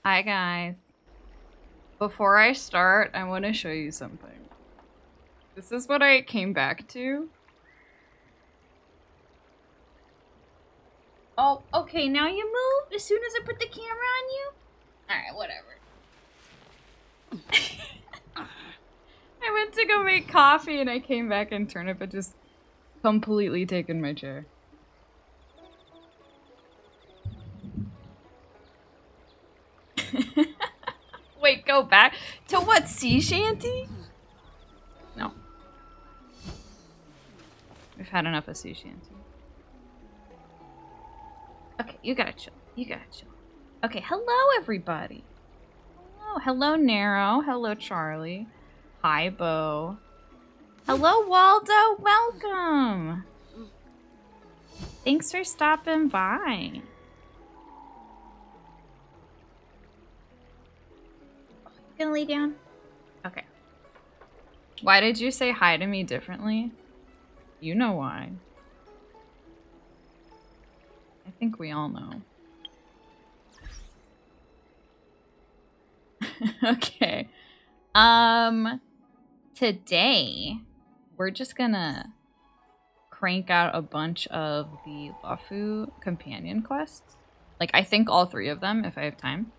Hi guys. Before I start, I want to show you something. This is what I came back to. Oh, okay, now you move as soon as I put the camera on you? Alright, whatever. I went to go make coffee and I came back and Turnip had just completely taken my chair. Wait, go back? To what, sea shanty? No. We've had enough of sea shanty. Okay, you gotta chill. You gotta chill. Okay, hello everybody. Hello Nero. Hello Charlie. Hi Bo. Hello Waldo. Welcome. Thanks for stopping by. You gonna lay down? Okay. Why did you say hi to me differently? You know why. I think we all know. Okay. Today we're just gonna crank out a bunch of the Luofu companion quests. Like I think all 3 of them if I have time.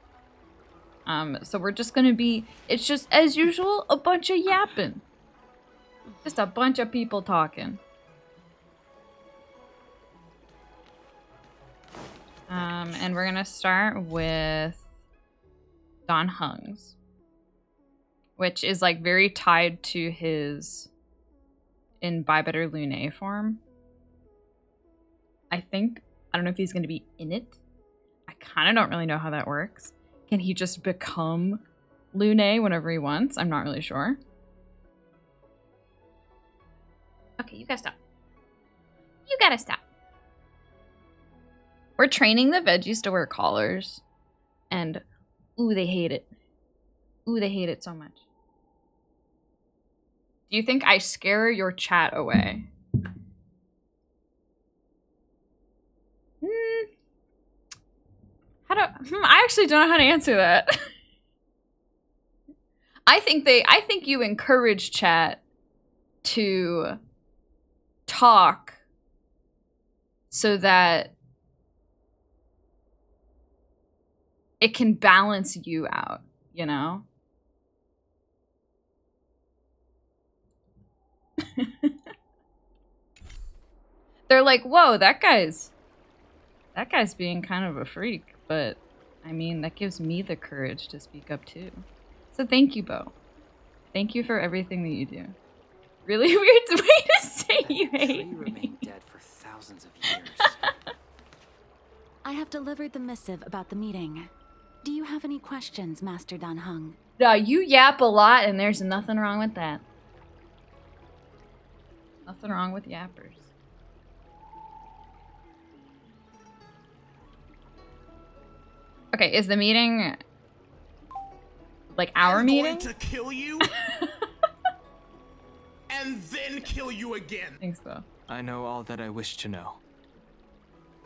So we're just gonna be, it's just as usual, a bunch of yapping. Just a bunch of people talking. And we're gonna start with Don Heng's, which is like very tied to his in Bye Better Lune form. I think, I don't know if he's gonna be in it. I kind of don't really know how that works. Can he just become Lune whenever he wants? I'm not really sure. Okay, you gotta stop. You gotta stop. We're training the veggies to wear collars. And, ooh, they hate it. Ooh, they hate it so much. Do you think I scare your chat away? I actually don't know how to answer that. I think you encourage chat to talk so that it can balance you out, you know? They're like, whoa, that guy's being kind of a freak, but I mean, that gives me the courage to speak up too. So thank you, Bo. Thank you for everything that you do. Really weird way to say you hate me. Remained dead for thousands of years. I have delivered the missive about the meeting. Do you have any questions, Master Dan Heng? You yap a lot, and there's nothing wrong with that. Nothing wrong with yappers. Okay, is the meeting like our meeting? I'm going to kill you and then kill you again. Thanks, Bo. I know all that I wish to know.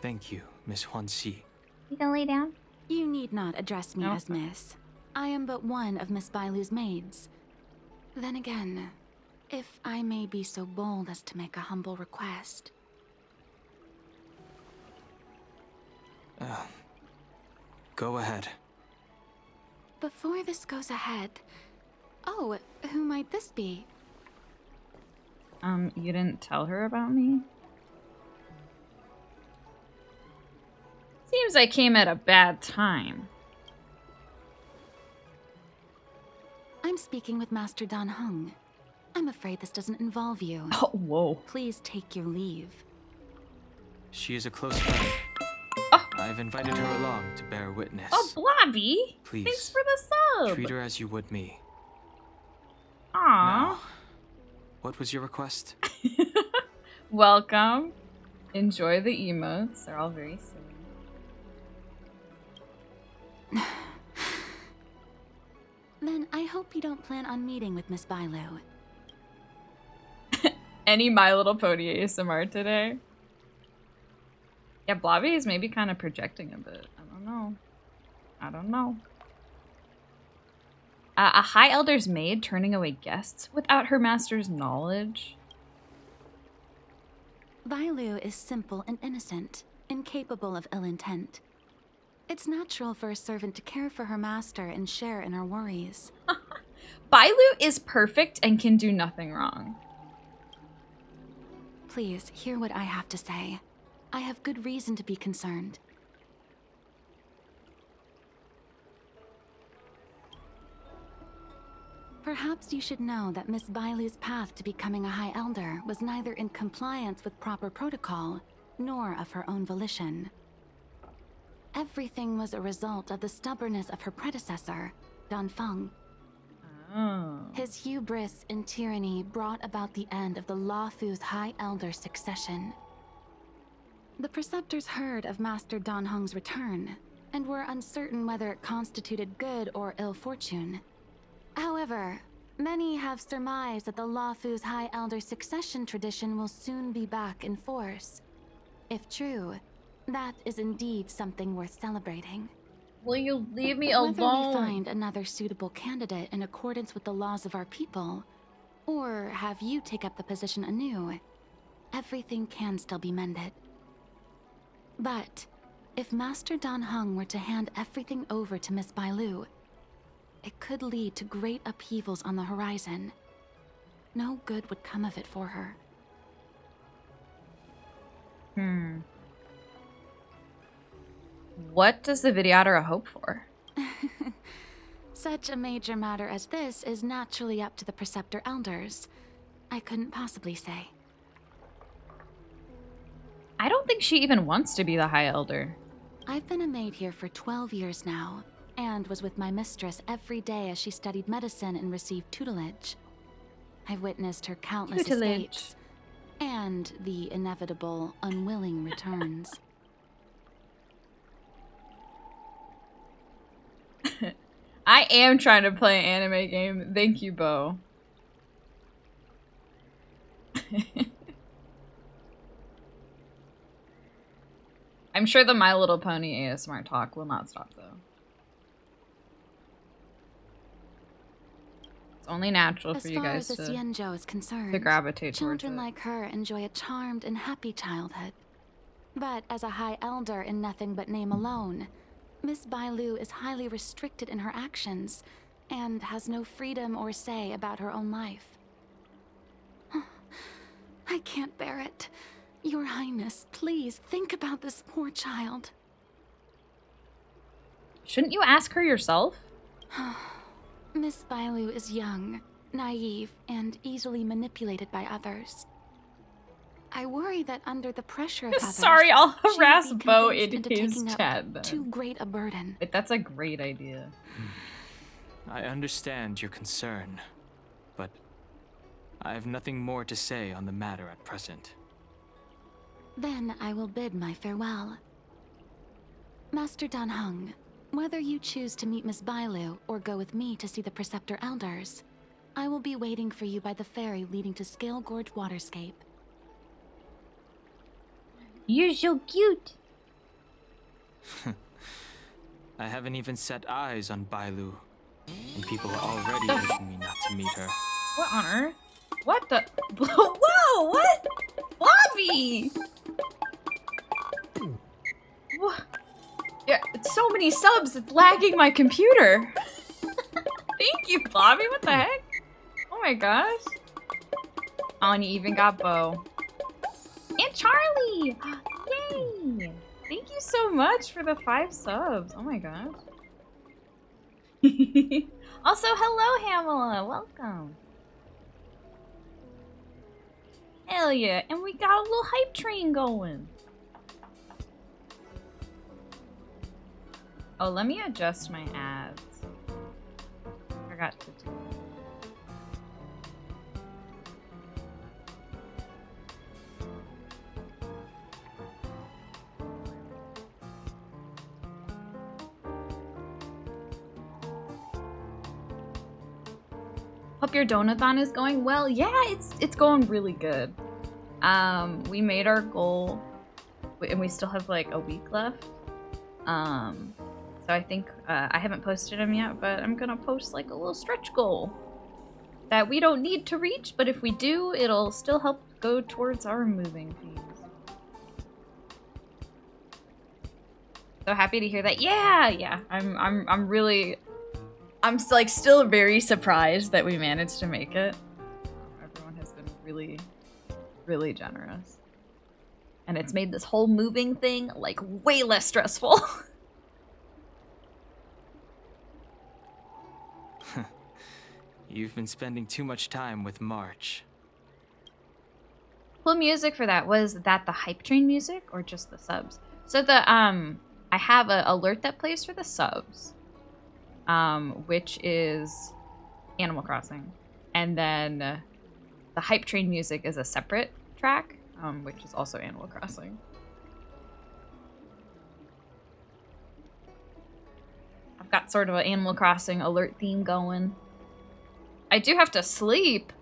Thank you, Miss Huanxi. You gonna lay down? You need not address me as Miss. I am but one of Miss Bailu's maids. Then again, if I may be so bold as to make a humble request. Go ahead. Before this goes ahead... Oh, who might this be? You didn't tell her about me? Seems I came at a bad time. I'm speaking with Master Dan Heng. I'm afraid this doesn't involve you. Oh, whoa. Please take your leave. She is a close friend. Oh. I've invited her along to bear witness. Oh, Blobby! Please. Thanks for the sub! Treat her as you would me. Aww. Now, what was your request? Welcome. Enjoy the emotes. They're all very silly. Then I hope you don't plan on meeting with Miss Bailu. Any My Little Pony ASMR today? Yeah, Blobby is maybe kind of projecting a bit. I don't know. A High Elder's maid turning away guests without her master's knowledge? Bailu is simple and innocent, incapable of ill intent. It's natural for a servant to care for her master and share in her worries. Bailu is perfect and can do nothing wrong. Please, hear what I have to say. I have good reason to be concerned. Perhaps you should know that Miss Bailu's path to becoming a High Elder was neither in compliance with proper protocol, nor of her own volition. Everything was a result of the stubbornness of her predecessor, Dan Feng. Oh. His hubris and tyranny brought about the end of the Luofu's High Elder succession. The preceptors heard of Master Dan Heng's return, and were uncertain whether it constituted good or ill fortune. However, many have surmised that the Luofu's High Elder succession tradition will soon be back in force. If true, that is indeed something worth celebrating. Will you leave me Whether alone? we find another suitable candidate in accordance with the laws of our people, or have you take up the position anew, everything can still be mended. But if Master Dan Heng were to hand everything over to Miss Bailu, it could lead to great upheavals on the horizon. No good would come of it for her. What does the Vidyadhara hope for? Such a major matter as this is naturally up to the Preceptor Elders. I couldn't possibly say. I don't think she even wants to be the High Elder. I've been a maid here for 12 years now, and was with my mistress every day as she studied medicine and received tutelage. I've witnessed her countless escapes, and the inevitable, unwilling returns. I am trying to play an anime game. Thank you, Bo. I'm sure the My Little Pony ASMR talk will not stop, though. It's only natural for you guys As far as this Yenjo is concerned, to gravitate towards children it. like her enjoy a charmed and happy childhood. But as a High Elder in nothing but name alone, Miss Bailu is highly restricted in her actions, and has no freedom or say about her own life. I can't bear it. Your Highness, please think about this poor child. Shouldn't you ask her yourself? Miss Bailu is young, naive, and easily manipulated by others. I worry that under the pressure of others, Sorry, I'll she would harass be Bo convinced in into his taking up chat then. too great a burden. Wait, that's a great idea. I understand your concern, but I have nothing more to say on the matter at present. Then I will bid my farewell. Master Dan Heng, whether you choose to meet Miss Bailu or go with me to see the Preceptor Elders, I will be waiting for you by the ferry leading to Scale Gorge Waterscape. You're so cute. I haven't even set eyes on Bailu, and people are already urging me not to meet her. What on earth? What the? Whoa! What? Bobby! What? Yeah, it's so many subs. It's lagging my computer. Thank you, Bobby. What the heck? Oh my gosh. Oh, and you even got Bo. And Charlie! Yay! Thank you so much for the 5 subs. Oh my gosh. Also, hello, Hamela. Welcome. Hell yeah. And we got a little hype train going. Oh, let me adjust my ads. Forgot to do that. Hope your donathon is going well. Yeah, it's going really good. We made our goal, and we still have like a week left. So I think I haven't posted them yet, but I'm gonna post like a little stretch goal that we don't need to reach, but if we do, it'll still help go towards our moving fees. So happy to hear that. Yeah. I'm really, I'm like still very surprised that we managed to make it. Everyone has been really, really generous, and it's made this whole moving thing like way less stressful. You've been spending too much time with March. Cool music for that. Was that the hype train music or just the subs? So the I have an alert that plays for the subs, which is Animal Crossing, and then the hype train music is a separate track, which is also Animal Crossing. I've got sort of an Animal Crossing alert theme going. I do have to sleep.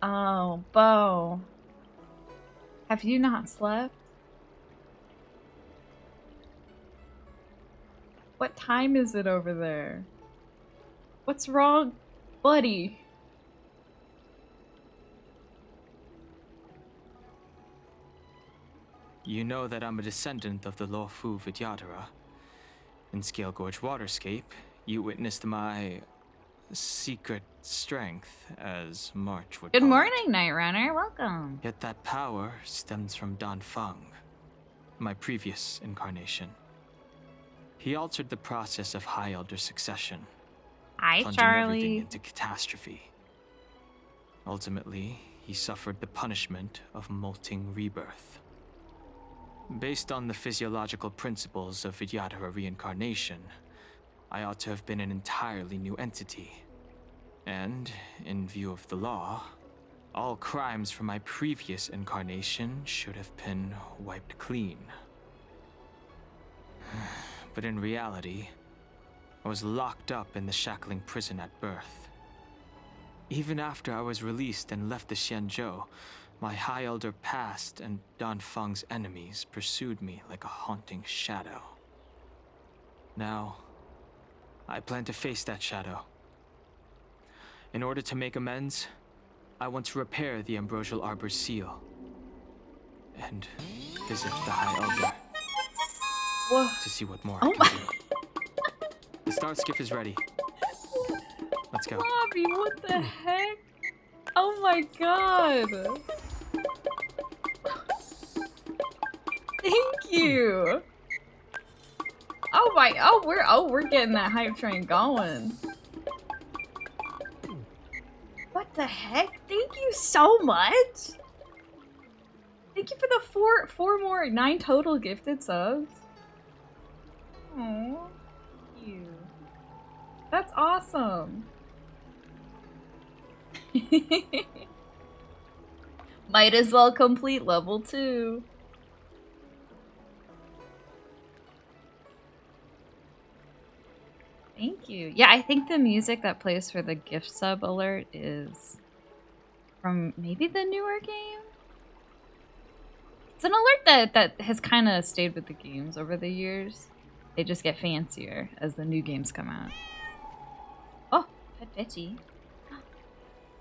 Oh, Bo. Have you not slept? What time is it over there? What's wrong, buddy? You know that I'm a descendant of the Lawfu Vidyadhara. In Scale Gorge Waterscape, you witnessed my secret strength, as March would Good call morning, it. Night Runner. Welcome. Yet that power stems from Dan Feng, my previous incarnation. He altered the process of High Elder succession, Hi, plunging everything Charlie. into catastrophe. Ultimately, he suffered the punishment of molting rebirth. Based on the physiological principles of Vidyadhara reincarnation, I ought to have been an entirely new entity. And, in view of the law, all crimes from my previous incarnation should have been wiped clean. But in reality, I was locked up in the shackling prison at birth. Even after I was released and left the Xianzhou, my High Elder past and Dan Feng's enemies pursued me like a haunting shadow. Now, I plan to face that shadow. In order to make amends, I want to repair the Ambrosial Arbor's seal and visit the High Elder. Whoa. To see what more Oh I can do. The star skiff is ready. Let's go. Robbie, what the heck? Oh my god. Thank you. We're getting that hype train going. What the heck? Thank you so much. Thank you for the four more 9 total gifted subs. Oh, thank you. That's awesome. Might as well complete level 2. Thank you. Yeah, I think the music that plays for the gift sub alert is from maybe the newer game. It's an alert that has kind of stayed with the games over the years. They just get fancier as the new games come out. Oh, Pet Betty.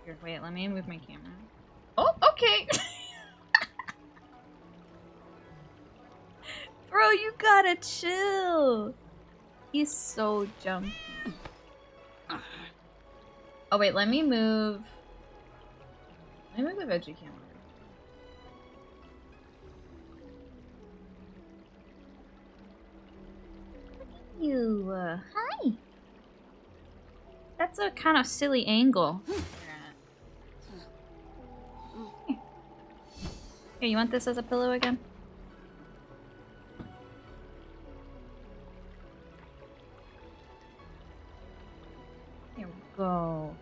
Here, wait, let me move my camera. Oh, okay. Bro, you gotta chill. He's so jumpy. Oh wait, let me move the veggie camera. You, hi. That's a kind of silly angle. Here, you want this as a pillow again? There we go.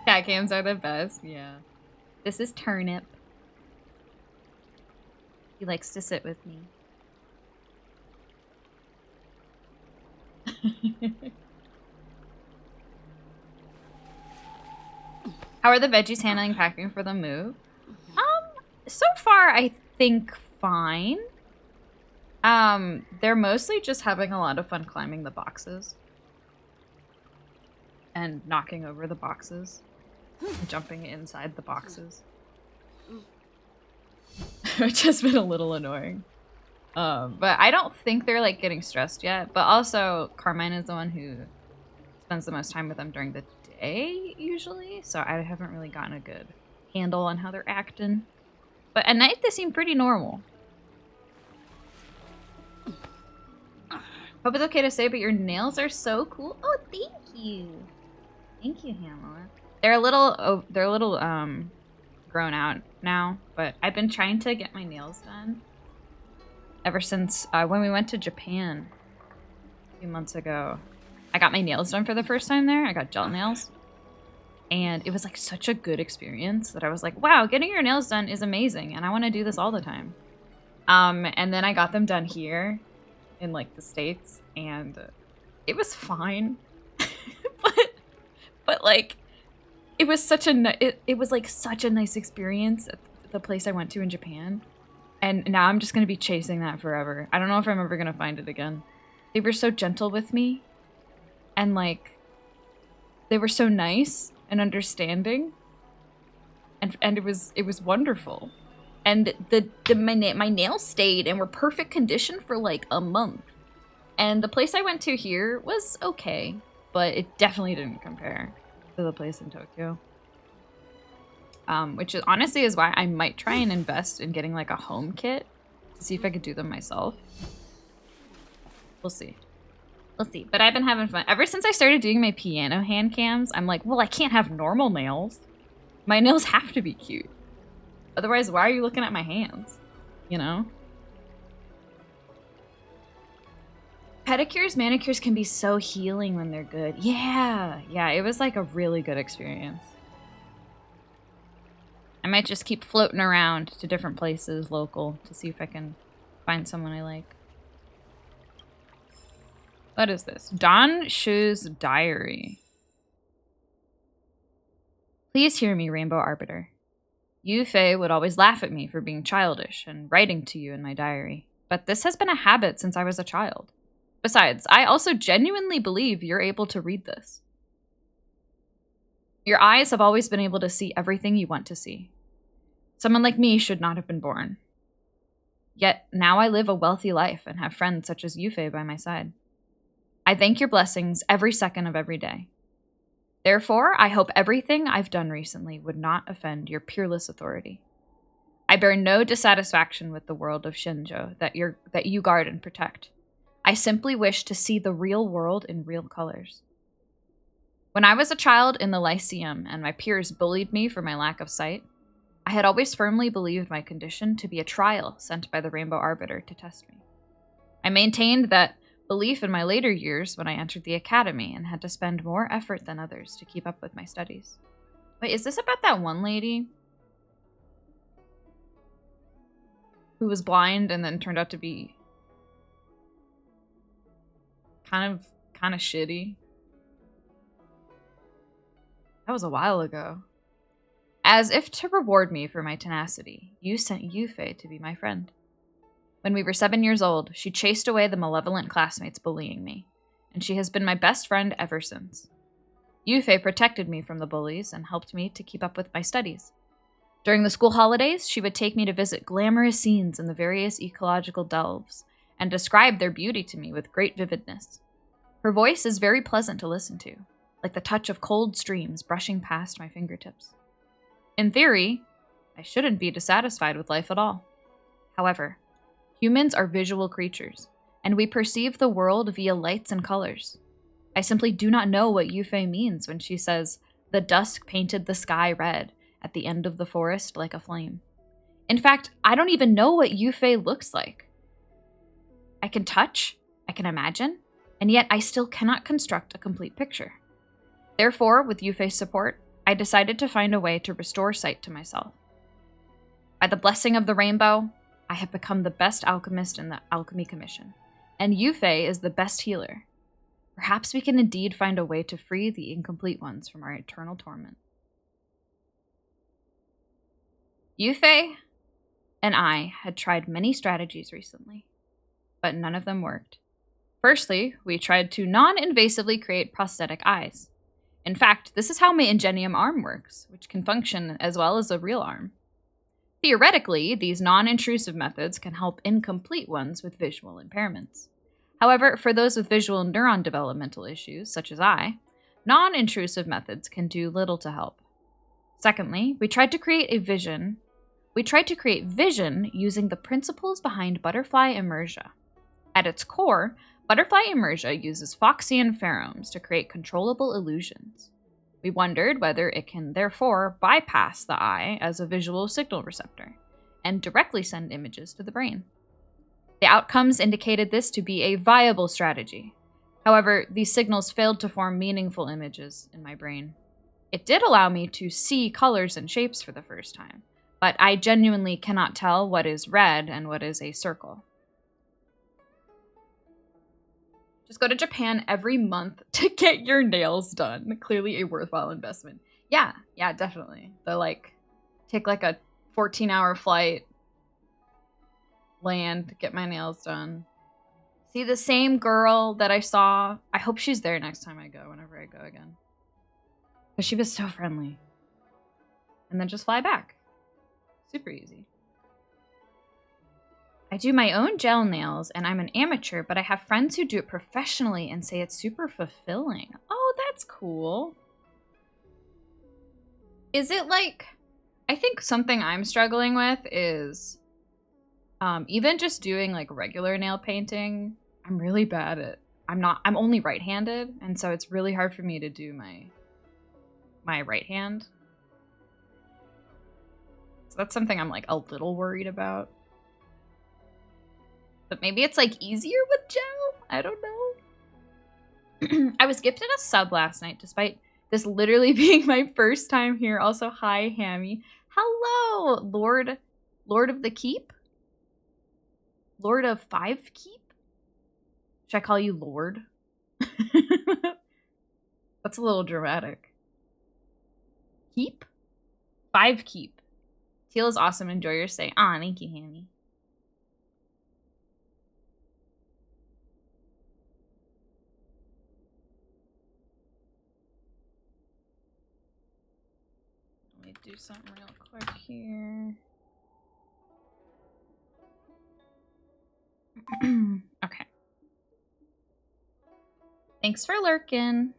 Cat cams are the best, yeah. This is Turnip. He likes to sit with me. How are the veggies handling packing for the move? So far I think fine. They're mostly just having a lot of fun climbing the boxes. And knocking over the boxes. And jumping inside the boxes. Which has been a little annoying. But I don't think they're like getting stressed yet. But also, Carmine is the one who spends the most time with them during the day, usually. So I haven't really gotten a good handle on how they're acting. But at night, they seem pretty normal. Hope it's okay to say, but your nails are so cool. Oh, thank you. Thank you, Hamlet. They're a little, grown out now, but I've been trying to get my nails done ever since when we went to Japan a few months ago. I got my nails done for the first time there. I got gel nails. And it was like such a good experience that I was like, wow, getting your nails done is amazing. And I want to do this all the time. And then I got them done here in like the States, and it was fine. but like, it was such a, it was like such a nice experience at the place I went to in Japan. And now I'm just going to be chasing that forever. I don't know if I'm ever going to find it again. They were so gentle with me. And like, they were so nice and understanding. And it was wonderful. And my nails stayed and were perfect condition for like a month. And the place I went to here was okay, but it definitely didn't compare to the place in Tokyo. Which is honestly is why I might try and invest in getting like a home kit to see if I could do them myself. We'll see. We'll see. But I've been having fun. Ever since I started doing my piano hand cams, I'm like, well, I can't have normal nails. My nails have to be cute. Otherwise, why are you looking at my hands? You know? Pedicures, manicures can be so healing when they're good. Yeah. Yeah, it was like a really good experience. I might just keep floating around to different places local to see if I can find someone I like. What is this? Don Shu's diary. Please hear me, Rainbow Arbiter. Yu Fei would always laugh at me for being childish and writing to you in my diary. But this has been a habit since I was a child. Besides, I also genuinely believe you're able to read this. Your eyes have always been able to see everything you want to see. Someone like me should not have been born. Yet now I live a wealthy life and have friends such as Yu Fei by my side. I thank your blessings every second of every day. Therefore, I hope everything I've done recently would not offend your peerless authority. I bear no dissatisfaction with the world of Shenzhou that you guard and protect. I simply wish to see the real world in real colors. When I was a child in the Lyceum and my peers bullied me for my lack of sight, I had always firmly believed my condition to be a trial sent by the Rainbow Arbiter to test me. I maintained that belief in my later years when I entered the academy and had to spend more effort than others to keep up with my studies. Wait, is this about that one lady who was blind and then turned out to be kind of shitty? That was a while ago. As if to reward me for my tenacity, you sent Yu Fei to be my friend. When we were 7 years old, she chased away the malevolent classmates bullying me, and she has been my best friend ever since. Yu Fei protected me from the bullies and helped me to keep up with my studies. During the school holidays, she would take me to visit glamorous scenes in the various ecological delves and describe their beauty to me with great vividness. Her voice is very pleasant to listen to, like the touch of cold streams brushing past my fingertips. In theory, I shouldn't be dissatisfied with life at all. However, humans are visual creatures, and we perceive the world via lights and colors. I simply do not know what Yu Fei means when she says, "The dusk painted the sky red at the end of the forest like a flame." In fact, I don't even know what Yu Fei looks like. I can touch, I can imagine, and yet I still cannot construct a complete picture. Therefore, with Yu Fei's support, I decided to find a way to restore sight to myself. By the blessing of the rainbow, I have become the best alchemist in the Alchemy Commission, and Yu Fei is the best healer. Perhaps we can indeed find a way to free the incomplete ones from our eternal torment. Yu Fei and I had tried many strategies recently, but none of them worked. Firstly, we tried to non-invasively create prosthetic eyes. In fact, this is how my Ingenium arm works, which can function as well as a real arm. Theoretically, these non-intrusive methods can help incomplete ones with visual impairments. However, for those with visual neuron developmental issues, such as I, non-intrusive methods can do little to help. Secondly, we tried to create vision using the principles behind butterfly immersia. At its core, butterfly immersia uses Foxian pheromones to create controllable illusions. We wondered whether it can therefore bypass the eye as a visual signal receptor and directly send images to the brain. The outcomes indicated this to be a viable strategy. However, these signals failed to form meaningful images in my brain. It did allow me to see colors and shapes for the first time, but I genuinely cannot tell what is red and what is a circle. Just go to Japan every month to get your nails done. Clearly a worthwhile investment. Yeah, definitely. Take like a 14-hour flight, land, get my nails done. See the same girl that I saw. I hope she's there next time I go, whenever I go again. Because she was so friendly. And then just fly back. Super easy. I do my own gel nails, and I'm an amateur, but I have friends who do it professionally and say it's super fulfilling. Oh, that's cool. Is it like... I think something I'm struggling with is... even just doing like regular nail painting, I'm really bad at... I'm only right-handed, and so it's really hard for me to do my right hand. So that's something I'm like a little worried about. But maybe it's like easier with gel? I don't know. I was gifted a sub last night, despite this literally being my first time here. Also, hi, Hammy. Hello, Lord of the Keep? Lord of Five Keep? Should I call you Lord? That's a little dramatic. Keep? 5 Keep. Teal is awesome. Enjoy your stay. Aw, thank you, Hammy. Let me do something real quick here. Okay. Thanks for lurking.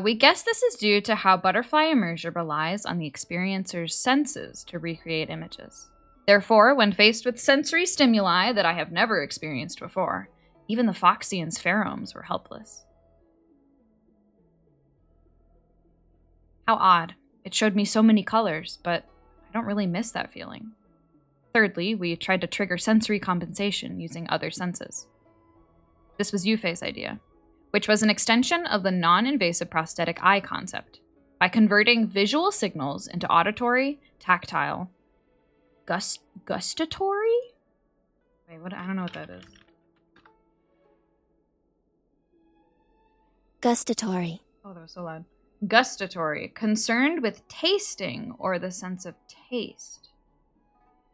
We guess this is due to how butterfly immersion relies on the experiencer's senses to recreate images. Therefore, when faced with sensory stimuli that I have never experienced before, even the Foxian's pheromones were helpless. How odd. It showed me so many colors, but I don't really miss that feeling. Thirdly, we tried to trigger sensory compensation using other senses. This was Yufei's idea, which was an extension of the non-invasive prosthetic eye concept by converting visual signals into auditory, tactile, gustatory? Wait, what? I don't know what that is. Gustatory. Oh, that was so loud. Gustatory, concerned with tasting or the sense of taste.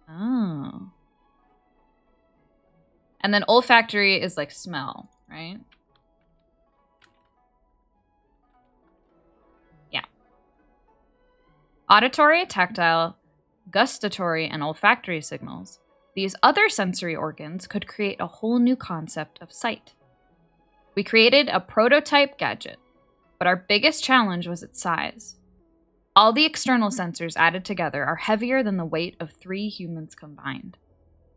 Oh. And then olfactory is like smell, right? Yeah. Auditory, tactile, gustatory, and olfactory signals. These other sensory organs could create a whole new concept of sight. We created a prototype gadget, but our biggest challenge was its size. All the external sensors added together are heavier than the weight of 3 humans combined.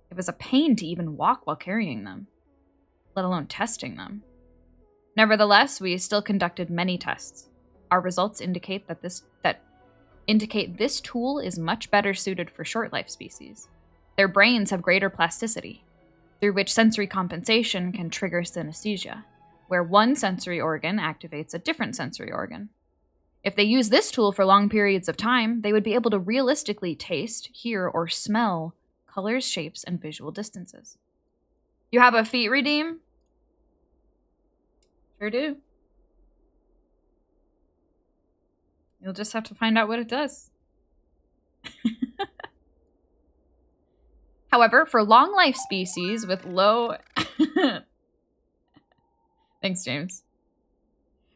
It was a pain to even walk while carrying them, let alone testing them. Nevertheless, we still conducted many tests. Our results indicate that this tool is much better suited for short-life species. Their brains have greater plasticity, through which sensory compensation can trigger synesthesia, where one sensory organ activates a different sensory organ. If they use this tool for long periods of time, they would be able to realistically taste, hear, or smell colors, shapes, and visual distances. You have a feat redeem? Sure do. You'll just have to find out what it does. However, for long life species with low... Thanks, James.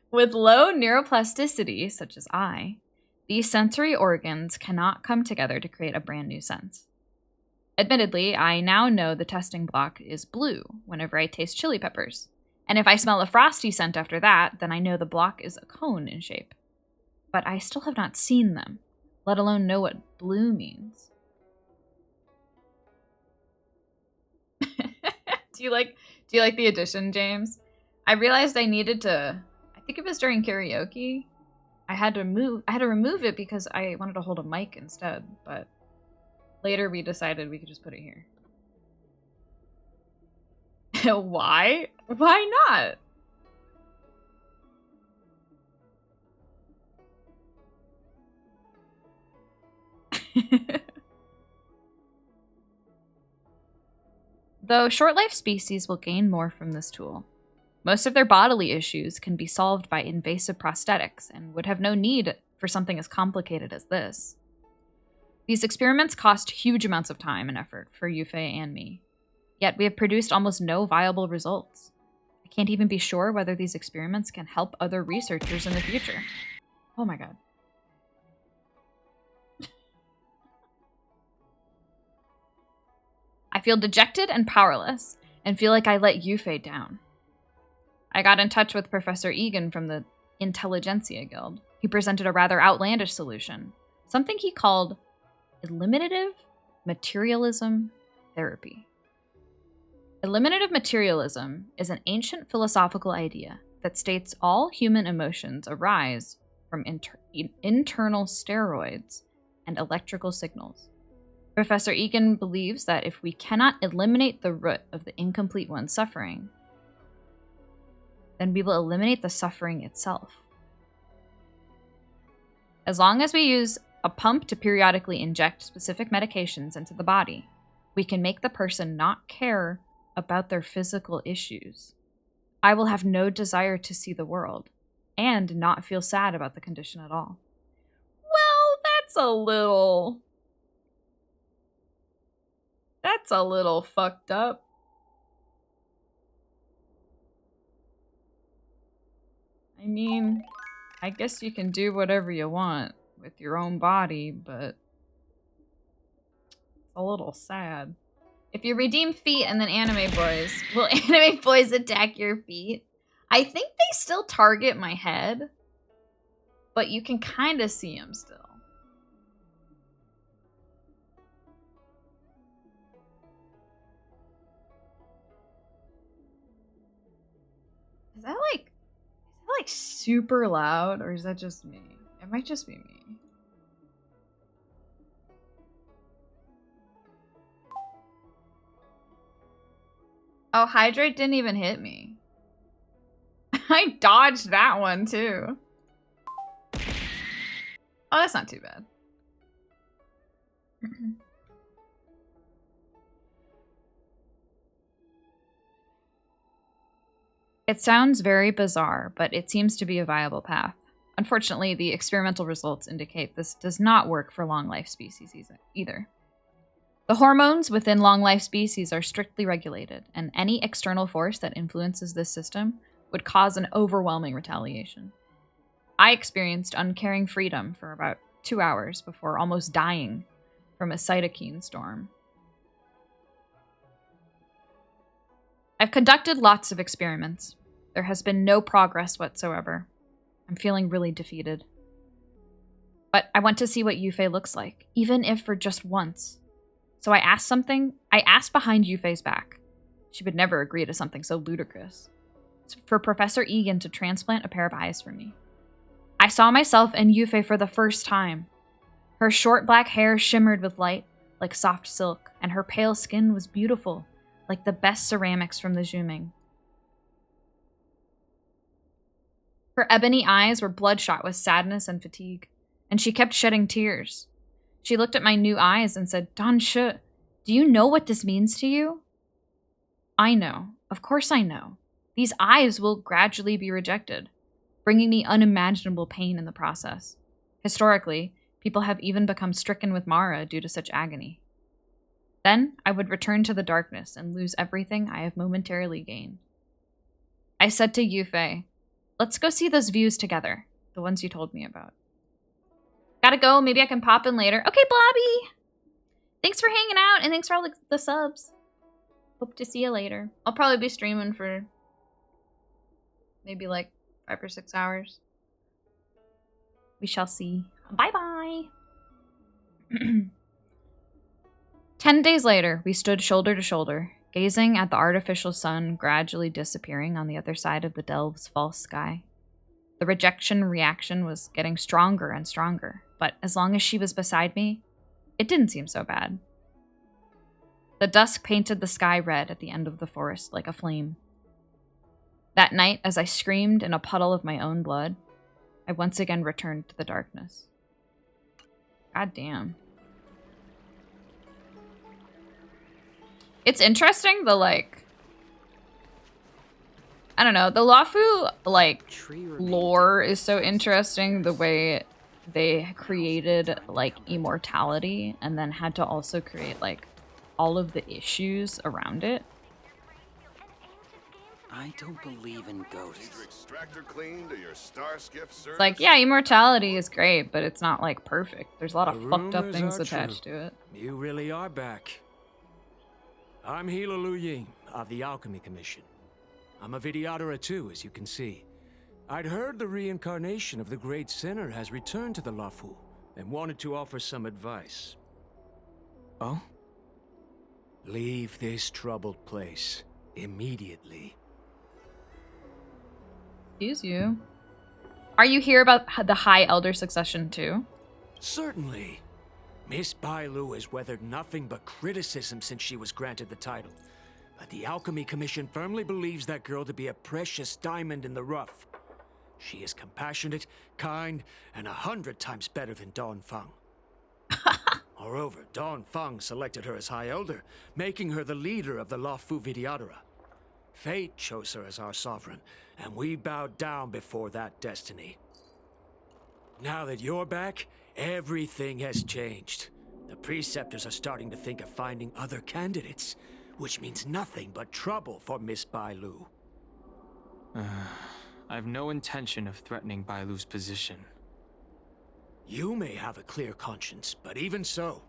With low neuroplasticity, such as I, these sensory organs cannot come together to create a brand new sense. Admittedly, I now know the testing block is blue whenever I taste chili peppers. And if I smell a frosty scent after that, then I know the block is a cone in shape. But I still have not seen them, let alone know what blue means. Do you like the addition, James? I realized I needed to, I think it was during karaoke. I had to remove it because I wanted to hold a mic instead, but later we decided we could just put it here. Why? Why not? Though short-life species will gain more from this tool. Most of their bodily issues can be solved by invasive prosthetics and would have no need for something as complicated as this. These experiments cost huge amounts of time and effort for Yufei and me, yet we have produced almost no viable results. I can't even be sure whether these experiments can help other researchers in the future. Oh my god. I feel dejected and powerless, and feel like I let Yufei down. I got in touch with Professor Egan from the Intelligentsia Guild. He presented a rather outlandish solution, something he called eliminative materialism therapy. Eliminative materialism is an ancient philosophical idea that states all human emotions arise from internal steroids and electrical signals. Professor Egan believes that if we cannot eliminate the root of the incomplete one's suffering, then we will eliminate the suffering itself. As long as we use a pump to periodically inject specific medications into the body, we can make the person not care about their physical issues. I will have no desire to see the world, and not feel sad about the condition at all. Well, that's a little fucked up. I mean, I guess you can do whatever you want with your own body, but it's a little sad. If you redeem feet and then anime boys, will anime boys attack your feet? I think they still target my head, but you can kind of see them still. Is that like super loud, or is that just me? It might just be me. Oh, Hydrate didn't even hit me. I dodged that one too. Oh, that's not too bad. It sounds very bizarre, but it seems to be a viable path. Unfortunately, the experimental results indicate this does not work for long-life species either. The hormones within long-life species are strictly regulated, and any external force that influences this system would cause an overwhelming retaliation. I experienced uncaring freedom for about 2 hours before almost dying from a cytokine storm. I've conducted lots of experiments. There has been no progress whatsoever. I'm feeling really defeated. But I want to see what Yufei looks like, even if for just once. So I asked behind Yufei's back. She would never agree to something so ludicrous. It's for Professor Egan to transplant a pair of eyes for me. I saw myself and Yufei for the first time. Her short black hair shimmered with light, like soft silk, and her pale skin was beautiful, like the best ceramics from the Zhuming. Her ebony eyes were bloodshot with sadness and fatigue, and she kept shedding tears. She looked at my new eyes and said, "Dan Shi, do you know what this means to you?" I know. Of course I know. These eyes will gradually be rejected, bringing me unimaginable pain in the process. Historically, people have even become stricken with Mara due to such agony. Then I would return to the darkness and lose everything I have momentarily gained. I said to Yufei, let's go see those views together, the ones you told me about. Gotta go, maybe I can pop in later. Okay, Blobby! Thanks for hanging out, and thanks for all the subs. Hope to see you later. I'll probably be streaming for maybe like 5 or 6 hours. We shall see. Bye-bye! 10 days later, we stood shoulder to shoulder, gazing at the artificial sun gradually disappearing on the other side of the delve's false sky. The rejection reaction was getting stronger and stronger, but as long as she was beside me, it didn't seem so bad. The dusk painted the sky red at the end of the forest like a flame. That night, as I screamed in a puddle of my own blood, I once again returned to the darkness. God damn. It's interesting, the, like... I don't know, the Lafu, like, lore is so interesting, the way they created, like, immortality, and then had to also create, like, all of the issues around it. I don't believe in ghosts. Need your extractor cleaned or your star skiff service? It's like, yeah, immortality is great, but it's not, like, perfect. There's a lot of fucked up things attached to it. You really are back. I'm Hila Lu Ying of the Alchemy Commission. I'm a Vidyadhara too, as you can see. I'd heard the reincarnation of the great sinner has returned to the Lafu, and wanted to offer some advice. Oh? Leave this troubled place immediately. Excuse you. Are you here about the High Elder succession too? Certainly. Miss Bailu has weathered nothing but criticism since she was granted the title. But the Alchemy Commission firmly believes that girl to be a precious diamond in the rough. She is compassionate, kind, and 100 times better than Dawn Feng. Moreover, Dawn Feng selected her as High Elder, making her the leader of the Lafu Vidyadhara. Fate chose her as our sovereign, and we bowed down before that destiny. Now that you're back, everything has changed. The preceptors are starting to think of finding other candidates, which means nothing but trouble for Miss Bailu. I've no intention of threatening Bailu's position. You may have a clear conscience, but even so,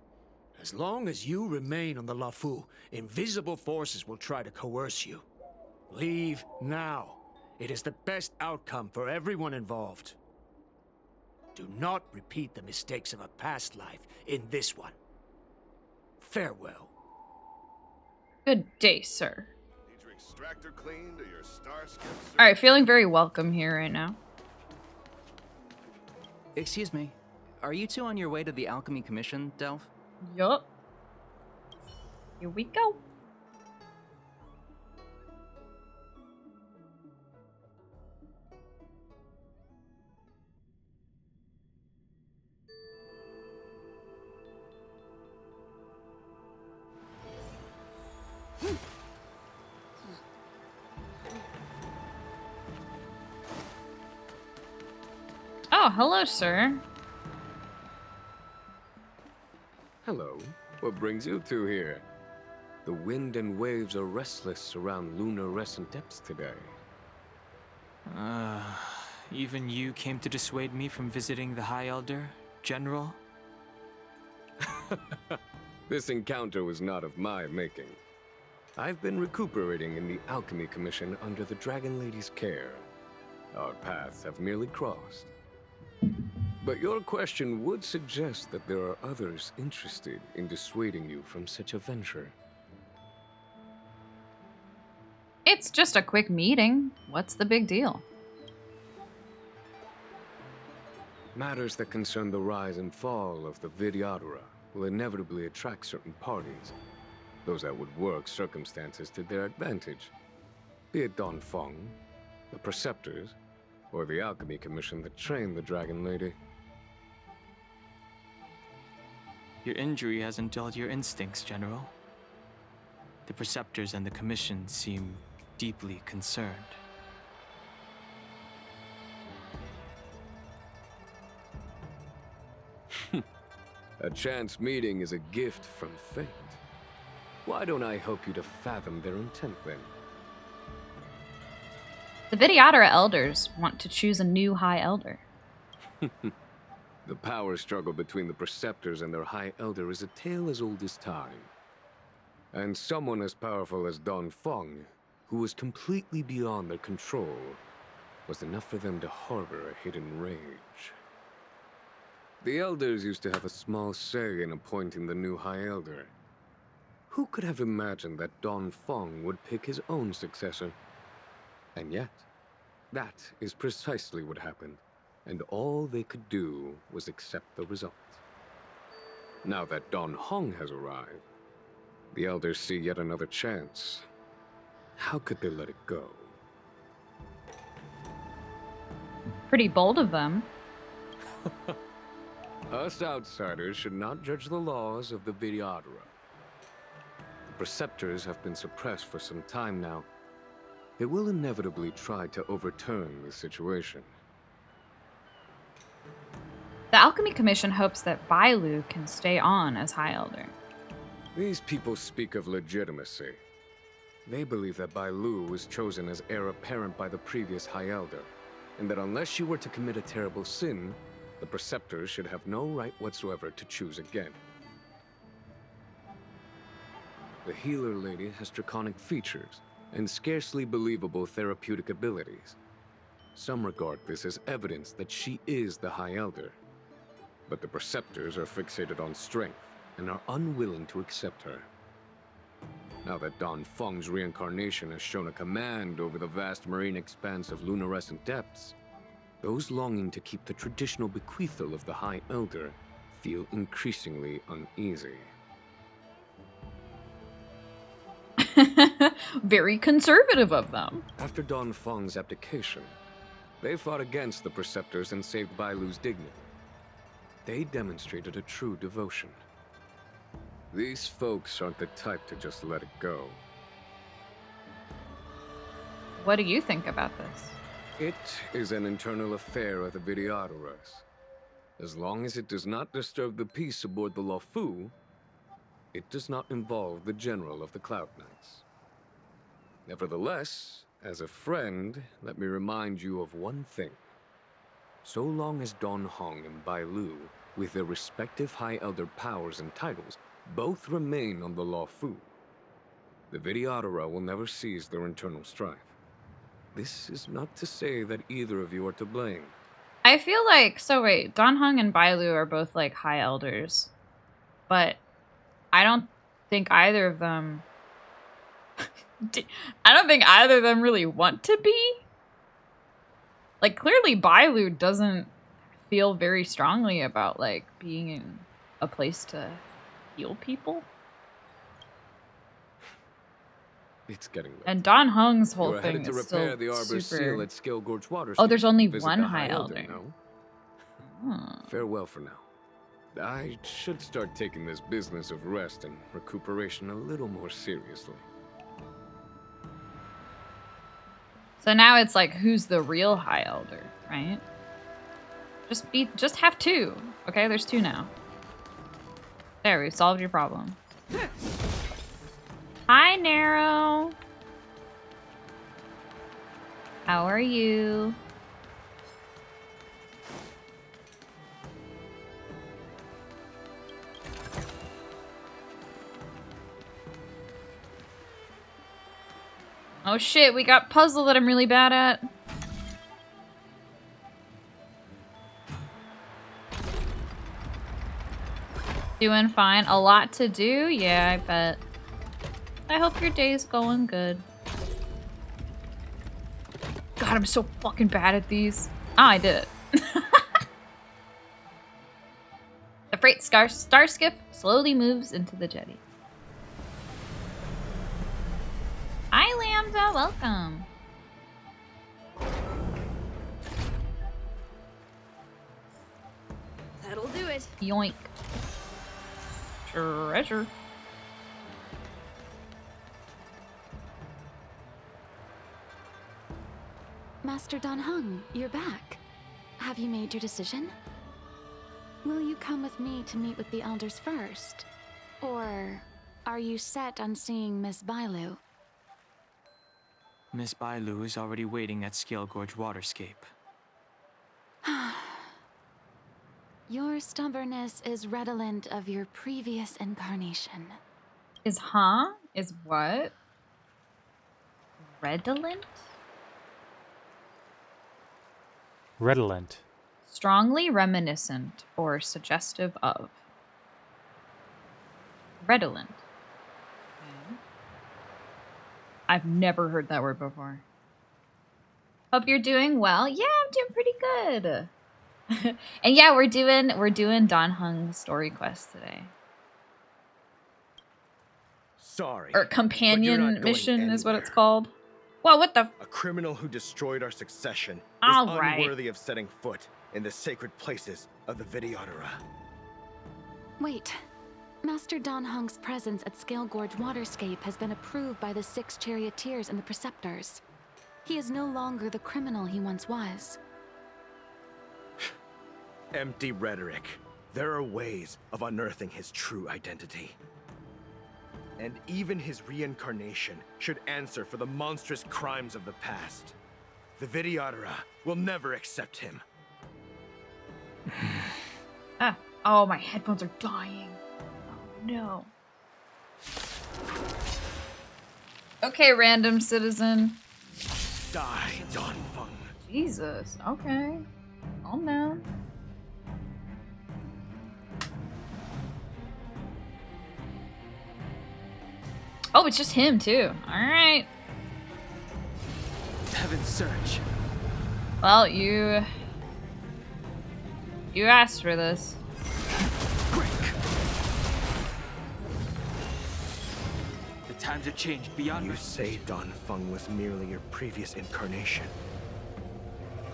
as long as you remain on the Lafu, invisible forces will try to coerce you. Leave now. It is the best outcome for everyone involved. Do not repeat the mistakes of a past life in this one. Farewell. Good day, sir. Need your extractor cleaned or your star skiff service? Alright, feeling very welcome here right now. Excuse me. Are you two on your way to the Alchemy Commission, Delph? Yup. Here we go. Oh, hello, sir. Hello. What brings you two here? The wind and waves are restless around lunar-rescent depths today. Even you came to dissuade me from visiting the High Elder, General? This encounter was not of my making. I've been recuperating in the Alchemy Commission under the Dragon Lady's care. Our paths have merely crossed. But your question would suggest that there are others interested in dissuading you from such a venture. It's just a quick meeting. What's the big deal? Matters that concern the rise and fall of the Vidyadhara will inevitably attract certain parties. Those that would work circumstances to their advantage. Be it Dawn Feng, the Preceptors, or the Alchemy Commission that trained the Dragon Lady. Your injury hasn't dulled your instincts, General. The Preceptors and the Commission seem deeply concerned. A chance meeting is a gift from fate. Why don't I help you to fathom their intent then? The Vidyadhara elders want to choose a new High Elder. The power struggle between the Preceptors and their High Elder is a tale as old as time. And someone as powerful as Don Feng, who was completely beyond their control, was enough for them to harbor a hidden rage. The Elders used to have a small say in appointing the new High Elder. Who could have imagined that Don Feng would pick his own successor? And yet, that is precisely what happened, and all they could do was accept the result. Now that Don Hong has arrived, the Elders see yet another chance. How could they let it go? Pretty bold of them. Us outsiders should not judge the laws of the Vidyadhara. The Preceptors have been suppressed for some time now. They will inevitably try to overturn the situation. The Alchemy Commission hopes that Bailu can stay on as High Elder. These people speak of legitimacy. They believe that Bailu was chosen as heir apparent by the previous High Elder, and that unless she were to commit a terrible sin, the Preceptors should have no right whatsoever to choose again. The Healer Lady has draconic features and scarcely believable therapeutic abilities. Some regard this as evidence that she is the High Elder, but the Preceptors are fixated on strength and are unwilling to accept her. Now that Don Feng's reincarnation has shown a command over the vast marine expanse of luminescent depths, those longing to keep the traditional bequeathal of the High Elder feel increasingly uneasy. Very conservative of them. After Don Feng's abdication, they fought against the Preceptors and saved Bailu's dignity. They demonstrated a true devotion. These folks aren't the type to just let it go. What do you think about this? It is an internal affair of the Vidyadharas. As long as it does not disturb the peace aboard the Luofu, it does not involve the General of the Cloud Knights. Nevertheless, as a friend, let me remind you of one thing. So long as Don Hong and Bailu, with their respective High Elder powers and titles, both remain on the Luofu, the Vidyadhara will never cease their internal strife. This is not to say that either of you are to blame. I feel like, so wait, Don Hung and Bailu are both like High Elders, but I don't think either of them really want to be. Like, clearly Bailu doesn't feel very strongly about like being in a place to heal people. It's getting late. And Don Hung's whole You're thing headed to is repair still the Arbor's super... seal at Scale Gorge Water Oh, there's Station. only Visit one the High Elder. no? Hmm. Farewell for now. I should start taking this business of rest and recuperation a little more seriously. So now it's like, who's the real High Elder, right? Just have two. Okay, there's two now. There, we've solved your problem. Hi, Narrow. How are you? Oh shit, we got puzzle that I'm really bad at. Doing fine. A lot to do? Yeah, I bet. I hope your day's going good. God, I'm so fucking bad at these. Oh, I did it. The freight star skiff slowly moves into the jetty. Hi, Lambda. Welcome. That'll do it. Yoink. Treasure. Master Don Hung, you're back. Have you made your decision? Will you come with me to meet with the elders first? Or Are you set on seeing Miss Bailu? Miss Bailu is already waiting at Scale Gorge Waterscape. Your stubbornness is redolent of your previous incarnation. Is what? Redolent? Redolent. Strongly reminiscent or suggestive of. Redolent. Okay. I've never heard that word before. Hope you're doing well. Yeah, I'm doing pretty good. And yeah, we're doing Don Hung's story quest today. Sorry. Or but you're not companion going mission is what anywhere. it's called. Well, what the? A criminal who destroyed our succession All is right. unworthy of setting foot in the sacred places of the Videodora. Wait. Master Don Hung's presence at Scale Gorge Waterscape has been approved by the 6 charioteers and the preceptors. He is no longer the criminal he once was. Empty rhetoric. There are ways of unearthing his true identity. And even his reincarnation should answer for the monstrous crimes of the past. The Videodora will never accept him. Oh, my headphones are dying. Oh no. Okay, random citizen. Die, Don Fung. Jesus. Okay. Calm down. Oh, it's just him too. All right. Heaven's Search. Well, you asked for this. The times have changed beyond You say Don Fung was merely your previous incarnation.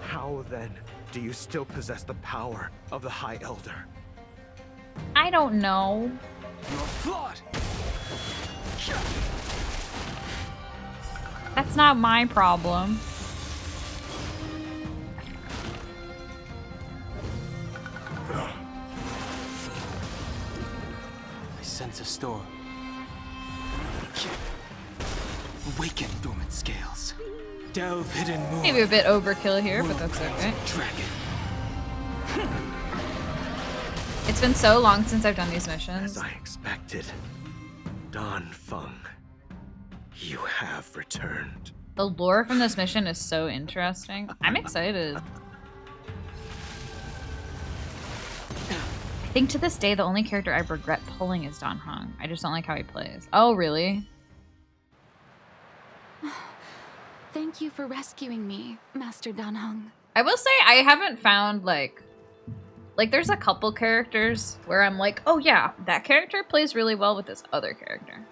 How then do you still possess the power of the High Elder? I don't know. You're flawed. That's not my problem. I sense a storm. Awaken dormant scales. Delve hidden moon. Maybe a bit overkill here, but that's okay. Dragon. It's been so long since I've done these missions. As I expected, Don Fung, you have returned. The lore from this mission is so interesting. I'm excited. I think to this day, the only character I regret pulling is Don Hung. I just don't like how he plays. Oh, really? Thank you for rescuing me, Master Don Hung. I will say I haven't found like there's a couple characters where I'm like, oh yeah, that character plays really well with this other character.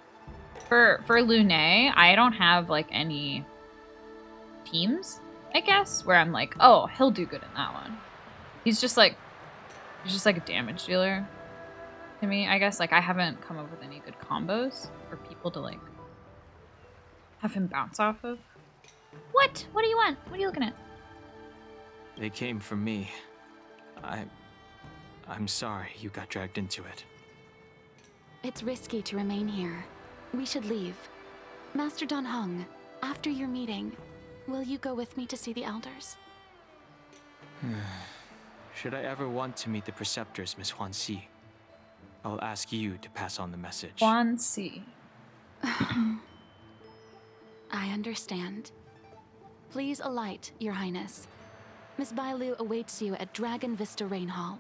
For Lune, I don't have like any teams, I guess, where I'm like, oh, he'll do good in that one. He's just like a damage dealer to me, I guess. Like I haven't come up with any good combos for people to like have him bounce off of. What? What do you want? What are you looking at? They came for me. I'm sorry you got dragged into it. It's risky to remain here. We should leave. Master Don Hung, after your meeting, will you go with me to see the elders? Should I ever want to meet the preceptors, Miss Huan Si, I'll ask you to pass on the message. Huan Si. I understand. Please alight, Your Highness. Miss Bailu awaits you at Dragon Vista Rain Hall.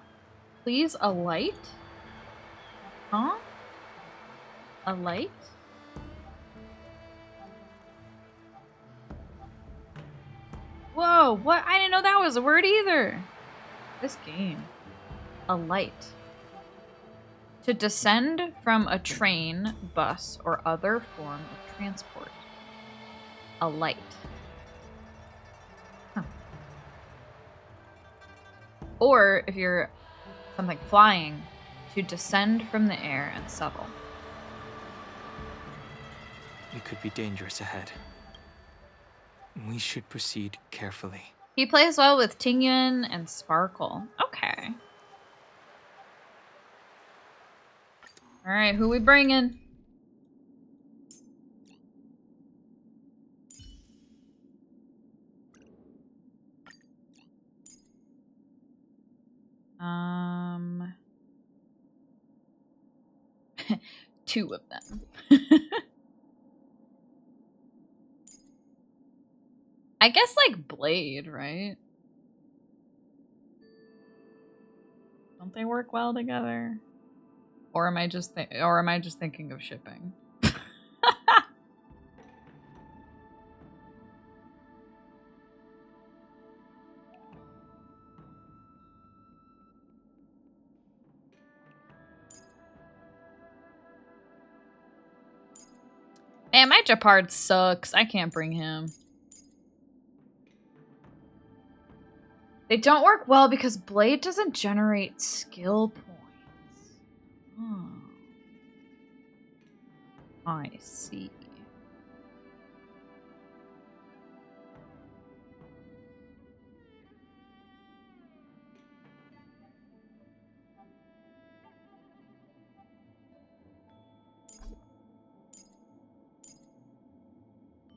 Please alight? Huh? Alight? Whoa, what? I didn't know that was a word either. This game. Alight. To descend from a train, bus, or other form of transport. Alight. Huh. Or, if you're something flying, to descend from the air and settle. It could be dangerous ahead. We should proceed carefully. He plays well with Tingyun and Sparkle. Okay. Alright, who we bringing? 2 of them. I guess like Blade, right? Don't they work well together? Or am I just thinking of shipping? Man, my Japard sucks. I can't bring him. They don't work well because Blade doesn't generate skill points. Oh. I see.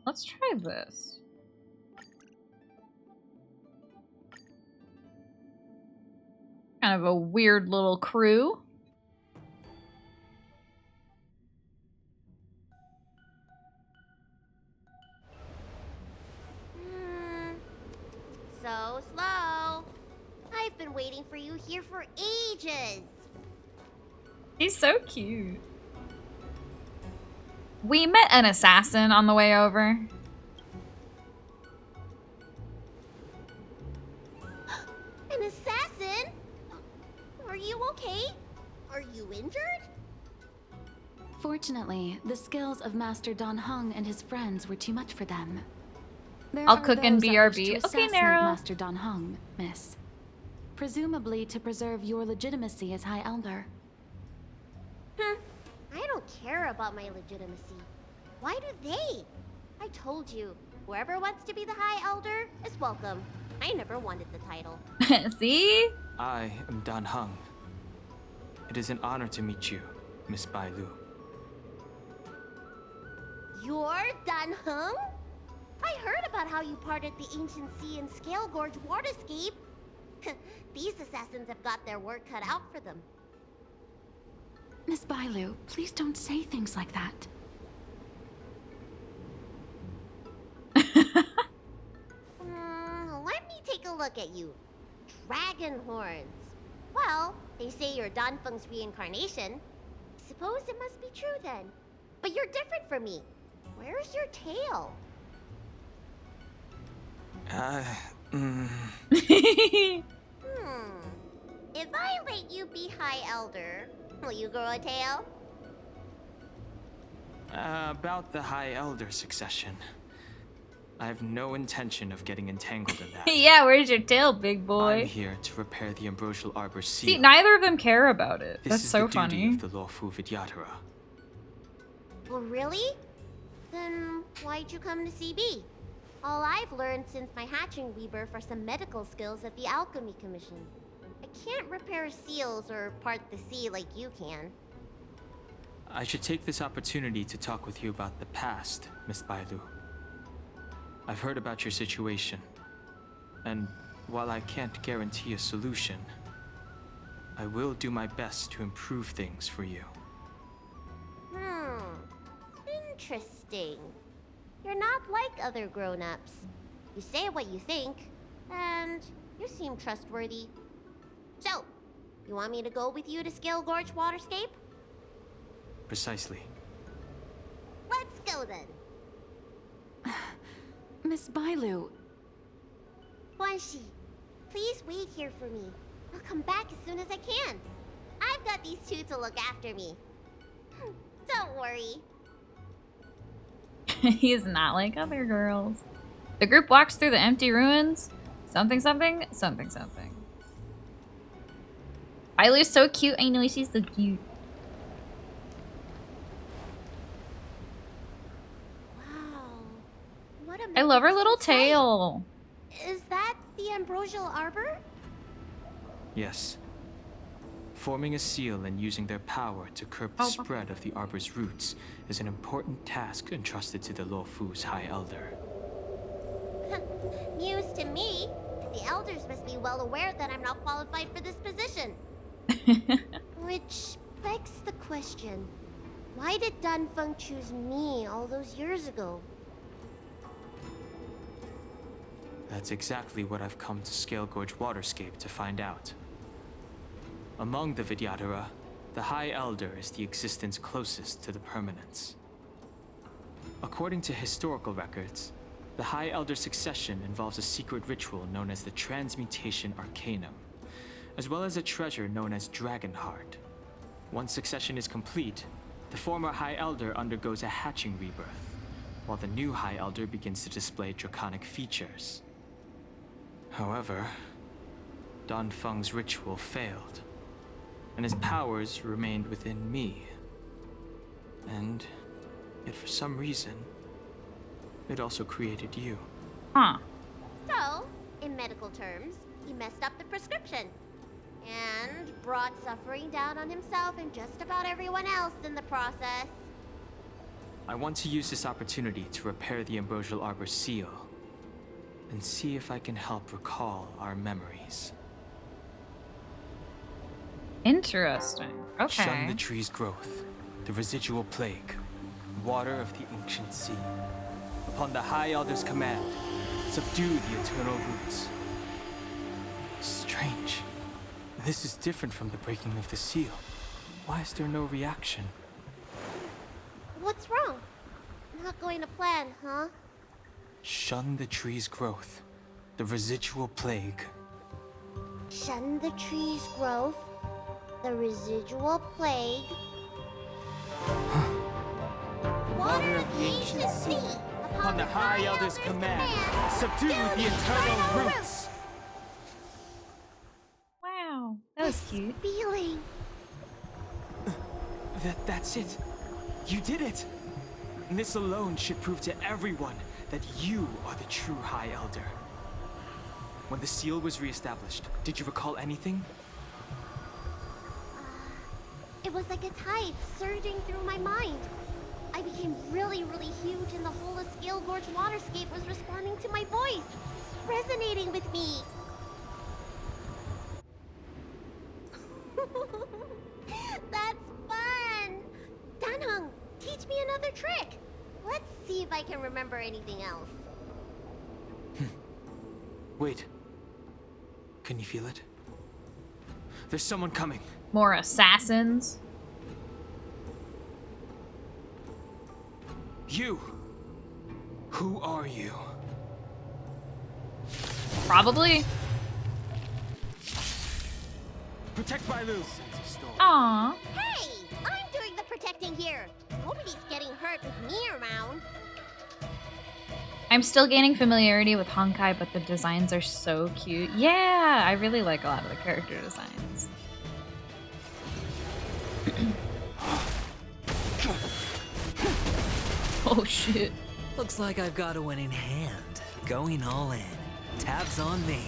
Let's try this. Kind of a weird little crew. So slow. I've been waiting for you here for ages. He's so cute. We met an assassin on the way over. An assassin? Are you okay? Are you injured? Fortunately, the skills of Master Dan Heng and his friends were too much for them. There I'll are cook in those that wish BRB. to Okay, assassinate Nero. Master Dan Heng, miss. Presumably to preserve your legitimacy as High Elder. I don't care about my legitimacy. Why do they? I told you, whoever wants to be the High Elder is welcome. I never wanted the title. See? I am Dan Heng. It is an honor to meet you, Miss Bai Lu. You're Dan Heng? I heard about how you parted the ancient sea and Scale Gorge waterscape. These assassins have got their work cut out for them. Miss Bailu, please don't say things like that. Let me take a look at you. Dragon horns. Well, they say you're Dan Feng's reincarnation. Suppose it must be true then. But you're different from me. Where's your tail? If I let you be High Elder, will you grow a tail? About the High Elder succession. I have no intention of getting entangled in that. Yeah, where's your tail, big boy? I'm here to repair the Ambrosial Arbor's seal. See, neither of them care about it. This That's is so the funny. duty of the lawful Vidyadhara. Well, really? Then why'd you come to CB? All I've learned since my hatching rebirth are some medical skills at the Alchemy Commission. I can't repair seals or part the sea like you can. I should take this opportunity to talk with you about the past, Miss Bailu. I've heard about your situation, and while I can't guarantee a solution, I will do my best to improve things for you. Interesting. You're not like other grown-ups. You say what you think, and you seem trustworthy. So, you want me to go with you to Scale Gorge Waterscape? Precisely. Let's go then. Miss Bailu. Guanxi, please wait here for me. I'll come back as soon as I can. I've got these two to look after me. Don't worry. He's not like other girls. The group walks through the empty ruins. Something, something, something, something. Bailu's so cute. I know she's so cute. Wow. What a I love her little magnificent sight. tail. Is that the Ambrosial Arbor? Yes. Forming a seal and using their power to curb the spread of the Arbor's roots is an important task entrusted to the Luofu's High Elder. News to me. The elders must be well aware that I'm not qualified for this position. Which begs the question, Why did Dunfeng choose me all those years ago? That's exactly what I've come to Scale Gorge Waterscape to find out. Among the Vidyadhara, the High Elder is the existence closest to the permanence. According to historical records, the High Elder succession involves a secret ritual known as the Transmutation Arcanum, as well as a treasure known as Dragon Heart. Once succession is complete, the former High Elder undergoes a hatching rebirth, while the new High Elder begins to display draconic features. However, Dunfeng's ritual failed, and his powers remained within me. And yet for some reason, it also created you. Huh. So, in medical terms, he messed up the prescription. And brought suffering down on himself and just about everyone else in the process. I want to use this opportunity to repair the Ambrosial Arbor's seal, and see if I can help recall our memories. Interesting. Okay. Shun the tree's growth, the residual plague, water of the ancient sea. Upon the High Elder's command, subdue the eternal roots. Strange. This is different from the breaking of the seal. Why is there no reaction? What's wrong? Not going to plan, huh? Shun the tree's growth, the residual plague. Shun the tree's growth, the residual plague. Water of the ancient sea. Upon the High Elder's command, subdue the eternal roots. Wow, that was cute. Feeling. That's it. You did it. And this alone should prove to everyone that you are the true High Elder. When the seal was reestablished, did you recall anything? It was like a tide surging through my mind. I became really, really huge, and the whole of Scale Gorge Waterscape was responding to my voice, resonating with me. That's fun! Danheng, teach me another trick. Let's see if I can remember anything else. Wait. Can you feel it? There's someone coming. More assassins. You! Who are you? Probably. Protect Bailu! Aww. Hey! I'm doing the protecting here. Nobody's getting hurt with me around. I'm still gaining familiarity with Honkai, but the designs are so cute. Yeah, I really like a lot of the character designs. Oh shit. Looks like I've got a winning hand. Going all in. Tabs on me.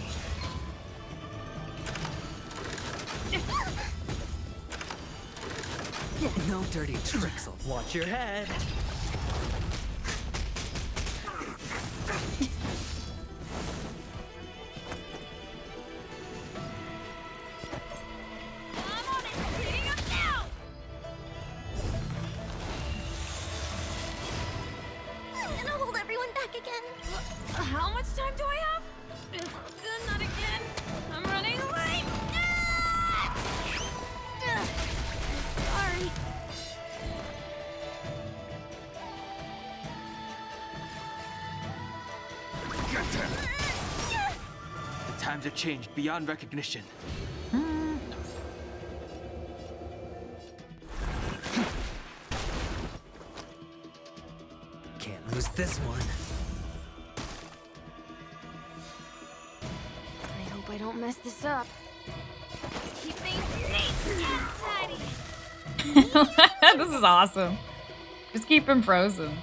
No dirty tricks. Watch your head. I'm gonna hold everyone back again. How much time do I have? Not again. I'm running late. Sorry. The times have changed beyond recognition. Can't lose this one. I hope I don't mess this up. Keep things neat and tidy. This is awesome. Just keep him frozen.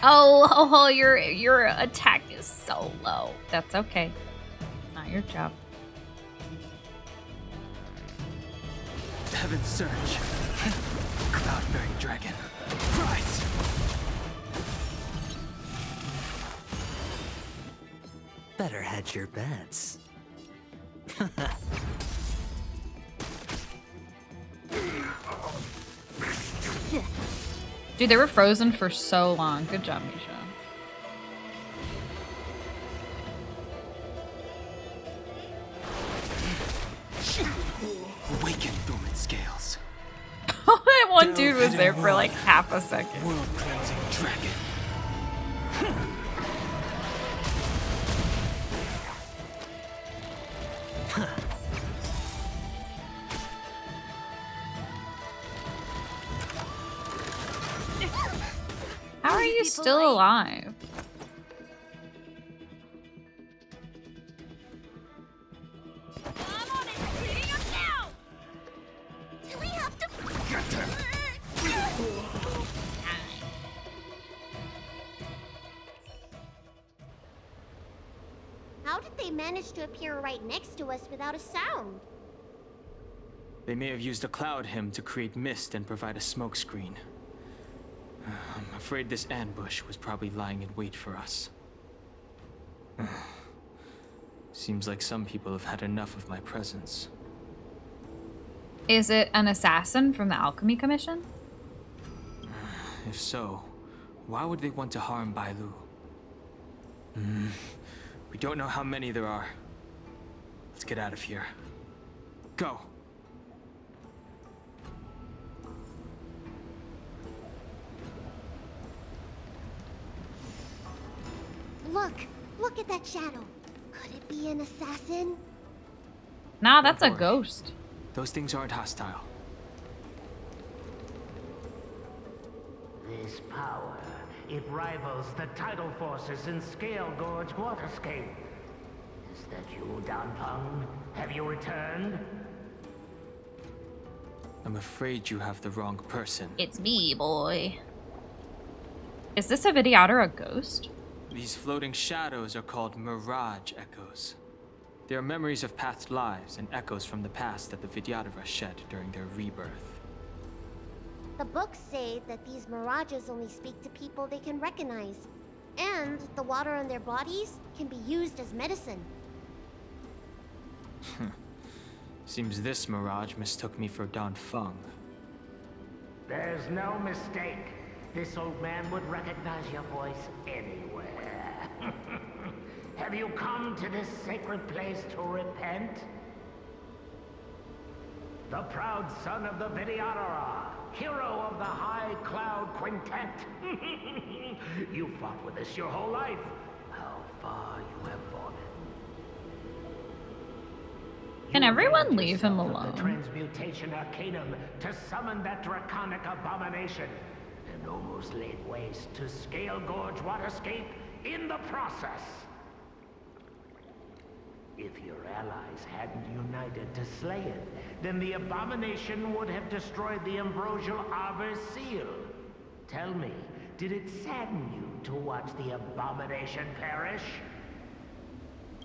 Oh, your attack is so low. That's okay. Not your job. Heaven surge. Cloud-bearing dragon. Rise! Better hedge your bets. Dude, they were frozen for so long. Good job, Misha. Awaken, dormant scales. That one dude was there for like half a second. World cleansing dragon. How are you still alive? How did they manage to appear right next to us without a sound? They may have used a cloud hymn to create mist and provide a smokescreen. I'm afraid this ambush was probably lying in wait for us. Seems like some people have had enough of my presence. Is it an assassin from the Alchemy Commission? If so, why would they want to harm Bailu? We don't know how many there are. Let's get out of here. Go! Look at that shadow. Could it be an assassin? Nah, that's a worry. ghost. Those things aren't hostile. This power, it rivals the tidal forces in Scale Gorge Waterscape. Is that you, Danpeng? Have you returned? I'm afraid you have the wrong person. It's me, boy. Is this a Vidyad or a ghost? These floating shadows are called mirage echoes. They are memories of past lives and echoes from the past that the Vidyadhara shed during their rebirth. The books say that these mirages only speak to people they can recognize. And the water on their bodies can be used as medicine. Seems this mirage mistook me for Danfeng. There's no mistake. This old man would recognize your voice anywhere. Have you come to this sacred place to repent? The proud son of the Vidyadhara, hero of the High Cloud Quintet. You fought with us your whole life. How far you have fallen. Can everyone leave him The alone? transmutation arcanum to summon that draconic abomination, and almost laid waste to Scale Gorge Waterscape in the process. If your allies hadn't united to slay it, then the abomination would have destroyed the Ambrosial Arbor's seal. Tell me, did it sadden you to watch the abomination perish?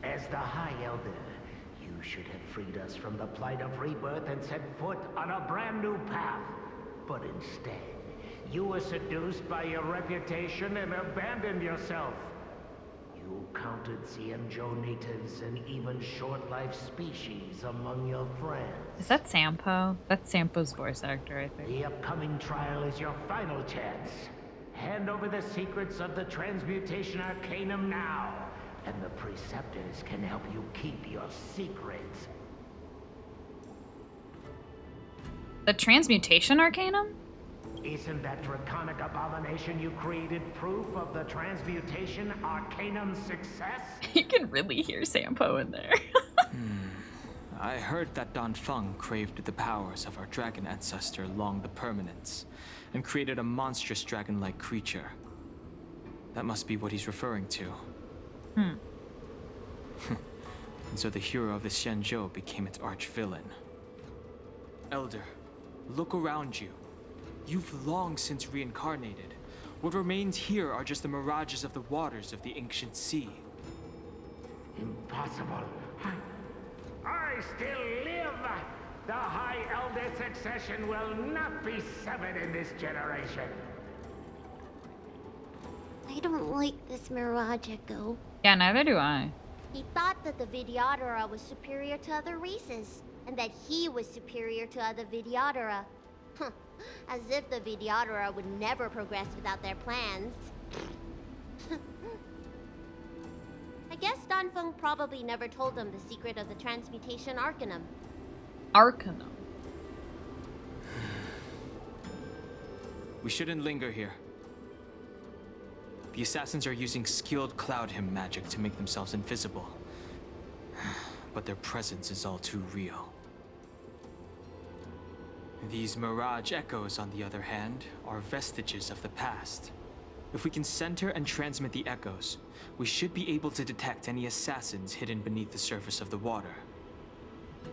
As the High Elder, you should have freed us from the plight of rebirth and set foot on a brand new path. But instead, you were seduced by your reputation and abandoned yourself. You counted Xianzhou natives and even short-life species among your friends. Is that Sampo? That's Sampo's voice actor, I think. The upcoming trial is your final chance. Hand over the secrets of the transmutation arcanum now, and the preceptors can help you keep your secrets. The transmutation arcanum? Isn't that draconic abomination you created proof of the transmutation arcanum's success? You can really hear Sampo in there. I heard that Danfeng craved the powers of our dragon ancestor Long the Permanence, and created a monstrous dragon-like creature. That must be what he's referring to. And so the hero of the Xianzhou became its arch-villain. Elder, look around you. You've long since reincarnated. What remains here are just the mirages of the waters of the ancient sea. Impossible. I still live! The High Elder succession will not be severed in this generation. I don't like this Mirage Echo. Yeah, neither do I. He thought that the Vidyadhara was superior to other races, and that he was superior to other Vidyadhara. As if the Vidyadhara would never progress without their plans. I guess Danfeng probably never told them the secret of the transmutation arcanum. Arcanum. We shouldn't linger here. The assassins are using skilled cloud hymn magic to make themselves invisible. But their presence is all too real. These mirage echoes, on the other hand, are vestiges of the past. If we can center and transmit the echoes, we should be able to detect any assassins hidden beneath the surface of the water.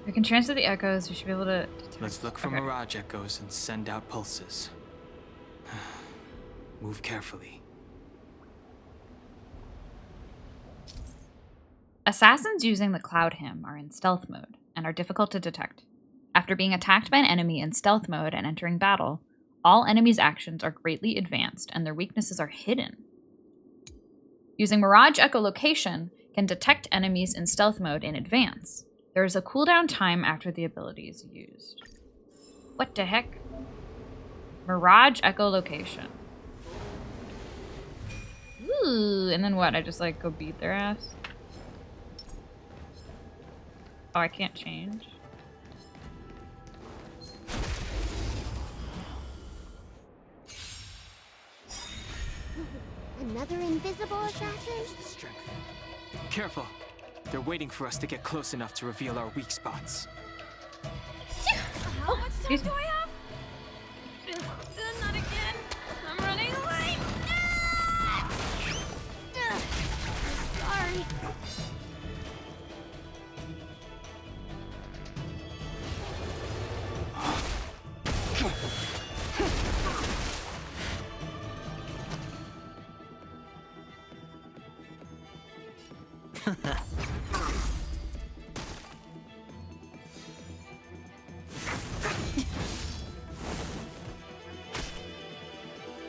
We can transmit the echoes, we should be able to detect. Let's look for mirage echoes and send out pulses. Move carefully. Assassins using the cloud hymn are in stealth mode and are difficult to detect. After being attacked by an enemy in stealth mode and entering battle, all enemies' actions are greatly advanced and their weaknesses are hidden. Using Mirage Echolocation can detect enemies in stealth mode in advance. There is a cooldown time after the ability is used. What the heck? Mirage Echolocation. Ooh, and then what? I just like go beat their ass? Oh, I can't change. Another invisible assassin? Careful. They're waiting for us to get close enough to reveal our weak spots. How much time do I have? Not again. I'm running away. Sorry.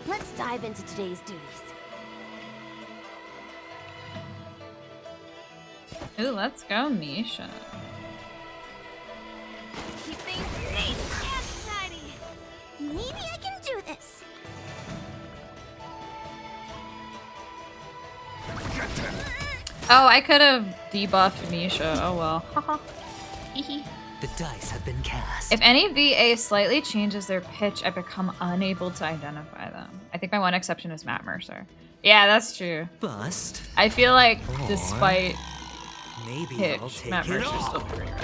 Let's dive into today's duties. Ooh, let's go, Misha. Keep things neat and tidy. Maybe I can do this. Oh, I could have debuffed Misha. Oh well. Haha. The dice have been cast. If any VA slightly changes their pitch, I become unable to identify them. I think my one exception is Matt Mercer. Yeah, that's true. Bust. I feel like, Or despite maybe pitch, I'll take Matt it Mercer's all. still pretty right.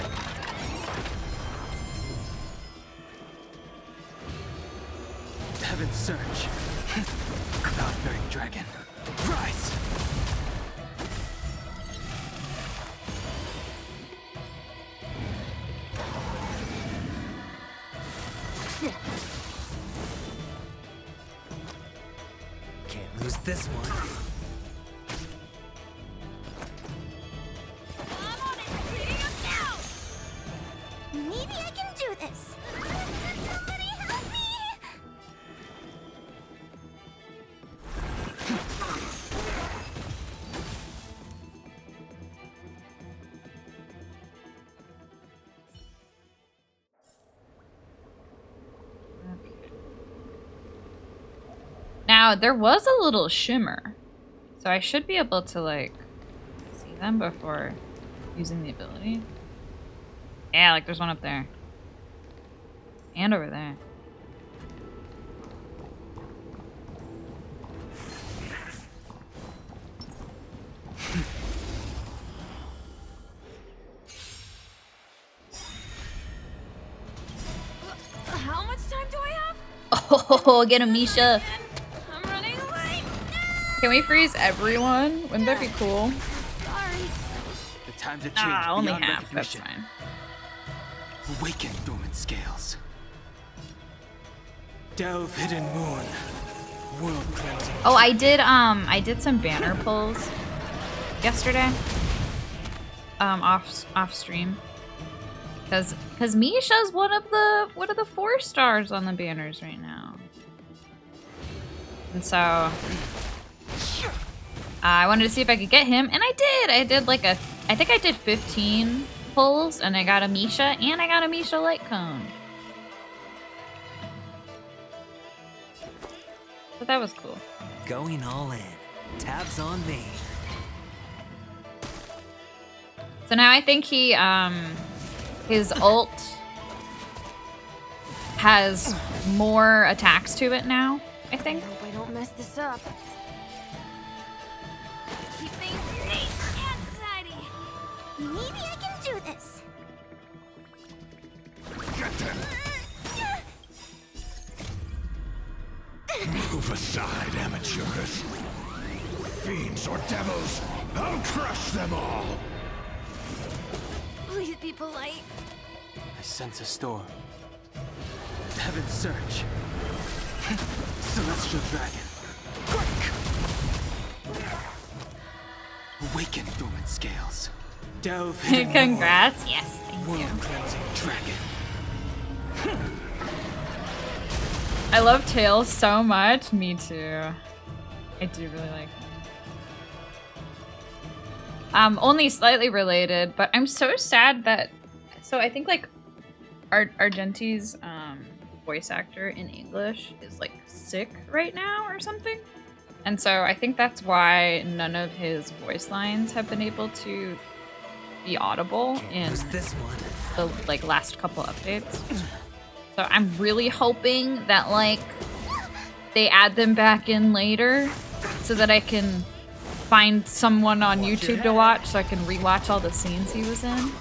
Heaven's Surge. Cloud-bearing dragon. Rise! Can't lose this one. Maybe I can do this. Somebody help me! Now, there was a little shimmer, so I should be able to, like, see them before using the ability. Yeah, like there's one up there. And over there. How much time do I have? Oh, get him, Misha. I'm running away. Can we freeze everyone? Wouldn't that be cool? Sorry. The times have changed Ah, only beyond half. That's recognition. fine. Awaken dormant scales. Delve hidden moon. World cleansing. Oh, I did some banner pulls yesterday. Off stream. Cause Misha's one of the 4 stars on the banners right now. And so I wanted to see if I could get him, and I did. I did like I think I did 15 pulls, and I got a Misha, and I got a Misha light cone. So that was cool. Going all in. Tabs on me. So now I think he, his ult has more attacks to it now, I think. I hope I don't mess this up. Keep things neat and tidy. Maybe I can do this. Get them! Move aside, amateurs. Fiends or devils, I'll crush them all! Please be polite. I sense a storm. Heaven's Surge. Celestial Dragon. Awaken dormant scales. Delve hidden Congrats. Yes, thank you. world-cleansing dragon. I love Tails so much. Me too. I do really like him. Only slightly related, but I'm so sad that... So I think like Argenti's voice actor in English is like sick right now or something. And so I think that's why none of his voice lines have been able to be audible in this one. the like last couple updates. So I'm really hoping that like they add them back in later so that I can find someone on YouTube to watch so I can rewatch all the scenes he was in.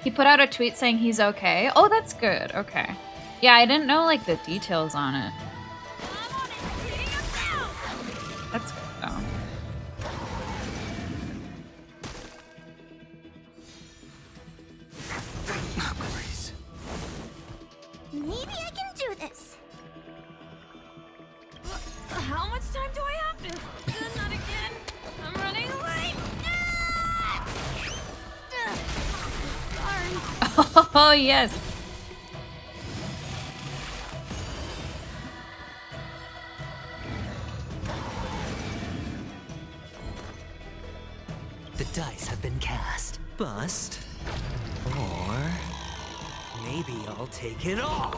He put out a tweet saying he's okay. Oh, that's good. Okay. Yeah, I didn't know like the details on it. That's good though. Maybe I can do this. How much time do I have to? Not again. I'm running late. Sorry. Oh, yes. The dice have been cast. Bust. Or maybe I'll take it all.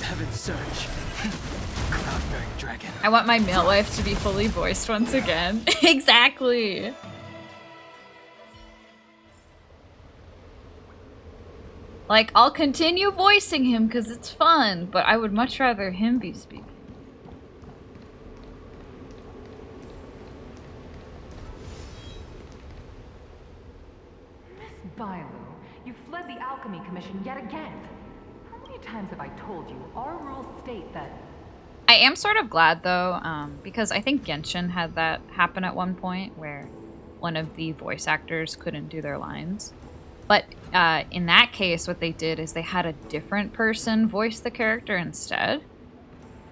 Heaven's Surge. Cloud-bearing dragon. I want my male life to be fully voiced once again. Exactly. Like, I'll continue voicing him because it's fun, but I would much rather him be speaking. Miss Bailu, you fled the Alchemy Commission yet again. How many times have I told you our rules state that... I am sort of glad, though, because I think Genshin had that happen at one point where one of the voice actors couldn't do their lines. But in that case, what they did is they had a different person voice the character instead.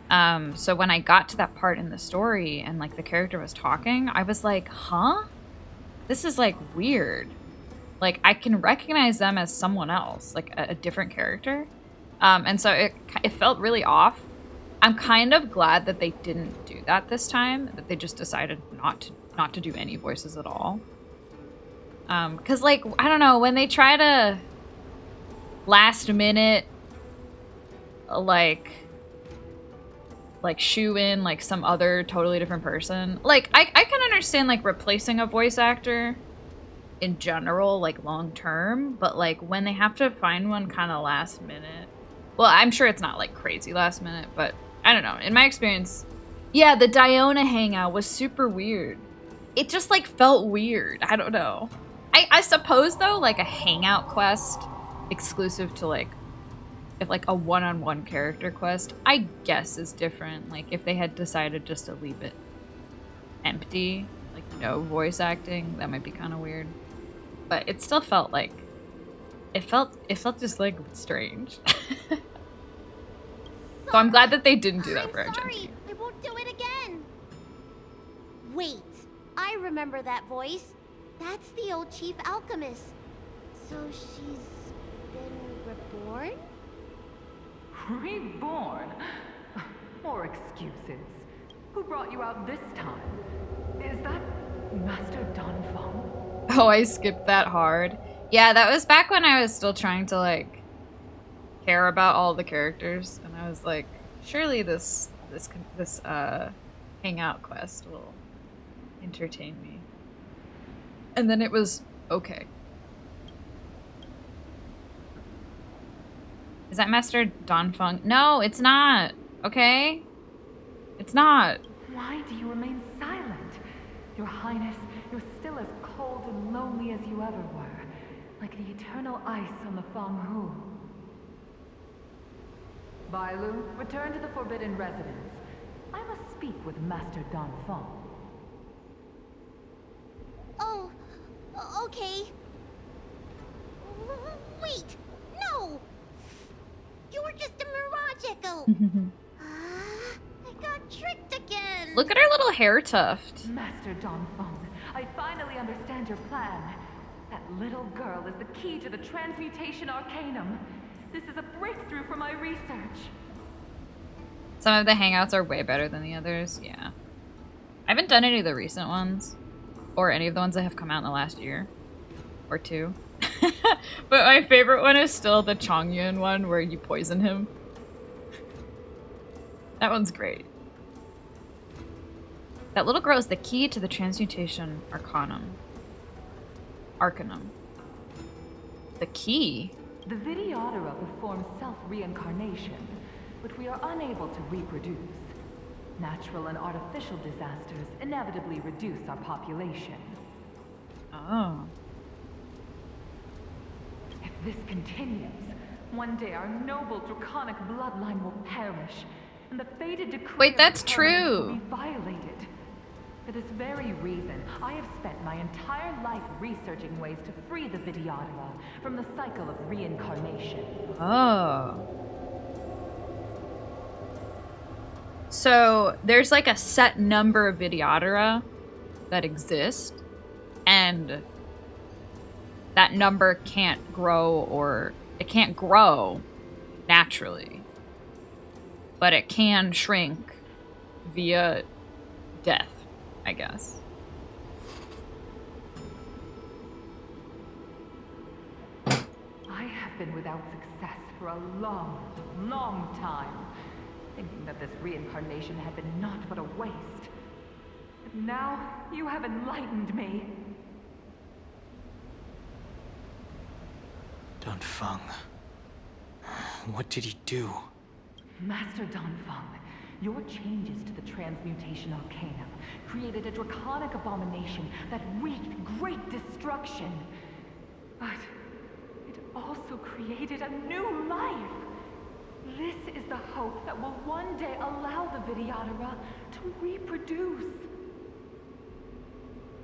So when I got to that part in the story and like the character was talking, I was like, huh? This is like weird. Like I can recognize them as someone else, like a different character. And so it felt really off. I'm kind of glad that they didn't do that this time, that they just decided not to do any voices at all. Because, like, I don't know, when they try to last minute, like shoe in, like, some other totally different person. Like, I can understand, like, replacing a voice actor in general, like, long term. But, like, when they have to find one kind of last minute. Well, I'm sure it's not, like, crazy last minute, but I don't know. In my experience, yeah, the Diona hangout was super weird. It just, like, felt weird. I don't know. I suppose, though, like, a hangout quest exclusive to, like, if, like, a one-on-one character quest, I guess is different. Like, if they had decided just to leave it empty, like, no voice acting, that might be kind of weird. But it still felt like... It felt just, like, strange. So I'm glad that they didn't do that for Argenti. Sorry, I won't do it again. Wait, I remember that voice. That's the old chief alchemist. So she's been reborn? Reborn? More excuses. Who brought you out this time? Is that Master Danfeng? Oh, I skipped that hard. Yeah, that was back when I was still trying to, like, care about all the characters. And I was like, surely this hangout quest will entertain me. And then it was okay. Is that Master Danfeng? No, it's not. Okay? It's not. Why do you remain silent? Your Highness, you're still as cold and lonely as you ever were. Like the eternal ice on the Fanghu. Bailu, return to the Forbidden Residence. I must speak with Master Danfeng. Oh, okay. Wait, no! You were just a mirage echo. I got tricked again. Look at her little hair tuft. Master Danfeng, I finally understand your plan. That little girl is the key to the Transmutation Arcanum. This is a breakthrough for my research. Some of the hangouts are way better than the others, yeah. I haven't done any of the recent ones. Or any of the ones that have come out in the last year. Or two. But my favorite one is still the Chongyun one where you poison him. That one's great. That little girl is the key to the Transmutation Arcanum. The key? The Vidyadhara performs self-reincarnation, but we are unable to reproduce. Natural and artificial disasters inevitably reduce our population. Oh. If this continues, one day our noble draconic bloodline will perish, and the fated decree Wait, that's of permanence will true. be violated. For this very reason, I have spent my entire life researching ways to free the Vidyadhara from the cycle of reincarnation. Oh. So there's like a set number of Vidyadhara that exist, and that number can't grow, or it can't grow naturally, but it can shrink via death, I guess. I have been without success for a long, long time, thinking that this reincarnation had been naught but a waste. But now, you have enlightened me. Danfeng. What did he do? Master Danfeng, your changes to the Transmutation Arcanum created a draconic abomination that wreaked great destruction. But it also created a new life. This is the hope that will one day allow the Vidyadhara to reproduce.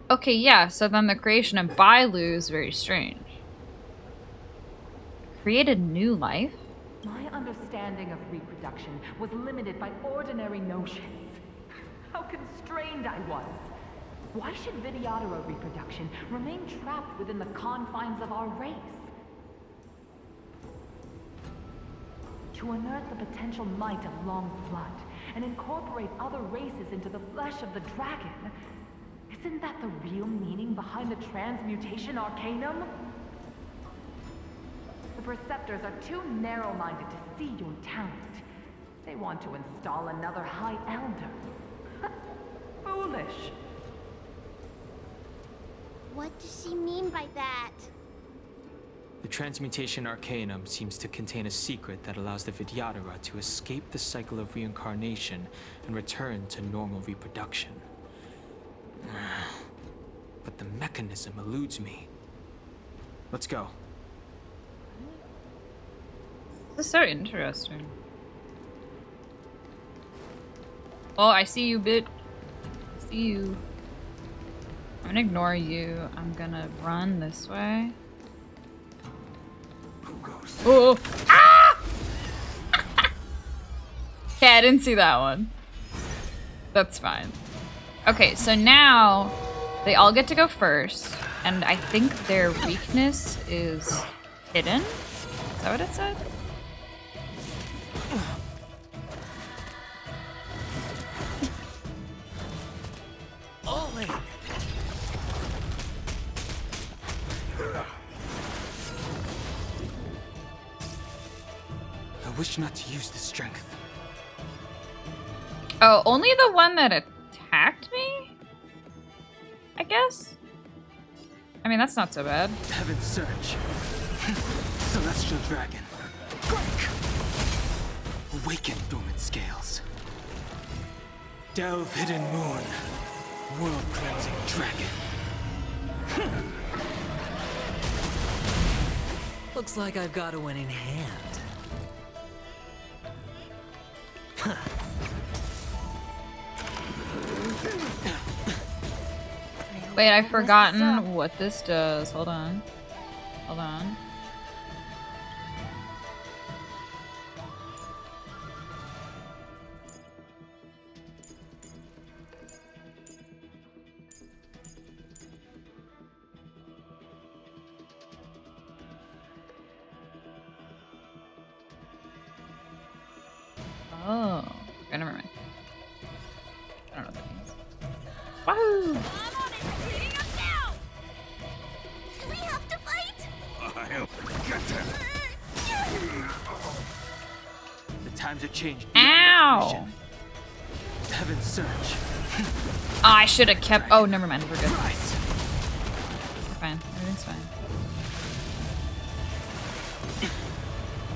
Okay, yeah, so then the creation of Bailu is very strange. Created new life? My understanding of reproduction was limited by ordinary notions. How constrained I was. Why should Vidyadhara reproduction remain trapped within the confines of our race? To unearth the potential might of Long's blood and incorporate other races into the flesh of the dragon, isn't that the real meaning behind the Transmutation Arcanum? The Preceptors are too narrow-minded to see your talent. They want to install another High Elder. Foolish. What does she mean by that? The Transmutation Arcanum seems to contain a secret that allows the Vidyadhara to escape the cycle of reincarnation and return to normal reproduction. But the mechanism eludes me. Let's go. This is so interesting. Oh, I see you, bit. I see you. I'm gonna ignore you. I'm gonna run this way. Oh! Ah! Okay, I didn't see that one. That's fine. Okay, so now they all get to go first, and I think their weakness is hidden. Is that what it said? I wish not to use the strength. Oh, only the one that attacked me? I guess? I mean, that's not so bad. Heaven's Surge. Celestial Dragon. Awaken dormant scales. Delve hidden moon. World cleansing dragon. Looks like I've got a winning hand. Wait, I've forgotten what this does. Hold on. Hold on. Oh. Okay, never mind. I don't know what that means. Wahoo! Do we have to fight? I'll get them. The times have changed. Ow! Heaven's Surge. Oh, I should have kept. Oh, never mind. We're good. We're fine. Everything's fine.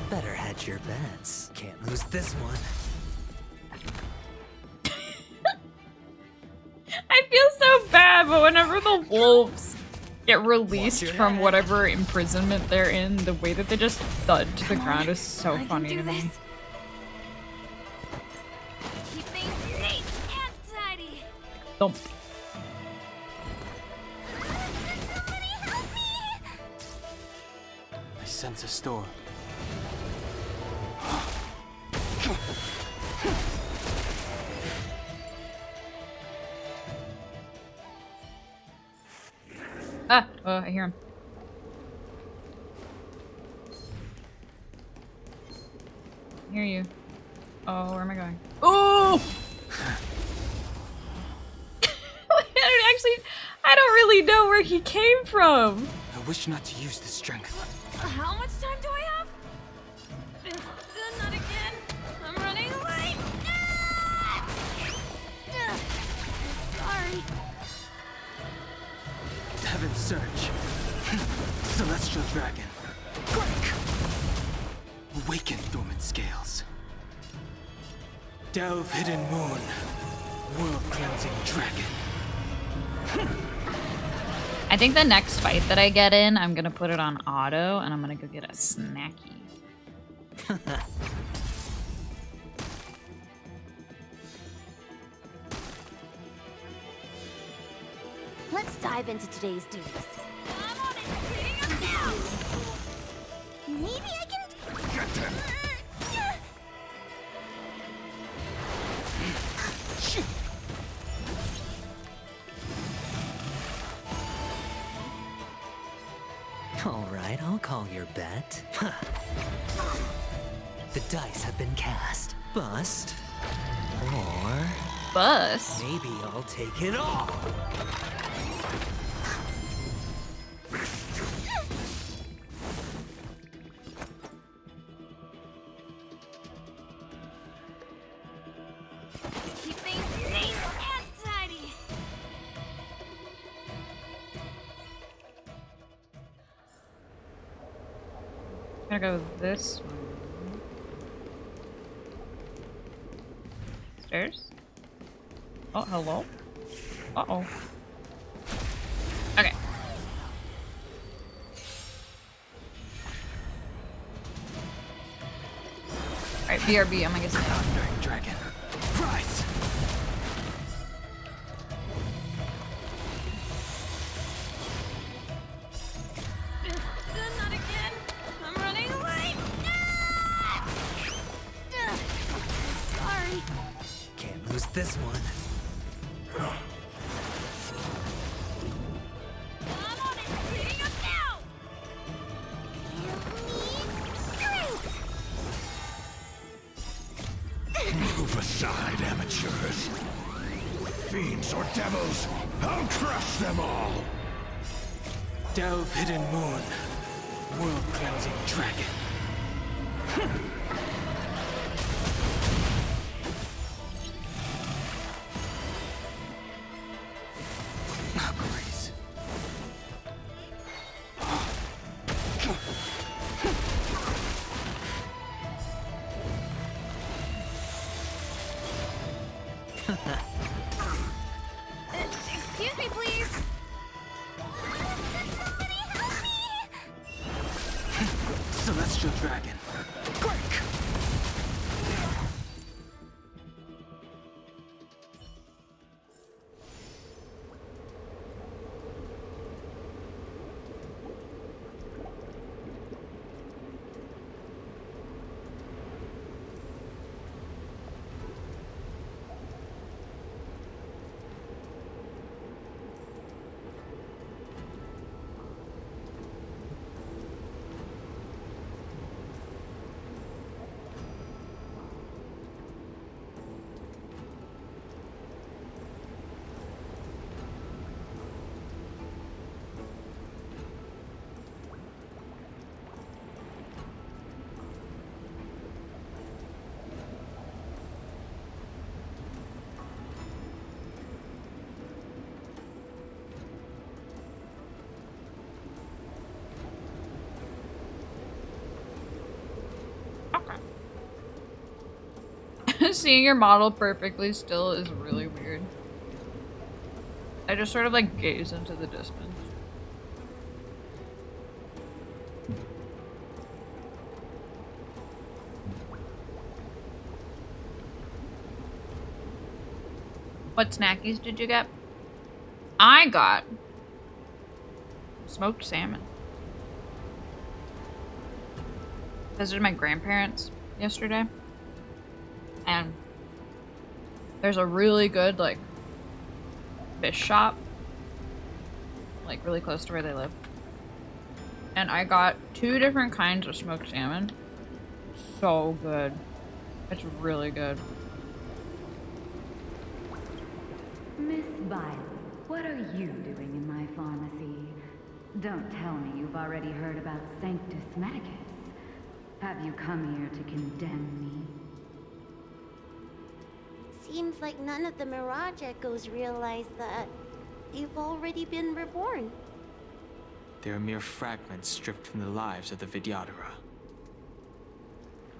Better hedge your bets. Can't lose this one. I feel so bad, but whenever the wolves get released from whatever imprisonment they're in, the way that they just thud to the ground is so funny to me. Keep things neat and tidy. Thump. Somebody help me! I sense a storm. Ah! Oh, I hear him. I hear you. Oh, where am I going? Oh! I don't really know where he came from. I wish not to use the strength. How much time do I have? Not again. I'm running late. Sorry. Heaven's Surge. Celestial Dragon. Awaken dormant scales. Delve hidden moon. World cleansing dragon. I think the next fight that I get in, I'm gonna put it on auto, and I'm gonna go get a snacky. Let's dive into today's duties. I'm on it. Speeding up now. Maybe I can... Get them. All right, I'll call your bet. The dice have been cast. Bust. Or... Bust? Maybe I'll take it all. Keep things neat and tidy. I'm gonna go this one. Stairs? Oh, hello? Uh-oh. Okay. Alright, BRB, I'm gonna get some. Thundering Dragon. Rise! Not again. I'm running late. Sorry. Can't lose this one. I'm on it. Speeding up now. Move aside, amateurs. Fiends or devils, I'll crush them all. Delve hidden moon. World cleansing dragon. Excuse me, please. Somebody help me! Celestial dragon. Break! Seeing your model perfectly still is really weird. I just sort of like gaze into the distance. What snackies did you get? I got smoked salmon. Visited my grandparents yesterday. And there's a really good, like, fish shop, like, really close to where they live. And I got 2 different kinds of smoked salmon. So good. It's really good. Miss Violet, what are you doing in my pharmacy? Don't tell me you've already heard about Sanctus Medicus. Have you come here to condemn me? Seems like none of the Mirage Echoes realize that you've already been reborn. They are mere fragments stripped from the lives of the Vidyadhara.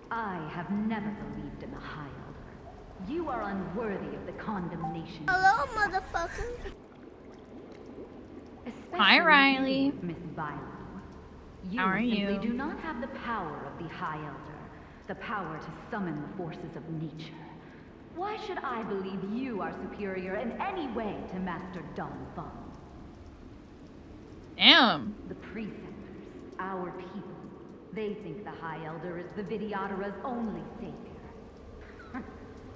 I have never believed in the High Elder. You are unworthy of the condemnation. Hello, motherfucker. Hi, Riley. Miss Violet. You How are simply you? do not have the power of the High Elder, the power to summon the forces of nature. Why should I believe you are superior in any way to Master Don Fung? Damn. The Preceptors, our people, they think the High Elder is the Vidyadhara's only savior.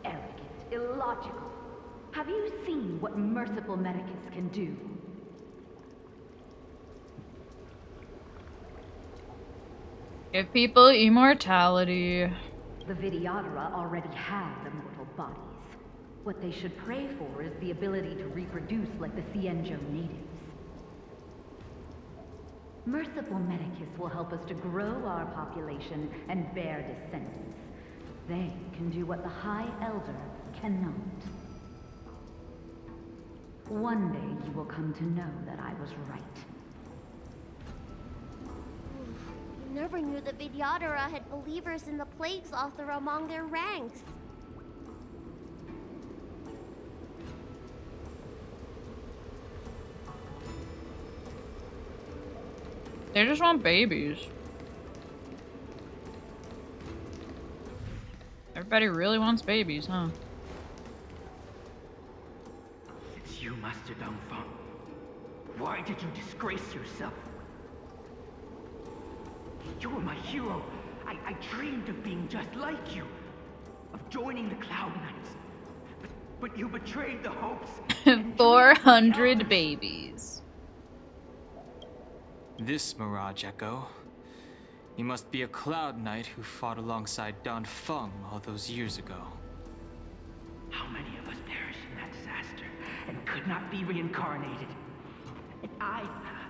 Arrogant, illogical. Have you seen what Merciful Medicus can do? Give people immortality. The Vidyadhara already have immortal bodies. What they should pray for is the ability to reproduce like the Xianzhou natives. Merciful Medicus will help us to grow our population and bear descendants. They can do what the High Elder cannot. One day you will come to know that I was right. Never knew the Vidyadhara had believers in the Plagues Author among their ranks. They just want babies. Everybody really wants babies, huh? It's you, Master Dong Feng. Why did you disgrace yourself? You were my hero. I dreamed of being just like you. Of joining the Cloud Knights. But you betrayed the hopes. 400 babies. This Mirage Echo. He must be a Cloud Knight who fought alongside Don Feng all those years ago. How many of us perished in that disaster and could not be reincarnated? And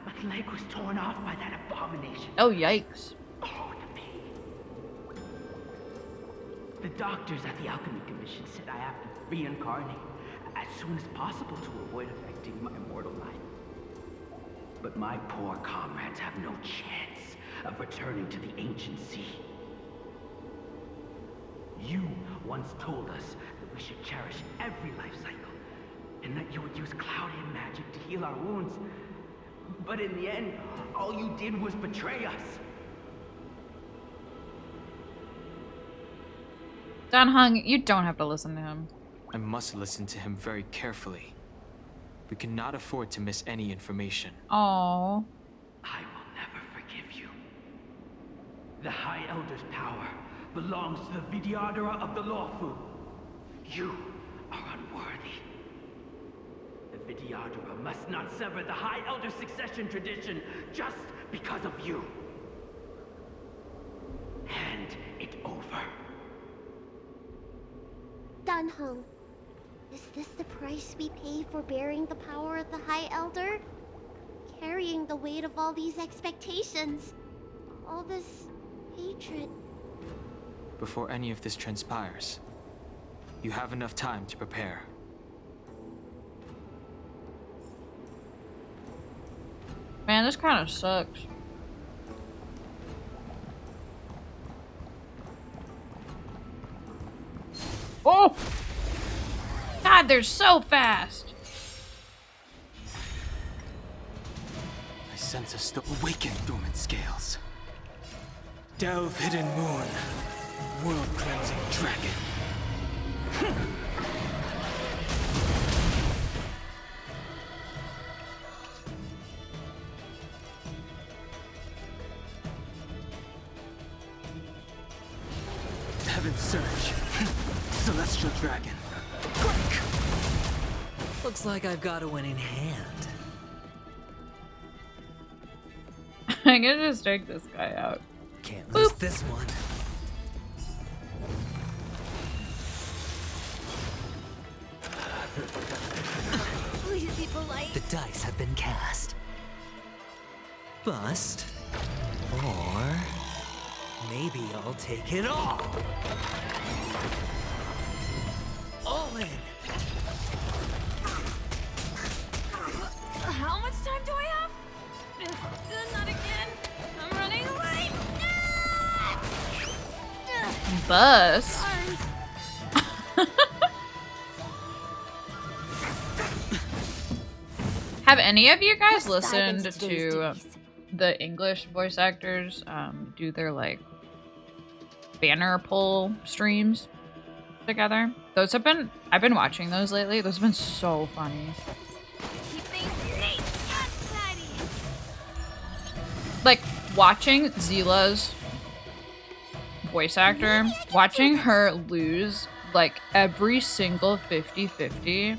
my leg was torn off by that abomination. Oh, yikes. Oh, the pain. The doctors at the Alchemy Commission said I have to reincarnate as soon as possible to avoid affecting my mortal life. But my poor comrades have no chance of returning to the ancient sea. You once told us that we should cherish every life cycle, and that you would use cloud-hidden magic to heal our wounds. But in the end, all you did was betray us. Dan Heng, you don't have to listen to him. I must listen to him very carefully. We cannot afford to miss any information. Oh. I will never forgive you. The High Elder's power belongs to the Vidyadhara of the Lawfu. You are unworthy. The Vidyadhara must not sever the High Elder succession tradition just because of you. Hand it over. Dan Heng, is this the price we pay for bearing the power of the High Elder? Carrying the weight of all these expectations. All this hatred. Before any of this transpires, you have enough time to prepare. Man, this kind of sucks. Oh! God, they're so fast! I sense a still awakened dormant scales. Delve hidden moon, world cleansing dragon. Heaven's surge, celestial dragon. Quick! Looks like I've got a winning hand. I'm gonna just take this guy out. Can't lose this one. Please be polite. The dice have been cast. Bust. Or maybe I'll take it all. All in. How much time do I have? Not again. I'm running late. Bust. Have any of you guys listened to the English voice actors do their like banner pull streams together? Those have been, I've been watching those lately. Those have been so funny. Keep things neat and tidy. Like watching Zila's voice actor, watching her lose like every single 50-50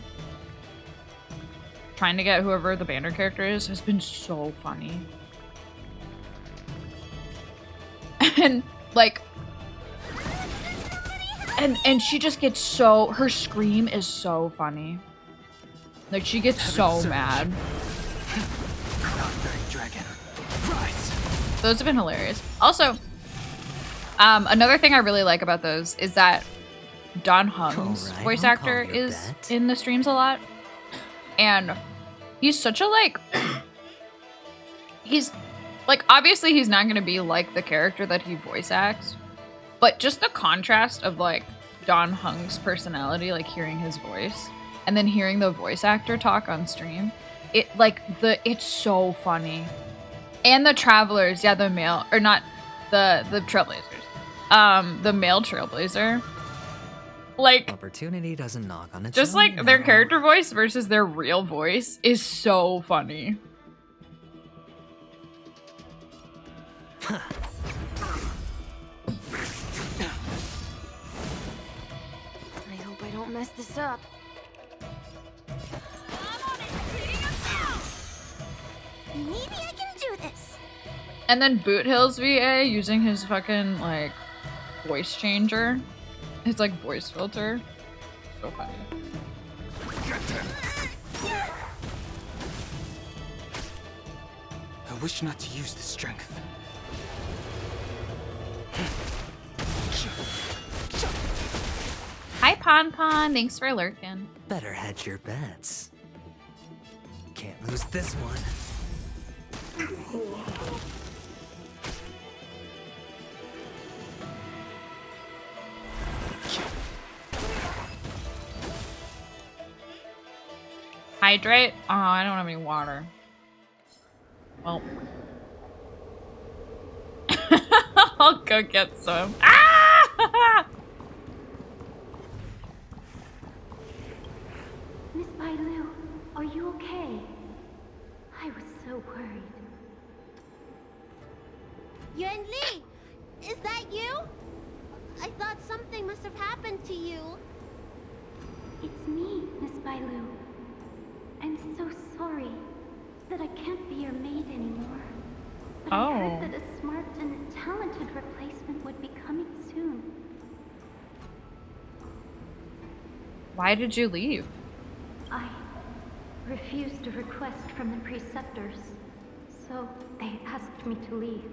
trying to get whoever the banner character is has been so funny. And like and she just gets so, her scream is so funny. Like she gets so mad. Dragon. Rise. Those have been hilarious. Also, another thing I really like about those is that Dan Heng's voice actor is in the streams a lot. And he's such a he's like, obviously he's not going to be like the character that he voice acts, but just the contrast of like Dan Heng's personality, like hearing his voice and then hearing the voice actor talk on stream, it's so funny. And the Travelers, yeah, the male, or not the Trailblazers, the male Trailblazer, like opportunity doesn't knock on its just own, like their character voice versus their real voice is so funny. I hope I don't mess this up. Maybe I can do this. And then Boot Hill's VA using his fucking like voice changer. His like voice filter. So funny. I wish not to use the strength. Hi Pon Pon, thanks for lurking. Better hedge your bets. Can't lose this one. hydrate? Oh, I don't have any water. Well. I'll go get some. Ah! Miss Bailu, are you okay? I was so worried. Yuan Li! Is that you? I thought something must have happened to you. It's me, Miss Bailu. I'm so sorry that I can't be your maid anymore. But I heard that a smart and talented replacement would be coming soon. Why did you leave? I refused a request from the preceptors, so they asked me to leave.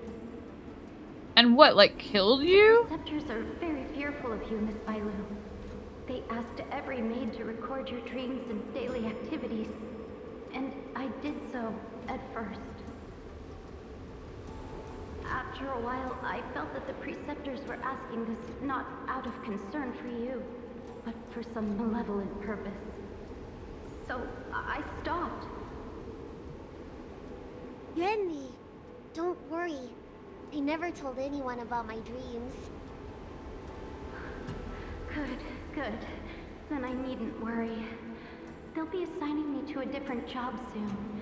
And what, like, killed you? The preceptors are very fearful of you, Miss Bailu. They asked every maid to record your dreams and daily activities, and I did so at first. After a while, I felt that the preceptors were asking this not out of concern for you, but for some malevolent purpose. So I stopped. Yuan Li, don't worry. I never told anyone about my dreams. Good. Then I needn't worry. They'll be assigning me to a different job soon.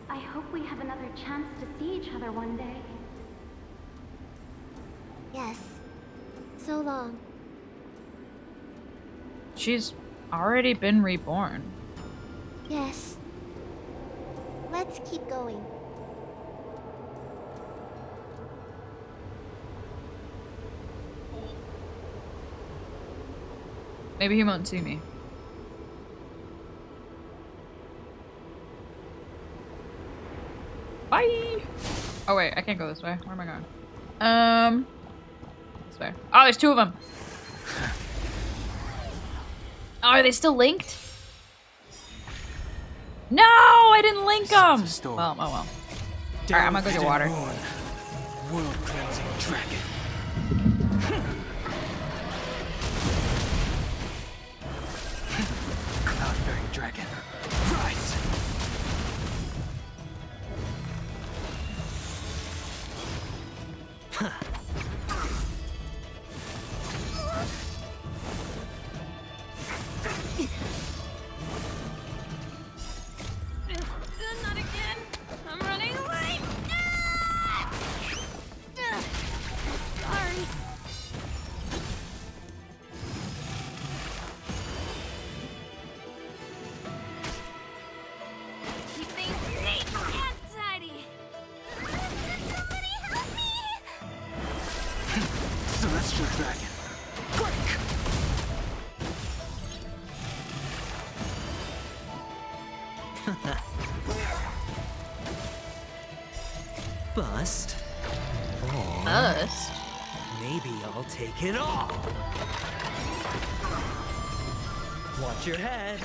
I hope we have another chance to see each other one day. Yes. So long. She's already been reborn. Yes. Let's keep going. Maybe he won't see me. Bye! Oh wait, I can't go this way. Where am I going? This way. Oh, there's two of them! Oh, are they still linked? No! I didn't link them! Well, oh well. Alright, I'm gonna go get water. World cleansing dragon. Cloud-bearing dragon. Rise! Not again. I'm running away. Sorry. Keep things neat and tidy. Somebody help me! Celestial dragon. Break! Bust. Or Bust? maybe I'll take it all. Watch your head.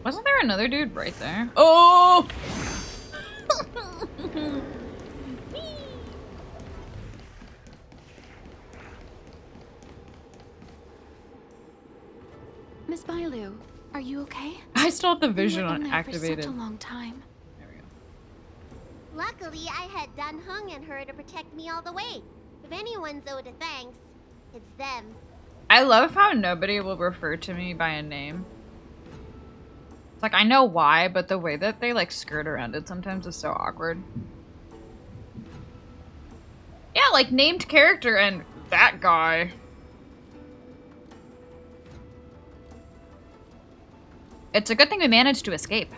Wasn't there another dude right there? Oh! Miss Bailu, are you okay? I still have the vision You've been on there activated. for such a long time. Luckily, I had Dan Heng and her to protect me all the way. If anyone's owed a thanks, it's them. I love how nobody will refer to me by a name. It's like, I know why, but the way that they like skirt around it sometimes is so awkward. Yeah, like named character and that guy. It's a good thing we managed to escape.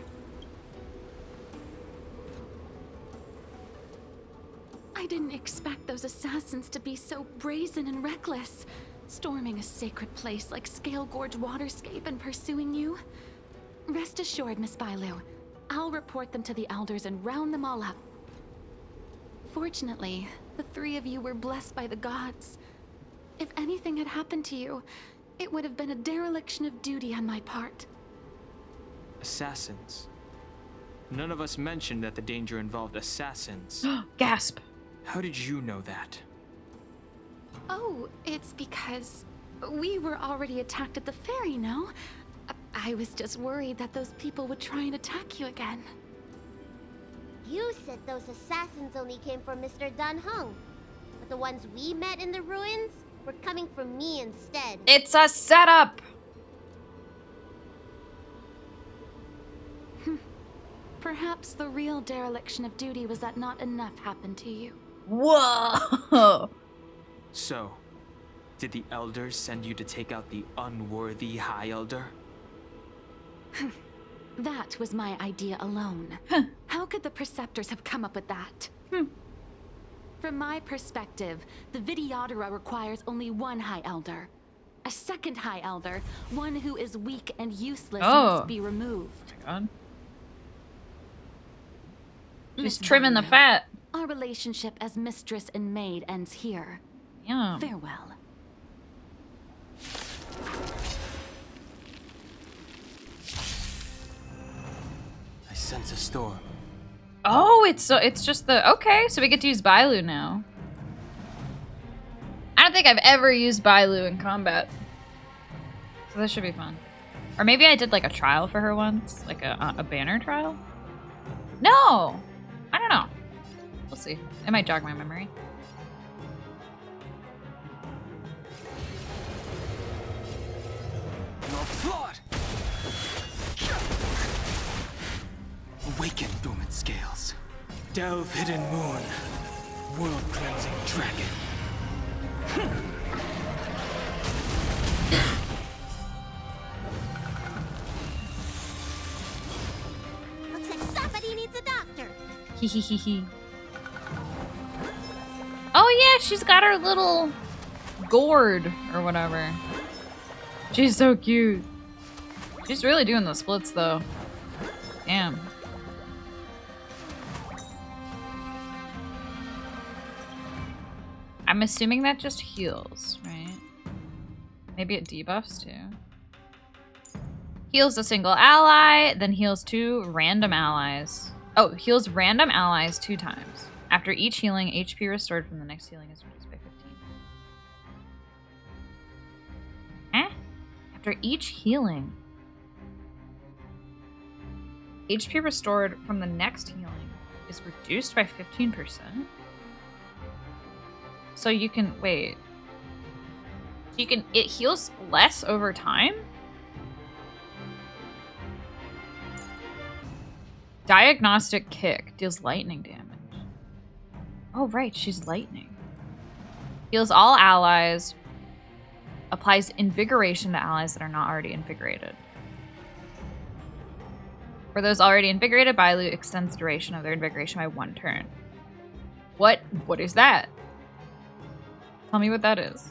I didn't expect those assassins to be so brazen and reckless, storming a sacred place like Scale Gorge Waterscape and pursuing you. Rest assured, Miss Bailu, I'll report them to the elders and round them all up. Fortunately, the three of you were blessed by the gods. If anything had happened to you, it would have been a dereliction of duty on my part. Assassins. None of us mentioned that the danger involved assassins. Gasp. How did you know that? Oh, it's because we were already attacked at the ferry, no? I was just worried that those people would try and attack you again. You said those assassins only came from Mr. Dan Heng, but the ones we met in the ruins were coming from me instead. It's a setup! Perhaps the real dereliction of duty was that not enough happened to you. Whoa! So, did the elders send you to take out the unworthy High Elder? That was my idea alone. How could the Preceptors have come up with that? From my perspective, the Videodora requires only one High Elder. A second High Elder, one who is weak and useless, must be removed. Oh my god. She's Miss trimming the Bailu, fat. Our relationship as mistress and maid ends here. Yeah. Farewell. I sense a storm. Oh, it's just the okay, so we get to use Bailu now. I don't think I've ever used Bailu in combat. So this should be fun. Or maybe I did like a trial for her once, like a banner trial? No! I don't know. We'll see. It might jog my memory. Your blood! Awaken, dormant scales. Delve, hidden moon. World-cleansing dragon. Looks like somebody needs a doctor. Hee. Oh yeah, she's got her little gourd or whatever. She's so cute. She's really doing the splits though. Damn. I'm assuming that just heals, right? Maybe it debuffs too. Heals a single ally, then heals 2 random allies. Oh, heals random allies 2 times. After each healing, HP restored from the next healing is reduced by 15. After each healing. HP restored from the next healing is reduced by 15%? So you can, wait. You can, it heals less over time? Diagnostic kick deals lightning damage. Oh right, she's lightning. Heals all allies. Applies invigoration to allies that are not already invigorated. For those already invigorated, Bailu extends the duration of their invigoration by 1 turn. What is that? Tell me what that is.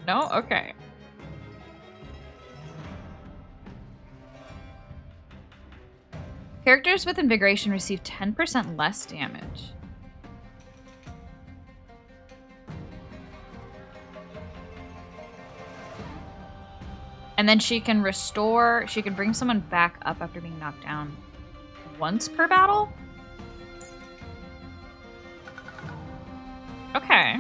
No? Okay. Characters with invigoration receive 10% less damage. And then she can restore, she can bring someone back up after being knocked down once per battle? Okay.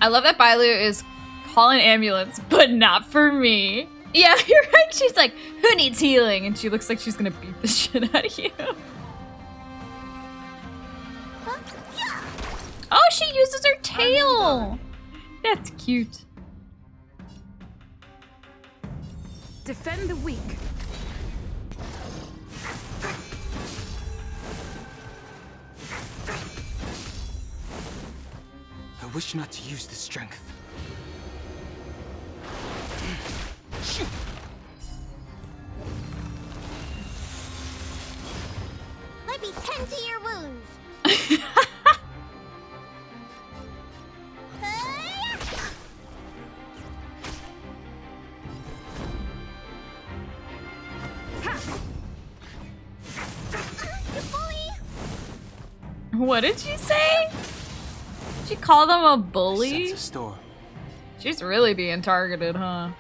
I love that Bailu is call an ambulance, but not for me. Yeah, you're right. She's like, who needs healing? And she looks like she's gonna beat the shit out of you. Oh, she uses her tail. That's cute. Defend the weak. I wish not to use this strength. Let me tend to your wounds. What did she say? She called them a bully? Sense a storm. She's really being targeted, huh?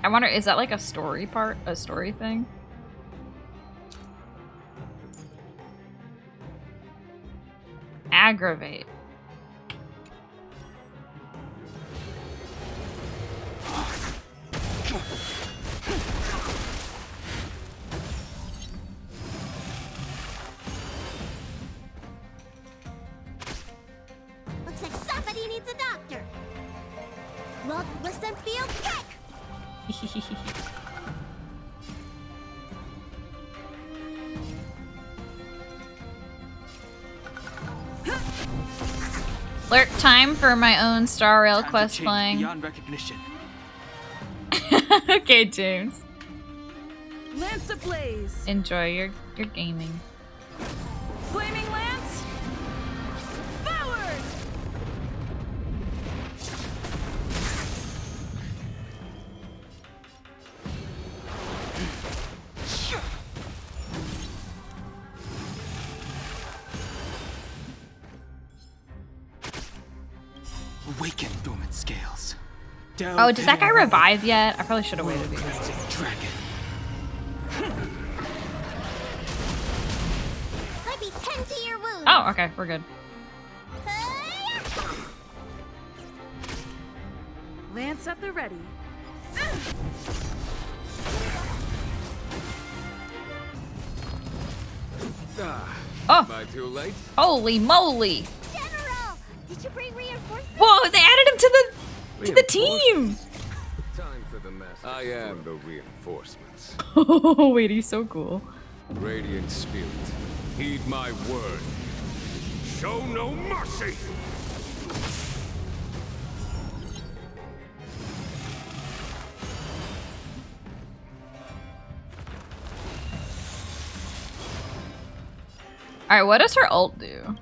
I wonder, is that like a story part? A story thing? Aggravate. Looks like somebody needs a doctor. Look, listen, feel, kick! Lurk time for my own Star Rail quest playing. Beyond recognition. Okay, James. Lance ablaze. Enjoy your gaming. Flaming lance. Forward. Awaken dormant scales. Oh, did that guy revive yet? I probably should have waited. Dragon. Might be 10 to your wounds. Oh, okay, we're good. Lance at the ready. Oh. Am I too late? Holy moly! General, did you bring reinforcements? Whoa, they added him to the team. Time for the master. I am the reinforcements. Oh wait, he's so cool. Radiant spirit, heed my word. Show no mercy! Alright, what does her ult do?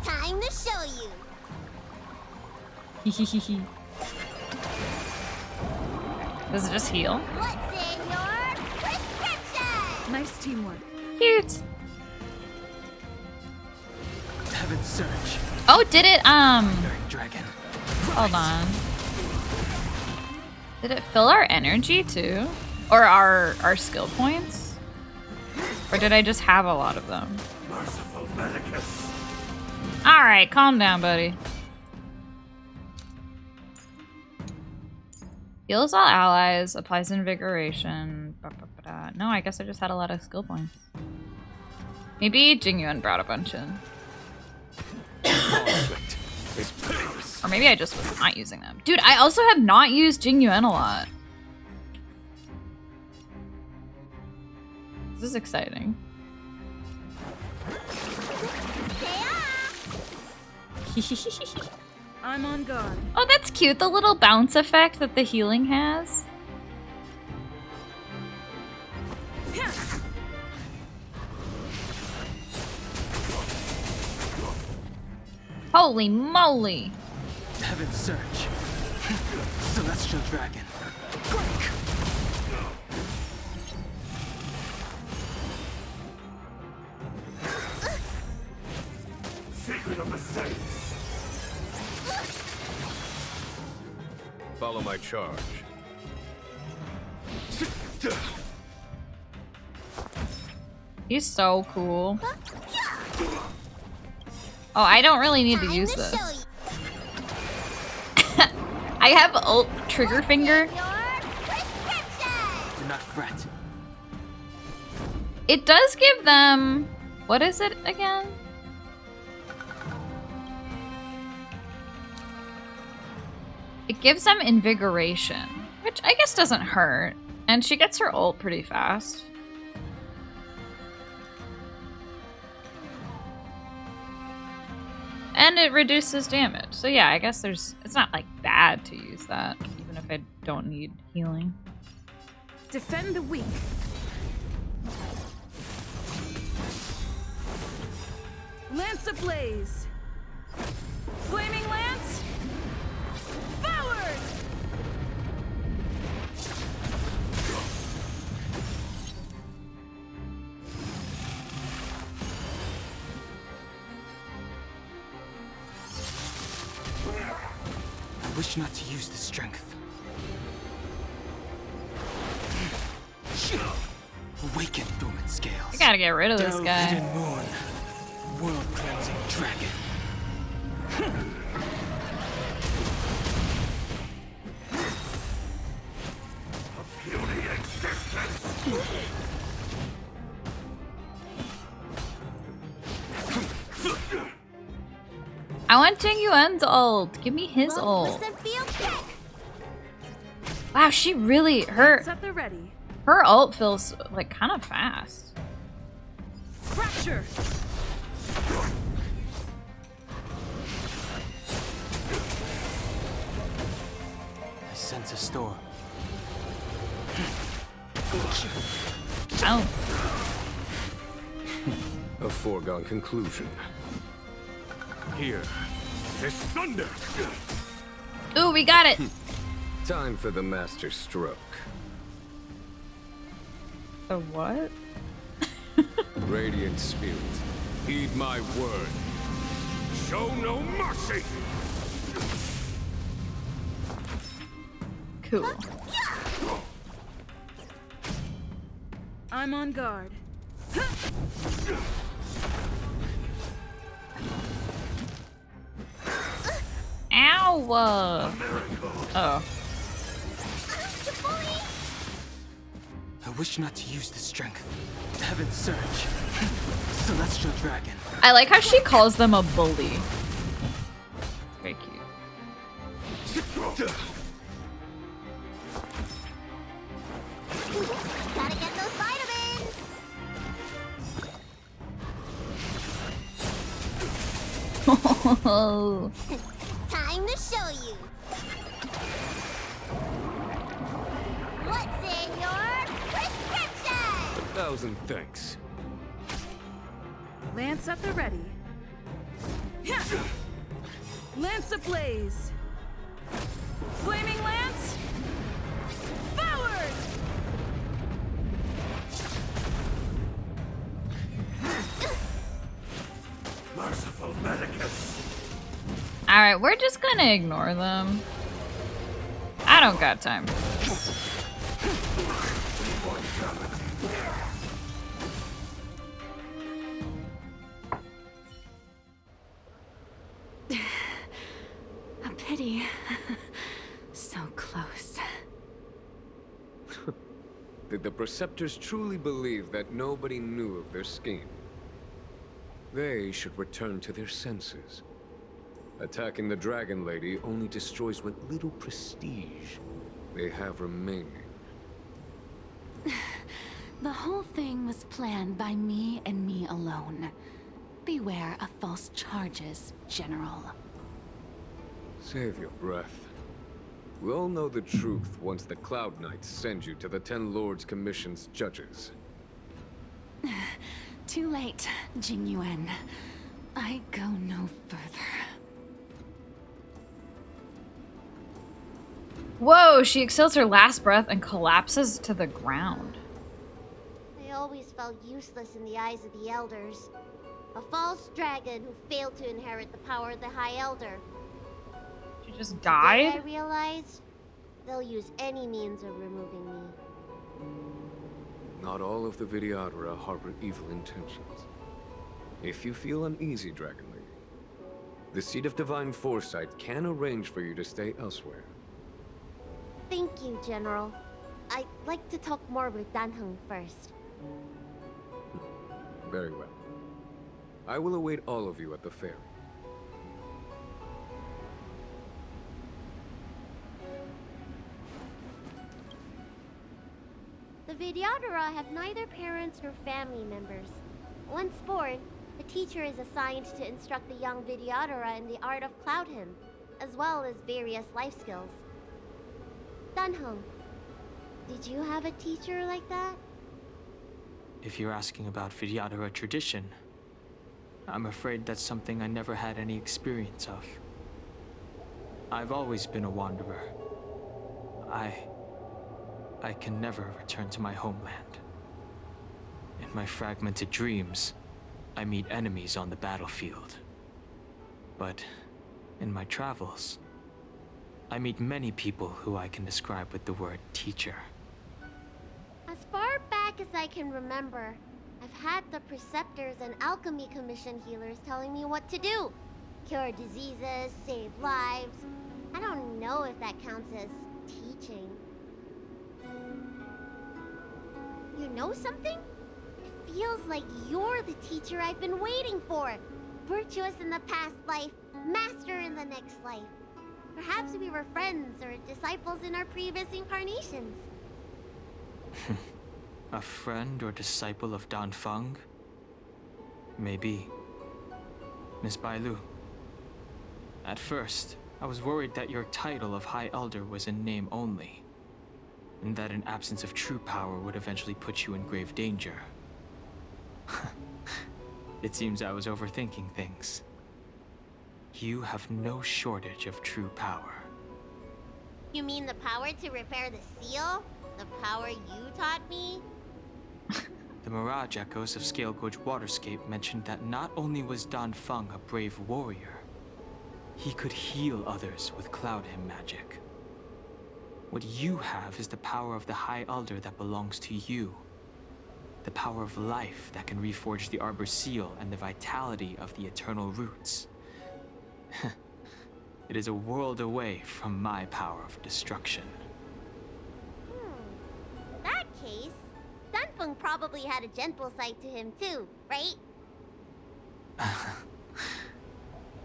Time to show you. Does it just heal? What's in your prescription? Nice teamwork. Cute. Heaven surge. Oh, did it Dragon. hold on. Did it fill our energy too? Or our skill points? Or did I just have a lot of them? Merciful Medicus. Alright, calm down, buddy. Heals all allies, applies invigoration. No, I guess I just had a lot of skill points. Maybe Jingyuan brought a bunch in. Or maybe I just was not using them. Dude, I also have not used Jingyuan a lot. This is exciting. I'm on guard. Oh, that's cute. The little bounce effect that the healing has. Holy moly! Heaven surge. Celestial dragon. Secret of the Saints. Follow my charge. He's so cool. Oh, I don't really need to use this. I have ult trigger finger. Do not fret. It does give them... What is it again? It gives them invigoration, which I guess doesn't hurt. And she gets her ult pretty fast. And it reduces damage. So yeah, I guess it's not like bad to use that, even if I don't need healing. Defend the weak. Lance ablaze. Flaming lance. Forward. I wish not to use the strength. Awaken dormant scales. I gotta get rid of this guy. Hidden moon. World cleansing dragon. I want Jingliu's ult. Give me his ult. Wow, she really her ult feels like kind of fast. Fracture. I sense a storm. Oh. A foregone conclusion. Here, this thunder. Ooh, we got it. Time for the master stroke. The what? Radiant spirit, heed my word. Show no mercy. Cool. I'm on guard. Ow! Oh. I wish not to use the strength. Heaven's surge. Celestial dragon. I like how she calls them a bully. Very cute. Gotta get those vitamins. Time to show you. What's in your prescription? 1,000 thanks. Lance at the ready. Lance ablaze. Flaming lance. Forward. Merciful medicus. Alright, we're just gonna ignore them. I don't got time. A pity. So close. Did the Preceptors truly believe that nobody knew of their scheme? They should return to their senses. Attacking the Dragon Lady only destroys what little prestige they have remaining. The whole thing was planned by me and me alone. Beware of false charges, General. Save your breath. We all know the truth once the Cloud Knights send you to the Ten Lords Commission's judges. Too late, Jingliu. I go no further. Whoa, she exhales her last breath and collapses to the ground. I always felt useless in the eyes of the elders. A false dragon who failed to inherit the power of the High Elder. She just Today died? I realized they'll use any means of removing me. Not all of the Vidyadhara harbor evil intentions. If you feel uneasy, Dragon Lady, the Seat of Divine Foresight can arrange for you to stay elsewhere. Thank you, General. I'd like to talk more with Dan Heng first. Very well. I will await all of you at the ferry. The Vidyadhara have neither parents nor family members. Once born, the teacher is assigned to instruct the young Vidyadhara in the art of Cloud Hymn, as well as various life skills. Dan Heng, did you have a teacher like that? If you're asking about Vidyadhara tradition, I'm afraid that's something I never had any experience of. I've always been a wanderer. I can never return to my homeland. In my fragmented dreams, I meet enemies on the battlefield. But in my travels, I meet many people who I can describe with the word teacher. As far back as I can remember, I've had the Preceptors and Alchemy Commission healers telling me what to do. Cure diseases, save lives. I don't know if that counts as teaching. know something? It feels like you're the teacher I've been waiting for. Virtuous in the past life, master in the next life. Perhaps we were friends or disciples in our previous incarnations. A friend or disciple of Dan Feng? Maybe. Miss Bailu. At first, I was worried that your title of High Elder was in name only, and that an absence of true power would eventually put you in grave danger. It seems I was overthinking things. You have no shortage of true power. You mean the power to repair the seal? The power you taught me? The Mirage Echoes of Scale Gorge Waterscape mentioned that not only was Dan Feng a brave warrior, he could heal others with Cloud Hymn magic. What you have is the power of the High Elder that belongs to you. The power of life that can reforge the Arbor Seal and the vitality of the Eternal Roots. It is a world away from my power of destruction. In that case, Dunfeng probably had a gentle side to him too, right?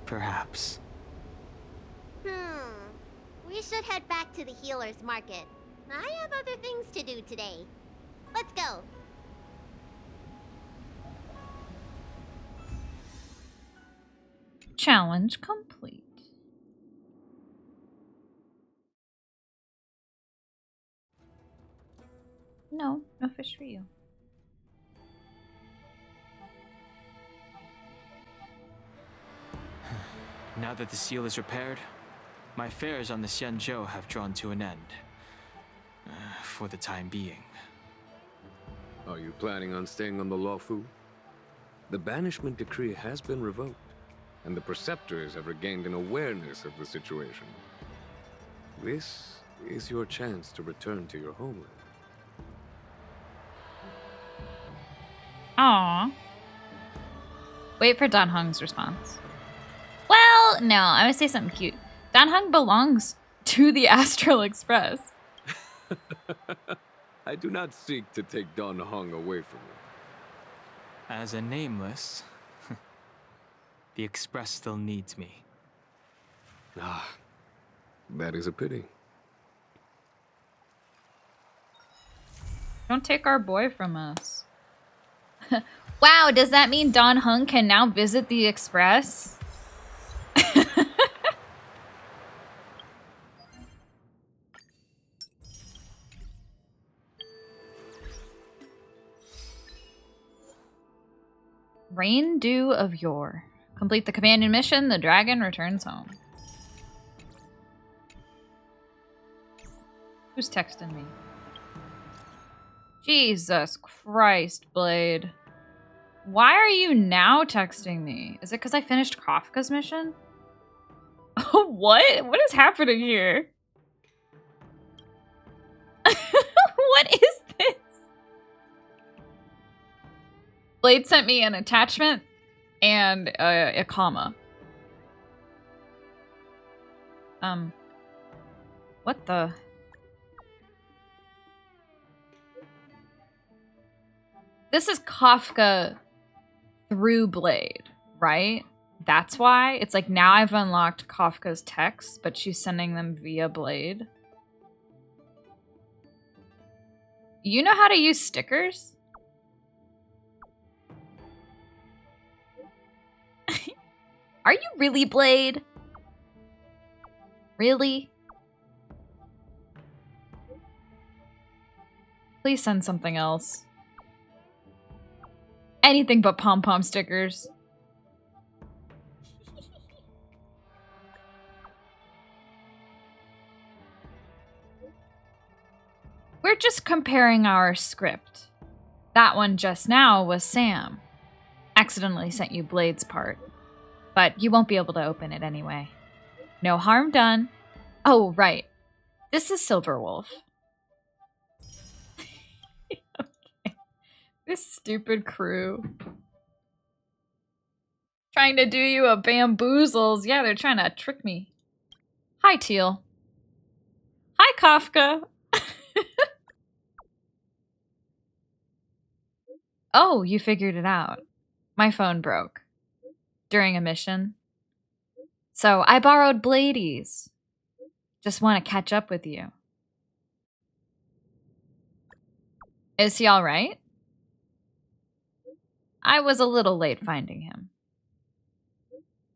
Perhaps. We should head back to the healer's market. I have other things to do today. Let's go. Challenge complete. No fish for you. Now that the seal is repaired, my fares on the Xianzhou have drawn to an end. For the time being. Are you planning on staying on the Luofu? The banishment decree has been revoked, and the preceptors have regained an awareness of the situation. This is your chance to return to your homeland. Aww. Wait for Dan Heng's response. Well, no, I would say something cute. Dan Heng belongs to the Astral Express. I do not seek to take Dan Heng away from you. As a nameless, the Express still needs me. Ah, that is a pity. Don't take our boy from us. Wow, does that mean Dan Heng can now visit the Express? Rain Dew of Yore. Complete the companion mission, the dragon returns home. Who's texting me? Jesus Christ, Blade. Why are you now texting me? Is it because I finished Kafka's mission? What? What is happening here? What is this? Blade sent me an attachment and a comma. What the? This is Kafka through Blade, right? That's why? It's like now I've unlocked Kafka's texts, but she's sending them via Blade. You know how to use stickers? Are you really Blade? Really? Please send something else. Anything but pom-pom stickers. We're just comparing our script. That one just now was Sam. Accidentally sent you Blade's part. But you won't be able to open it anyway. No harm done. Oh, right. This is Silverwolf. Okay. This stupid crew. Trying to do you a bamboozles. Yeah, they're trying to trick me. Hi, Teal. Hi, Kafka. Oh, you figured it out. My phone broke. During a mission. So I borrowed Blady's. Just want to catch up with you. Is he alright? I was a little late finding him.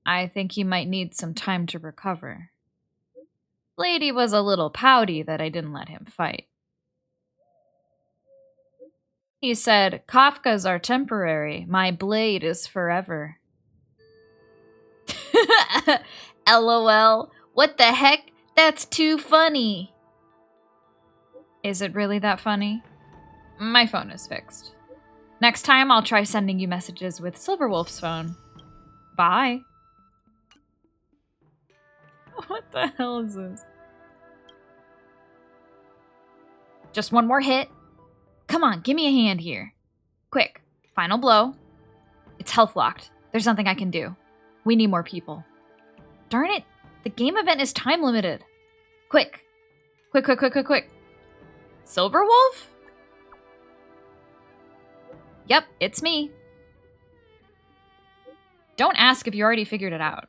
I think he might need some time to recover. Blady was a little pouty that I didn't let him fight. He said, Kafkas are temporary, my blade is forever. LOL, what the heck? That's too funny. Is it really that funny? My phone is fixed. Next time, I'll try sending you messages with Silverwolf's phone. Bye. What the hell is this? Just one more hit. Come on, give me a hand here. Quick, final blow. It's health locked. There's nothing I can do. We need more people. Darn it, the game event is time limited. Quick. Quick, quick, quick, quick, quick. Silverwolf? Yep, it's me. Don't ask if you already figured it out.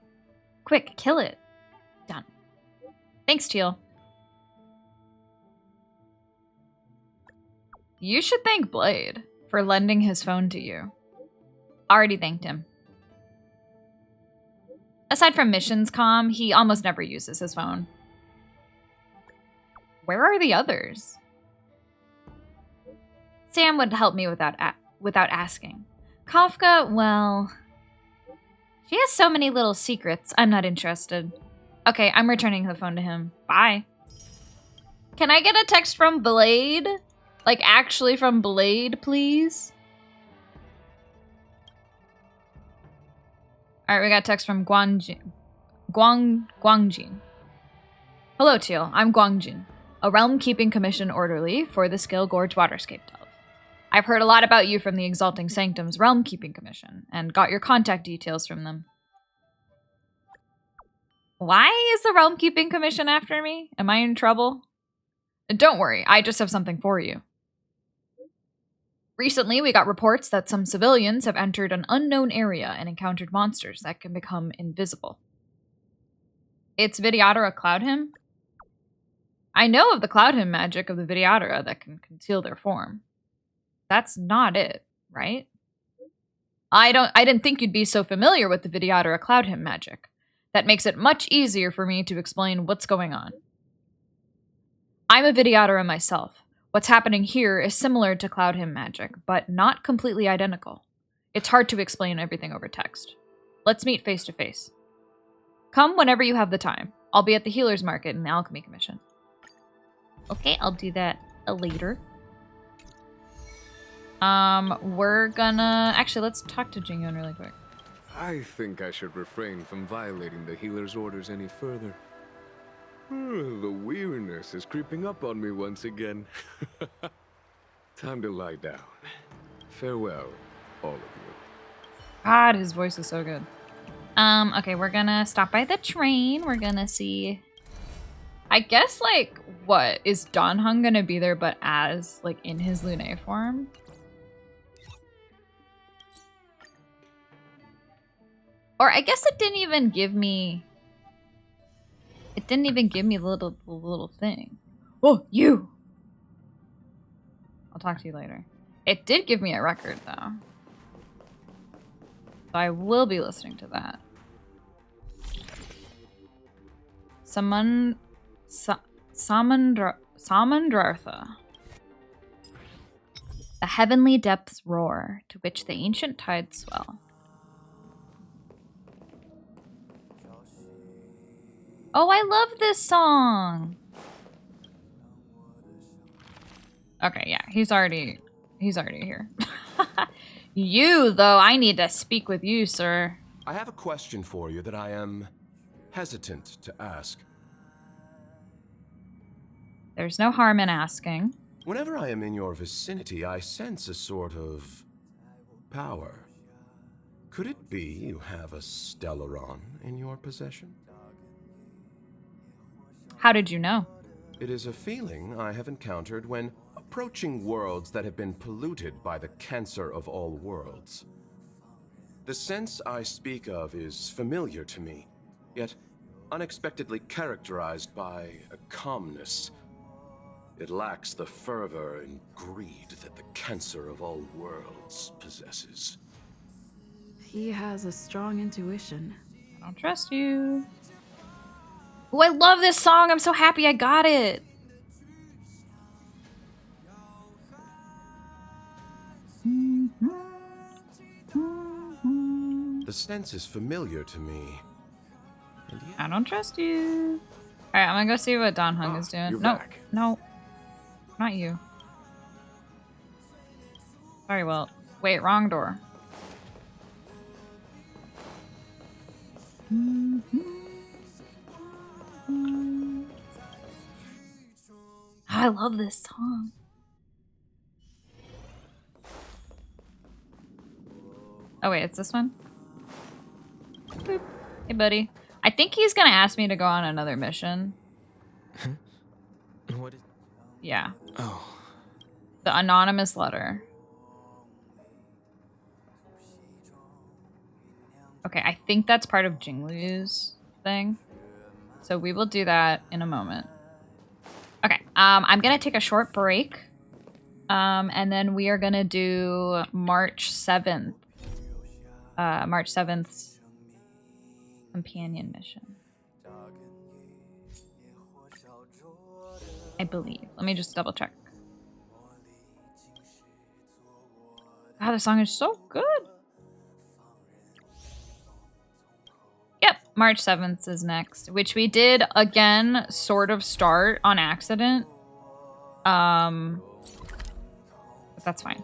Quick, kill it. Done. Thanks, Teal. You should thank Blade for lending his phone to you. Already thanked him. Aside from missions comm, he almost never uses his phone. Where are the others? Sam would help me without asking. Kafka, well... She has so many little secrets, I'm not interested. Okay, I'm returning the phone to him. Bye. Can I get a text from Blade? Like, actually from Blade, please? Alright, we got a text from Guangjin. Hello, Teal. I'm Guangjin, a Realm Keeping Commission orderly for the Skill Gorge Waterscape Delve. I've heard a lot about you from the Exalting Sanctum's Realm Keeping Commission, and got your contact details from them. Why is the Realm Keeping Commission after me? Am I in trouble? Don't worry, I just have something for you. Recently, we got reports that some civilians have entered an unknown area and encountered monsters that can become invisible. It's Vidyadhara Cloudhymn? I know of the Cloudhymn magic of the Vidyadhara that can conceal their form. That's not it, right? I didn't think you'd be so familiar with the Vidyadhara Cloudhymn magic. That makes it much easier for me to explain what's going on. I'm a Vidyadhara myself. What's happening here is similar to Cloudhymn magic, but not completely identical. It's hard to explain everything over text. Let's meet face to face. Come whenever you have the time. I'll be at the Healer's Market in the Alchemy Commission. Okay, I'll do that later. We're gonna... Actually, let's talk to Jingyun really quick. I think I should refrain from violating the healer's orders any further. The weariness is creeping up on me once again. Time to lie down. Farewell, all of you. God, his voice is so good. Okay, we're gonna stop by the train. We're gonna see... I guess, like, what? Is Dan Heng gonna be there, but as, like, in his Lune form? Or I guess it didn't even give me... It didn't even give me the little thing. Oh, you! I'll talk to you later. It did give me a record, though. So I will be listening to that. Samandrartha. The heavenly depths roar, to which the ancient tides swell. Oh, I love this song. Okay, yeah, he's already here. You, though, I need to speak with you, sir. I have a question for you that I am hesitant to ask. There's no harm in asking. Whenever I am in your vicinity, I sense a sort of power. Could it be you have a Stellaron in your possession? How did you know? It is a feeling I have encountered when approaching worlds that have been polluted by the cancer of all worlds. The sense I speak of is familiar to me, yet unexpectedly characterized by a calmness. It lacks the fervor and greed that the cancer of all worlds possesses. He has a strong intuition. I don't trust you. Oh, I love this song. I'm so happy I got it. The sense is familiar to me. I don't trust you. Alright, I'm gonna go see what Don Hung is doing. No, no. Not you. Sorry, Wilt. Wait, wrong door. I love this song. Oh wait, it's this one? Boop. Hey buddy. I think he's gonna ask me to go on another mission. What is... Yeah. Oh. The anonymous letter. Okay, I think that's part of Jingliu's thing. So we will do that in a moment. Okay, I'm gonna take a short break. And then we are gonna do March 7th. March 7th's companion mission. I believe. Let me just double check. God, the song is so good. Yep, March 7th is next, which we did again sort of start on accident. But that's fine.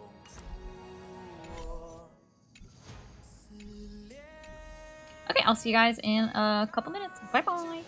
Okay, I'll see you guys in a couple minutes. Bye-bye.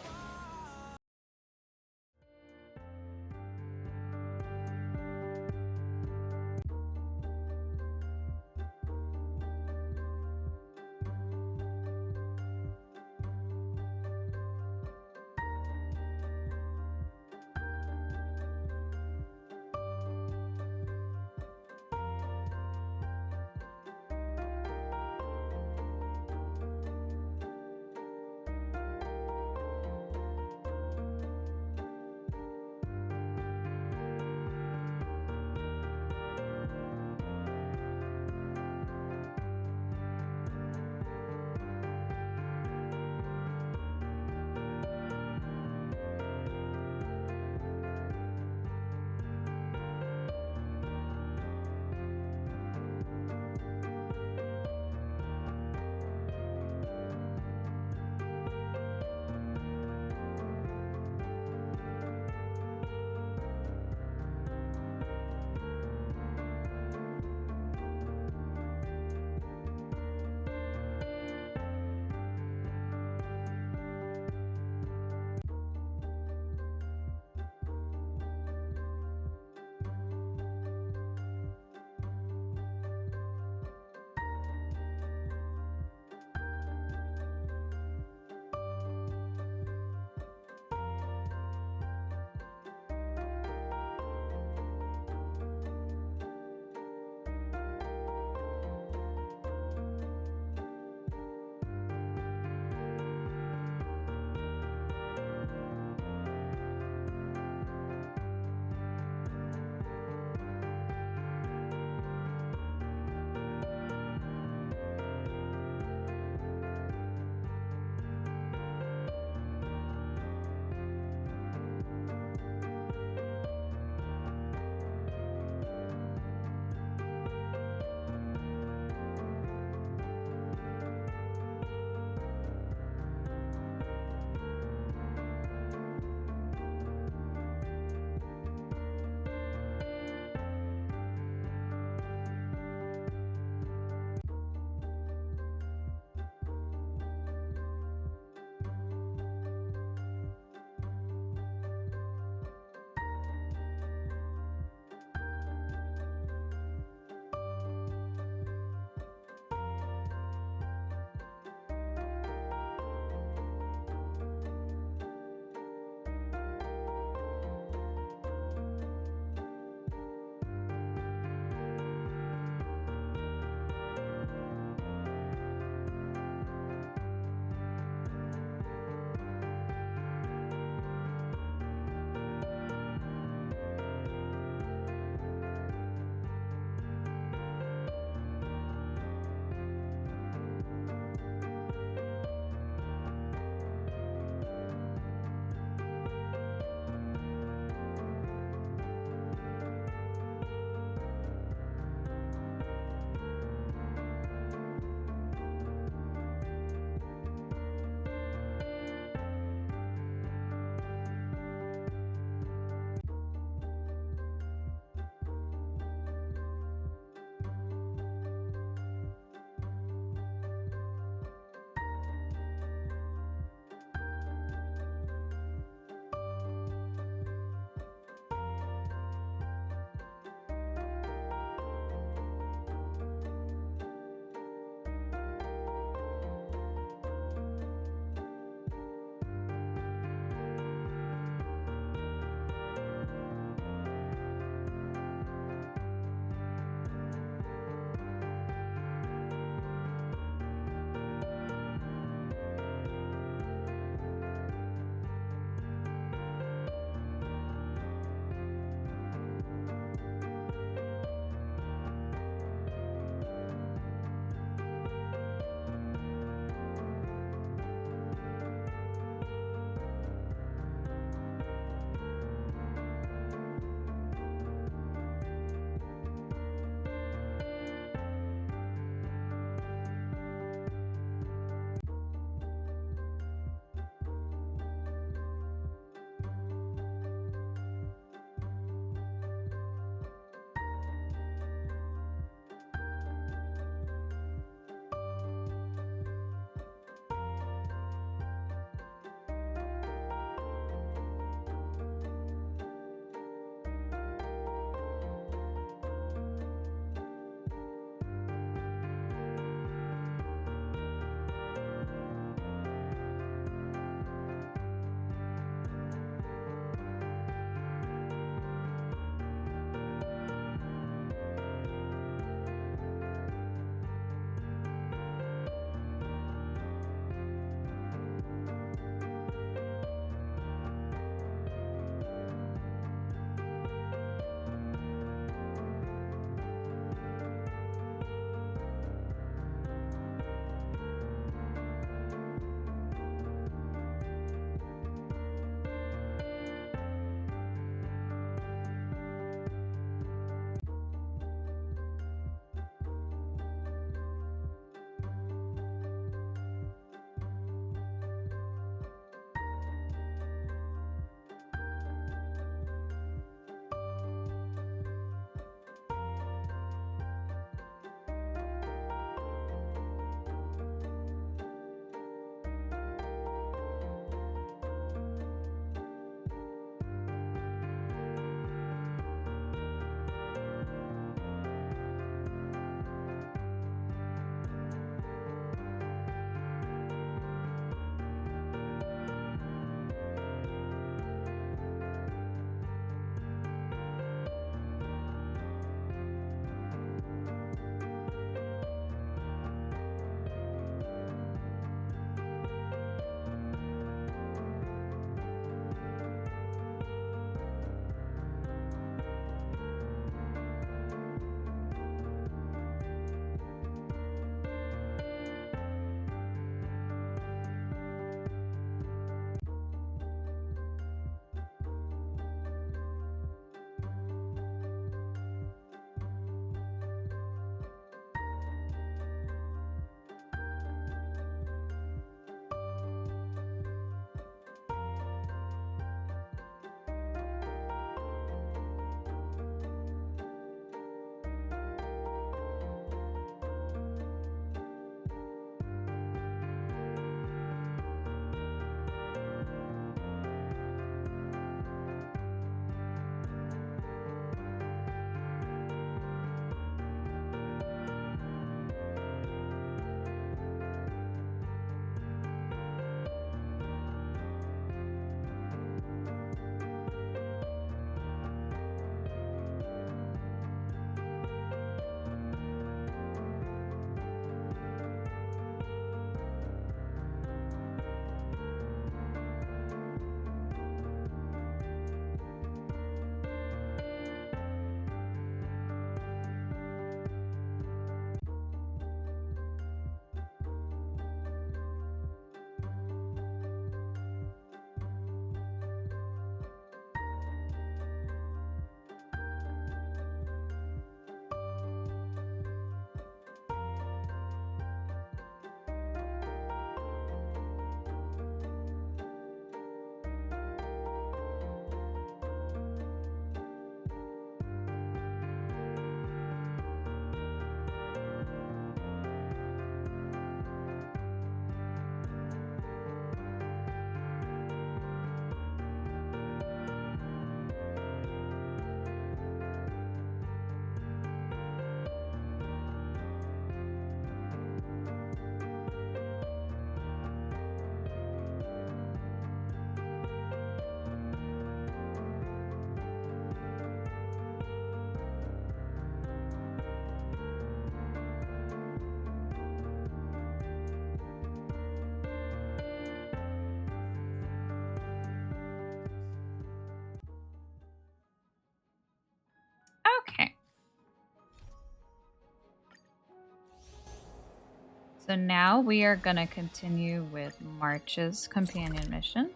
So now we are gonna continue with March's companion mission,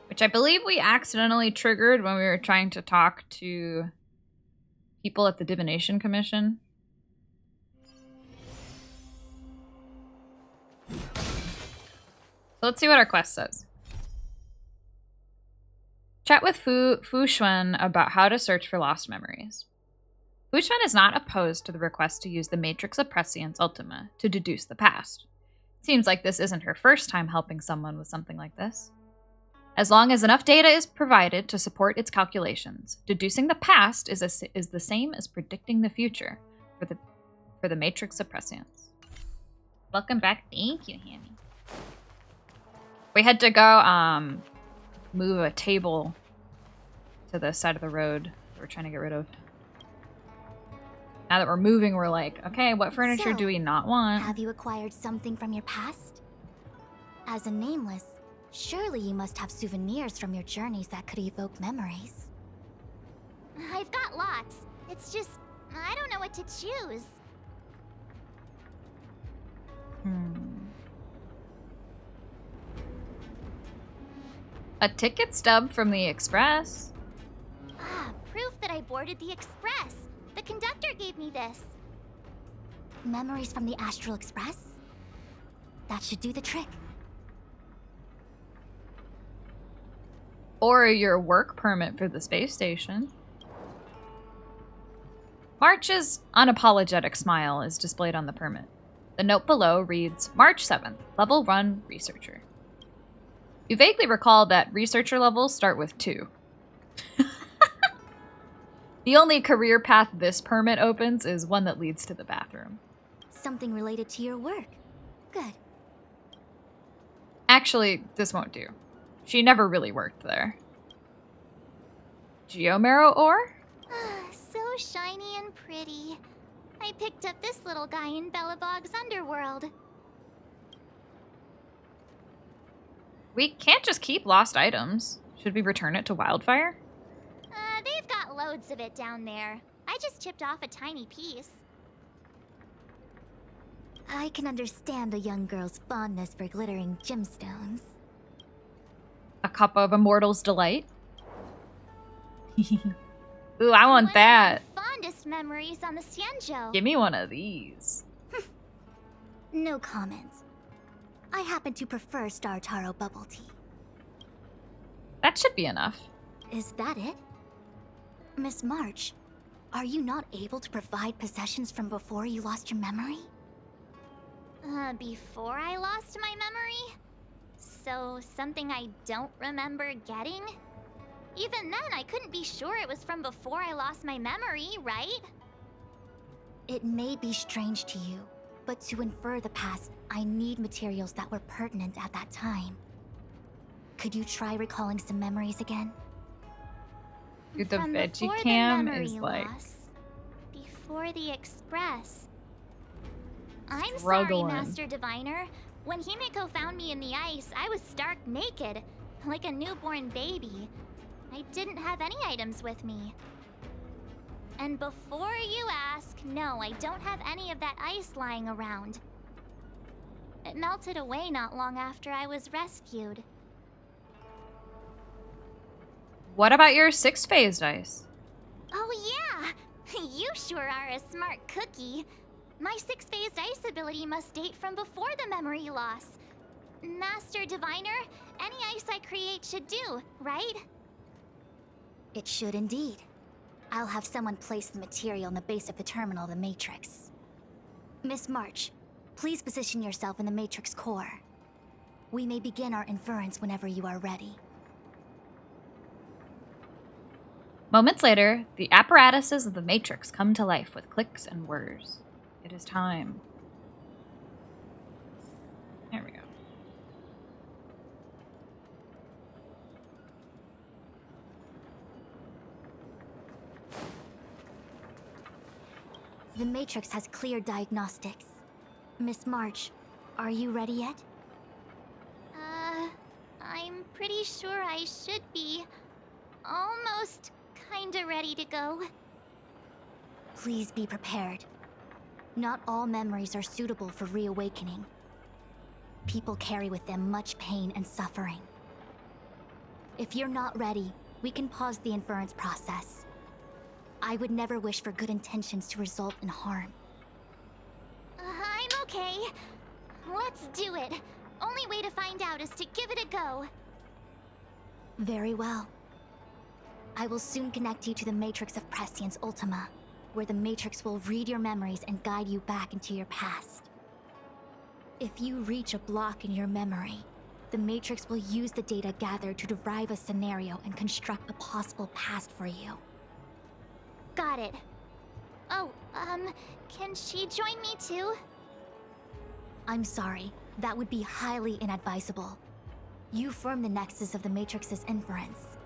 which I believe we accidentally triggered when we were trying to talk to people at the Divination Commission. So let's see what our quest says. Chat with Fu Xuan about how to search for lost memories. Fu Xuan is not opposed to the request to use the Matrix of Prescience Ultima to deduce the past. Seems like this isn't her first time helping someone with something like this. As long as enough data is provided to support its calculations, deducing the past is the same as predicting the future for the Matrix of Prescience. Welcome back. Thank you, Hammy. We had to go move a table to the side of the road that we're trying to get rid of. Now that we're moving, we're like, okay, what furniture do we not want? Have you acquired something from your past? As a nameless, surely you must have souvenirs from your journeys that could evoke memories. I've got lots. It's just, I don't know what to choose. A ticket stub from the Express. Ah, proof that I boarded the Express. The conductor gave me this. Memories from the Astral Express? That should do the trick. Or your work permit for the space station. March's unapologetic smile is displayed on the permit. The note below reads, March 7th, Level 1 Researcher. You vaguely recall that researcher levels start with 2. The only career path this permit opens is one that leads to the bathroom. Something related to your work. Good. Actually, this won't do. She never really worked there. Geomarrow ore? So shiny and pretty. I picked up this little guy in Belobog's underworld. We can't just keep lost items. Should we return it to Wildfire? They've got loads of it down there. I just chipped off a tiny piece. I can understand the young girl's fondness for glittering gemstones. A cup of Immortal's Delight? Ooh, I want that. Fondest memories on the Xianzhou. Give me one of these. No comment. I happen to prefer Star Taro bubble tea. That should be enough. Is that it? Miss March, are you not able to provide possessions from before you lost your memory? Before I lost my memory? So, something I don't remember getting? Even then, I couldn't be sure it was from before I lost my memory, right? It may be strange to you, but to infer the past, I need materials that were pertinent at that time. Could you try recalling some memories again? Dude, the From veggie before cam the memory is like... loss, before the Express. I'm Struggling. sorry, Master Diviner. When Himeko found me in the ice, I was stark naked, like a newborn baby. I didn't have any items with me. And before you ask, no, I don't have any of that ice lying around. It melted away not long after I was rescued. What about your 6-phased ice? Oh yeah! You sure are a smart cookie. My 6-phased ice ability must date from before the memory loss. Master Diviner, any ice I create should do, right? It should indeed. I'll have someone place the material in the base of the terminal of the Matrix. Miss March, please position yourself in the Matrix core. We may begin our inference whenever you are ready. Moments later, the apparatuses of the Matrix come to life with clicks and whirs. It is time. There we go. The Matrix has clear diagnostics. Miss March, are you ready yet? I'm pretty sure I should be almost kinda ready to go. Please be prepared. Not all memories are suitable for reawakening. People carry with them much pain and suffering. If you're not ready, we can pause the inference process. I would never wish for good intentions to result in harm. I'm okay. Let's do it. Only way to find out is to give it a go. Very well. I will soon connect you to the Matrix of Prescience Ultima, where the Matrix will read your memories and guide you back into your past. If you reach a block in your memory, the Matrix will use the data gathered to derive a scenario and construct a possible past for you. Got it. Oh, can she join me too? I'm sorry, that would be highly inadvisable. You form the nexus of the Matrix's inference.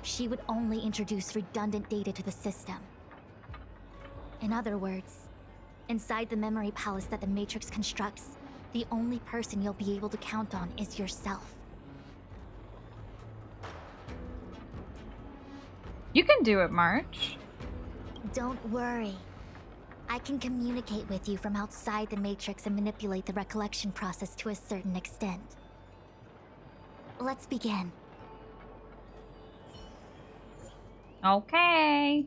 She would only introduce redundant data to the system. In other words, inside the memory palace that the Matrix constructs, the only person you'll be able to count on is yourself. You can do it, March. Don't worry. I can communicate with you from outside the Matrix and manipulate the recollection process to a certain extent. Let's begin. Okay.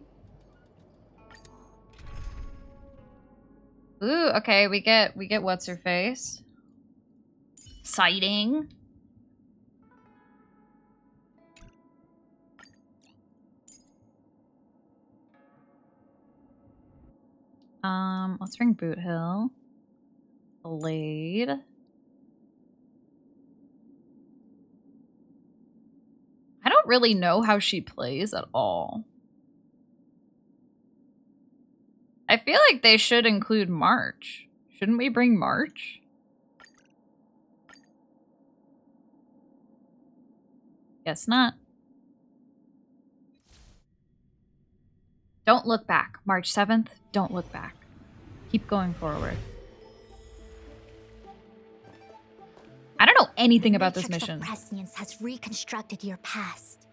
Ooh, okay, we get what's her face. Sighting. Let's bring Boot Hill. Blade. I don't really know how she plays at all. I feel like they should include March. Shouldn't we bring March? Guess not. Don't look back. March 7th, don't look back. Keep going forward. I don't know anything about this mission. The Matrix of Prescience has reconstructed your past.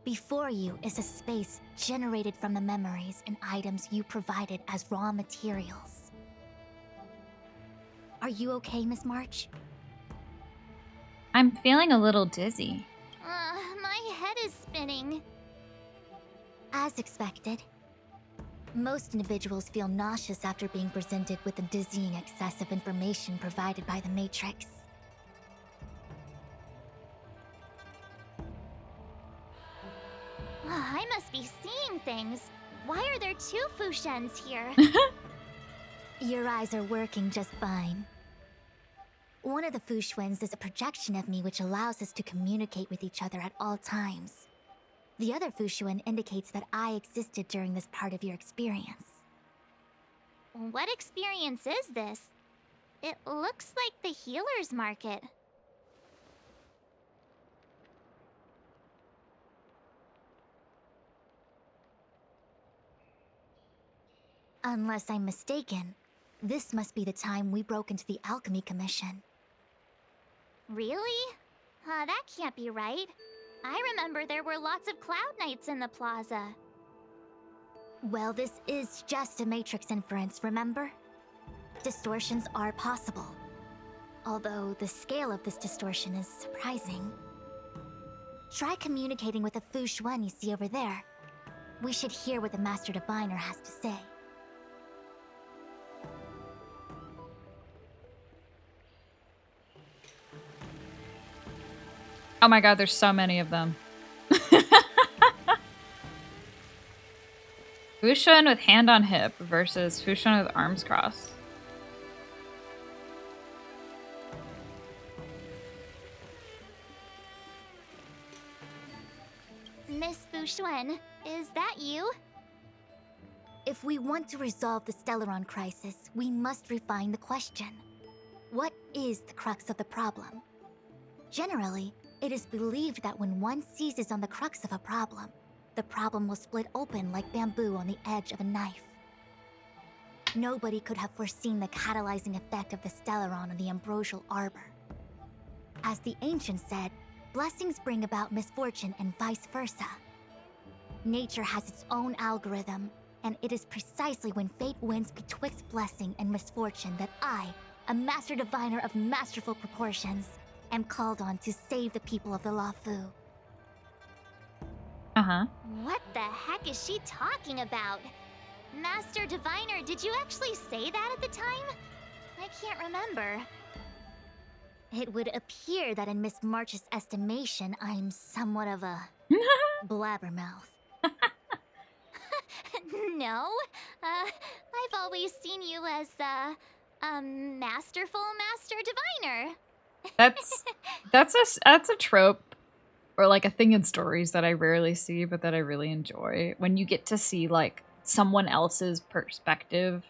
Before you is a space generated from the memories and items you provided as raw materials. Are you okay, Miss March? I'm feeling a little dizzy. My head is spinning. As expected. Most individuals feel nauseous after being presented with the dizzying excess of information provided by the Matrix. I must be seeing things. Why are there two Fushens here? Your eyes are working just fine. One of the Fushens is a projection of me which allows us to communicate with each other at all times. The other Fushuen indicates that I existed during this part of your experience. What experience is this? It looks like the healer's market. Unless I'm mistaken, this must be the time we broke into the Alchemy Commission. Really? That can't be right. I remember there were lots of Cloud Knights in the plaza. Well, this is just a Matrix inference, remember? Distortions are possible. Although the scale of this distortion is surprising. Try communicating with the Fushuen you see over there. We should hear what the Master Diviner has to say. Oh my god, there's so many of them. Fushun with hand on hip versus Fushun with arms crossed. Miss Fushuen, is that you? If we want to resolve the Stellaron crisis, we must refine the question. What is the crux of the problem? Generally, it is believed that when one seizes on the crux of a problem, the problem will split open like bamboo on the edge of a knife. Nobody could have foreseen the catalyzing effect of the Stellaron on the ambrosial arbor. As the ancients said, blessings bring about misfortune and vice versa. Nature has its own algorithm, And it is precisely when fate wins betwixt blessing and misfortune that I, a master diviner of masterful proportions, am called on to save the people of the Luofu. Uh-huh. What the heck is she talking about? Master Diviner, did you actually say that at the time? I can't remember. It would appear that in Miss March's estimation, I'm somewhat of a blabbermouth. No, I've always seen you as a masterful Master Diviner. That's a trope or like a thing in stories that I rarely see, but that I really enjoy. When you get to see like someone else's perspective.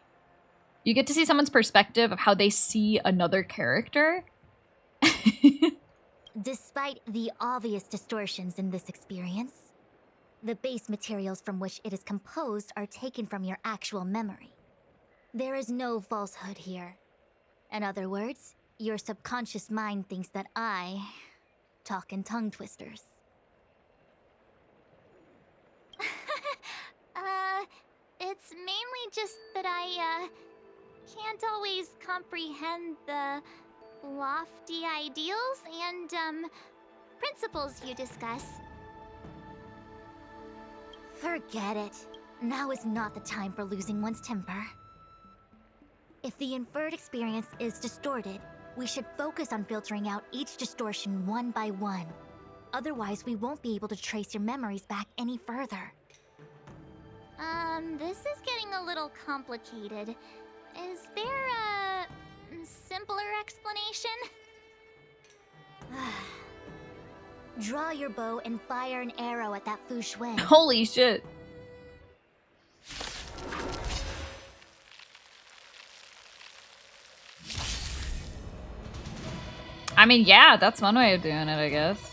You get to see someone's perspective of how they see another character. Despite the obvious distortions in this experience, the base materials from which it is composed are taken from your actual memory. There is no falsehood here. In other words, your subconscious mind thinks that I talk in tongue twisters. It's mainly just that I can't always comprehend the lofty ideals and principles you discuss. Forget it. Now is not the time for losing one's temper. If the inferred experience is distorted, we should focus on filtering out each distortion one by one. Otherwise, we won't be able to trace your memories back any further. This is getting a little complicated. Is there a simpler explanation? Draw your bow and fire an arrow at that Fu Xuan. Holy shit. I mean, yeah, that's one way of doing it, I guess.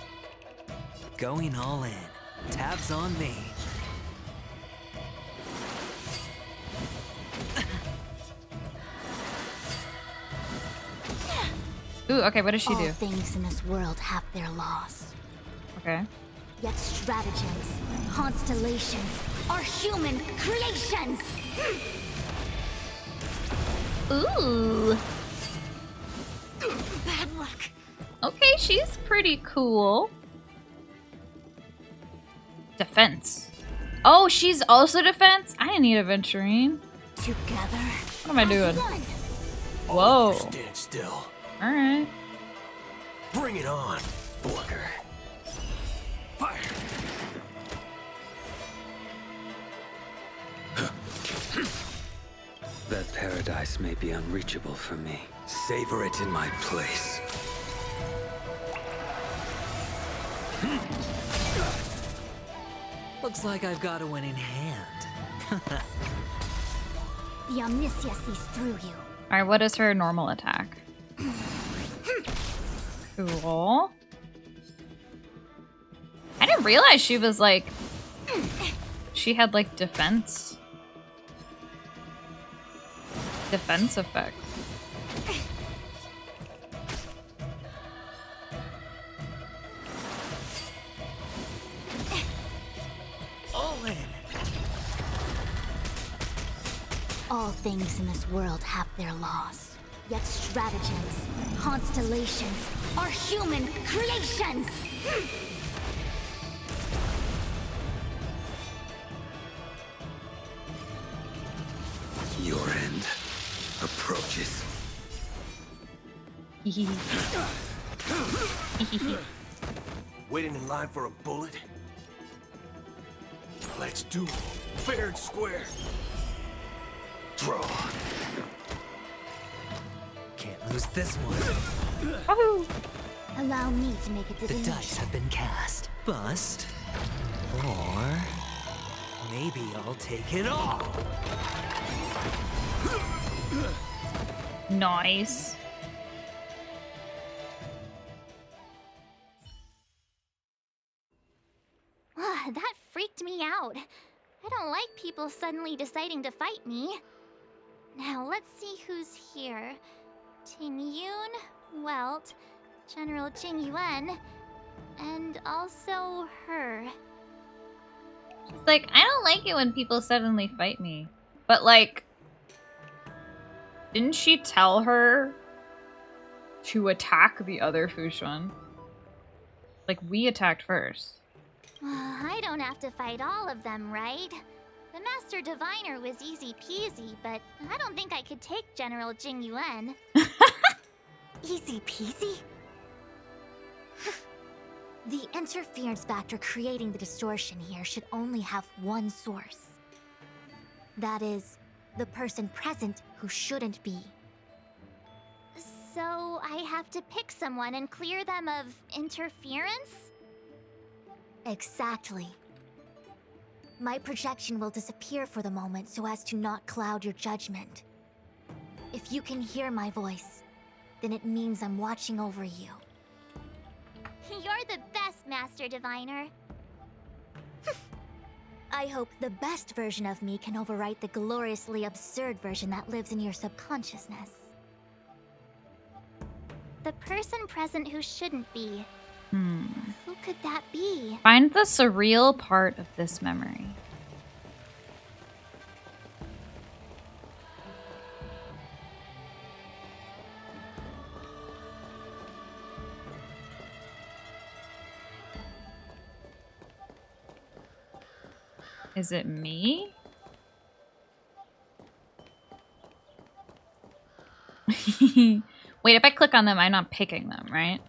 Going all in. Tabs on me. Ooh, okay, what does she do? All things in this world have their laws. Okay. Yet stratagems, constellations are human creations! Ooh. Bad luck. Okay, she's pretty cool. Defense. Oh, she's also defense? I didn't need aventurine. Together. What am I doing? Whoa. Stand still. Alright. Bring it on, Booker. Fire. That paradise may be unreachable for me. Savor it in my place. Looks like I've got a winning hand. The Omniscia sees through you. Alright, what is her normal attack? Cool. I didn't realize she was like... She had like defense. Defense effect. All in. All things in this world have their laws. Yet stratagems, constellations are human creations! Your end approaches. Waiting in line for a bullet? Let's do it. Fair and square. Draw. Can't lose this one. Woohoo! Allow me to make a The divination. dice have been cast. Bust. Or maybe I'll take it all. Nice. That freaked me out. I don't like people suddenly deciding to fight me. Now let's see who's here. Ting Yun, Welt, General Jing Yuan, and also her. She's like, I don't like it when people suddenly fight me. But like, didn't she tell her to attack the other Fushun? Like, we attacked first. I don't have to fight all of them, right? The Master Diviner was easy peasy, but I don't think I could take General Jingliu. Easy peasy? The interference factor creating the distortion here should only have one source. That is, the person present who shouldn't be. So I have to pick someone and clear them of interference? Exactly. My projection will disappear for the moment so as to not cloud your judgment. If you can hear my voice, then it means I'm watching over you. You're the best, Master Diviner. I hope the best version of me can overwrite the gloriously absurd version that lives in your subconsciousness. The person present who shouldn't be. Who could that be? Find the surreal part of this memory. Is it me? Wait, if I click on them, I'm not picking them, right?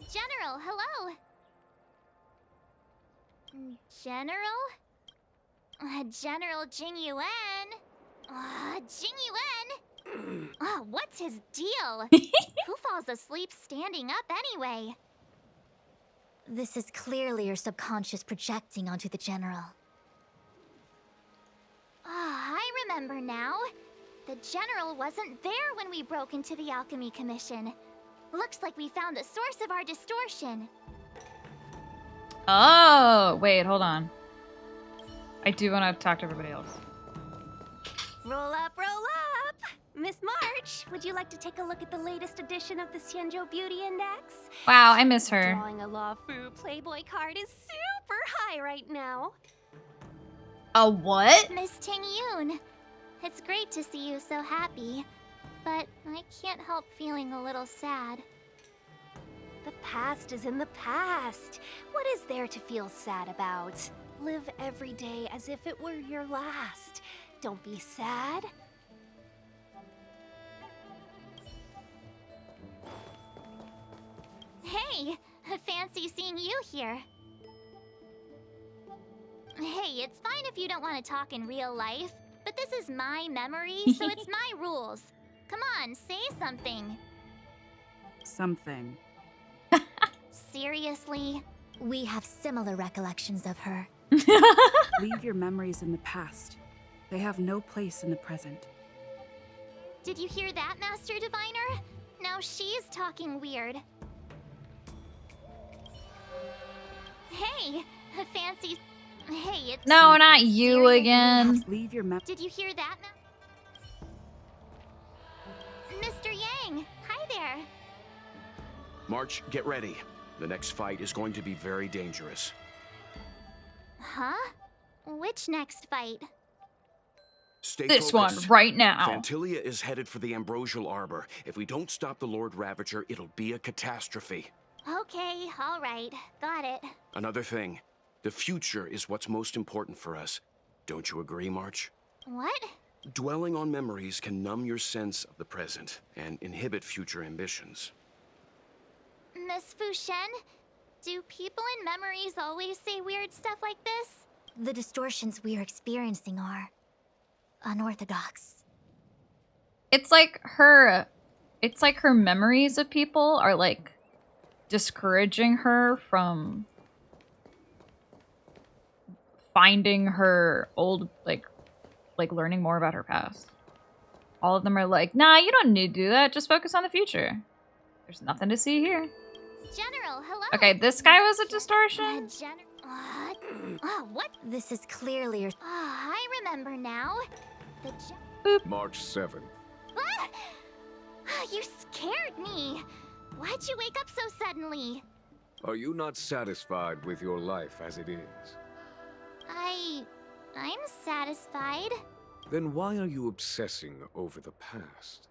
General, hello. General? General Jingliu. Jingliu? What's his deal? Who falls asleep standing up anyway? This is clearly your subconscious projecting onto the General. I remember now. The General wasn't there when we broke into the Alchemy Commission. Looks like we found the source of our distortion. Oh, wait, hold on. I do want to talk to everybody else. Roll up, roll up! Miss March, would you like to take a look at the latest edition of the Xianzhou Beauty Index? Wow, I miss her. Drawing a Luofu Playboy card is super high right now. A what? Miss Tingyun, it's great to see you so happy, but I can't help feeling a little sad. The past is in the past. What is there to feel sad about? Live every day as if it were your last. Don't be sad. Hey, fancy seeing you here. Hey, it's fine if you don't want to talk in real life, but this is my memory, so it's my rules. Come on, say something. Something. Seriously? We have similar recollections of her. Leave your memories in the past. They have no place in the present. Did you hear that, Master Diviner? Now she's talking weird. Hey, fancy... Hey, it's... No, not you again. Leave your mem- Did you hear that, Mr. Yang? Hi there. March, get ready. The next fight is going to be very dangerous. Huh? Which next fight? Stay This focused. one, right now. Phantilia is headed for the Ambrosial Arbor. If we don't stop the Lord Ravager, it'll be a catastrophe. Okay, all right. Got it. Another thing. The future is what's most important for us. Don't you agree, March? What? Dwelling on memories can numb your sense of the present and inhibit future ambitions. Miss Fushen, do people in memories always say weird stuff like this? The distortions we are experiencing are unorthodox. It's like her memories of people are like discouraging her from finding her old, like learning more about her past. All of them are like, nah, you don't need to do that. Just focus on the future. There's nothing to see here. General, hello. Okay, this guy was a distortion. What? This is clearly your... I remember now. March 7th. Ah! You scared me. Why'd you wake up so suddenly? Are you not satisfied with your life as it is? I'm satisfied. Then why are you obsessing over the past?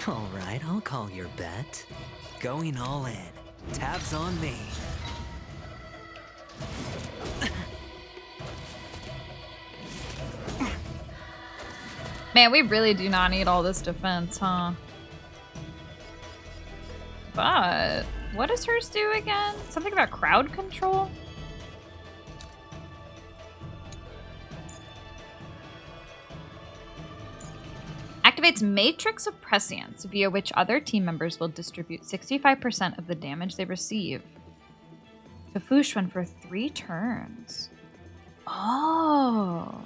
Alright, I'll call your bet. Going all in. Tabs on me. Man, we really do not need all this defense, huh? But what does hers do again? Something about crowd control? Activates matrix of prescience, via which other team members will distribute 65% of the damage they receive to Fushun for 3 turns. Oh.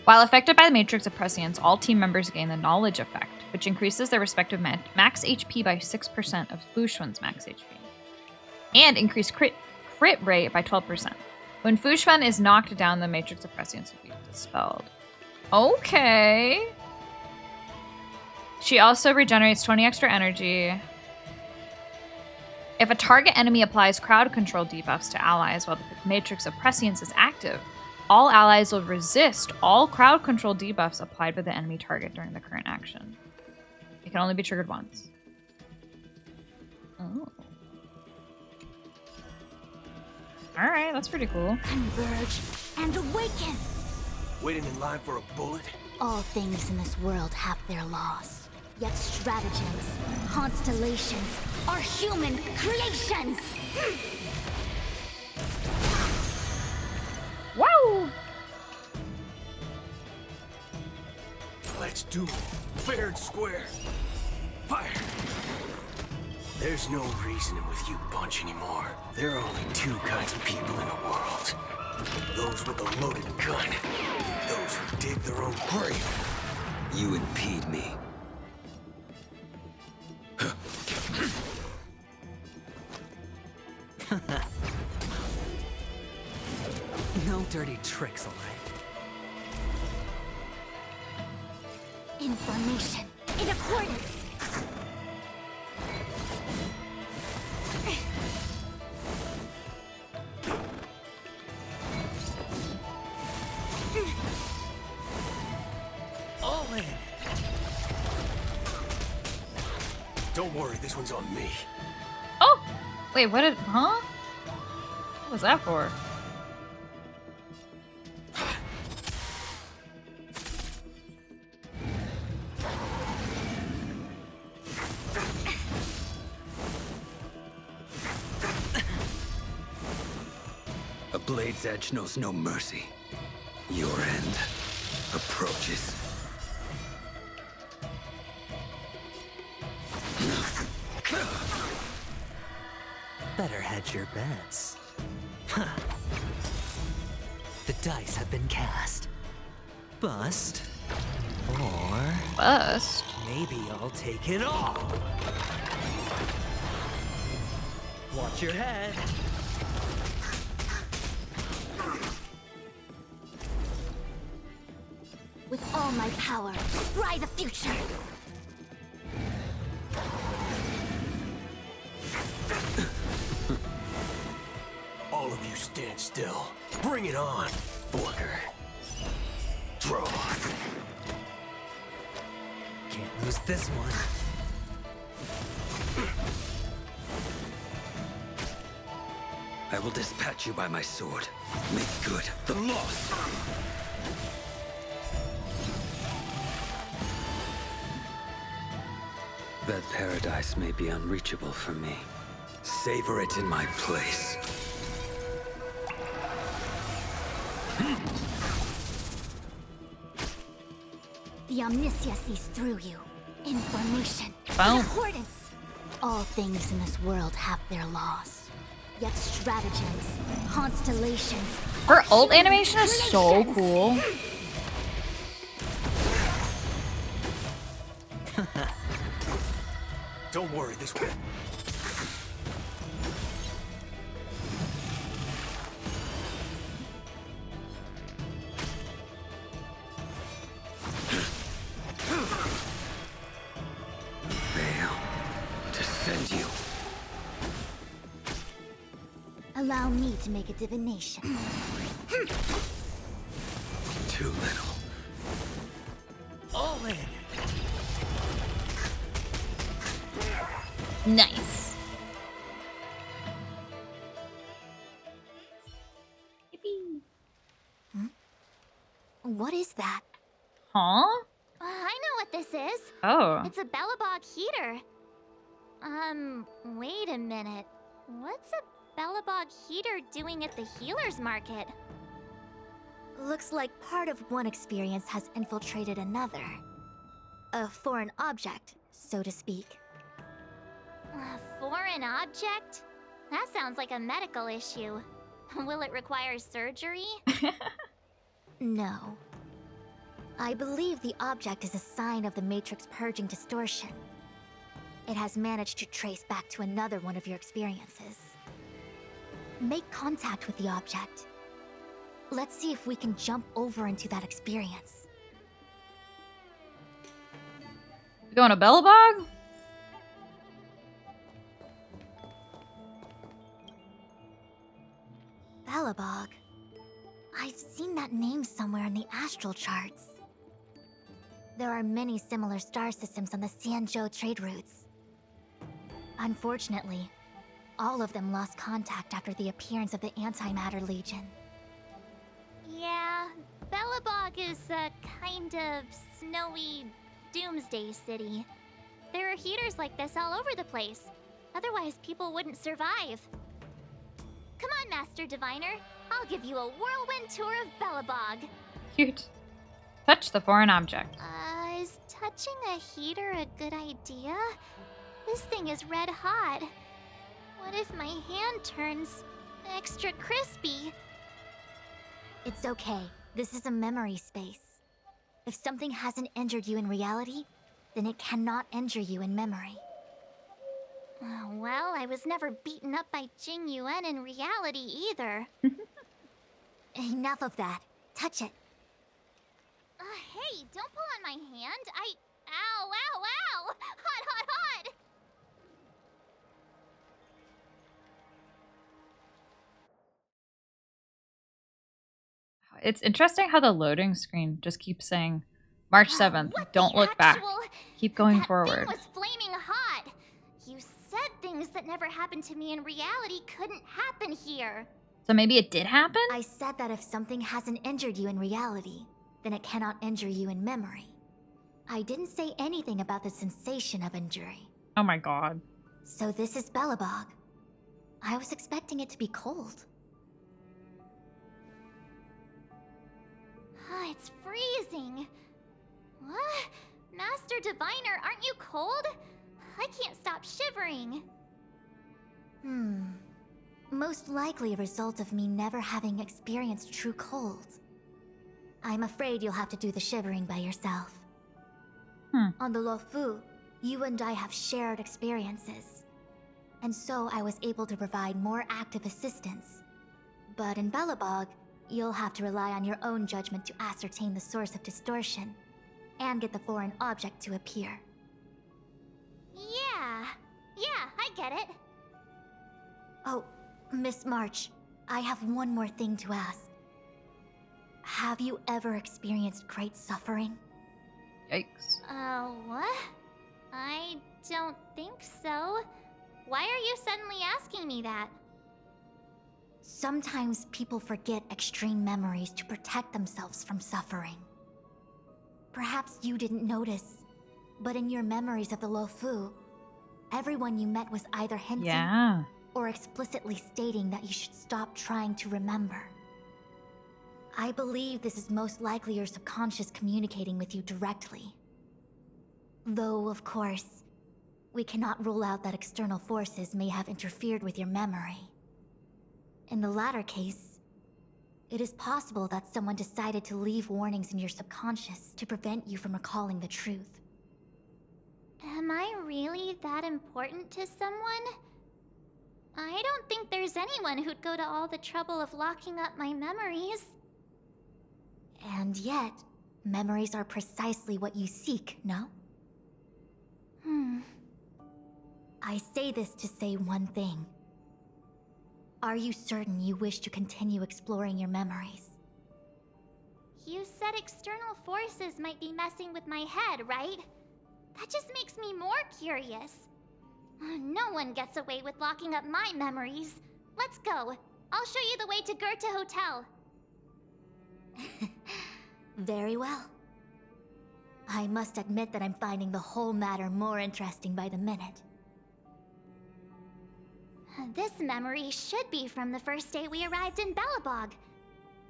While affected by the matrix of prescience, all team members gain the knowledge effect, which increases their respective max HP by 6% of Fushun's max HP. And increase crit rate by 12%. When Fushun is knocked down, the matrix of prescience will be dispelled. Okay. She also regenerates 20 extra energy. If a target enemy applies crowd control debuffs to allies while the matrix of prescience is active, all allies will resist all crowd control debuffs applied by the enemy target during the current action. It can only be triggered once. Oh. Alright, that's pretty cool. Converge and awaken! Waiting in line for a bullet? All things in this world have their laws. Yet stratagems, constellations, are human creations! Wow! Let's do it. Fair and square. Fire! There's no reasoning with you bunch anymore. There are only 2 kinds of people in the world. Those with a loaded gun. Those who dig their own grave. You impede me. No dirty tricks, alright? Information in accordance. All in. Don't worry, this one's on me. Oh! Wait, what did... Huh? What was that for? A blade's edge knows no mercy. Your end approaches. Better hedge your bets. The dice have been cast. Bust. Or... Bust? Maybe I'll take it all. Watch your head. With all my power, try the future. All of you stand still. Bring it on, Borker. Draw. Can't lose this one. I will dispatch you by my sword. Make good the loss. That paradise may be unreachable for me. Savor it in my place. The Omniscia sees through you. Information. Boom. In accordance. All things in this world have their laws. Yet stratagems, constellations. Her ult animation is so cool. Don't worry, this one. Fail to send you Allow me to make a divination. Too little. All in. Nice. Yippee. What is that? Huh? I know what this is. Oh. It's a Bellabog heater. Wait a minute. What's a Bellabog heater doing at the healer's market? Looks like part of one experience has infiltrated another. A foreign object, so to speak. A foreign object? That sounds like a medical issue. Will it require surgery? No. I believe the object is a sign of the Matrix purging distortion. It has managed to trace back to another one of your experiences. Make contact with the object. Let's see if we can jump over into that experience. You going to Bellabog? Bellabog. I've seen that name somewhere in the astral charts. There are many similar star systems on the Xianzhou trade routes. Unfortunately, all of them lost contact after the appearance of the Antimatter Legion. Yeah, Bellabog is a kind of snowy doomsday city. There are heaters like this all over the place. Otherwise, people wouldn't survive. Come on, Master Diviner. I'll give you a whirlwind tour of Bellabog. Cute. Touch the foreign object. Is touching a heater a good idea? This thing is red hot. What if my hand turns extra crispy? It's okay. This is a memory space. If something hasn't injured you in reality, then it cannot injure you in memory. Well, I was never beaten up by Jingliu in reality either. Enough of that. Touch it. Hey, don't pull on my hand. Ow, ow, ow! Hot, hot, hot! It's interesting how the loading screen just keeps saying, March 7th, don't look back. Keep going forward. That thing was flaming hot. You said things that never happened to me in reality couldn't happen here. So maybe it did happen? I said that if something hasn't injured you in reality, then it cannot injure you in memory. I didn't say anything about the sensation of injury. Oh my god. So this is Bellabog. I was expecting it to be cold. It's freezing. What? Master Diviner, aren't you cold? I can't stop shivering. Most likely a result of me never having experienced true cold. I'm afraid you'll have to do the shivering by yourself. On the Luofu, you and I have shared experiences. And so I was able to provide more active assistance. But in Bellabog, you'll have to rely on your own judgment to ascertain the source of distortion, and get the foreign object to appear. Yeah, I get it. Oh, Miss March, I have one more thing to ask. Have you ever experienced great suffering? Yikes. What? I don't think so. Why are you suddenly asking me that? Sometimes people forget extreme memories to protect themselves from suffering. Perhaps you didn't notice, but in your memories of the Luofu, everyone you met was either hinting or explicitly stating that you should stop trying to remember. I believe this is most likely your subconscious communicating with you directly. Though, of course, we cannot rule out that external forces may have interfered with your memory. In the latter case, it is possible that someone decided to leave warnings in your subconscious to prevent you from recalling the truth. Am I really that important to someone? I don't think there's anyone who'd go to all the trouble of locking up my memories. And yet, memories are precisely what you seek, no? I say this to say one thing. Are you certain you wish to continue exploring your memories? You said external forces might be messing with my head, right? That just makes me more curious. No one gets away with locking up my memories. Let's go. I'll show you the way to Goethe Hotel. Very well. I must admit that I'm finding the whole matter more interesting by the minute. This memory should be from the first day we arrived in Belobog.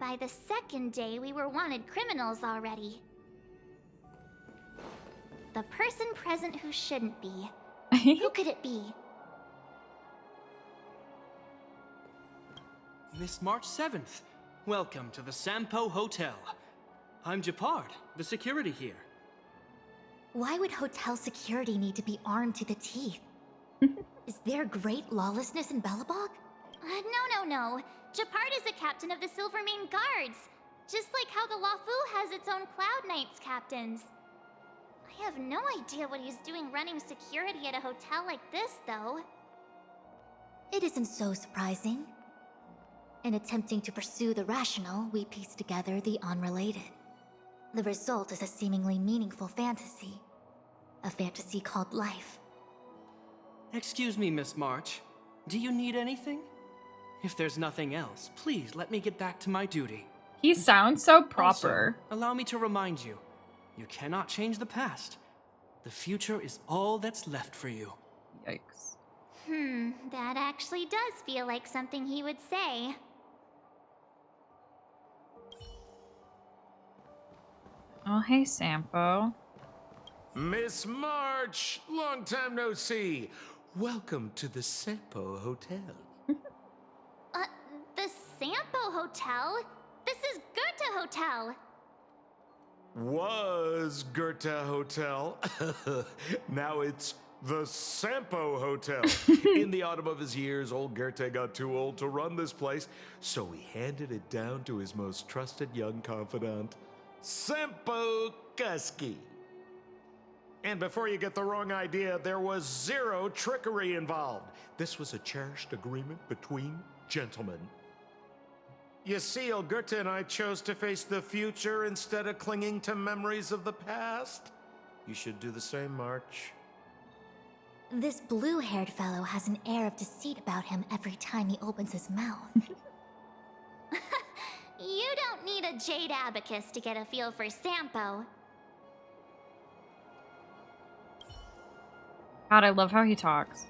By the second day, we were wanted criminals already. The person present who shouldn't be. Who could it be? Miss March 7th, welcome to the Sampo Hotel. I'm Japard, the security here. Why would hotel security need to be armed to the teeth? Is there great lawlessness in Belobog? No. Japard is a captain of the Silvermane Guards. Just like how the Lafu has its own Cloud Knights captains. I have no idea what he's doing running security at a hotel like this, though. It isn't so surprising. In attempting to pursue the rational, we piece together the unrelated. The result is a seemingly meaningful fantasy. A fantasy called life. Excuse me, Miss March. Do you need anything? If there's nothing else, please let me get back to my duty. He sounds so proper. Also, allow me to remind you, you cannot change the past. The future is all that's left for you. Yikes. That actually does feel like something he would say. Oh, hey, Sampo. Miss March, long time no see. Welcome to the Sampo Hotel. The Sampo Hotel? This is Goethe Hotel. Was Goethe Hotel. Now it's the Sampo Hotel. In the autumn of his years, old Goethe got too old to run this place, so he handed it down to his most trusted young confidant, Sampo Kuski. And before you get the wrong idea, there was zero trickery involved. This was a cherished agreement between gentlemen. You see, old Goethe and I chose to face the future instead of clinging to memories of the past. You should do the same, March. This blue-haired fellow has an air of deceit about him every time he opens his mouth. You don't need a jade abacus to get a feel for Sampo. God, I love how he talks.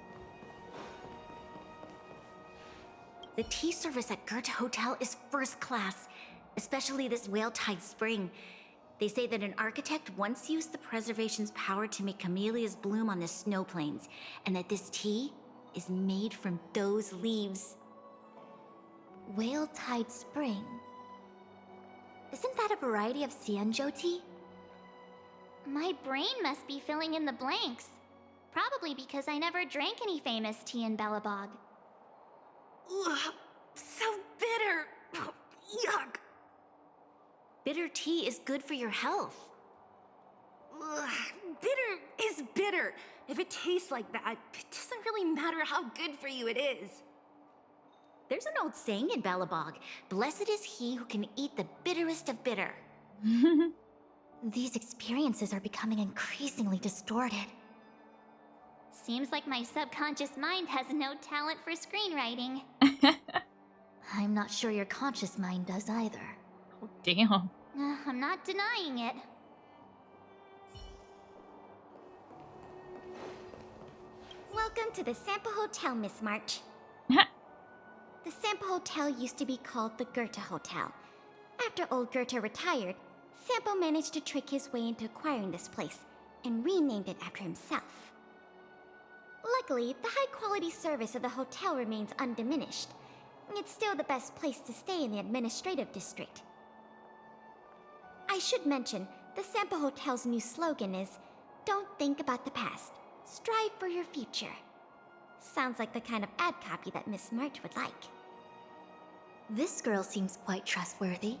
The tea service at Goethe Hotel is first class, especially this Whale-Tide Spring. They say that an architect once used the preservation's power to make camellias bloom on the snow plains, and that this tea is made from those leaves. Whale-Tide Spring? Isn't that a variety of Xianzhou tea? My brain must be filling in the blanks. Probably because I never drank any famous tea in Belobog. Ugh, so bitter! Yuck! Bitter tea is good for your health. Ugh, bitter is bitter. If it tastes like that, it doesn't really matter how good for you it is. There's an old saying in Belobog, blessed is he who can eat the bitterest of bitter. These experiences are becoming increasingly distorted. Seems like my subconscious mind has no talent for screenwriting. I'm not sure your conscious mind does either. Oh, damn. I'm not denying it. Welcome to the Sampo Hotel, Miss March. The Sampo Hotel used to be called the Goethe Hotel. After old Goethe retired, Sampo managed to trick his way into acquiring this place and renamed it after himself. Luckily, the high-quality service of the hotel remains undiminished. It's still the best place to stay in the administrative district. I should mention, the Sampo Hotel's new slogan is, "Don't think about the past, strive for your future." Sounds like the kind of ad copy that Miss March would like. This girl seems quite trustworthy.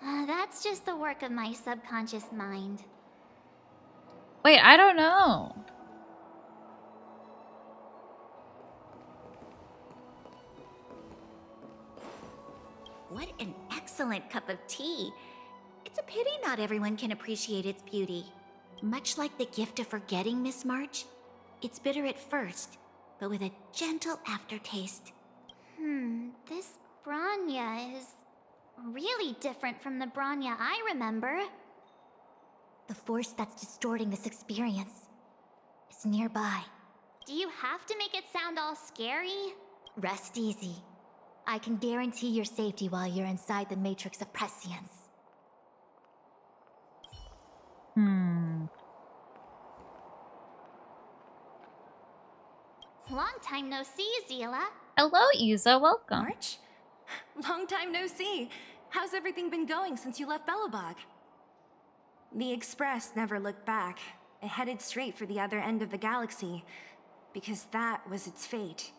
That's just the work of my subconscious mind. Wait, I don't know. What an excellent cup of tea. It's a pity not everyone can appreciate its beauty. Much like the gift of forgetting, Miss March, it's bitter at first, but with a gentle aftertaste. This Branya is really different from the Branya I remember. The force that's distorting this experience is nearby. Do you have to make it sound all scary? Rest easy. I can guarantee your safety while you're inside the Matrix of Prescience. Long time no see, Zila. Hello, Isa. Welcome. March? Long time no see. How's everything been going since you left Belobog? The Express never looked back. It headed straight for the other end of the galaxy, because that was its fate.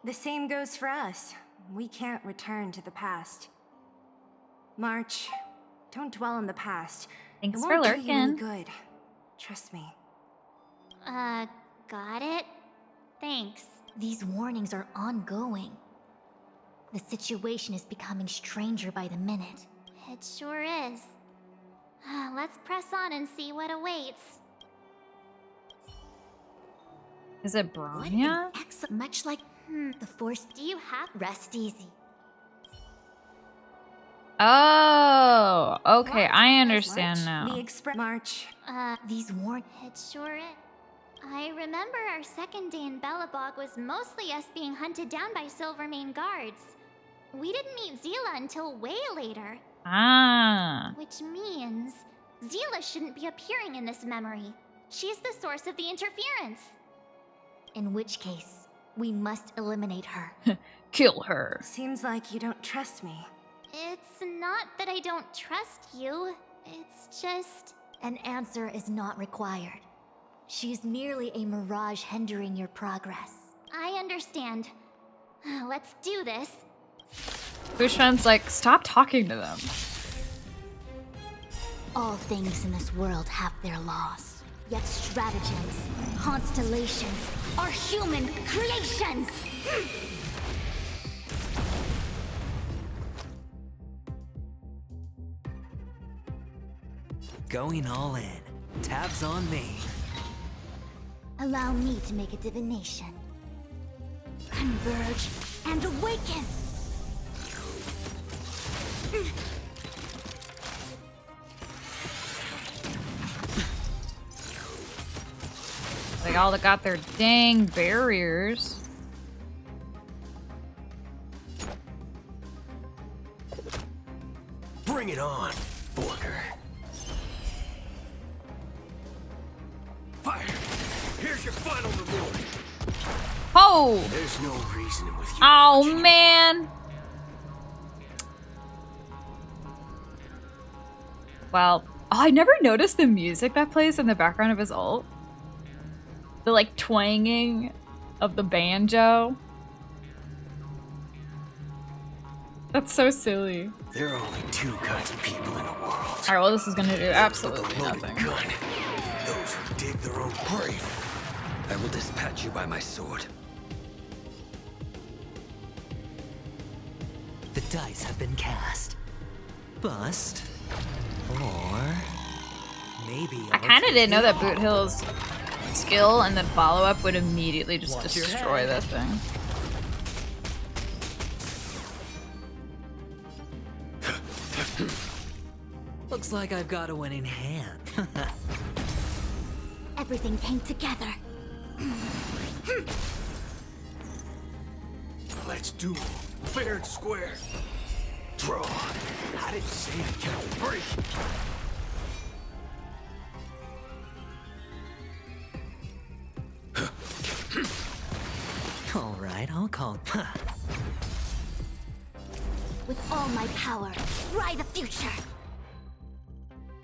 The same goes for us. We can't return to the past. March, don't dwell on the past. Thanks it for won't do you any lurking. good. Trust me. Got it? Thanks. These warnings are ongoing. The situation is becoming stranger by the minute. It sure is. Let's press on and see what awaits. Is it Branya? Much like the Force. Do you have... Rest easy. Oh, okay. I understand now. The Express March. These warnings. It sure is. I remember our second day in Belobog was mostly us being hunted down by Silvermane guards. We didn't meet Zila until way later. Ah. Which means Zila shouldn't be appearing in this memory. She's the source of the interference. In which case, we must eliminate her. Kill her. Seems like you don't trust me. It's not that I don't trust you. It's just... An answer is not required. She's merely a mirage hindering your progress. I understand. Let's do this. Bushman's like, stop talking to them. All things in this world have their laws. Yet stratagems, constellations, are human creations! Going all in. Tabs on me. Allow me to make a divination. Converge and awaken! They all got their dang barriers. Bring it on, Booker. Fire! Here's your final reward. Oh! There's no reasoning with you. Oh, man. Well, I never noticed the music that plays in the background of his ult. The, like, twanging of the banjo. That's so silly. There are only two kinds of people in the world. Alright, well, this is gonna do absolutely nothing. Gun. Those who dig their own grave. I will dispatch you by my sword. The dice have been cast. Bust. Or maybe I kind of didn't know that Boot Hill's skill and then follow-up would immediately just destroy this thing. Looks like I've got a winning hand. Everything came together. Let's do it. Fair and square. Draw. I didn't say I kept a break. All right, I'll call. With all my power, try the future.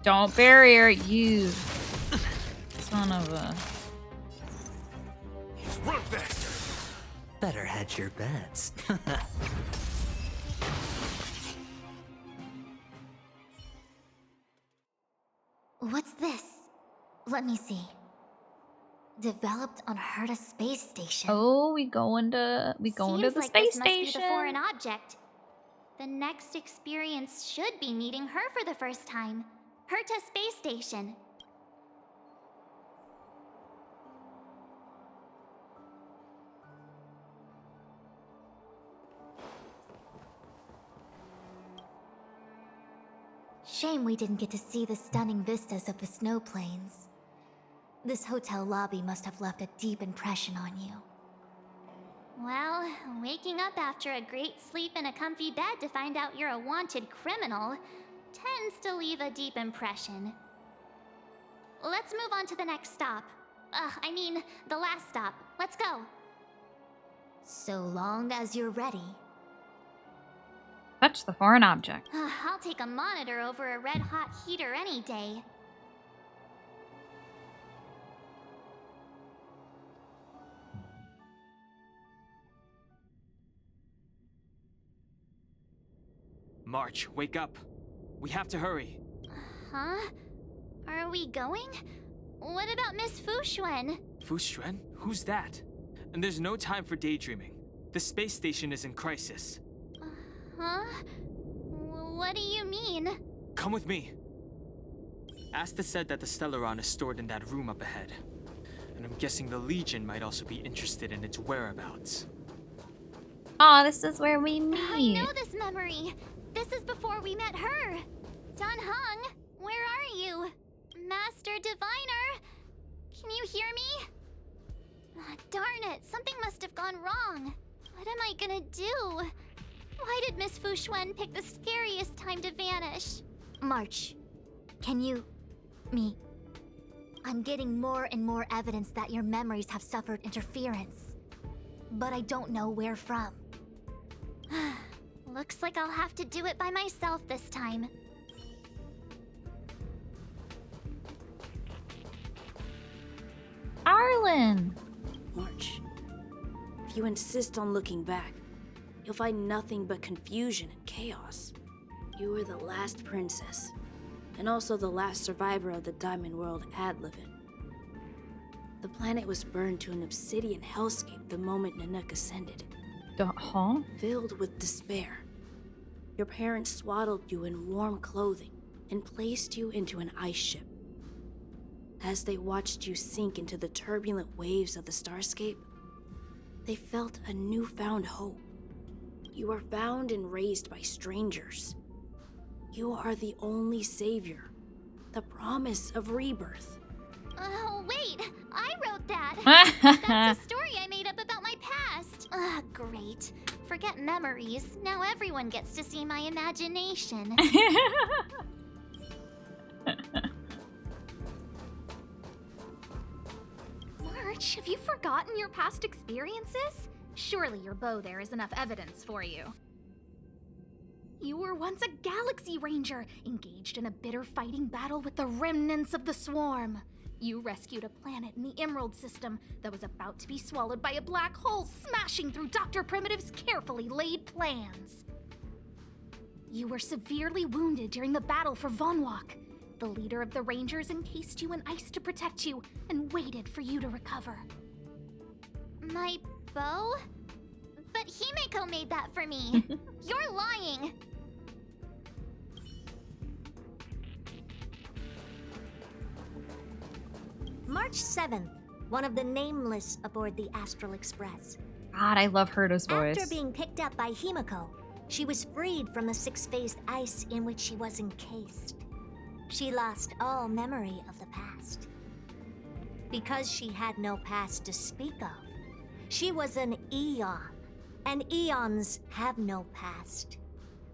Don't barrier, you son of a... Run faster. Better hedge your bets. What's this? Let me see. Developed on Herta space station. Oh, we going to the Seems like space this must be station. the foreign object. The next experience should be meeting her for the first time. Herta Space Station. Shame we didn't get to see the stunning vistas of the snow plains. This hotel lobby must have left a deep impression on you. Well, waking up after a great sleep in a comfy bed to find out you're a wanted criminal tends to leave a deep impression. Let's move on to the next stop. I mean, the last stop. Let's go. So long as you're ready. Touch the foreign object. I'll take a monitor over a red-hot heater any day. March, wake up. We have to hurry. Huh? Are we going? What about Miss Fuxuan? Fuxuan? Who's that? And there's no time for daydreaming. The space station is in crisis. Huh? What do you mean? Come with me. Asta said that the Stellaron is stored in that room up ahead. And I'm guessing the Legion might also be interested in its whereabouts. Aw, this is where we meet. I know this memory. This is before we met her. Dan Heng, where are you? Master Diviner? Can you hear me? Darn it, something must have gone wrong. What am I gonna do? Why did Miss Fuxuan pick the scariest time to vanish? March, can you... me? I'm getting more and more evidence that your memories have suffered interference. But I don't know where from. Looks like I'll have to do it by myself this time. Arlen! March, if you insist on looking back, you'll find nothing but confusion and chaos. You were the last princess, and also the last survivor of the Diamond World Adlevin. The planet was burned to an obsidian hellscape the moment Nanook ascended. Huh? Filled with despair. Your parents swaddled you in warm clothing and placed you into an ice ship. As they watched you sink into the turbulent waves of the starscape, they felt a newfound hope. You were found and raised by strangers. You are the only savior, the promise of rebirth. Oh, wait! I wrote that! That's a story I made up about my past! Great. Forget memories. Now everyone gets to see my imagination. March, have you forgotten your past experiences? Surely your bow there is enough evidence for you. You were once a Galaxy Ranger, engaged in a bitter fighting battle with the remnants of the Swarm. You rescued a planet in the Emerald System that was about to be swallowed by a black hole, smashing through Dr. Primitive's carefully laid plans. You were severely wounded during the battle for Vonwalk. The leader of the Rangers encased you in ice to protect you and waited for you to recover. My bow? But Himeko made that for me. You're lying. March 7th, one of the nameless aboard the Astral Express. God, I love Herta's voice. After being picked up by Himeko, she was freed from the six-phased ice in which she was encased. She lost all memory of the past. Because she had no past to speak of, she was an Eon, and Eons have no past.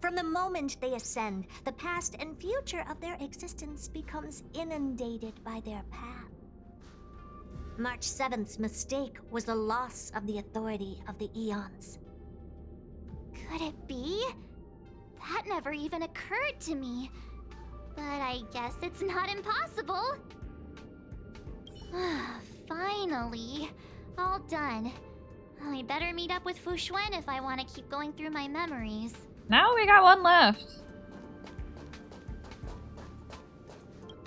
From the moment they ascend, the past and future of their existence becomes inundated by their path. March 7th's mistake was the loss of the authority of the Eons. Could it be? That never even occurred to me. But I guess it's not impossible. Finally. All done. I better meet up with Fuxuan if I want to keep going through my memories. Now we got one left.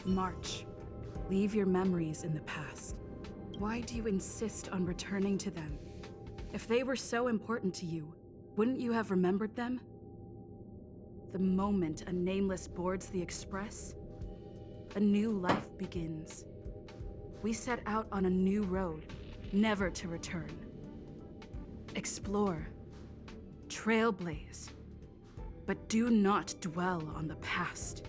March, leave your memories in the past. Why do you insist on returning to them? If they were so important to you, wouldn't you have remembered them? The moment a nameless boards the express, a new life begins. We set out on a new road, never to return. Explore, trailblaze, but do not dwell on the past.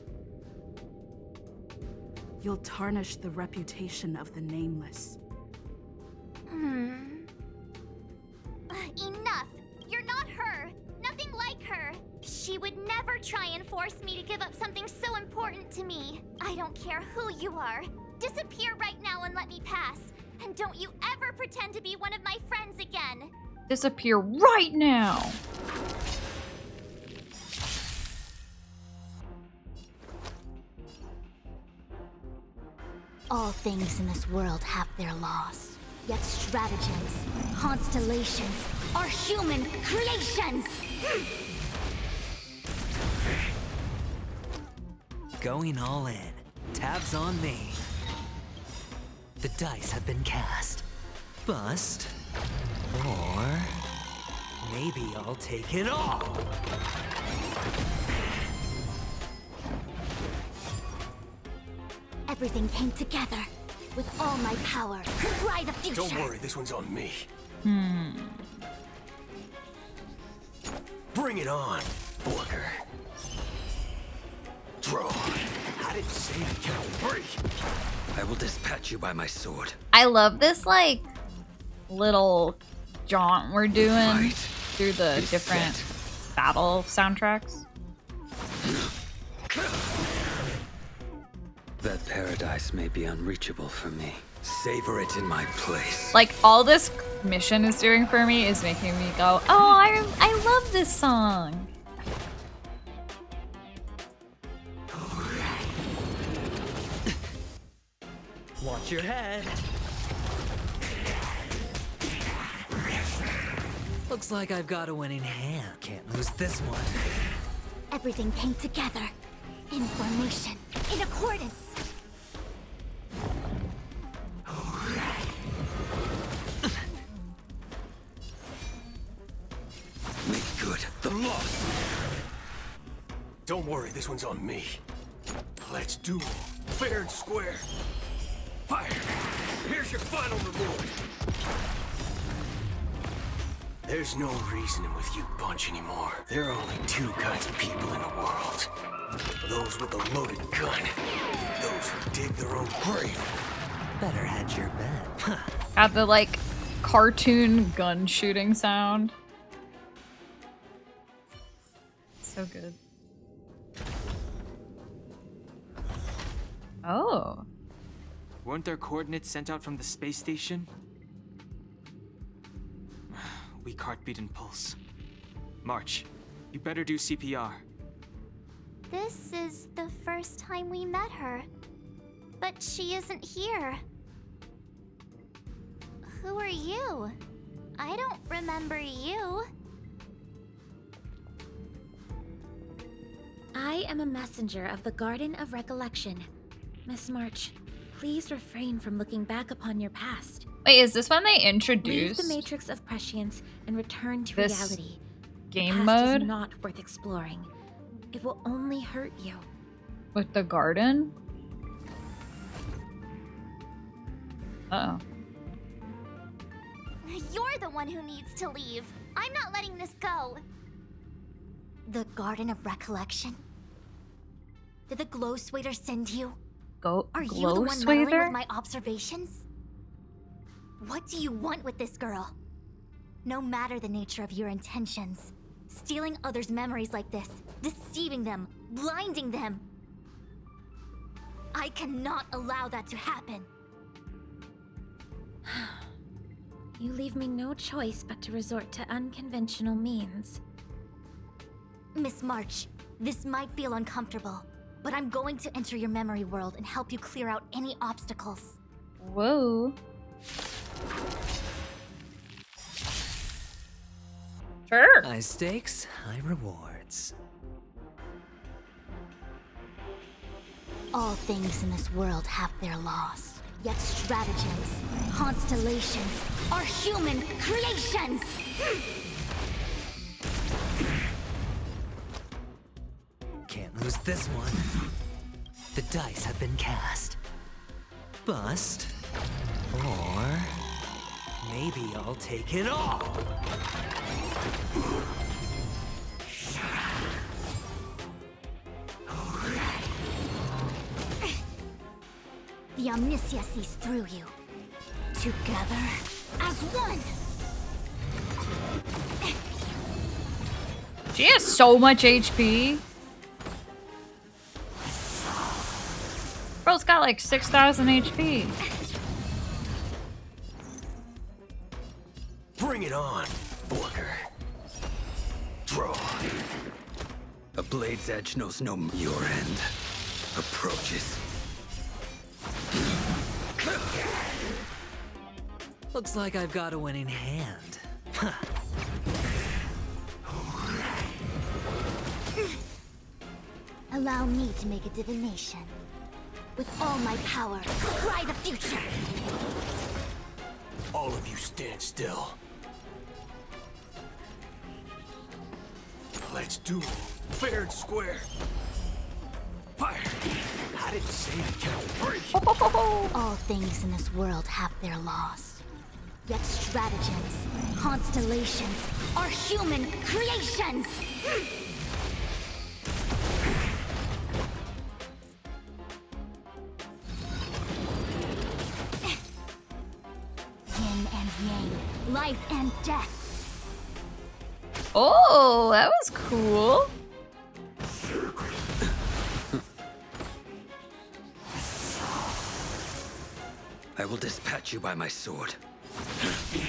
You'll tarnish the reputation of the nameless. Enough! You're not her! Nothing like her! She would never try and force me to give up something so important to me. I don't care who you are. Disappear right now and let me pass. And don't you ever pretend to be one of my friends again. Disappear right now! All things in this world have their laws. Yet stratagems, constellations, are human creations! Going all in. Tabs on me. The dice have been cast. Bust. Or maybe I'll take it all. Everything came together. With all my power, try the future. Don't worry, this one's on me. Bring it on, Booker. Draw. I didn't say I count three. I will dispatch you by my sword. I love this, like, little jaunt we're doing through the different battle soundtracks. That paradise may be unreachable for me. Savor it in my place. Like, all this mission is doing for me is making me go, oh, I love this song. Watch your head. Looks like I've got a winning hand. Can't lose this one. Everything came together. In formation. In accordance. Make good the loss. Don't worry, this one's on me. Let's duel. Fair and square. Fire. Here's your final reward. There's no reasoning with you bunch anymore. There are only two kinds of people in the world. Those with a loaded gun. Those who dig their own grave. Better hedge your bet. Got the, like, cartoon gun shooting sound. So good. Oh. Weren't there coordinates sent out from the space station? Weak heartbeat and pulse. March, you better do CPR. This is the first time we met her. But she isn't here. Who are you? I don't remember you. I am a messenger of the Garden of Recollection. Miss March, please refrain from looking back upon your past. Wait, is this when they Leave introduced the Matrix of Prescience and return to this reality. game the past mode? is not worth exploring. It will only hurt you. With the garden? Uh-oh. You're the one who needs to leave. I'm not letting this go. The Garden of Recollection? Did the Glow Swader send you? Are you the Glow one meddling Swather? with my observations? What do you want with this girl? No matter the nature of your intentions, stealing others' memories like this, deceiving them, blinding them. I cannot allow that to happen. You leave me no choice but to resort to unconventional means. Miss March, this might feel uncomfortable, but I'm going to enter your memory world and help you clear out any obstacles. Whoa. Sure. High stakes, high rewards. All things in this world have their laws, yet stratagems, constellations, are human creations! lose this one. The dice have been cast. Bust. Or maybe I'll take it all. The Omniscia sees through you. Together as one. She has so much HP. Bro's got like 6,000 HP. Bring it on, Borker. Draw. A blade's edge knows no your end. Approaches. Looks like I've got a winning hand. Allow me to make a divination. With all my power, scry the future. All of you stand still. Let's duel. Fair and square. Fire. I didn't say I counted three. All things in this world have their laws. Yet stratagems, constellations, are human creations! Yin and yang, life and death. Oh, that was cool. I will dispatch you by my sword.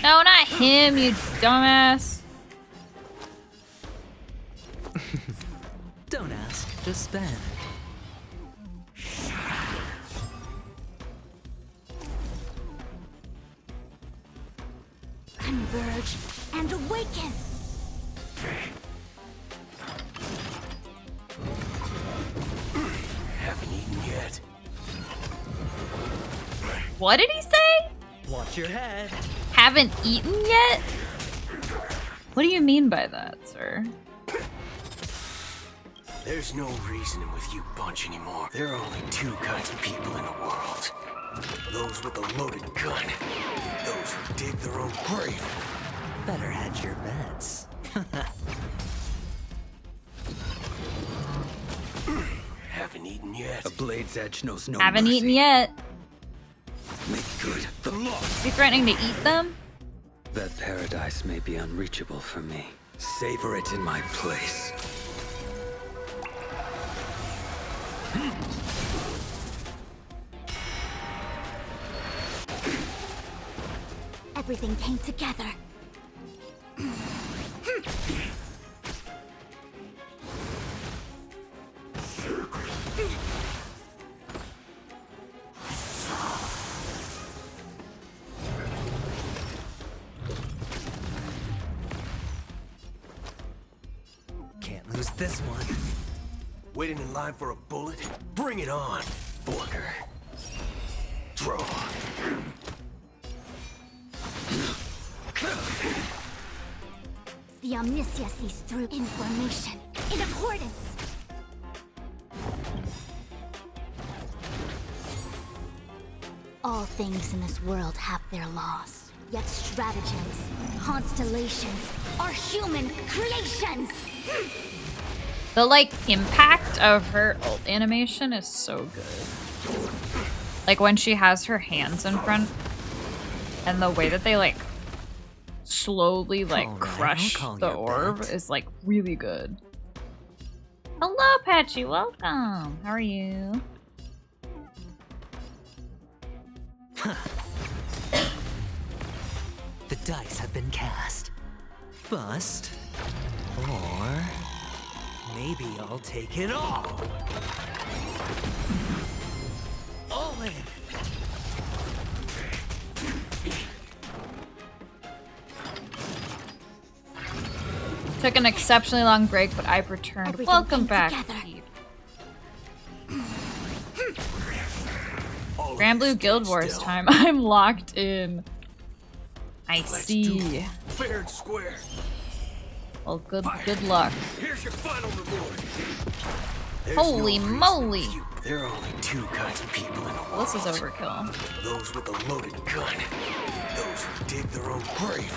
No, not him, you dumbass. Don't ask, just spend. Converge and awaken! Haven't eaten yet. What did he say? Watch your head. Haven't eaten yet? What do you mean by that, sir? There's no reasoning with you bunch anymore. There are only two kinds of people in the world. Those with a loaded gun. Those who dig their own grave. Better hedge your bets. Haven't eaten yet. A blade's edge knows no Haven't mercy. eaten yet. Make good the loss. Is he threatening to eat them? That paradise may be unreachable for me. Savor it in my place. Everything came together. Can't lose this one. Waiting in line for a bullet? Bring it on, Borker. Draw. The Omniscia sees through information in accordance. All things in this world have their laws. Yet stratagems, constellations, are human creations! The, like, impact of her ult animation is so good. Like, when she has her hands in front, and the way that they, like, slowly, like, crush the orb is, like, really good. Hello, Patchy. Welcome. How are you? The dice have been cast. Bust. Or maybe I'll take it all. All in. Took an exceptionally long break, but I've returned. Everything Welcome came back, together. Pete. Grand Blue Guild Wars time. I'm locked in. I see. Fair and square. Well, good luck. Here's your final reward. Holy moly! There are only two kinds of people in the world. This is overkill. Those with a loaded gun. Those who dig their own grave.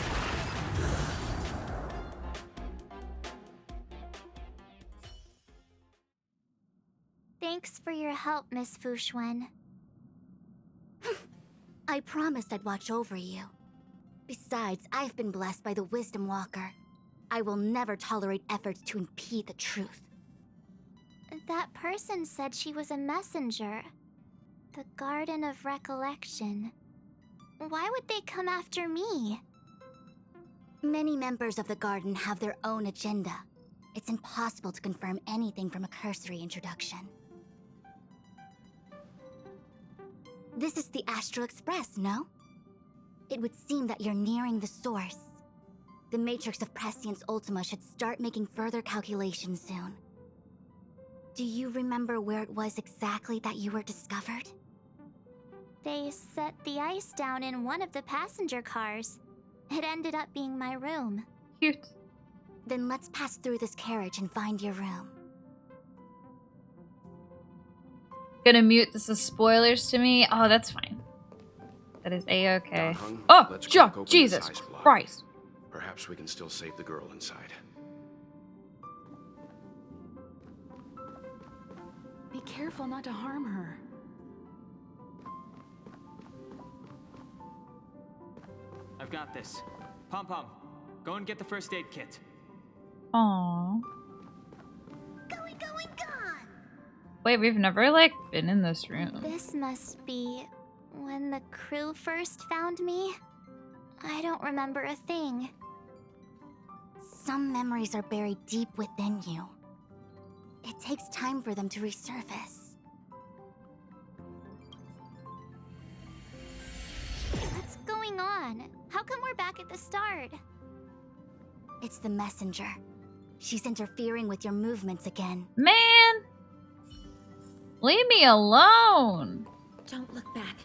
Thanks for your help, Miss Fushuen. I promised I'd watch over you. Besides, I've been blessed by the Wisdom Walker. I will never tolerate efforts to impede the truth. That person said she was a messenger. The Garden of Recollection. Why would they come after me? Many members of the Garden have their own agenda. It's impossible to confirm anything from a cursory introduction. This is the Astral Express, no? It would seem that you're nearing the source. The Matrix of Prescience Ultima should start making further calculations soon. Do you remember where it was exactly that you were discovered? They set the ice down in one of the passenger cars. It ended up being my room. Cute. Then let's pass through this carriage and find your room. Gonna mute this as spoilers to me. Oh, that's fine. That is a-okay. Oh, Jesus Christ. Perhaps we can still save the girl inside. Be careful not to harm her. I've got this. Pom-Pom, go and get the first aid kit. Aww. Going, gone! Wait, we've never, like, been in this room. This must be when the crew first found me. I don't remember a thing. Some memories are buried deep within you. It takes time for them to resurface. What's going on? How come we're back at the start? It's the messenger. She's interfering with your movements again. Man! Leave me alone! Don't look back.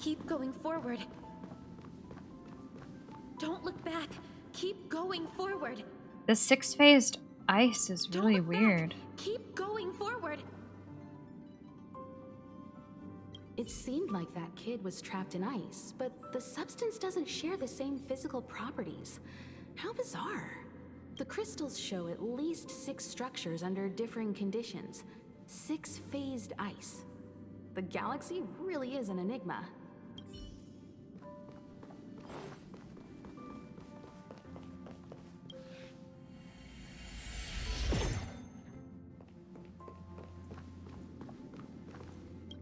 Keep going forward. Don't look back. Keep going forward. The six-phased ice is really weird. Keep going forward. It seemed like that kid was trapped in ice, but the substance doesn't share the same physical properties. How bizarre. The crystals show at least 6 structures under differing conditions. 6-phased ice. The galaxy really is an enigma.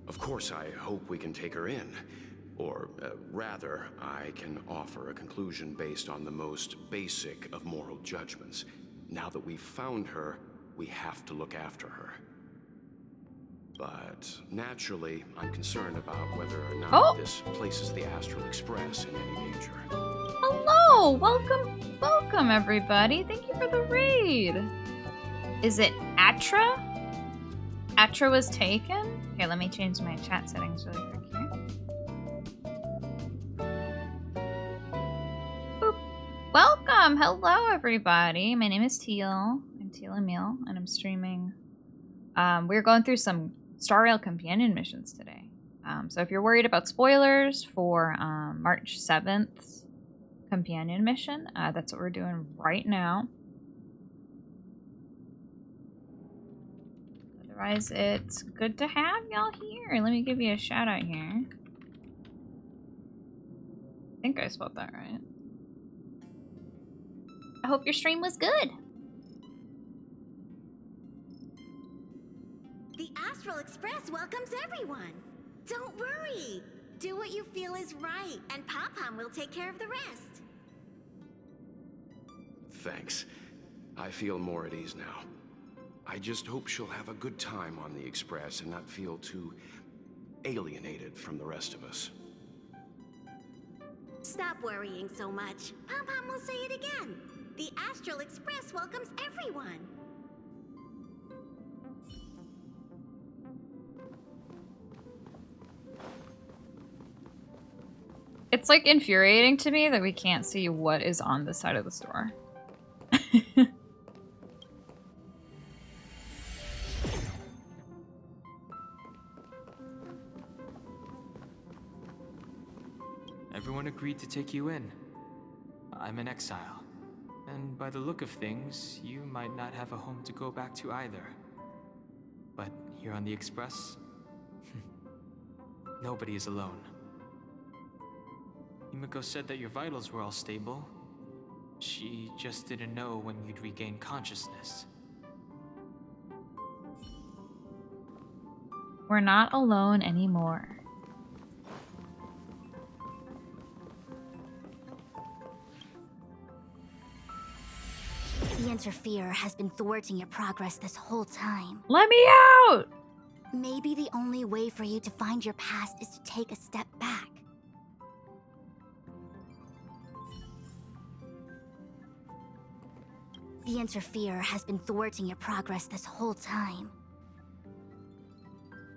Of course, I hope we can take her in. Or, rather, I can offer a conclusion based on the most basic of moral judgments. Now that we've found her, we have to look after her. But, naturally, I'm concerned about whether or not this places the Astral Express in any danger. Hello! Welcome everybody. Thank you for the raid. Is it Atra? Atra was taken? Here, let me change my chat settings really quick here. Boop. Welcome! Hello, everybody. My name is Teal. I'm Teal Emil, and I'm streaming. We're going through some Star Rail companion missions today. So if you're worried about spoilers for March 7th companion mission, that's what we're doing right now. Otherwise, it's good to have y'all here. Let me give you a shout out here. I think I spelled that right. I hope your stream was good. The Astral Express welcomes everyone. Don't worry. Do what you feel is right, and Pom-Pom will take care of the rest. Thanks. I feel more at ease now. I just hope she'll have a good time on the Express and not feel too alienated from the rest of us. Stop worrying so much. Pom-Pom will say it again. The Astral Express welcomes everyone. It's like infuriating to me that we can't see what is on the side of the store. everyone agreed to take you in. I'm in exile, and by the look of things, you might not have a home to go back to either. But here on the Express, nobody is alone. Himiko said that your vitals were all stable. She just didn't know when you'd regain consciousness. We're not alone anymore. The Interferer has been thwarting your progress this whole time. Let me out! Maybe the only way for you to find your past is to take a step back. The Interferer has been thwarting your progress this whole time.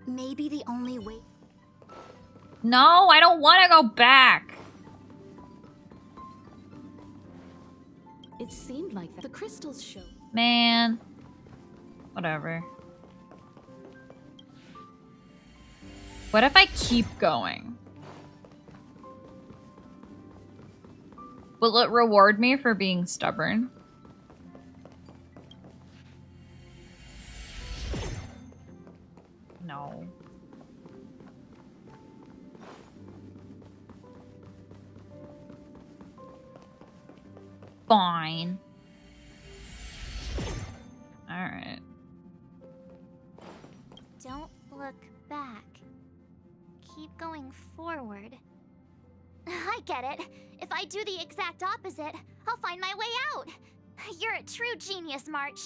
Maybe the only way... No, I don't want to go back. It seemed like that. The crystals show. Man. Whatever. What if I keep going? Will it reward me for being stubborn? No. Fine. Alright. Don't look back. Keep going forward. I get it. If I do the exact opposite, I'll find my way out. You're a true genius, March.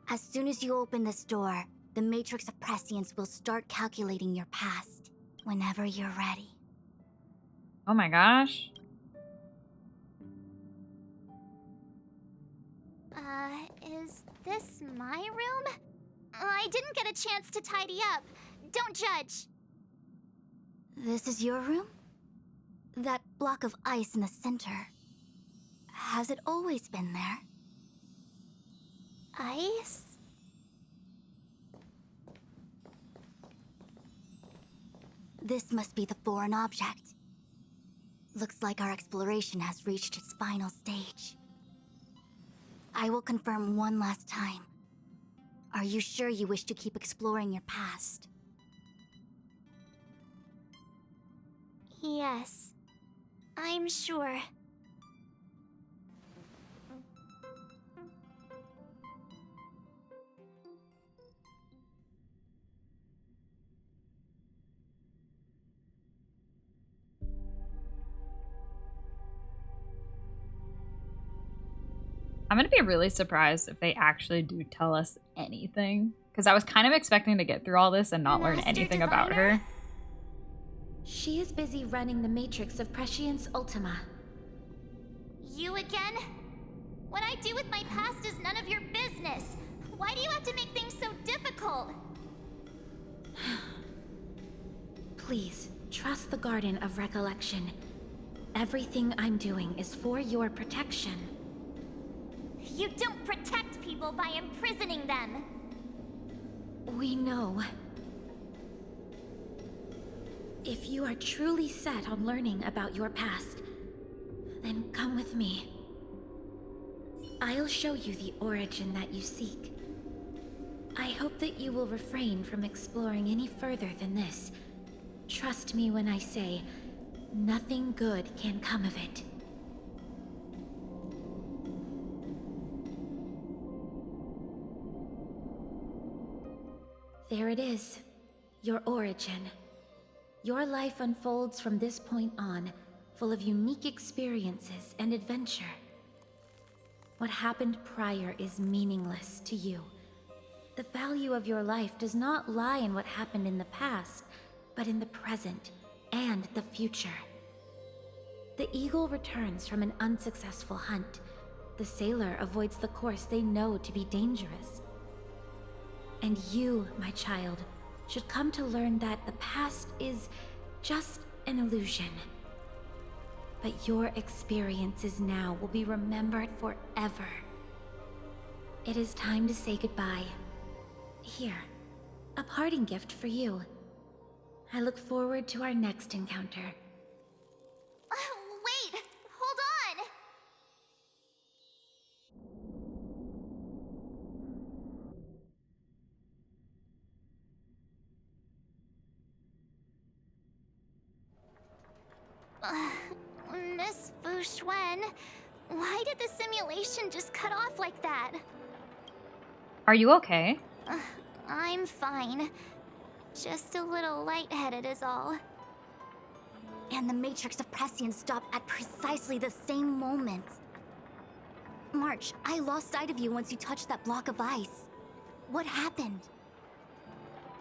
As soon as you open this door, the Matrix of Prescience will start calculating your past whenever you're ready. Oh my gosh. Is this my room? I didn't get a chance to tidy up. Don't judge. This is your room? That block of ice in the center. Has it always been there? Ice? This must be the foreign object. Looks like our exploration has reached its final stage. I will confirm one last time. Are you sure you wish to keep exploring your past? Yes. I'm sure. I'm gonna be really surprised if they actually do tell us anything. Because I was kind of expecting to get through all this and not learn anything about her. She is busy running the Matrix of Prescience Ultima. You again? What I do with my past is none of your business. Why do you have to make things so difficult? Please, trust the Garden of Recollection. Everything I'm doing is for your protection. You don't protect people by imprisoning them. We know. If you are truly set on learning about your past, then come with me. I'll show you the origin that you seek. I hope that you will refrain from exploring any further than this. Trust me when I say, nothing good can come of it. There it is, your origin. Your life unfolds from this point on, full of unique experiences and adventure. What happened prior is meaningless to you. The value of your life does not lie in what happened in the past, but in the present and the future. The eagle returns from an unsuccessful hunt. The sailor avoids the course they know to be dangerous. And you, my child, should come to learn that the past is just an illusion. But your experiences now will be remembered forever. It is time to say goodbye. Here, a parting gift for you. I look forward to our next encounter. Miss Fu Xuan, why did the simulation just cut off like that? Are you okay? I'm fine. Just a little lightheaded is all. And the Matrix of Prescience stopped at precisely the same moment. March, I lost sight of you once you touched that block of ice. What happened?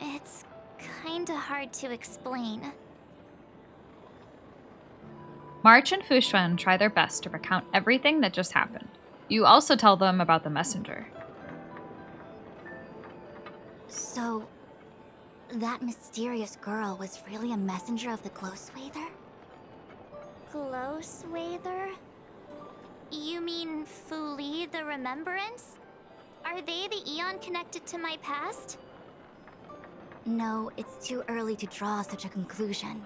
It's kinda hard to explain. March and Fu Xuan try their best to recount everything that just happened. You also tell them about the messenger. So, that mysterious girl was really a messenger of the Glow Swather? Glow Swather? You mean Fu Li, the Remembrance? Are they the Eon connected to my past? No, it's too early to draw such a conclusion.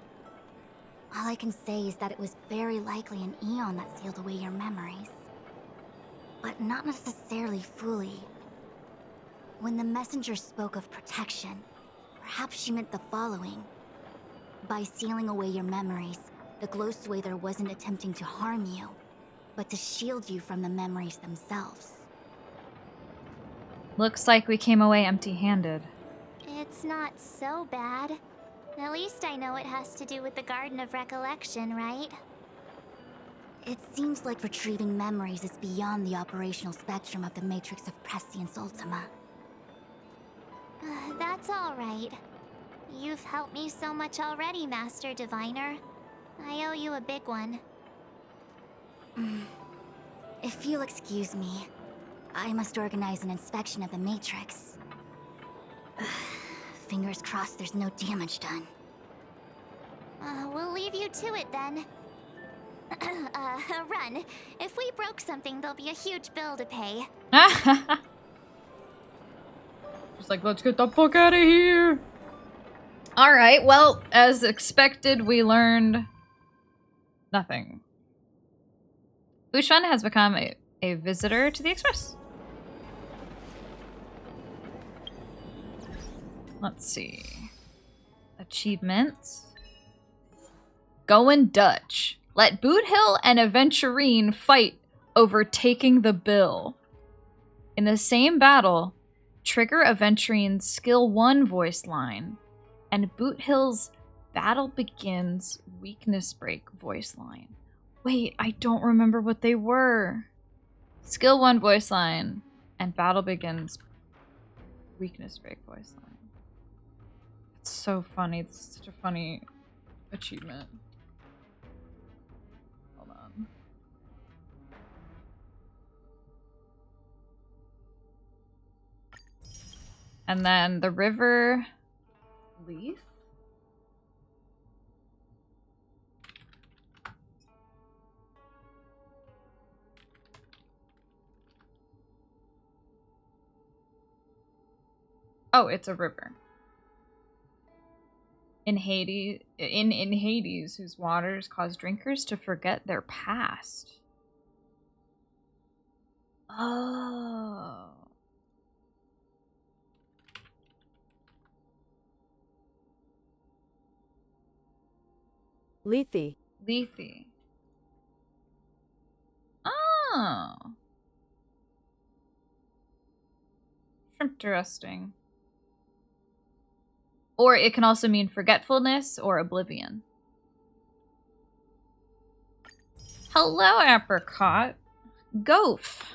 All I can say is that it was very likely an Eon that sealed away your memories. But not necessarily fully. When the messenger spoke of protection, perhaps she meant the following. By sealing away your memories, the Glow Swather wasn't attempting to harm you, but to shield you from the memories themselves. Looks like we came away empty-handed. It's not so bad. At least I know it has to do with the Garden of Recollection, right? It seems like retrieving memories is beyond the operational spectrum of the Matrix of Prescience Ultima. That's all right. You've helped me so much already, Master Diviner. I owe you a big one. If you'll excuse me, I must organize an inspection of the Matrix. Fingers crossed there's no damage done. We'll leave you to it then. Run. If we broke something, there'll be a huge bill to pay. Just like, let's get the fuck out of here. Alright, well, as expected, we learned nothing. Fu Xuan has become a visitor to the Express. Let's see. Achievements. Going Dutch. Let Boot Hill and Aventurine fight over taking the bill. In the same battle, trigger Aventurine's Skill 1 voice line and Boot Hill's Battle Begins Weakness Break voice line. Wait, I don't remember what they were. Skill 1 voice line and Battle Begins Weakness Break voice line. It's so funny. This is such a funny achievement. Hold on. And then the River Leaf? Oh, it's a river. In Hades, whose waters cause drinkers to forget their past. Oh. Lethe. Lethe. Oh. Interesting. Or it can also mean forgetfulness or oblivion. Hello, Apricot. Goof.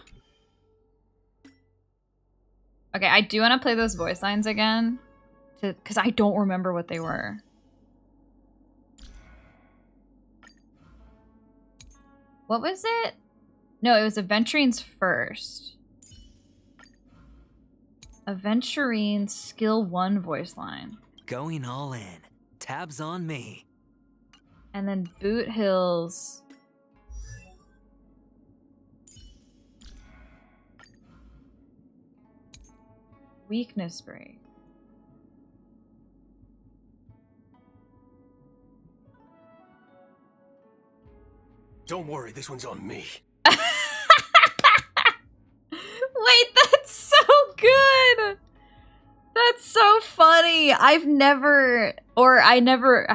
Okay, I do want to play those voice lines again. Because I don't remember what they were. What was it? No, it was Aventurine's first. Aventurine's Skill 1 voice line. Going all in. Tabs on me. And then Boot Hill's Weakness Break. Don't worry, this one's on me. Wait, that's so good! That's so funny! funny. I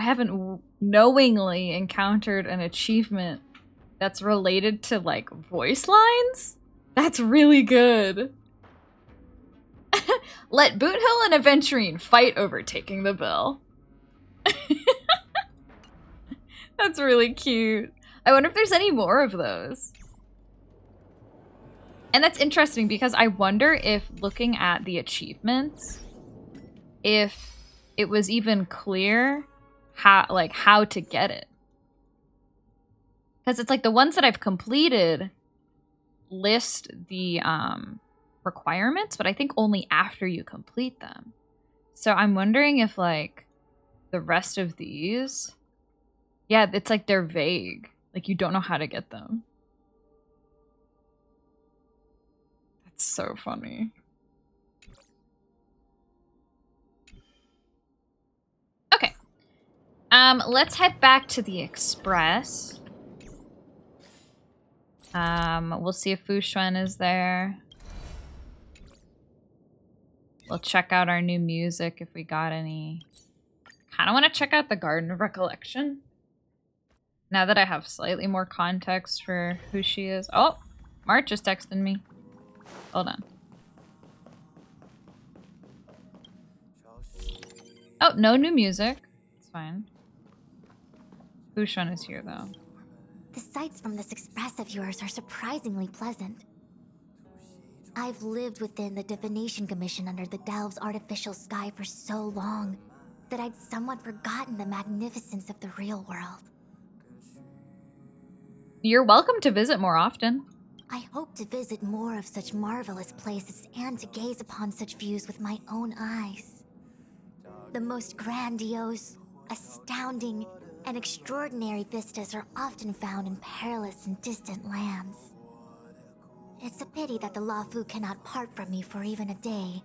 haven't knowingly encountered an achievement that's related to like voice lines. That's really good. Let Boot Hill and Aventurine fight over taking the bill. That's really cute. I wonder if there's any more of those. And that's interesting because I wonder if looking at the achievements, if it was even clear how to get it. Because it's like the ones that I've completed list the requirements, but I think only after you complete them. So I'm wondering if like the rest of these, yeah, it's like they're vague. Like you don't know how to get them. That's so funny. Okay. Let's head back to the Express. We'll see if Fu Xuan is there. We'll check out our new music if we got any. Kind of want to check out the Garden of Recollection. Now that I have slightly more context for who she is. Oh, March just texted me. Hold on. Oh, no new music. It's fine. Fu Xuan is here though. The sights from this express of yours are surprisingly pleasant. I've lived within the Divination Commission under the Delve's artificial sky for so long that I'd somewhat forgotten the magnificence of the real world. You're welcome to visit more often. I hope to visit more of such marvelous places and to gaze upon such views with my own eyes. The most grandiose, astounding, and extraordinary vistas are often found in perilous and distant lands. It's a pity that the Luofu cannot part from me for even a day.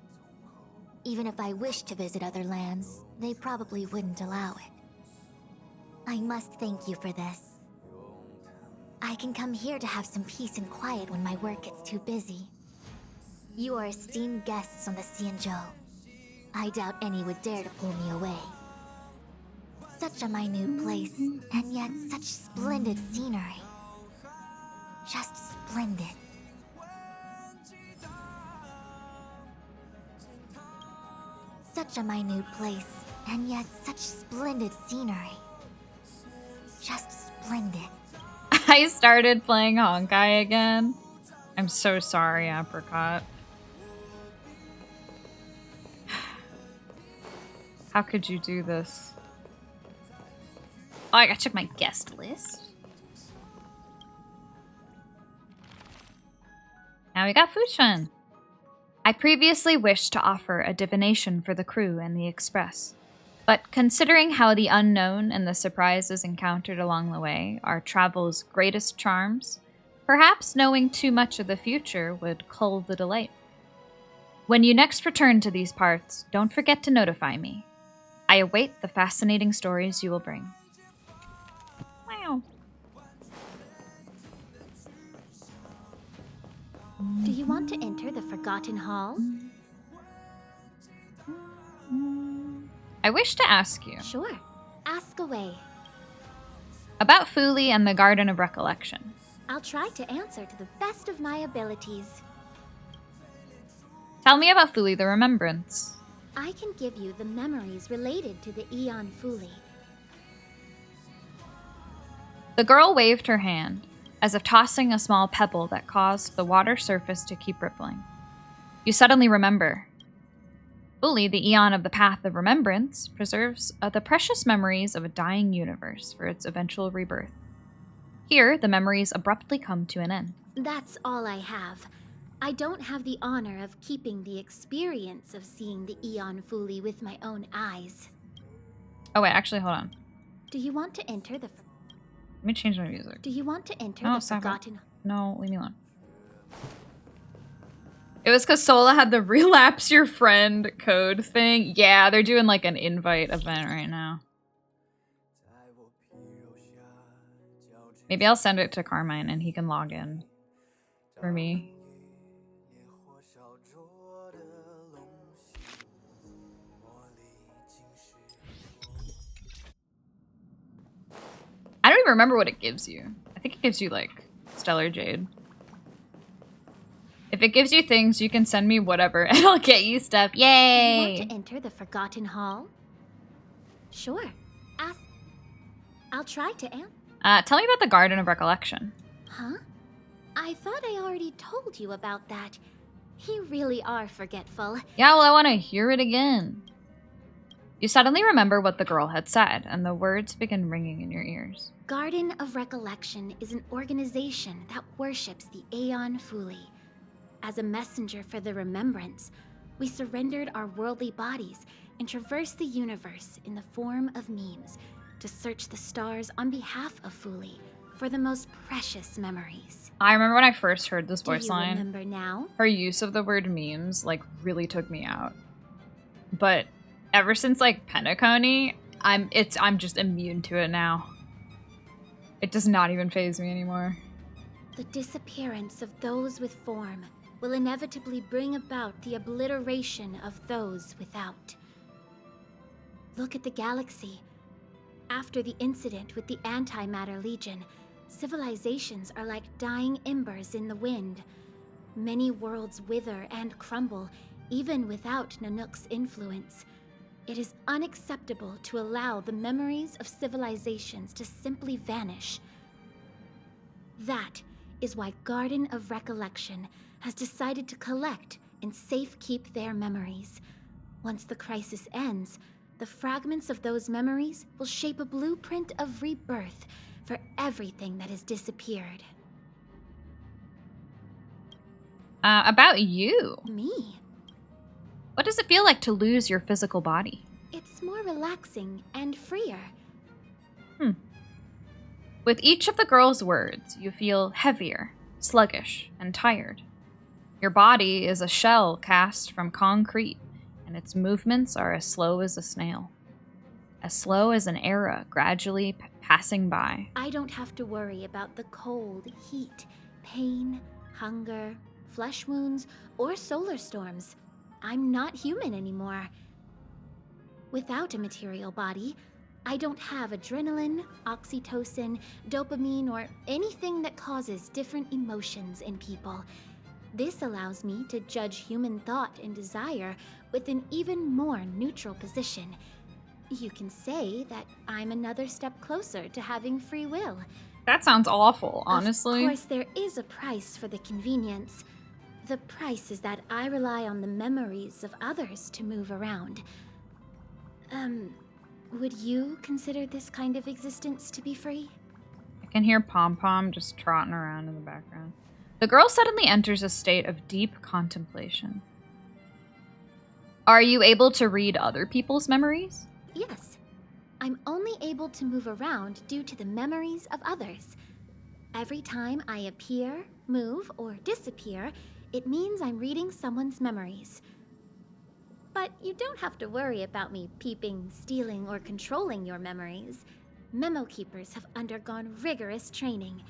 Even if I wished to visit other lands, they probably wouldn't allow it. I must thank you for this. I can come here to have some peace and quiet when my work gets too busy. You are esteemed guests on the Xianzhou. I doubt any would dare to pull me away. Such a minute place, and yet such splendid scenery. Just splendid. Such a minute place, and yet such splendid scenery. Just splendid. I started playing Honkai again. I'm so sorry, Apricot. How could you do this? Oh, I gotta check my guest list. Now we got Fu Xuan. I previously wished to offer a divination for the crew and the Express, but considering how the unknown and the surprises encountered along the way are travel's greatest charms, perhaps knowing too much of the future would cull the delight. When you next return to these parts, don't forget to notify me. I await the fascinating stories you will bring. Wow. Do you want to enter the Forgotten Hall? I wish to ask you. Sure. Ask away. About Fuli and the Garden of Recollection. I'll try to answer to the best of my abilities. Tell me about Fuli the Remembrance. I can give you the memories related to the Aeon Fuli. The girl waved her hand, as if tossing a small pebble that caused the water surface to keep rippling. You suddenly remember. Fuli, the Aeon of the Path of Remembrance, preserves the precious memories of a dying universe for its eventual rebirth. Here, the memories abruptly come to an end. That's all I have. I don't have the honor of keeping the experience of seeing the Aeon Fuli with my own eyes. Oh wait, actually, hold on. Do you want to enter the... Let me change my music. Do you want to enter No, the stop it. Forgotten... No, leave me alone. It was because Sola had the relapse your friend code thing. Yeah, they're doing like an invite event right now. Maybe I'll send it to Carmine and he can log in for me. even remember what it gives you. I think it gives you, like, Stellar Jade. If it gives you things, you can send me whatever, and I'll get you stuff. Yay! Do you want to enter the Forgotten Hall? Sure. Ask. I'll try to answer. Tell me about the Garden of Recollection. Huh? I thought I already told you about that. You really are forgetful. Yeah, well, I want to hear it again. You suddenly remember what the girl had said, and the words begin ringing in your ears. Garden of Recollection is an organization that worships the Aeon Fuli. As a messenger for the remembrance, we surrendered our worldly bodies and traversed the universe in the form of memes to search the stars on behalf of Fuli for the most precious memories. I remember when I first heard this voice Do you line. remember now? Her use of the word memes, like, really took me out. But ever since, like, Penacony, I'm just immune to it now. It does not even faze me anymore. The disappearance of those with form will inevitably bring about the obliteration of those without. Look at the galaxy. After the incident with the Antimatter Legion, civilizations are like dying embers in the wind. Many worlds wither and crumble, even without Nanook's influence. It is unacceptable to allow the memories of civilizations to simply vanish. That is why Garden of Recollection has decided to collect and safekeep their memories. Once the crisis ends, the fragments of those memories will shape a blueprint of rebirth for everything that has disappeared. About you. Me? What does it feel like to lose your physical body? It's more relaxing and freer. With each of the girl's words, you feel heavier, sluggish, and tired. Your body is a shell cast from concrete, and its movements are as slow as a snail. As slow as an era gradually passing by. I don't have to worry about the cold, heat, pain, hunger, flesh wounds, or solar storms. I'm not human anymore. Without a material body, I don't have adrenaline, oxytocin, dopamine, or anything that causes different emotions in people. This allows me to judge human thought and desire with an even more neutral position. You can say that I'm another step closer to having free will. That sounds awful, honestly. Of course, there is a price for the convenience. The price is that I rely on the memories of others to move around. Would you consider this kind of existence to be free? I can hear Pom Pom just trotting around in the background. The girl suddenly enters a state of deep contemplation. Are you able to read other people's memories? Yes. I'm only able to move around due to the memories of others. Every time I appear, move, or disappear, it means I'm reading someone's memories. But you don't have to worry about me peeping, stealing, or controlling your memories. Memo keepers have undergone rigorous training.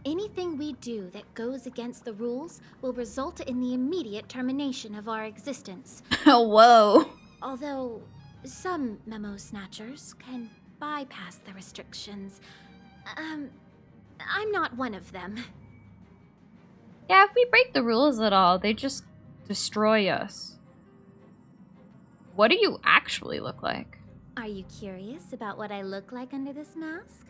Anything we do that goes against the rules will result in the immediate termination of our existence. Whoa. Although some memo snatchers can bypass the restrictions. I'm not one of them. Yeah, if we break the rules at all, they just destroy us. What do you actually look like? Are you curious about what I look like under this mask?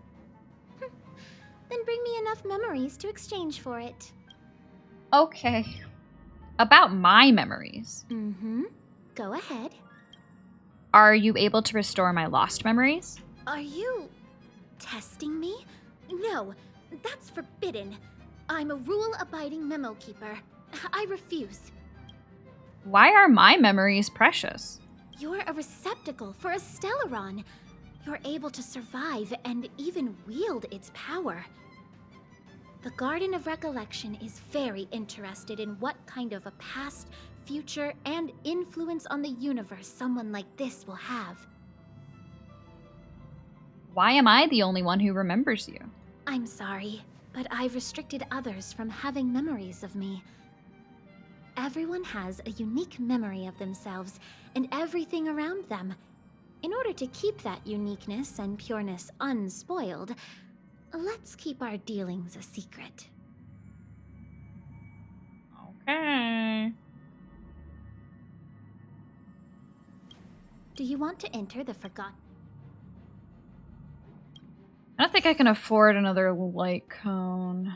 Then bring me enough memories to exchange for it. Okay. About my memories. Mm-hmm. Go ahead. Are you able to restore my lost memories? Are you testing me? No, that's forbidden. I'm a rule-abiding memo keeper. I refuse. Why are my memories precious? You're a receptacle for a Stellaron. You're able to survive and even wield its power. The Garden of Recollection is very interested in what kind of a past, future, and influence on the universe someone like this will have. Why am I the only one who remembers you? I'm sorry, but I've restricted others from having memories of me. Everyone has a unique memory of themselves and everything around them. In order to keep that uniqueness and pureness unspoiled, Let's keep our dealings a secret. Okay. Do you want to enter the Forgotten? I don't think I can afford another light cone.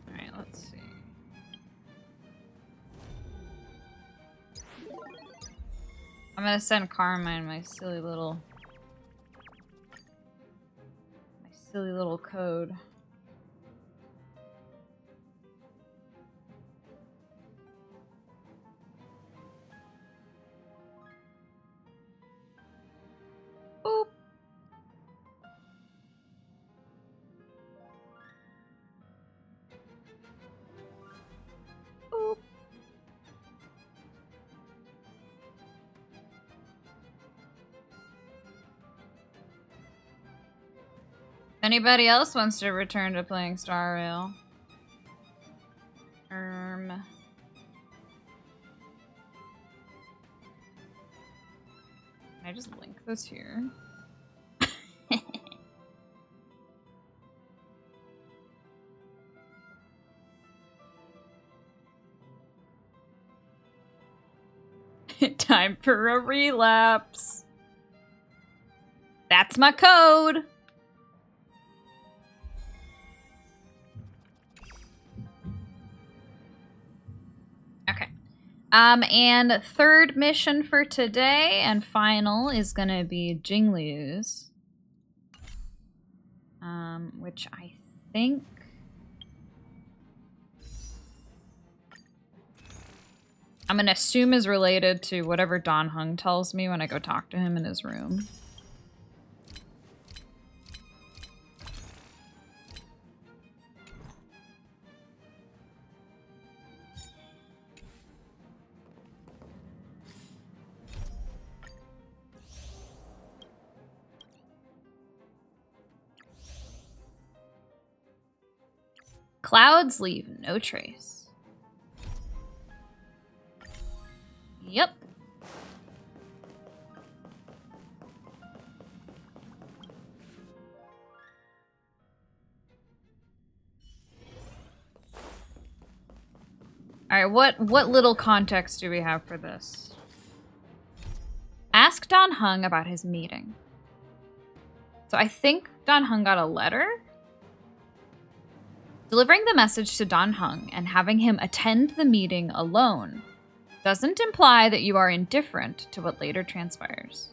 Alright, let's see. I'm gonna send Carmine my silly little code. Boop. Boop. Anybody else wants to return to playing Star Rail? Can I just link this here? Time for a relapse. That's my code. Okay. And third mission for today and final is gonna be Jingliu's. Which I think I'm gonna assume is related to whatever Don Hung tells me when I go talk to him in his room. Clouds leave no trace. Yep. Alright, what little context do we have for this? Ask Don Hung about his meeting. So I think Don Hung got a letter? Delivering the message to Don Hung and having him attend the meeting alone doesn't imply that you are indifferent to what later transpires.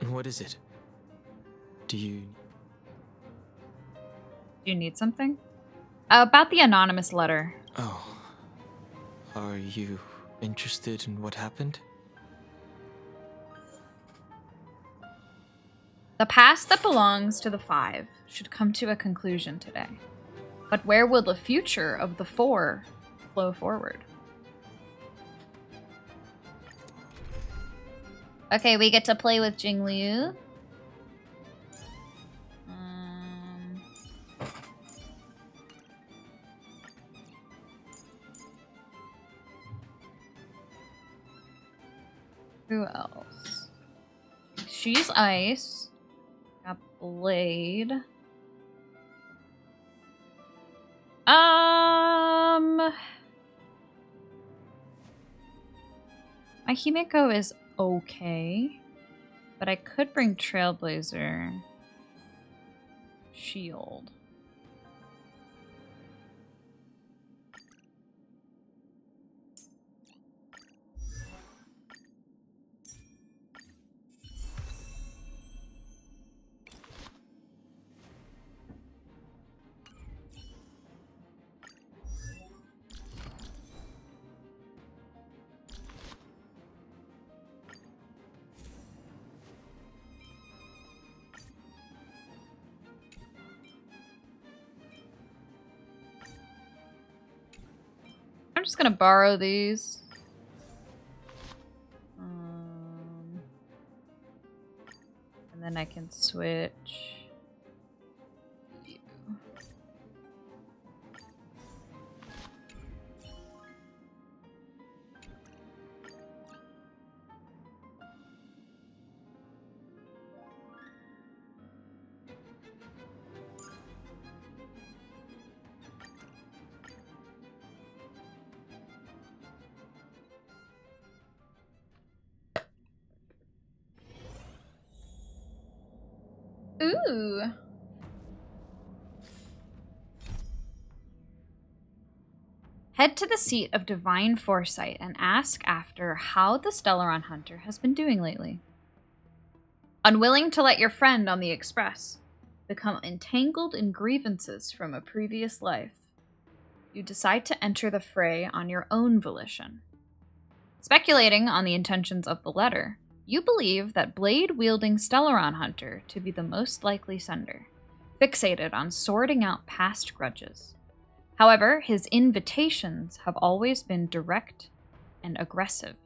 What is it? Do you need something? About the anonymous letter. Oh. Are you interested in what happened? The past that belongs to the Five should come to a conclusion today. But where will the future of the Four flow forward? Okay, we get to play with Jingliu. Who else? She's ice. Got Blade. My Himeko is okay, but I could bring Trailblazer Shield. I'm just gonna borrow these. And then I can switch. Ooh. Head to the seat of divine foresight and ask after how the Stellaron Hunter has been doing lately. Unwilling to let your friend on the Express become entangled in grievances from a previous life, you decide to enter the fray on your own volition. Speculating on the intentions of the letter, you believe that blade-wielding Stellaron Hunter to be the most likely sender, fixated on sorting out past grudges. However, his invitations have always been direct and aggressive.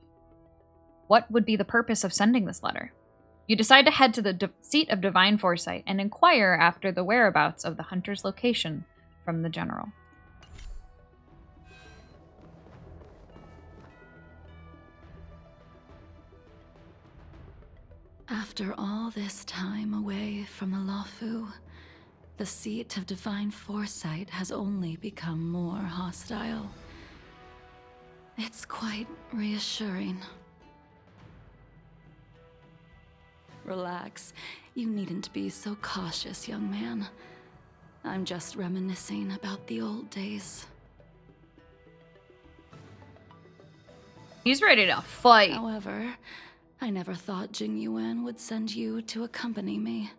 What would be the purpose of sending this letter? You decide to head to the seat of divine foresight and inquire after the whereabouts of the hunter's location from the general. After all this time away from the Luofu, the seat of divine foresight has only become more hostile. It's quite reassuring. Relax. You needn't be so cautious, young man. I'm just reminiscing about the old days. He's ready to fight. However, I never thought Jingliu would send you to accompany me.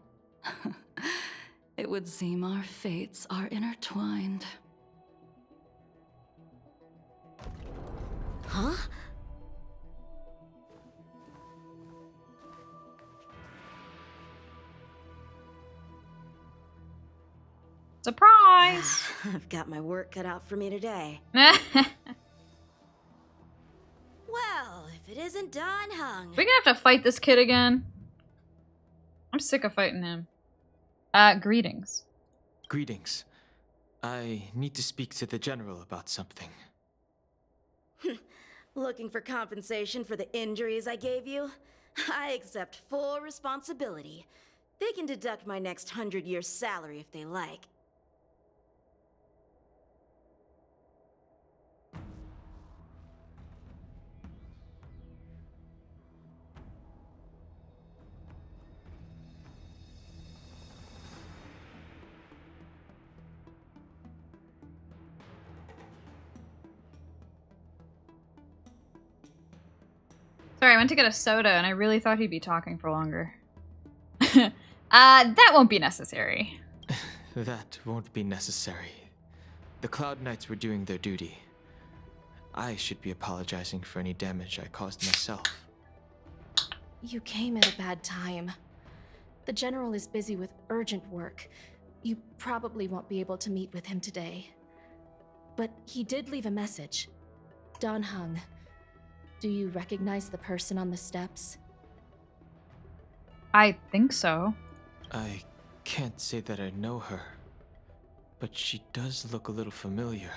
It would seem our fates are intertwined. Huh? Surprise! I've got my work cut out for me today. Well, if it isn't Don Hung. We're gonna have to fight this kid again. I'm sick of fighting him. Greetings. Greetings. I need to speak to the general about something. Looking for compensation for the injuries I gave you? I accept full responsibility. They can deduct my next 100 years' salary if they like. Sorry, I went to get a soda and I really thought he'd be talking for longer. That won't be necessary. That won't be necessary. The Cloud Knights were doing their duty. I should be apologizing for any damage I caused myself. You came at a bad time. The General is busy with urgent work. You probably won't be able to meet with him today. But he did leave a message. Don Hung. Do you recognize the person on the steps? I think so. I can't say that I know her, but she does look a little familiar.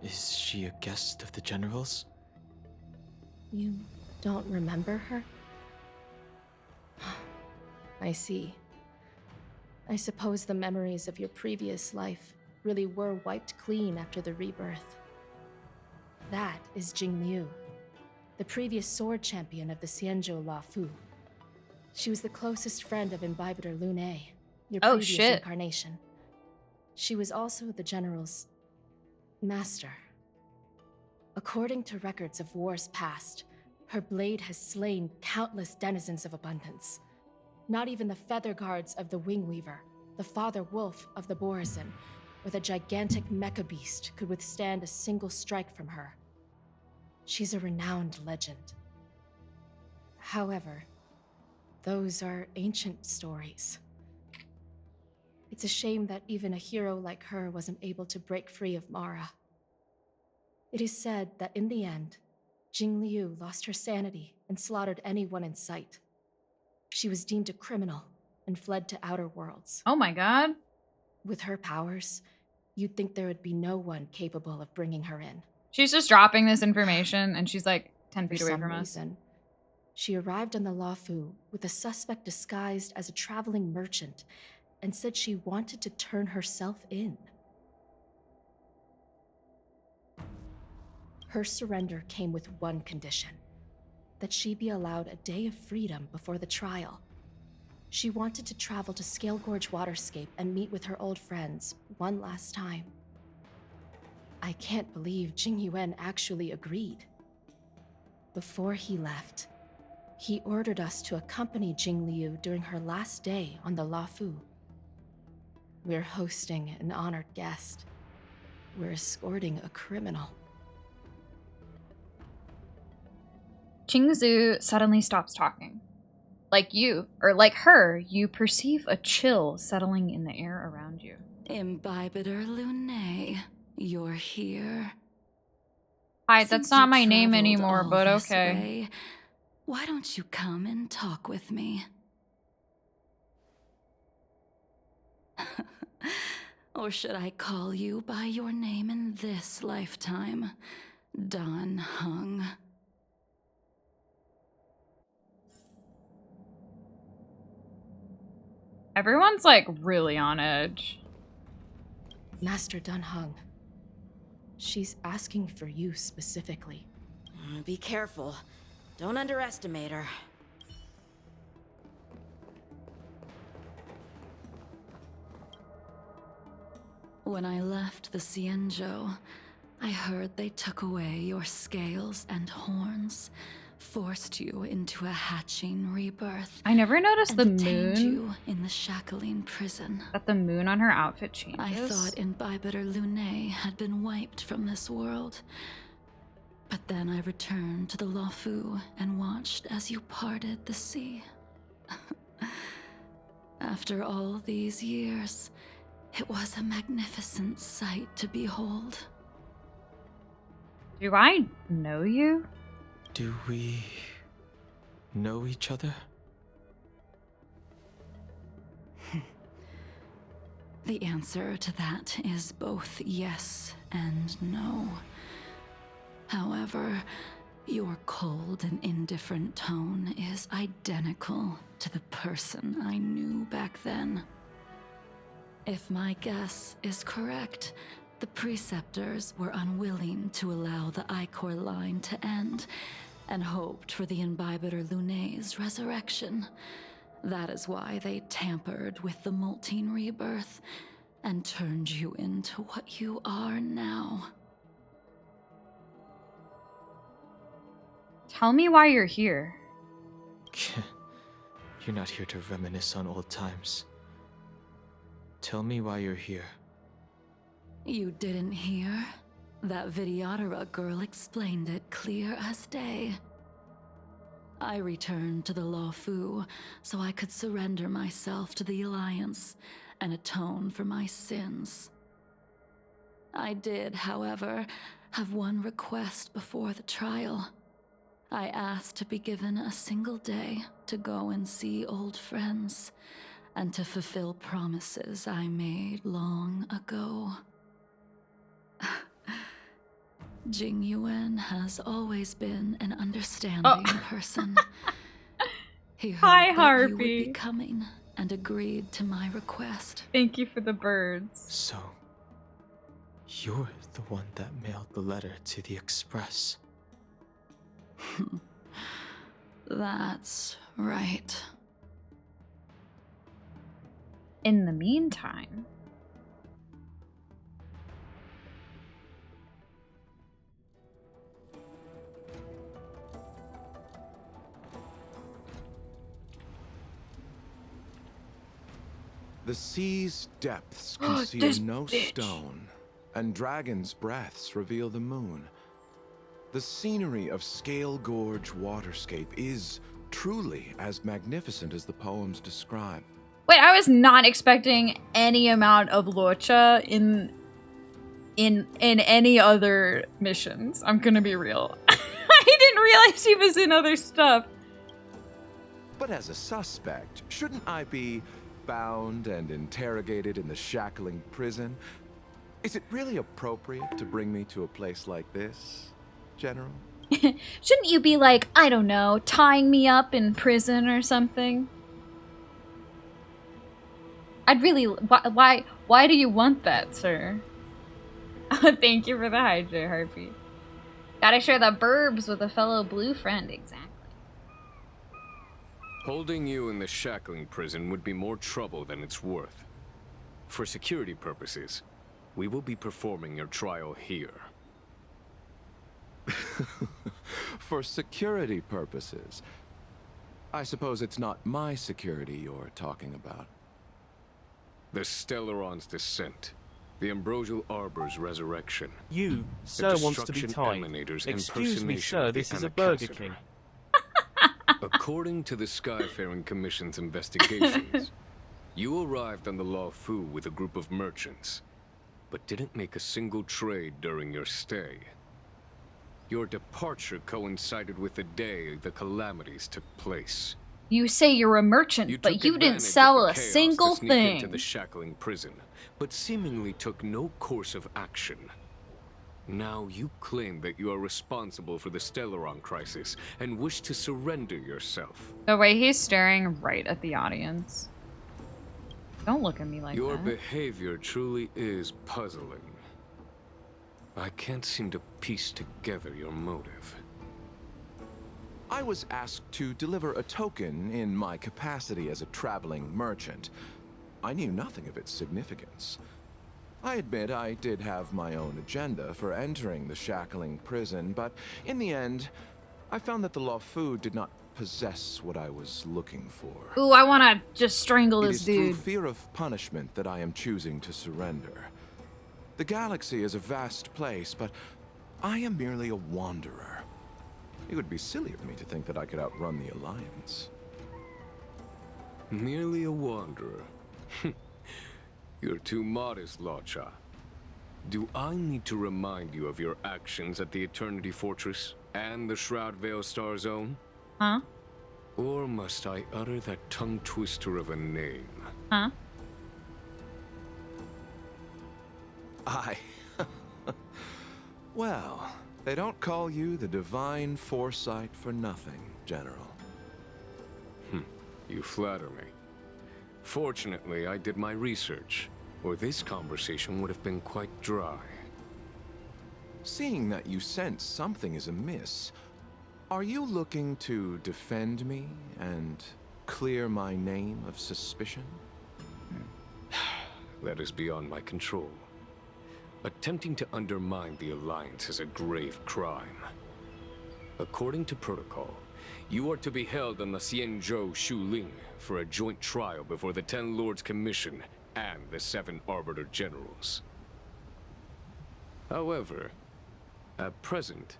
Is she a guest of the General's? You don't remember her? I see. I suppose the memories of your previous life really were wiped clean after the rebirth. That is Jingliu, the previous sword champion of the Xianzhou Luofu. She was the closest friend of Imbibitor Lune, your previous incarnation. She was also the General's master. According to records of wars past, her blade has slain countless denizens of abundance. Not even the feather guards of the Wingweaver, the father wolf of the Borazon, or the gigantic mecha beast could withstand a single strike from her. She's a renowned legend. However, those are ancient stories. It's a shame that even a hero like her wasn't able to break free of Mara. It is said that in the end, Jingliu lost her sanity and slaughtered anyone in sight. She was deemed a criminal and fled to outer worlds. Oh my god. With her powers, you'd think there would be no one capable of bringing her in. She's just dropping this information and she's like 10 feet For away some from us. reason, she arrived on the Luofu with a suspect disguised as a traveling merchant and said she wanted to turn herself in. Her surrender came with one condition, that she be allowed a day of freedom before the trial. She wanted to travel to Scale Gorge Waterscape and meet with her old friends one last time. I can't believe Jingliu actually agreed. Before he left, he ordered us to accompany Jingliu during her last day on the Luofu. We're hosting an honored guest. We're escorting a criminal. Qingzu suddenly stops talking. Like you, or like her, you perceive a chill settling in the air around you. Imbibitor Lunae, you're here. Hi, that's not my name anymore, but this okay. way, why don't you come and talk with me? Or should I call you by your name in this lifetime? Dan Heng. Everyone's like really on edge. Master Dan Heng. She's asking for you specifically. Be careful. Don't underestimate her. When I left the Xianzhou, I heard they took away your scales and horns, forced you into a hatching rebirth. I never noticed the detained moon. You in the shackling prison. That the moon on her outfit changes. I thought Imbibitor Lunae had been wiped from this world. But then I returned to the Luofu and watched as you parted the sea. After all these years, it was a magnificent sight to behold. Do I know you? Do we know each other? The answer to that is both yes and no. However, your cold and indifferent tone is identical to the person I knew back then. If my guess is correct, the preceptors were unwilling to allow the Ichor line to end and hoped for the Imbibitor Lunae's resurrection. That is why they tampered with the molting rebirth and turned you into what you are now. Tell me why you're here. You're not here to reminisce on old times. Tell me why you're here. You didn't hear? That Vidyadhara girl explained it clear as day. I returned to the Luofu so I could surrender myself to the Alliance and atone for my sins. I did, however, have one request before the trial. I asked to be given a single day to go and see old friends and to fulfill promises I made long ago. Jingliu has always been an understanding person. He heard that you would be coming and agreed to my request. Thank you for the birds. So, you're the one that mailed the letter to the Express. That's right. In the meantime, the sea's depths conceal no stone, and dragons' breaths reveal the moon. The scenery of Scale Gorge Waterscape is truly as magnificent as the poems describe. wait, I was not expecting any amount of Luocha in any other missions. I'm gonna be real. I didn't realize he was in other stuff. But as a suspect, shouldn't I be bound and interrogated in the shackling prison? Is it really appropriate to bring me to a place like this, General? Shouldn't you be like, I don't know, tying me up in prison or something? I'd really, why do you want that, sir? Thank you for the Hydra Harpy. Gotta share the burbs with a fellow blue friend, exactly. Holding you in the shackling prison would be more trouble than it's worth. For security purposes, we will be performing your trial here. For security purposes? I suppose it's not my security you're talking about. The Stellaron's descent. The Ambrosial Arbor's resurrection. You, sir, wants to be tied. Excuse me, sir, this is a Burger King. According to the Skyfaring Commission's investigations, you arrived on the Luofu with a group of merchants, but didn't make a single trade during your stay. Your departure coincided with the day the calamities took place. You say you're a merchant, but you didn't sell a single thing. Into the shackling prison, but seemingly took no course of action. Now you claim that you are responsible for the Stellaron crisis and wish to surrender yourself. The way he's staring right at the audience. Don't look at me like Your that. behavior truly is puzzling. I can't seem to piece together your motive. I was asked to deliver a token in my capacity as a traveling merchant. I knew nothing of its significance. I admit I did have my own agenda for entering the shackling prison, but in the end, I found that the Luofu did not possess what I was looking for. Ooh, I want to just strangle this dude. It is through fear of punishment that I am choosing to surrender. The galaxy is a vast place, but I am merely a wanderer. It would be silly of me to think that I could outrun the Alliance. Merely a wanderer? You're too modest, Locha. Do I need to remind you of your actions at the Eternity Fortress and the Shroud Veil Star Zone? Huh? Or must I utter that tongue twister of a name? Huh? Well, they don't call you the Divine Foresight for nothing, General. You flatter me. Fortunately, I did my research, or this conversation would have been quite dry. Seeing that you sense something is amiss, are you looking to defend me and clear my name of suspicion? That is beyond my control. Attempting to undermine the Alliance is a grave crime. According to protocol, you are to be held on the Xianzhou Shuling for a joint trial before the 10 Lords Commission and the 7 Arbiter Generals. However, at present,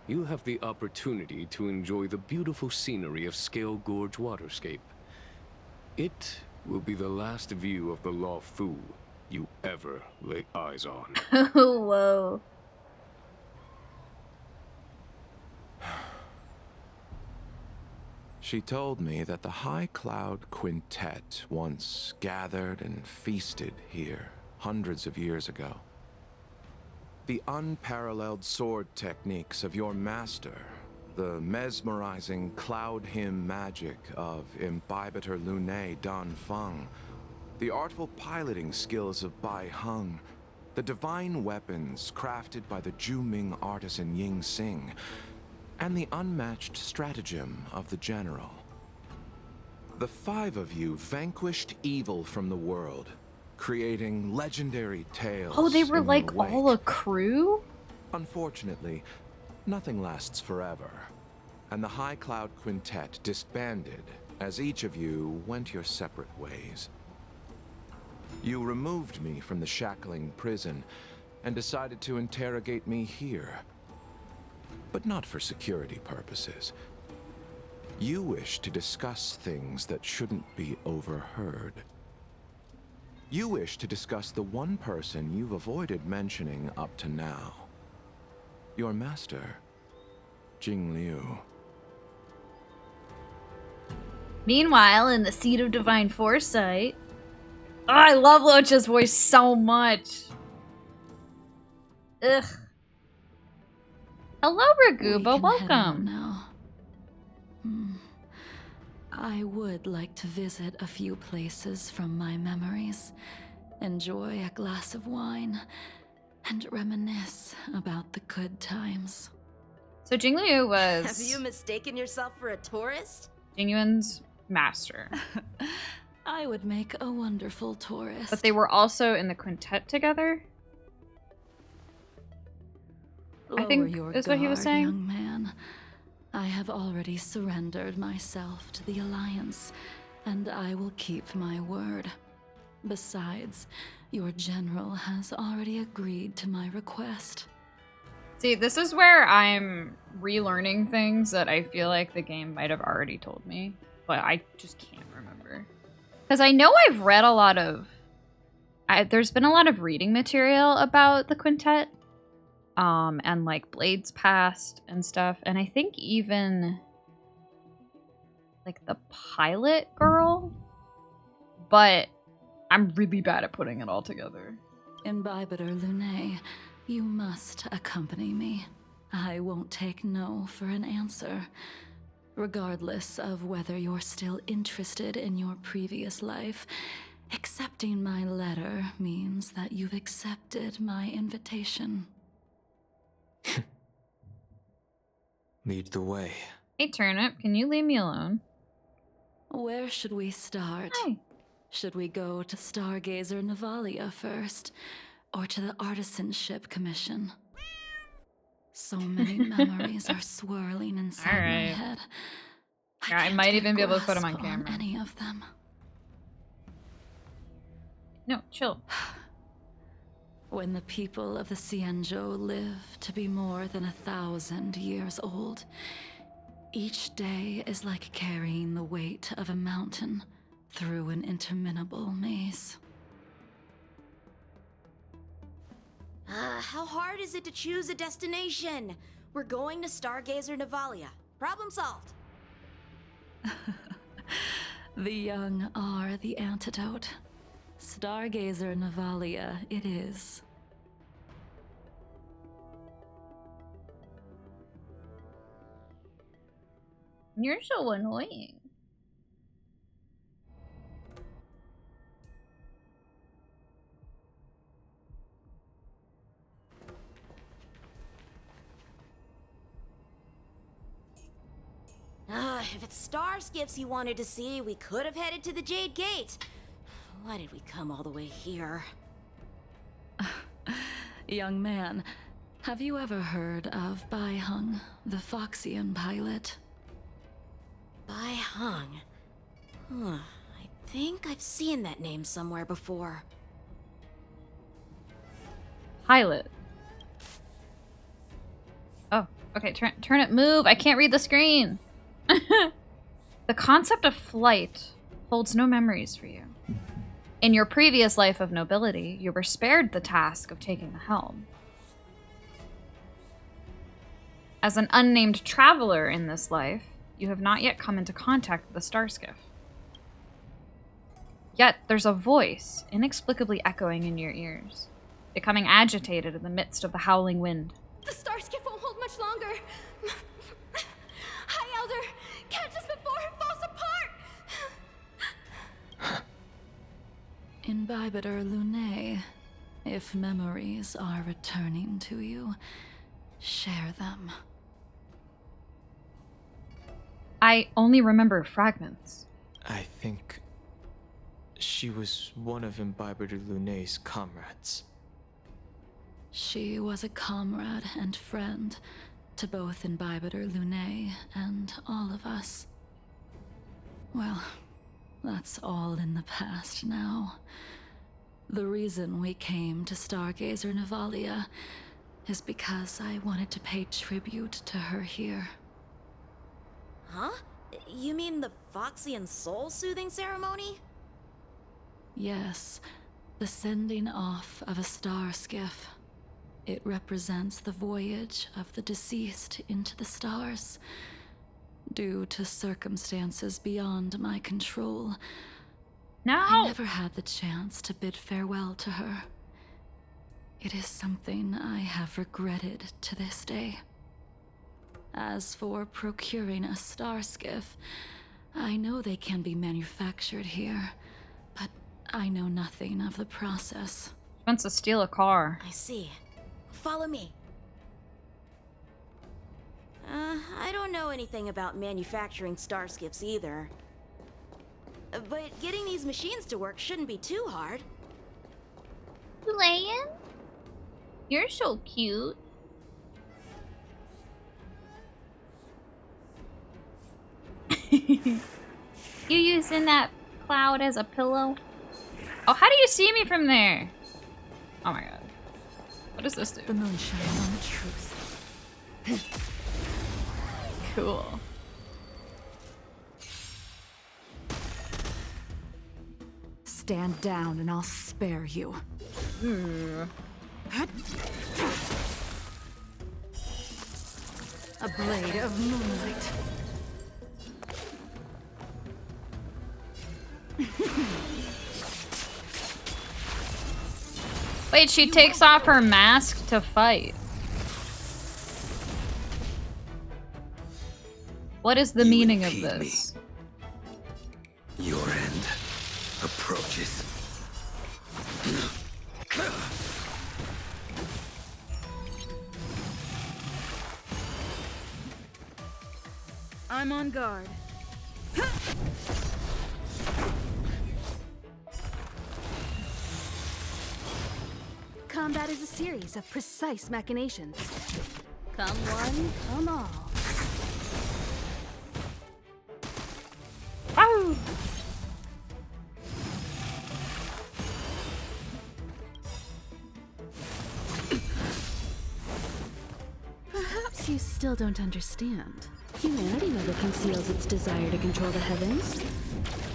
you have the opportunity to enjoy the beautiful scenery of Scale Gorge Waterscape. It will be the last view of the Luofu you ever lay eyes on. Whoa. She told me that the High Cloud Quintet once gathered and feasted here hundreds of years ago. The unparalleled sword techniques of your master, the mesmerizing cloud hymn magic of Imbibitor Lunae Dan Feng, the artful piloting skills of Bai Heng, the divine weapons crafted by the Juming artisan Ying Xing, and the unmatched stratagem of the General. The 5 of you vanquished evil from the world, creating legendary tales. Oh, they were in like your wake. all a crew? Unfortunately, nothing lasts forever, and the High Cloud Quintet disbanded as each of you went your separate ways. You removed me from the shackling prison and decided to interrogate me here. But not for security purposes. You wish to discuss things that shouldn't be overheard. You wish to discuss the one person you've avoided mentioning up to now. Your master, Jingliu. Meanwhile, in the seat of divine foresight... Oh, I love Locha's voice so much. Ugh. Hello, Raguba. Welcome. Now. I would like to visit a few places from my memories, enjoy a glass of wine, and reminisce about the good times. So Jingliu was... Have you mistaken yourself for a tourist? Jingyuan's master. I would make a wonderful tourist. But they were also in the quintet together? I think is what he was saying. Young man. I have already surrendered myself to the Alliance, and I will keep my word. Besides, your general has already agreed to my request. See, this is where I'm relearning things that I feel like the game might have already told me, but I just can't remember. Because I know I've read a lot of... there's been a lot of reading material about the quintet, and like Blades Past and stuff, and I think even like the pilot girl, but I'm really bad at putting it all together. Imbibitor Lunae, you must accompany me. I won't take no for an answer. Regardless of whether you're still interested in your previous life, accepting my letter means that you've accepted my invitation. Lead the way. Hey, Turnip, can you leave me alone? Where should we start? Hi. Should we go to Stargazer Navalia first, or to the Artisanship Commission? So many memories are swirling inside my head. I might even be able to put them on camera. Any of them. No, chill. When the people of the Xianzhou live to be more than 1,000 years old, each day is like carrying the weight of a mountain through an interminable maze. How hard is it to choose a destination? We're going to Stargazer Navalia. Problem solved. The young are the antidote. Stargazer Navalia it is. You're so annoying. If it's star skiffs you wanted to see, we could have headed to the Jade Gate. Why did we come all the way here? Young man, have you ever heard of Bai Heng, the Foxian pilot? Bai Heng? I think I've seen that name somewhere before. Pilot. Oh, okay, turn it, move. I can't read the screen. The concept of flight holds no memories for you. In your previous life of nobility, you were spared the task of taking the helm. As an unnamed traveler in this life, you have not yet come into contact with the starskiff. Yet, there's a voice inexplicably echoing in your ears, becoming agitated in the midst of the howling wind. The starskiff won't hold much longer. High Elder, catch us before it falls apart. Imbibitor Lunae, if memories are returning to you, share them. I only remember fragments. I think she was one of Imbibitor Lunae's comrades. She was a comrade and friend to both Imbibitor Lunae and all of us. Well, that's all in the past now. The reason we came to Stargazer Navalia is because I wanted to pay tribute to her here. Huh? You mean the Foxian soul-soothing ceremony? Yes, the sending off of a star skiff. It represents the voyage of the deceased into the stars. Due to circumstances beyond my control, I never had the chance to bid farewell to her. It is something I have regretted to this day. As for procuring a star skiff, I know they can be manufactured here, but I know nothing of the process. She wants to steal a car. I see. Follow me. I don't know anything about manufacturing star skiffs either. But getting these machines to work shouldn't be too hard. Playing? You're so cute. You using that cloud as a pillow? Oh, how do you see me from there? Oh my god. What does this do? The moon shines on the truth. Cool. Stand down and I'll spare you. A blade of moonlight. Wait, she takes off her mask to fight. What is the meaning of this? Your end approaches. I'm on guard. Combat is a series of precise machinations. Come one, come all. Ow! Perhaps you still don't understand. Humanity never conceals its desire to control the heavens.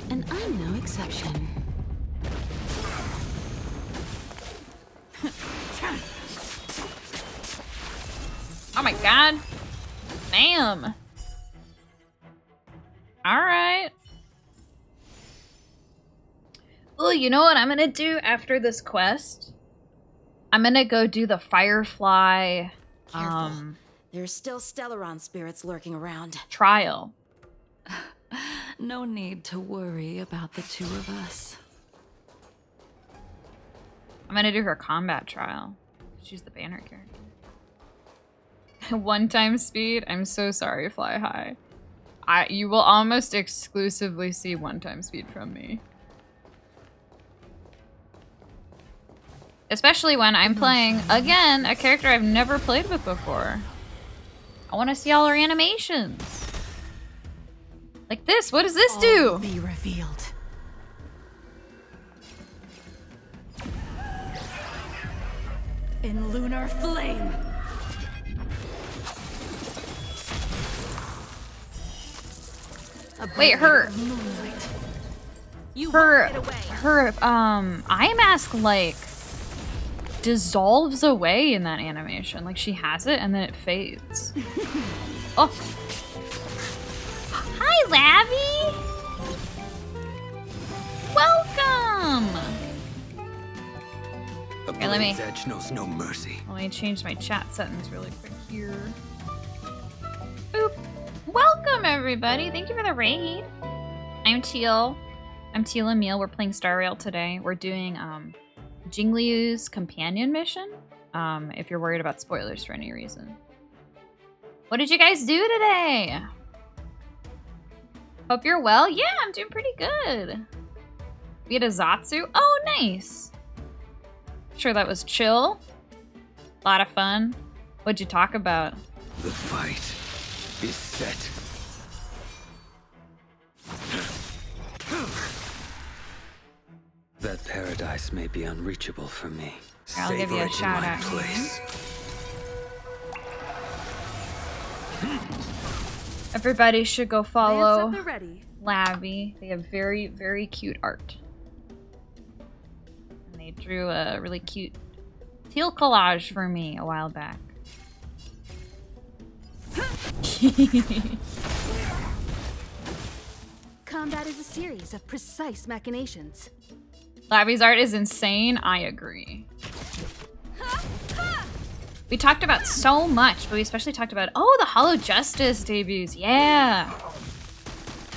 And I'm no exception. Oh my god. Damn. Alright. Oh, you know what I'm gonna do after this quest? I'm gonna go do the Firefly There's still Stellaron spirits lurking around. trial. No need to worry about the two of us. I'm gonna do her combat trial. She's the banner character. 1 speed? I'm so sorry, Fly High. You will almost exclusively see 1 speed from me. Especially when I'm playing, again, a character I've never played with before. I want to see all her animations. Like this, what does this do? Be revealed. In lunar flame. Wait, her eye mask like dissolves away in that animation. Like she has it and then it fades. Oh. Hi, Labby. Welcome. Okay, let me Edge knows no mercy. Let me change my chat settings really quick here. Boop. Welcome, everybody. Thank you for the raid. I'm Teal. I'm Teal Emil. We're playing Star Rail today. We're doing Jingliu's companion mission. If you're worried about spoilers for any reason. What did you guys do today? Hope you're well. Yeah, I'm doing pretty good. We had a Zatsu. Oh, nice. Sure, that was chill. A lot of fun. What'd you talk about? The fight is set. That paradise may be unreachable for me. I'll give you a shout out. Place. Everybody should go follow Lance at the ready. Labby. They have very, very cute art. And they drew a really cute teal collage for me a while back. Combat is a series of precise machinations. Labby's art is insane. I agree. We talked about so much, but we especially talked about, oh, the Hollow Justice debuts. Yeah.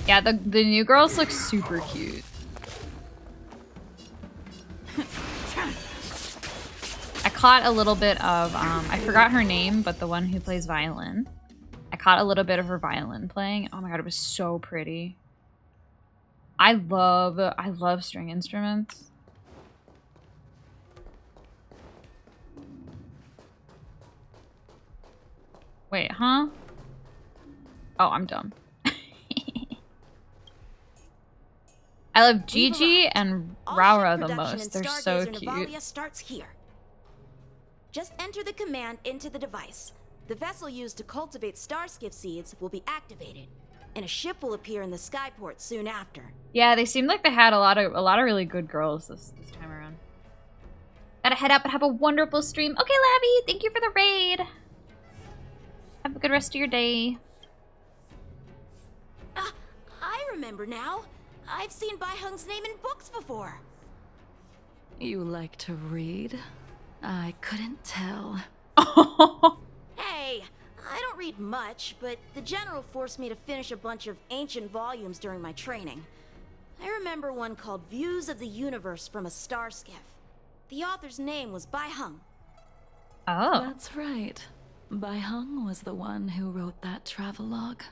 Yeah, the new girls look super cute. I caught a little bit of, I forgot her name, but the one who plays violin. I caught a little bit of her violin playing. Oh my god, it was so pretty. I love string instruments. Wait, huh? Oh, I'm dumb. I love Gigi and Raura the most. They're so cute. Starts here. Just enter the command into the device. The vessel used to cultivate starskiff seeds will be activated, and a ship will appear in the skyport soon after. Yeah, they seemed like they had a lot of really good girls this time around. Gotta head up and have a wonderful stream. Okay, Labby, thank you for the raid. Have a good rest of your day. I remember now. I've seen Bai Heng's name in books before. You like to read? I couldn't tell. Hey, I don't read much, but the general forced me to finish a bunch of ancient volumes during my training. I remember one called Views of the Universe from a Star Skiff. The author's name was Bai Heng. Oh. That's right. Bai Heng was the one who wrote that travelogue.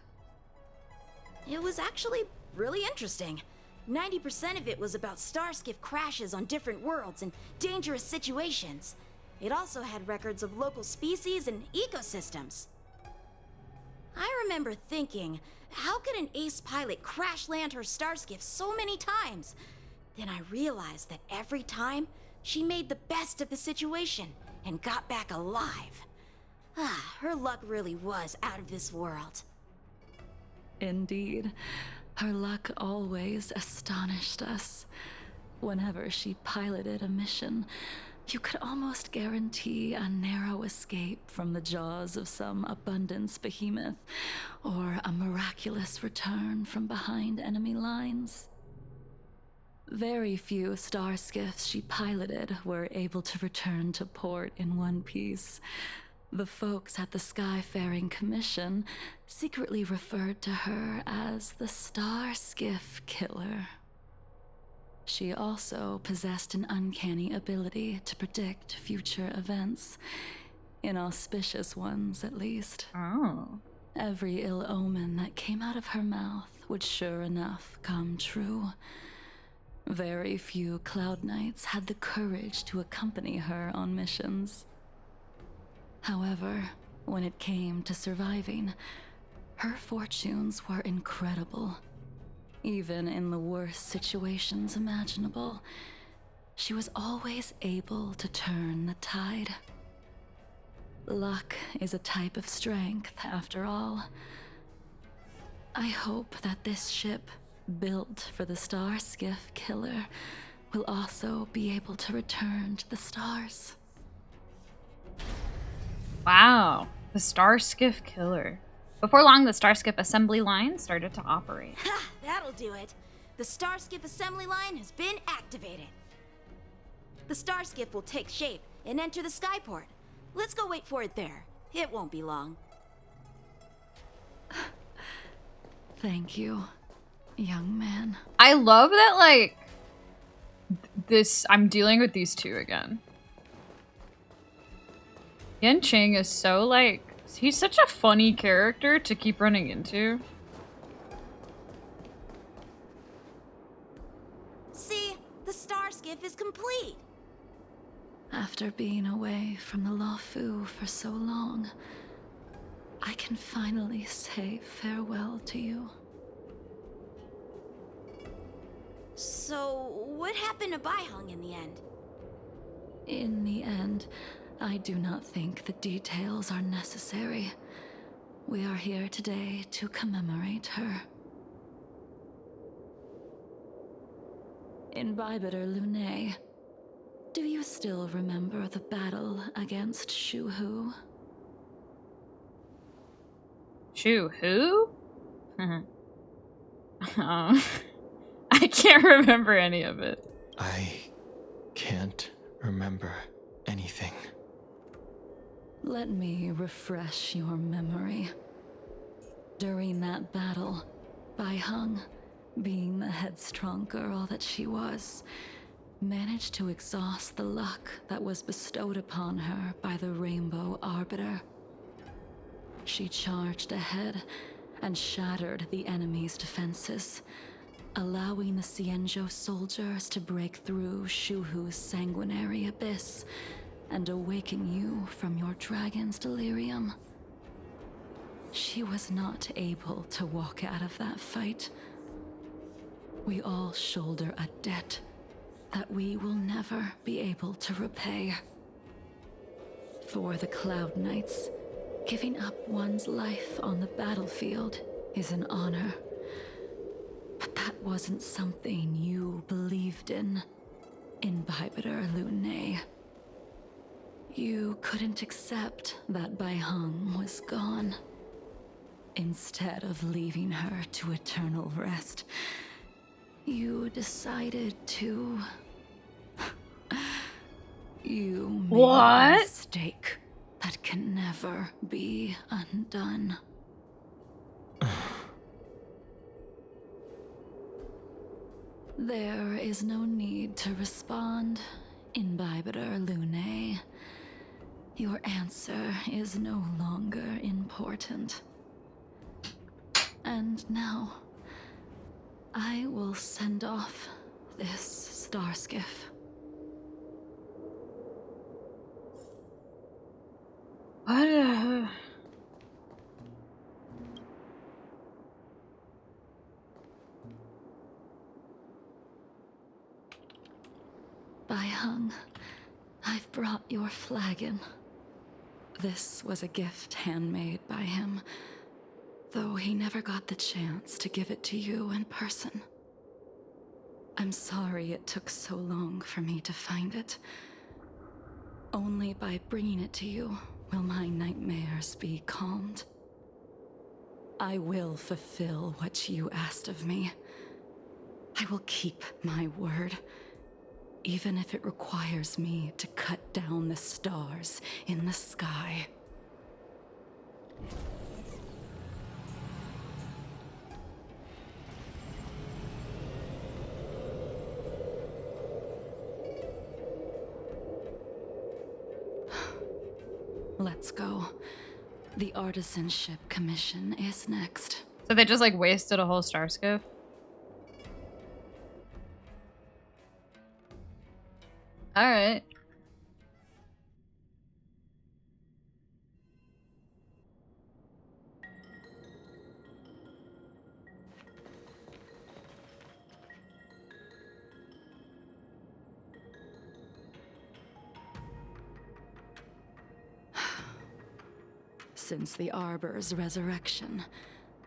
It was actually really interesting. 90% of it was about starskiff crashes on different worlds and dangerous situations. It also had records of local species and ecosystems. I remember thinking, how could an ace pilot crash land her starskiff so many times? Then I realized that every time, she made the best of the situation and got back alive. Her luck really was out of this world. Indeed. Her luck always astonished us. Whenever she piloted a mission, you could almost guarantee a narrow escape from the jaws of some abundance behemoth, or a miraculous return from behind enemy lines. Very few star skiffs she piloted were able to return to port in one piece. The folks at the Skyfaring Commission secretly referred to her as the Star Skiff Killer. She also possessed an uncanny ability to predict future events, inauspicious ones at least. Oh. Every ill omen that came out of her mouth would sure enough come true. Very few Cloud Knights had the courage to accompany her on missions. However, when it came to surviving, her fortunes were incredible. Even in the worst situations imaginable, she was always able to turn the tide. Luck is a type of strength, after all. I hope that this ship, built for the Star Skiff Killer, will also be able to return to the stars. Wow, the Star Skiff Killer. Before long, the Star Skiff assembly line started to operate. Ha! That'll do it. The Starskiff assembly line has been activated. The Starskiff will take shape and enter the skyport. Let's go wait for it there. It won't be long. Thank you, young man. I love that, like, I'm dealing with these two again. Yan Ching is so, like, he's such a funny character to keep running into. See, the Starskiff is complete. After being away from the Luofu for so long, I can finally say farewell to you. So, what happened to Bai Heng in the end? In the end, I do not think the details are necessary. We are here today to commemorate her. In Bibiter Lunae, do you still remember the battle against Shu Hu? Shu Hu? I can't remember any of it. I can't remember anything. Let me refresh your memory. During that battle, Bai Heng, being the headstrong girl that she was, managed to exhaust the luck that was bestowed upon her by the Rainbow Arbiter. She charged ahead and shattered the enemy's defenses, allowing the Xianzhou soldiers to break through Shuhu's sanguinary abyss and awaken you from your dragon's delirium. She was not able to walk out of that fight. We all shoulder a debt that we will never be able to repay. For the Cloud Knights, giving up one's life on the battlefield is an honor. But that wasn't something you believed in Imbibitor Lunay. You couldn't accept that Bai Heng was gone. Instead of leaving her to eternal rest, you decided to... You made a mistake that can never be undone. There is no need to respond, Imbibitor Lunay. Your answer is no longer important. And now, I will send off this starskiff. What? Bai Heng, I've brought your flagon. This was a gift handmade by him, though he never got the chance to give it to you in person. I'm sorry it took so long for me to find it. Only by bringing it to you will my nightmares be calmed. I will fulfill what you asked of me. I will keep my word, even if it requires me to cut down the stars in the sky. Let's go. The Artisanship Commission is next. So they just like wasted a whole starskiff? Alright. Since the Arbor's resurrection,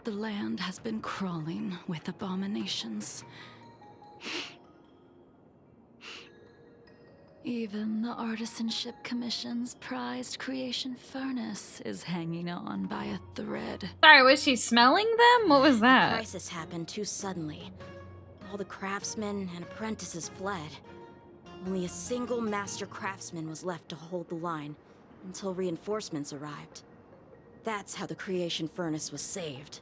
the land has been crawling with abominations. Even the Artisanship Commission's prized creation furnace is hanging on by a thread. Sorry, was she smelling them? What was that? The crisis happened too suddenly. All the craftsmen and apprentices fled. Only a single master craftsman was left to hold the line until reinforcements arrived. That's how the creation furnace was saved.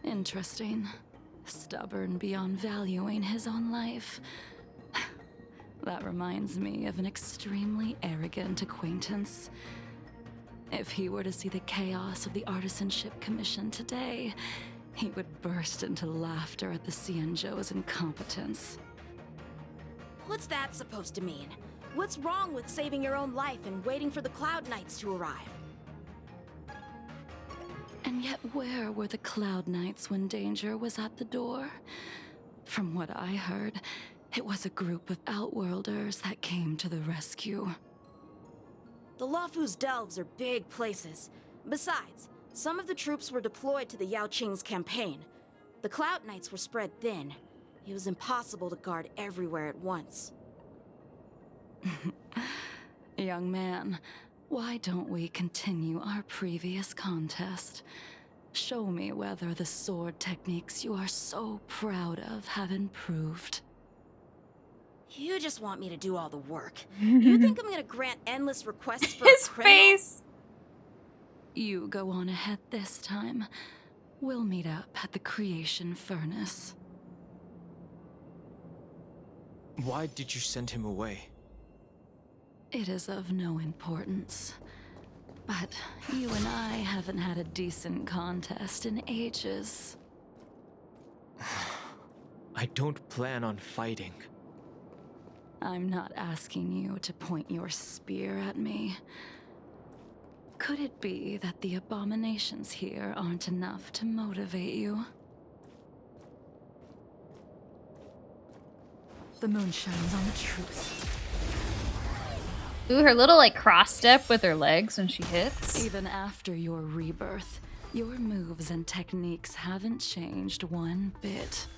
Interesting. Stubborn beyond valuing his own life. That reminds me of an extremely arrogant acquaintance. If he were to see the chaos of the Artisanship Commission today, he would burst into laughter at the Xianzhou's incompetence. What's that supposed to mean? What's wrong with saving your own life and waiting for the Cloud Knights to arrive? And yet where were the Cloud Knights when danger was at the door? From what I heard, it was a group of Outworlders that came to the rescue. The Luofu's delves are big places. Besides, some of the troops were deployed to the Yao Qing's campaign. The Cloud Knights were spread thin. It was impossible to guard everywhere at once. Young man, why don't we continue our previous contest? Show me whether the sword techniques you are so proud of have improved. You just want me to do all the work. You think I'm gonna grant endless requests for his a criminal? face? You go on ahead this time. We'll meet up at the creation furnace. Why did you send him away? It is of no importance. But you and I haven't had a decent contest in ages. I don't plan on fighting. I'm not asking you to point your spear at me. Could it be that the abominations here aren't enough to motivate you? The moon shines on the truth. Ooh, her little like cross step with her legs when she hits. Even after your rebirth, your moves and techniques haven't changed one bit.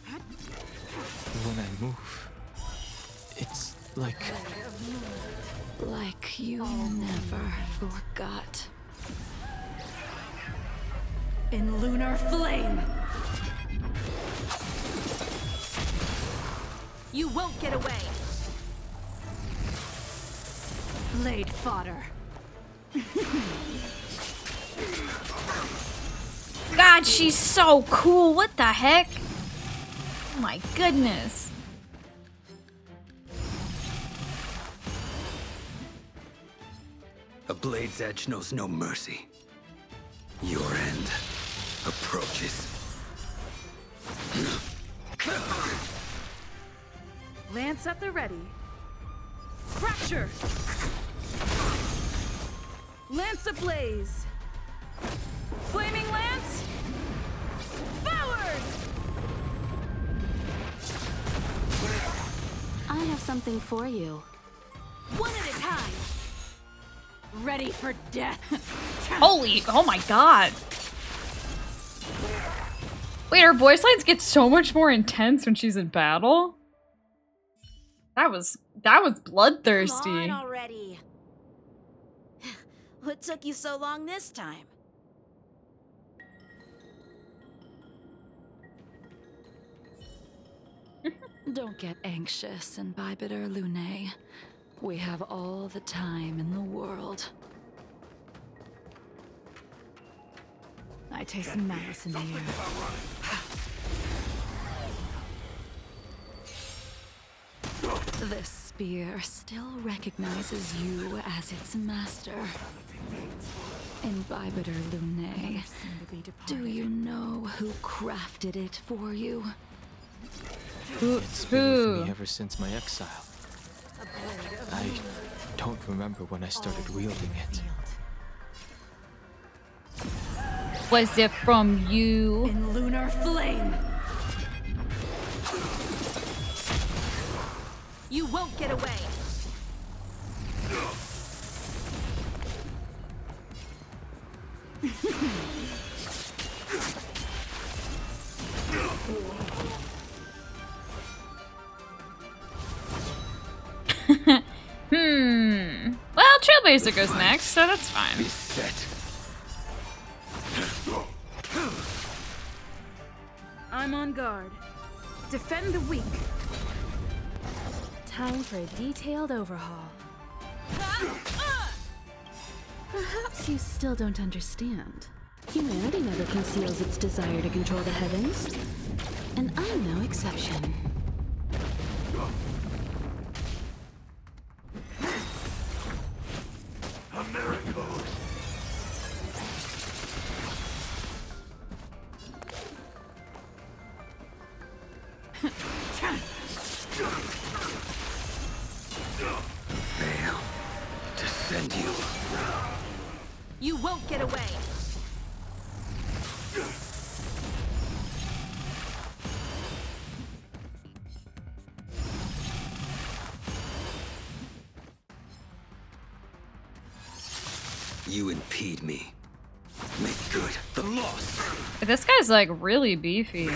When I move, it's like you never forgot. In lunar flame! You won't get away! Blade fodder. God, she's so cool. What the heck? Oh my goodness. A blade's edge knows no mercy. Your end approaches. Lance at the ready. Fracture! Lance ablaze! Flaming lance! Forward! I have something for you. One at a time! Ready for death. Holy, oh my god. Wait, her voice lines get so much more intense when she's in battle? That was bloodthirsty. Come on already. What took you so long this time? Don't get anxious, Imbibitor Lunae. We have all the time in the world. I taste malice in the air. This spear still recognizes you as its master. Imbibitor Lunae, do you know who crafted it for you? It's been with me ever since my exile. I don't remember when I started wielding it. Was it from you? In lunar flame! You won't get away! Well, Trailblazer goes next, so that's fine. I'm on guard. Defend the weak. Time for a detailed overhaul. Perhaps you still don't understand. Humanity never conceals its desire to control the heavens. And I'm no exception. A miracle. Fail to send you. You won't get away! You impede me. Make good the loss. This guy's like really beefy.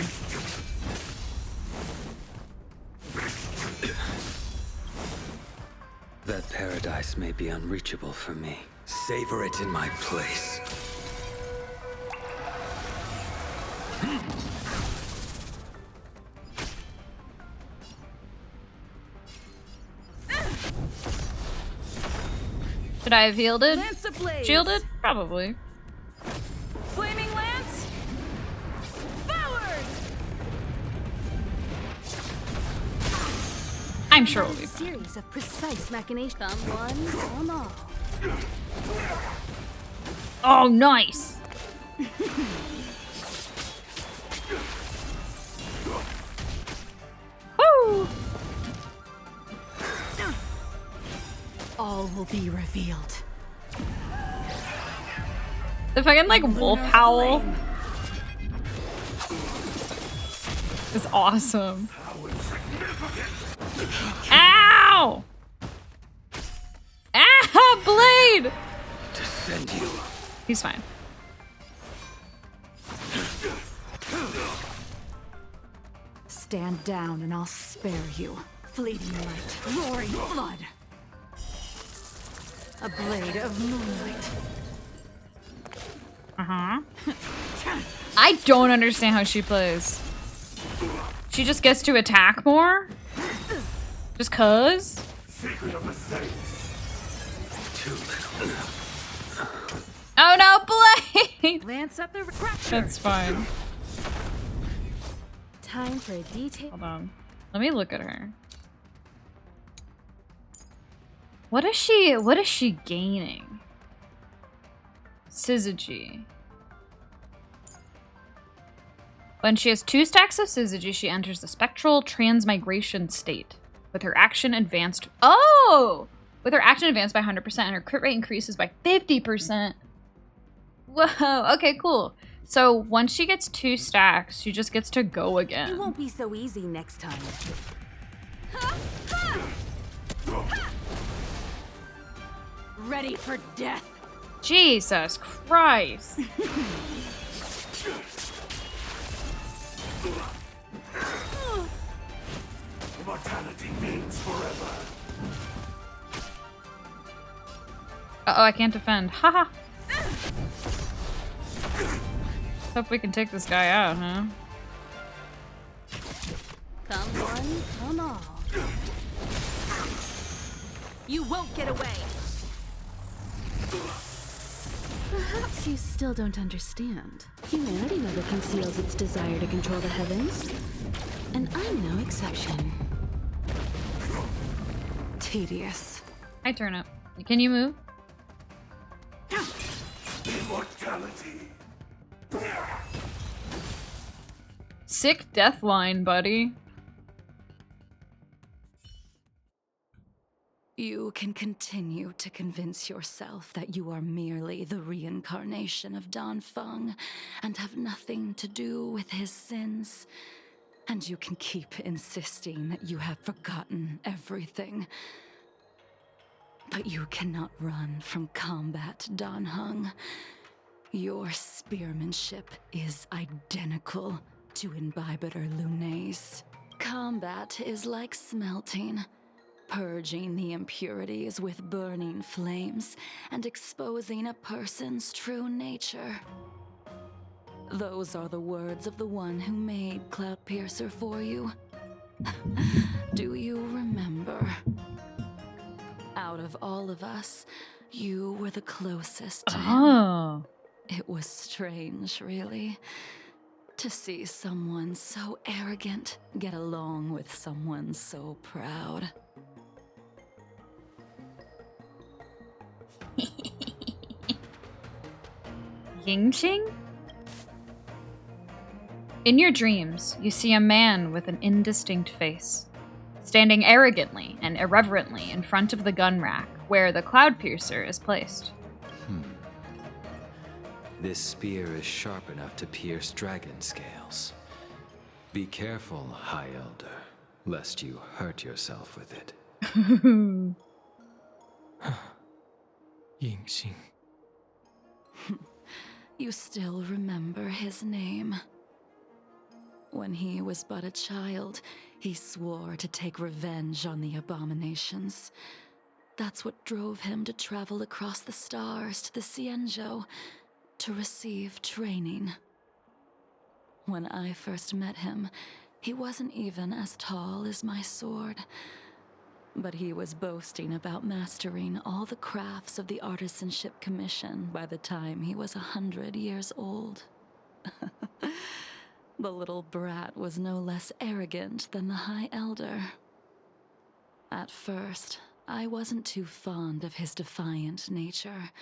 That paradise may be unreachable for me. Savor it in my place. Should I have yielded? Lance ablaze. Shielded? Probably. Flaming lance! Forward! I'm sure we'll be A fine. series of precise machinations. Come one, come all. Oh, nice. Woo! All will be revealed. The fucking like wolf howl is awesome. Ow! Ah, Blade! Defend you. He's fine. Stand down and I'll spare you. Fleeting light, roaring flood. A blade of moonlight. Uh-huh. I don't understand how she plays. She just gets to attack more? Just cuz? Oh no, Blade! Lance up the fracture. That's fine. Time for a detail. Hold on. Let me look at her. What is she gaining? Syzygy. When she has 2 stacks of Syzygy, she enters the spectral transmigration state. With her action advanced... Oh! With her action advanced by 100% and her crit rate increases by 50%. Whoa, okay, cool. So once she gets 2 stacks, she just gets to go again. It won't be so easy next time. Ready for death. Jesus Christ. Immortality means forever. Uh-oh, I can't defend. Haha. Hope we can take this guy out, huh? Come one, come all. You won't get away. Perhaps you still don't understand. Humanity never conceals its desire to control the heavens. And I'm no exception. Tedious. Hi, Turnip. Can you move? Immortality. Sick death line, buddy. You can continue to convince yourself that you are merely the reincarnation of Dan Feng and have nothing to do with his sins. And you can keep insisting that you have forgotten everything. But you cannot run from combat, Dan Heng. Your spearmanship is identical to Imbibitor Lunay's. Combat is like smelting, purging the impurities with burning flames and exposing a person's true nature. Those are the words of the one who made Cloudpiercer for you. Do you remember? Out of all of us, you were the closest to him. It was strange, really, to see someone so arrogant get along with someone so proud. Yingqing? In your dreams, you see a man with an indistinct face, standing arrogantly and irreverently in front of the gun rack where the Cloudpiercer is placed. This spear is sharp enough to pierce dragon scales. Be careful, High Elder, lest you hurt yourself with it. Yingxing. You still remember his name. When he was but a child, he swore to take revenge on the abominations. That's what drove him to travel across the stars to the Xianzhou to receive training. When I first met him, he wasn't even as tall as my sword. But he was boasting about mastering all the crafts of the Artisanship Commission by the time he was 100 years old. The little brat was no less arrogant than the High Elder. At first, I wasn't too fond of his defiant nature,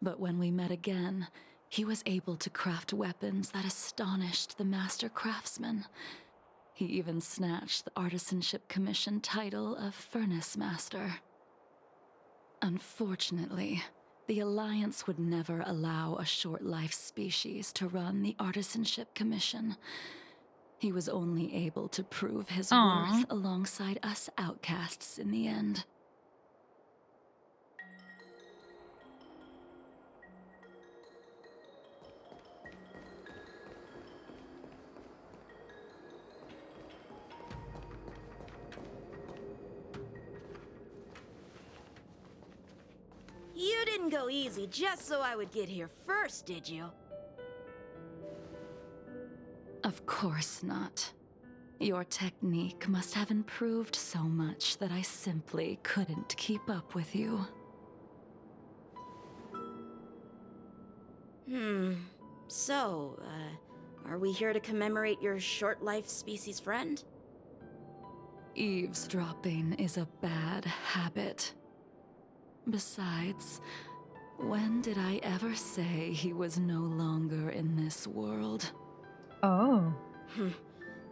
But when we met again, he was able to craft weapons that astonished the master craftsman. He even snatched the Artisanship Commission title of Furnace Master. Unfortunately, the Alliance would never allow a short-life species to run the Artisanship Commission. He was only able to prove his worth alongside us outcasts in the end. You didn't go easy just so I would get here first, did you? Of course not. Your technique must have improved so much that I simply couldn't keep up with you. So, are we here to commemorate your short-life species friend? Eavesdropping is a bad habit. Besides, when did I ever say he was no longer in this world? Oh.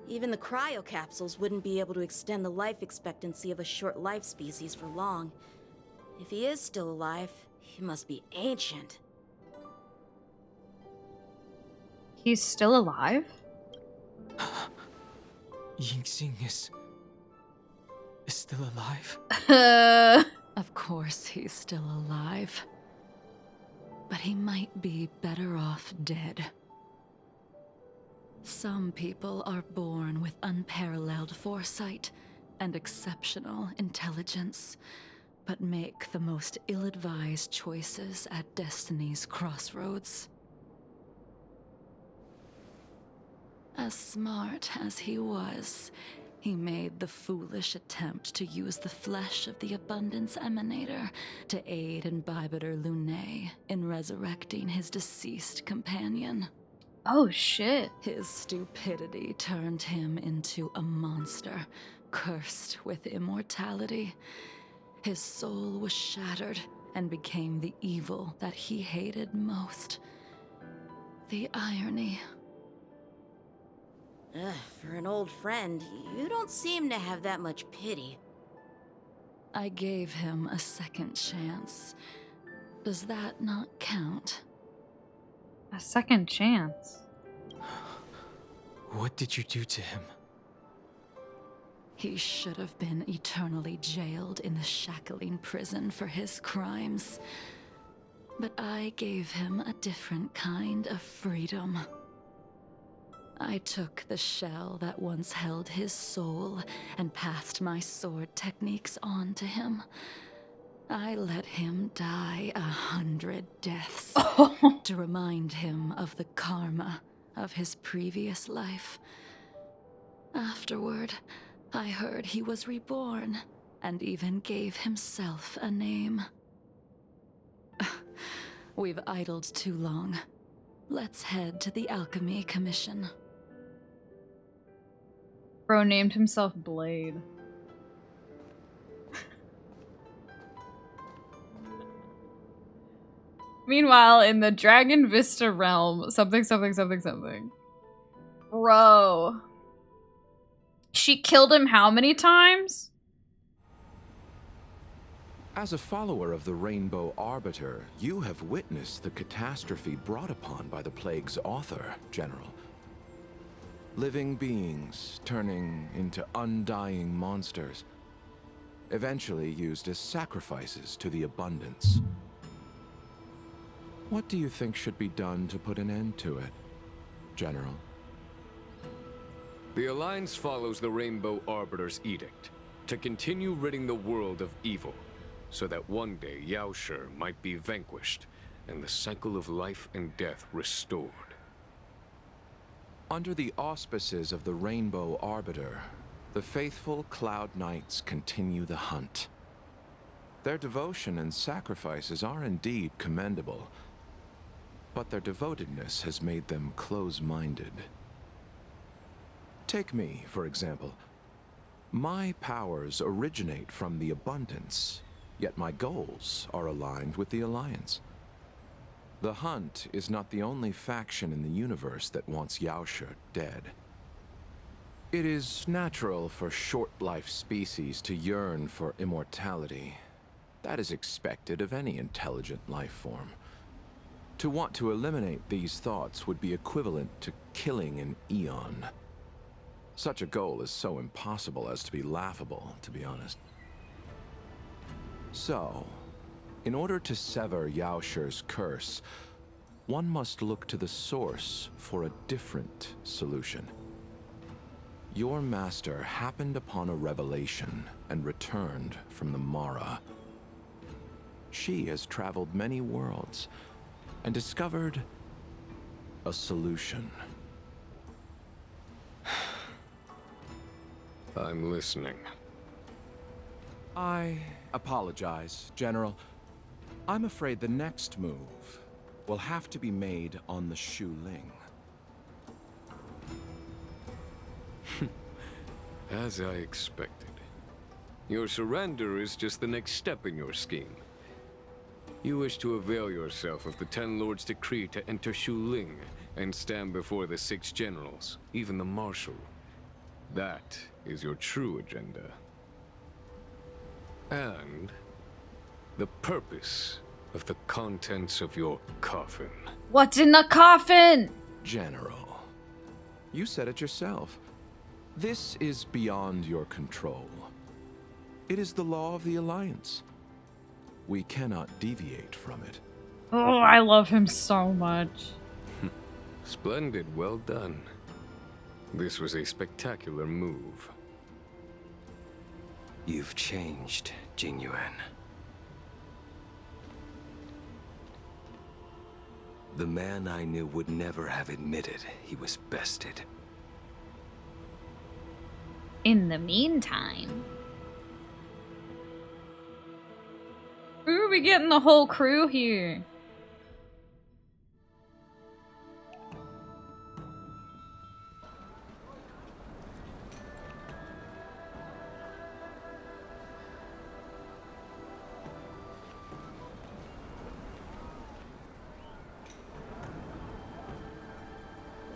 Even the cryocapsules wouldn't be able to extend the life expectancy of a short-life species for long. If he is still alive, he must be ancient. He's still alive? Yingxing is still alive? Of course he's still alive. But he might be better off dead. Some people are born with unparalleled foresight and exceptional intelligence, but make the most ill-advised choices at destiny's crossroads. As smart as he was, he made the foolish attempt to use the flesh of the Abundance Emanator to aid Imbibitor Lunae in resurrecting his deceased companion. Oh shit. His stupidity turned him into a monster, cursed with immortality. His soul was shattered and became the evil that he hated most. The irony. For an old friend, you don't seem to have that much pity. I gave him a second chance. Does that not count? A second chance? What did you do to him? He should have been eternally jailed in the shackling prison for his crimes. But I gave him a different kind of freedom. I took the shell that once held his soul and passed my sword techniques on to him. I let him die 100 deaths to remind him of the karma of his previous life. Afterward, I heard he was reborn and even gave himself a name. We've idled too long. Let's head to the Alchemy Commission. Bro named himself Blade. Meanwhile, in the Dragon Vista realm, something. Bro. She killed him how many times? As a follower of the Rainbow Arbiter, you have witnessed the catastrophe brought upon by the plague's author, General. Living beings turning into undying monsters, eventually used as sacrifices to the Abundance. What do you think should be done to put an end to it, General? The Alliance follows the Rainbow Arbiter's edict to continue ridding the world of evil, so that one day Yaoshi might be vanquished and the cycle of life and death restored. Under the auspices of the Rainbow Arbiter, the faithful Cloud Knights continue the hunt. Their devotion and sacrifices are indeed commendable, but their devotedness has made them close-minded. Take me, for example. My powers originate from the Abundance, yet my goals are aligned with the Alliance. The Hunt is not the only faction in the universe that wants Yaoshe dead. It is natural for short-life species to yearn for immortality. That is expected of any intelligent life form. To want to eliminate these thoughts would be equivalent to killing an eon. Such a goal is so impossible as to be laughable, to be honest. So, in order to sever Yaoshe's curse, one must look to the source for a different solution. Your master happened upon a revelation and returned from the Mara. She has traveled many worlds and discovered a solution. I'm listening. I apologize, General. I'm afraid the next move will have to be made on the Shu Ling. As I expected. Your surrender is just the next step in your scheme. You wish to avail yourself of the Ten Lords' decree to enter Shu Ling and stand before the 6 generals, even the Marshal. That is your true agenda. And the purpose of the contents of your coffin. What's in the coffin? General, you said it yourself. This is beyond your control. It is the law of the Alliance. We cannot deviate from it. Oh, I love him so much. Splendid, well done. This was a spectacular move. You've changed, Jingliu. The man I knew would never have admitted he was bested. In the meantime... Ooh, we getting the whole crew here.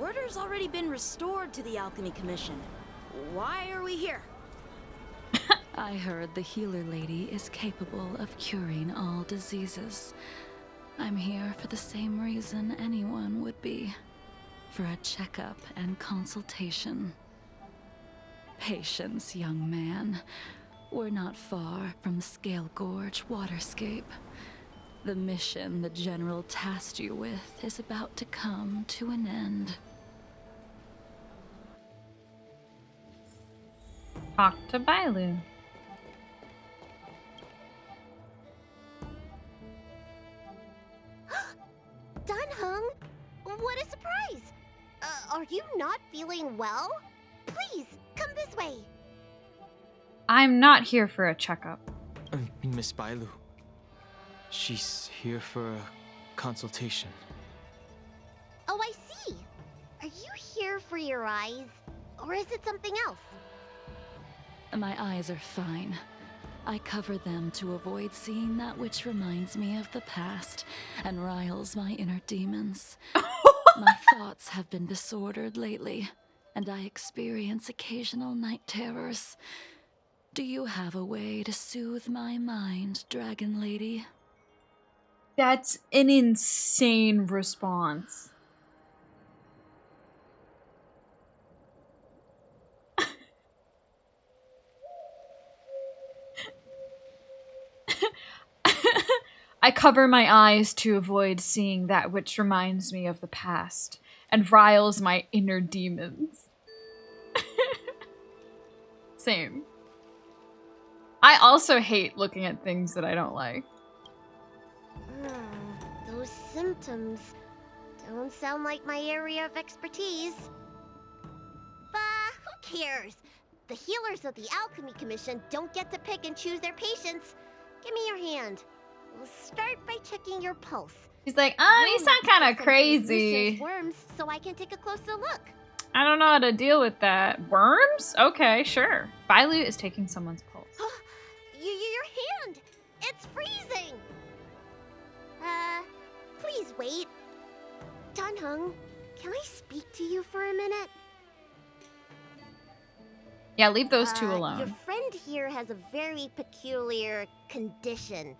Order's already been restored to the Alchemy Commission. Why are we here? I heard the healer lady is capable of curing all diseases. I'm here for the same reason anyone would be. For a checkup and consultation. Patience, young man. We're not far from Scale Gorge Waterscape. The mission the General tasked you with is about to come to an end. Talk to Bailu. Dunhung? What a surprise! Are you not feeling well? Please, come this way. I'm not here for a checkup. Miss Bailu. She's here for a consultation. Oh, I see. Are you here for your eyes? Or is it something else? My eyes are fine. I cover them to avoid seeing that which reminds me of the past and riles my inner demons. My thoughts have been disordered lately, and I experience occasional night terrors. Do you have a way to soothe my mind, Dragon Lady? That's an insane response. I cover my eyes to avoid seeing that which reminds me of the past and riles my inner demons. Same. I also hate looking at things that I don't like. Those symptoms don't sound like my area of expertise. But who cares? The healers of the Alchemy Commission don't get to pick and choose their patients. Give me your hand. We'll start by checking your pulse. He's like, you sound kind of crazy. Worms, so I can take a closer look. I don't know how to deal with that. Worms? Okay, sure. Bailu is taking someone's pulse. Your hand! It's freezing! Please please wait. Dan Heng, can I speak to you for a minute? Yeah, leave those two alone. Your friend here has a very peculiar condition.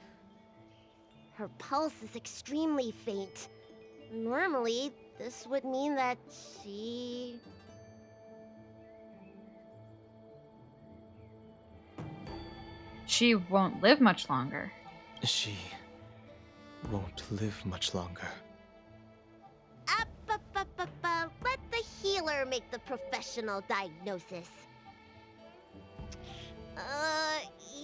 Her pulse is extremely faint. Normally, this would mean that she... She won't live much longer. She won't live much longer. Let the healer make the professional diagnosis.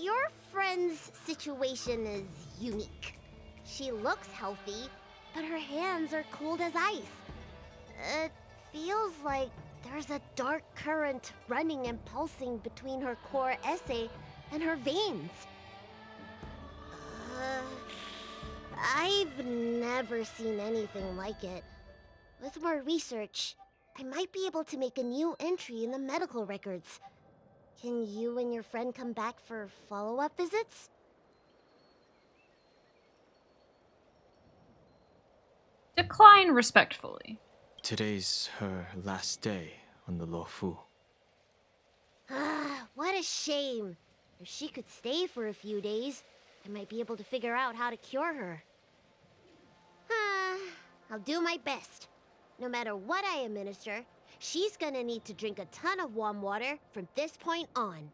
Your friend's situation is unique. She looks healthy, but her hands are cold as ice. It feels like there's a dark current running and pulsing between her core esse and her veins. I've never seen anything like it. With more research, I might be able to make a new entry in the medical records. Can you and your friend come back for follow-up visits? Decline respectfully. Today's her last day on the Luofu. What a shame. If she could stay for a few days, I might be able to figure out how to cure her. I'll do my best. No matter what I administer, she's gonna need to drink a ton of warm water from this point on.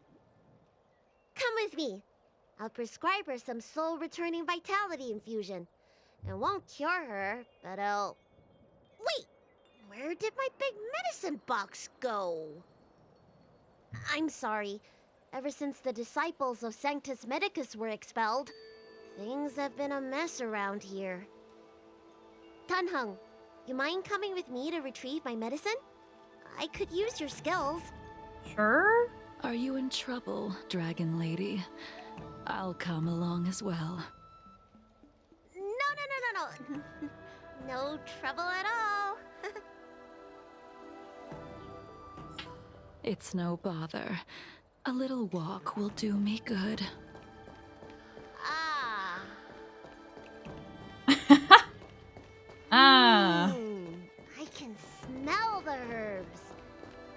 Come with me. I'll prescribe her some soul-returning vitality infusion. It won't cure her, but I'll... Wait! Where did my big medicine box go? I'm sorry. Ever since the disciples of Sanctus Medicus were expelled, things have been a mess around here. Dan Heng, you mind coming with me to retrieve my medicine? I could use your skills. Sure. Are you in trouble, Dragon Lady? I'll come along as well. No. No trouble at all. It's no bother. A little walk will do me good. I can smell the herbs.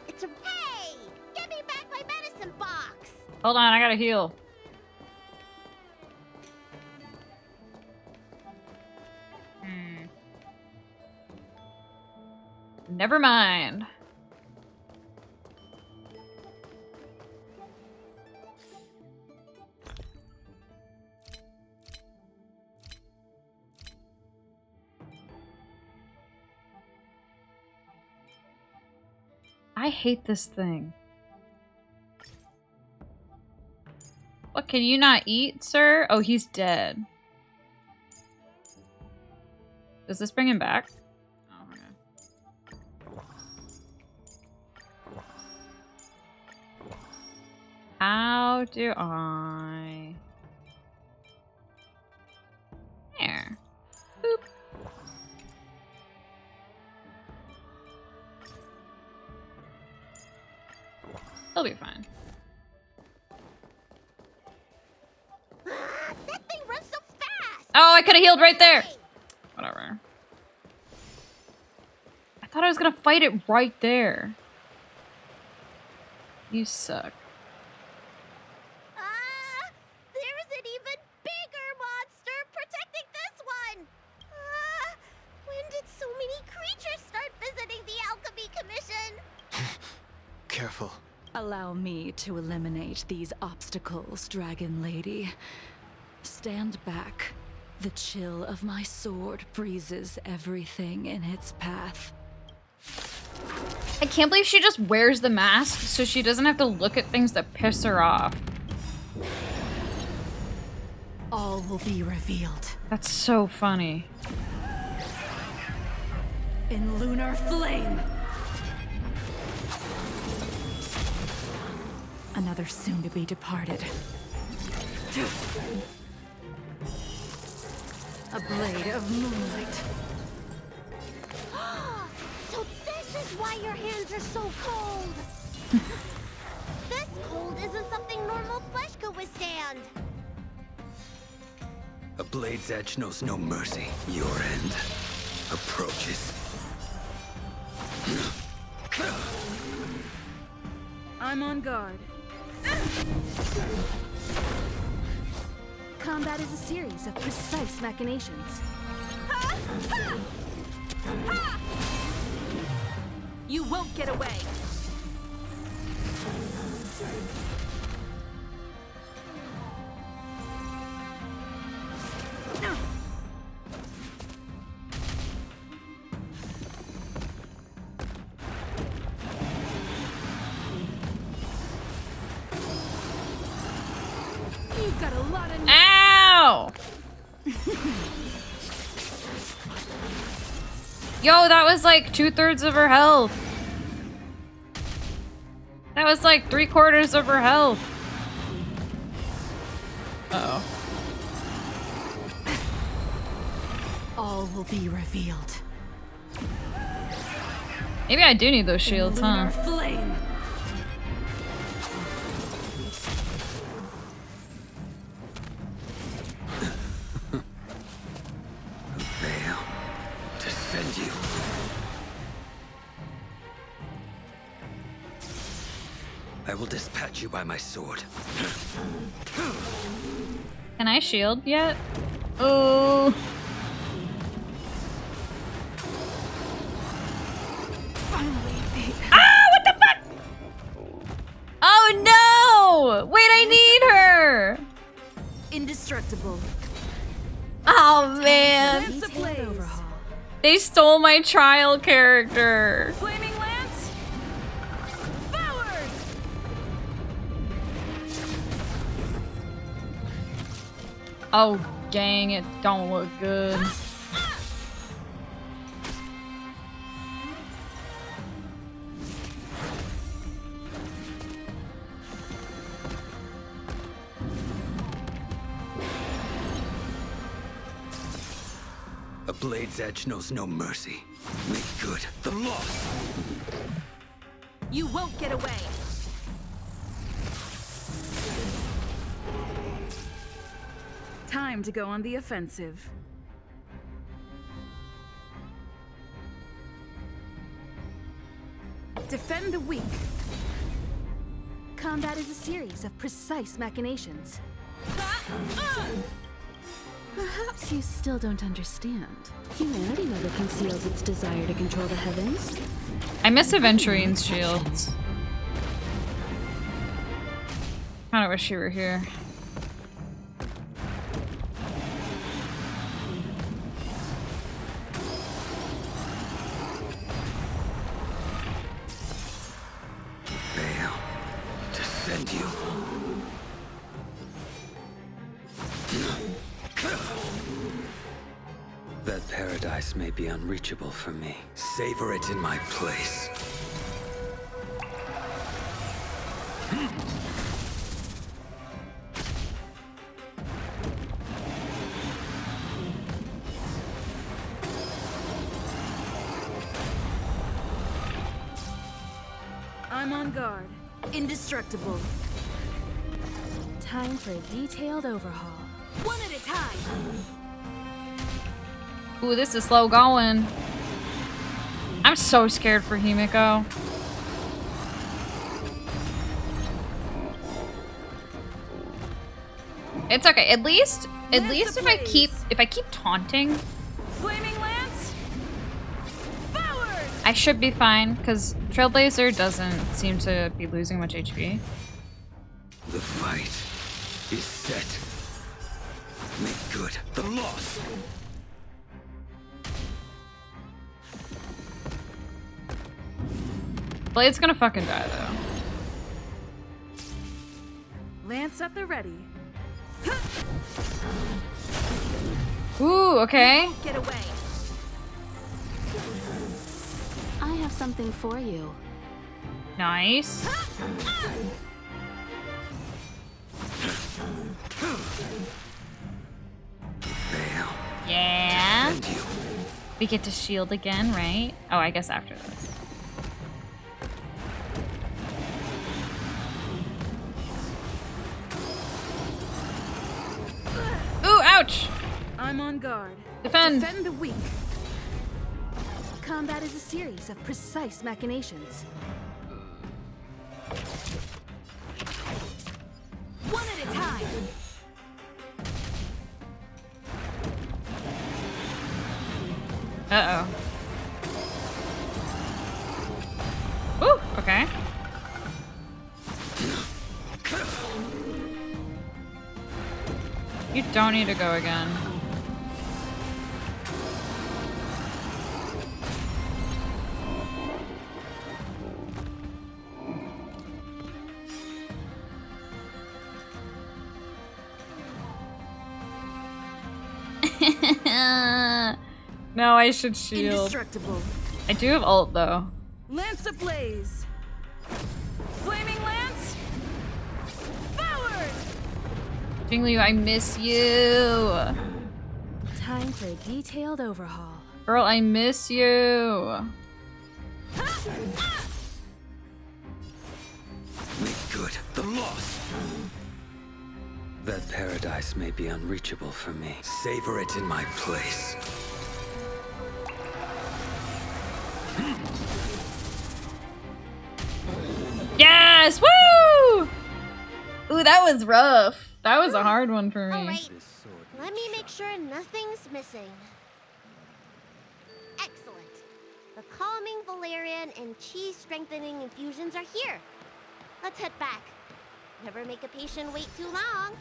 It's a... Hey! Give me back my medicine box! Hold on, I gotta heal. Never mind. I hate this thing. What, can you not eat, sir? Oh, he's dead. Does this bring him back? Oh, okay. How do I... There. Boop. He'll be fine. That thing runs so fast! Oh, I could have healed right there! Whatever. I thought I was gonna fight it right there. You suck. There's an even bigger monster protecting this one! When did so many creatures start visiting the Alchemy Commission? Careful. Allow me to eliminate these obstacles, Dragon Lady. Stand back. The chill of my sword freezes everything in its path. I can't believe she just wears the mask so she doesn't have to look at things that piss her off. All will be revealed. That's so funny. In lunar flame! Another soon-to-be departed. A blade of moonlight. So this is why your hands are so cold! This cold isn't something normal flesh could withstand! A blade's edge knows no mercy. Your end. approaches. I'm on guard. Combat is a series of precise machinations. You won't get away! You've got a lot of... Ow! Yo, that was like 2/3 of her health. That was like 3/4 of her health. Uh-oh. All will be revealed. Maybe I do need those shields, huh? Flame. Veil, defend you. I will dispatch you by my sword. Can I shield yet? Oh. Ah, what the fuck? Oh no! Wait, I need her! Indestructible. Oh man. Overhaul. They stole my trial character. Flaming Lance! Forward! Oh, dang, it don't look good. A blade's edge knows no mercy. Make good the loss. You won't get away. Time to go on the offensive. Defend the weak. Combat is a series of precise machinations. Perhaps you still don't understand. Humanity never conceals its desire to control the heavens. I miss Aventurine's shields. Kinda wish you were here. Veil, defend you. That paradise may be unreachable for me. Savor it in my place. I'm on guard. Indestructible. Time for a detailed overhaul. One at a time. Ooh, this is slow going. I'm so scared for Himiko. It's okay. At least if I keep taunting, Flaming Lance. Forward. I should be fine because Trailblazer doesn't seem to be losing much HP. The fight is set. Make good the loss. Blade's gonna fucking die though. Lance at the ready. Ooh, okay. Get away. I have something for you. Nice. Yeah. We get to shield again, right? Oh, I guess after this. I'm on guard. Defend. Defend the weak. combat is a series of precise machinations. One at a time! Uh-oh. Ooh, okay. You don't need to go again. No, I should shield. Indestructible. I do have ult though. Lance ablaze! Flaming lance! Forward! Jingliu, I miss you. Time for a detailed overhaul. Girl, I miss you. Make good the loss. That paradise may be unreachable for me. Savor it in my place. Yes! Woo! Ooh, that was rough. That was a hard one for me. Alright, let me make sure nothing's missing. Excellent. The calming valerian and chi strengthening infusions are here. Let's head back. Never make a patient wait too long.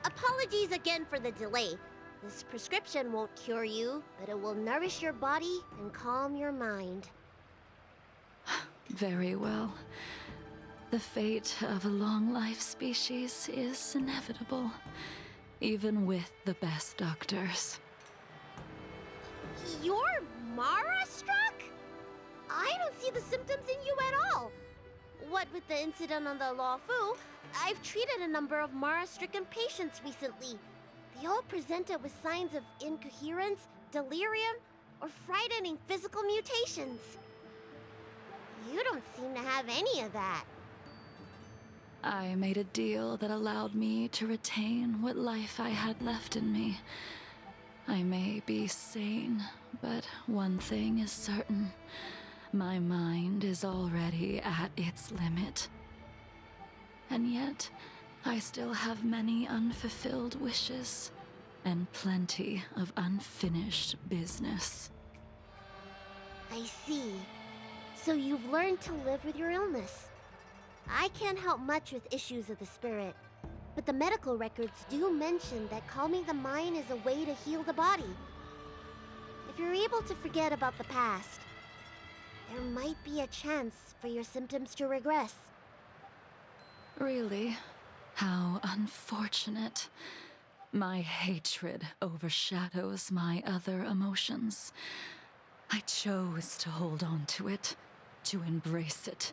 Apologies again for the delay. This prescription won't cure you, but it will nourish your body and calm your mind. Very well. The fate of a long-life species is inevitable, even with the best doctors. You're Mara-struck? I don't see the symptoms in you at all. What with the incident on the Law Fu, I've treated a number of Mara-stricken patients recently. They all presented with signs of incoherence, delirium, or frightening physical mutations. You don't seem to have any of that. I made a deal that allowed me to retain what life I had left in me. I may be sane, but one thing is certain. My mind is already at its limit. And yet, I still have many unfulfilled wishes, and plenty of unfinished business. I see. So you've learned to live with your illness. I can't help much with issues of the spirit, but the medical records do mention that calming the mind is a way to heal the body. If you're able to forget about the past, there might be a chance for your symptoms to regress. Really? How unfortunate. My hatred overshadows my other emotions. I chose to hold on to it, to embrace it,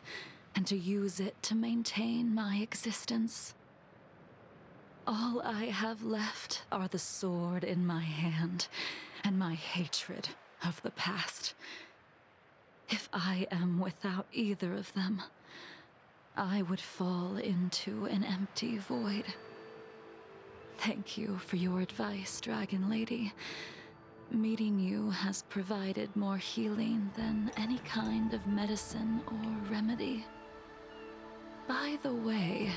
and to use it to maintain my existence. All I have left are the sword in my hand and my hatred of the past. If I am without either of them, I would fall into an empty void. Thank you for your advice, Dragon Lady. Meeting you has provided more healing than any kind of medicine or remedy. By the way,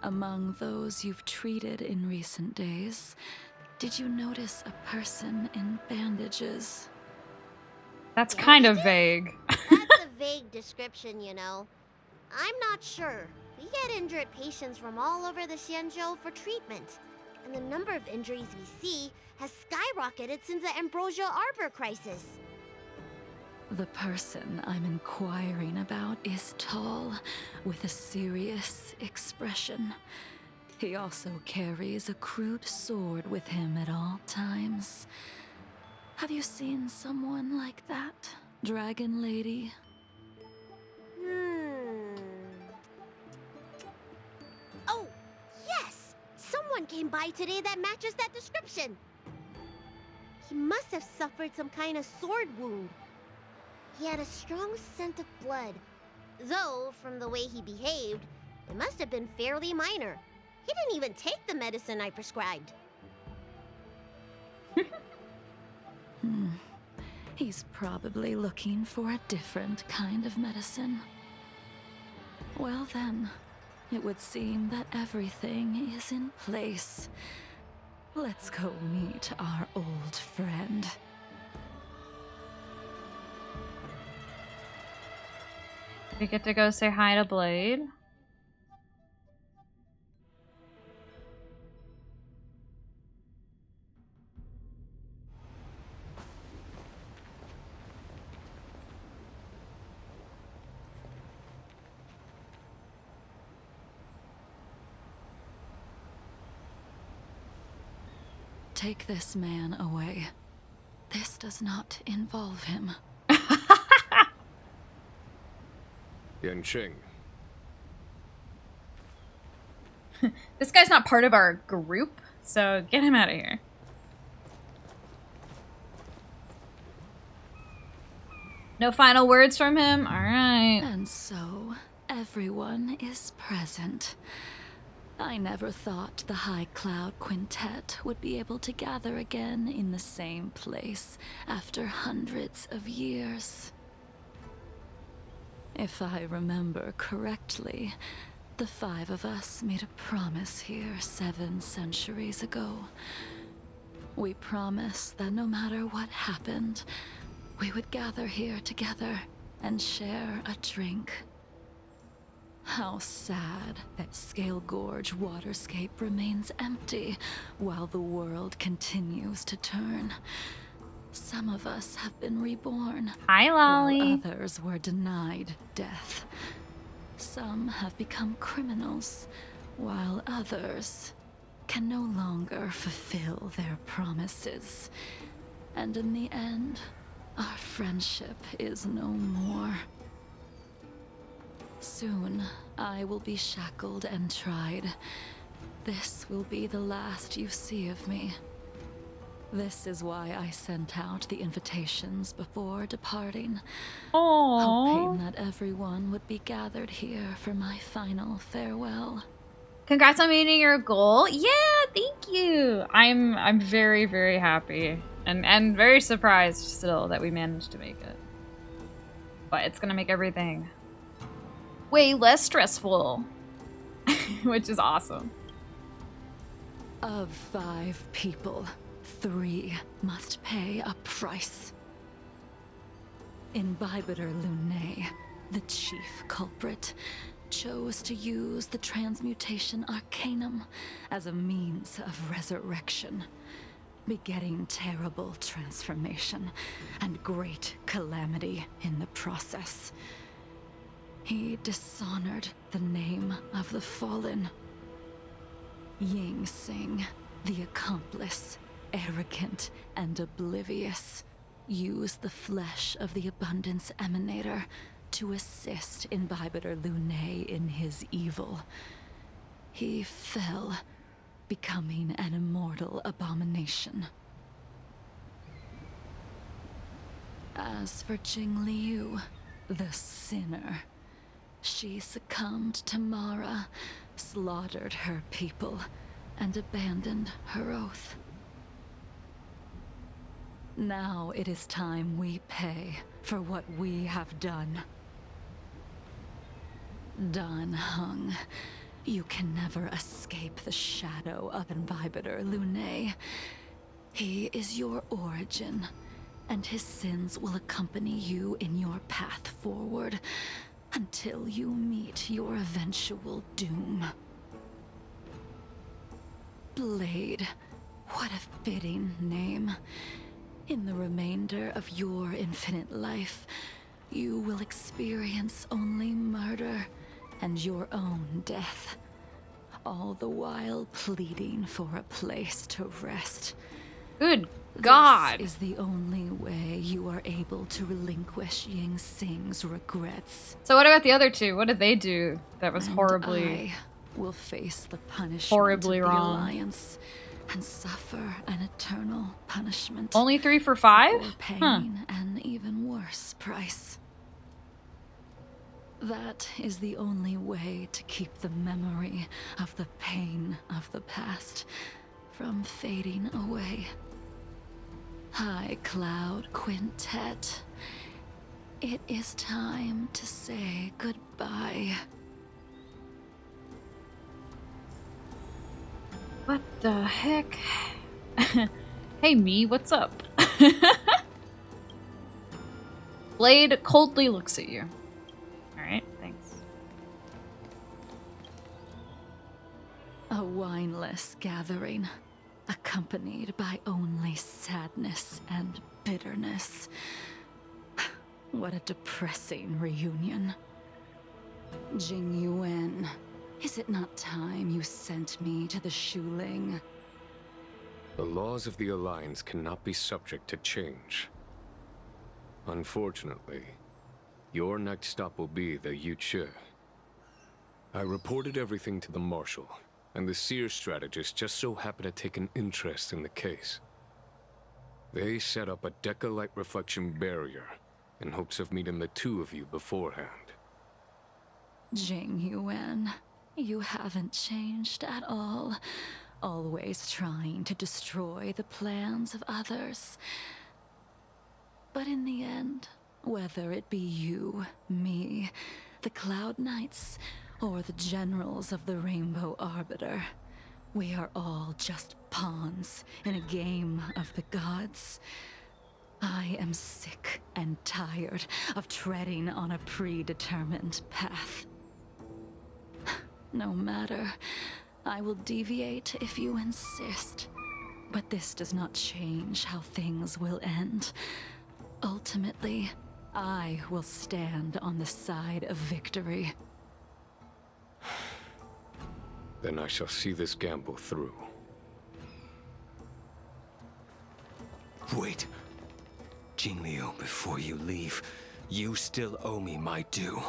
among those you've treated in recent days, did you notice a person in bandages? That's kind of vague. That's a vague description, you know. I'm not sure. We get injured patients from all over the Xianzhou for treatment, and the number of injuries we see has skyrocketed since the Ambrosial Arbor crisis. The person I'm inquiring about is tall, with a serious expression. He also carries a crude sword with him at all times. Have you seen someone like that, Dragon Lady? Oh, yes! Someone came by today that matches that description. He must have suffered some kind of sword wound. He had a strong scent of blood, though from the way he behaved, it must have been fairly minor. He didn't even take the medicine I prescribed. He's probably looking for a different kind of medicine. Well then, it would seem that everything is in place. Let's go meet our old friend. We get to go say hi to Blade. Take this man away. This does not involve him. Yanqing. This guy's not part of our group, so get him out of here. No final words from him? Alright. And so, everyone is present. I never thought the High Cloud Quintet would be able to gather again in the same place after hundreds of years. If I remember correctly, the 5 of us made a promise here 7 centuries ago. We promised that no matter what happened, we would gather here together and share a drink. How sad that Scale Gorge waterscape remains empty while the world continues to turn. Some of us have been reborn. Hi, Lolly. While others were denied death. Some have become criminals, while others can no longer fulfill their promises. And in the end, our friendship is no more. Soon, I will be shackled and tried. This will be the last you see of me. This is why I sent out the invitations before departing. Hoping that everyone would be gathered here for my final farewell. Congrats on meeting your goal. Yeah, thank you. I'm very, very happy and very surprised still that we managed to make it. But it's gonna make everything way less stressful, which is awesome. Of 5 people, 3 must pay a price. Imbibitor Lunae, the chief culprit, chose to use the transmutation arcanum as a means of resurrection, begetting terrible transformation and great calamity in the process. He dishonored the name of the fallen. Ying Sing, the accomplice, arrogant and oblivious, used the flesh of the Abundance Emanator to assist Imbibitor Lunae in his evil. He fell, becoming an immortal abomination. As for Jingliu, the sinner, she succumbed to Mara, slaughtered her people, and abandoned her oath. Now it is time we pay for what we have done. Dan Heng, you can never escape the shadow of Imbibitor Lunae. He is your origin, and his sins will accompany you in your path forward until you meet your eventual doom. Blade, what a fitting name. In the remainder of your infinite life, you will experience only murder and your own death, all the while pleading for a place to rest. Good God! This is the only way you are able to relinquish Ying Sing's regrets. So what about the other 2? What did they do that was horribly... I will face the punishment horribly of the wrong. Alliance and suffer an eternal punishment. Only 3 for 5? Paying an even worse price. That is the only way to keep the memory of the pain of the past from fading away. High Cloud Quintet, it is time to say goodbye. What the heck? Hey, me, what's up? Blade coldly looks at you. Alright, thanks. A wineless gathering, accompanied by only sadness and bitterness. What a depressing reunion. Jingliu, is it not time you sent me to the Shuling? The laws of the Alliance cannot be subject to change. Unfortunately, your next stop will be the Yuchi. I reported everything to the Marshal, and the Seer strategist just so happened to take an interest in the case. They set up a Deca-light reflection barrier in hopes of meeting the two of you beforehand. Jingliu, you haven't changed at all. Always trying to destroy the plans of others. But in the end, whether it be you, me, the Cloud Knights, or the generals of the Rainbow Arbiter, we are all just pawns in a game of the gods. I am sick and tired of treading on a predetermined path. No matter, I will deviate if you insist. But this does not change how things will end. Ultimately, I will stand on the side of victory. Then I shall see this gamble through. Wait. Jingliu, before you leave, you still owe me my due.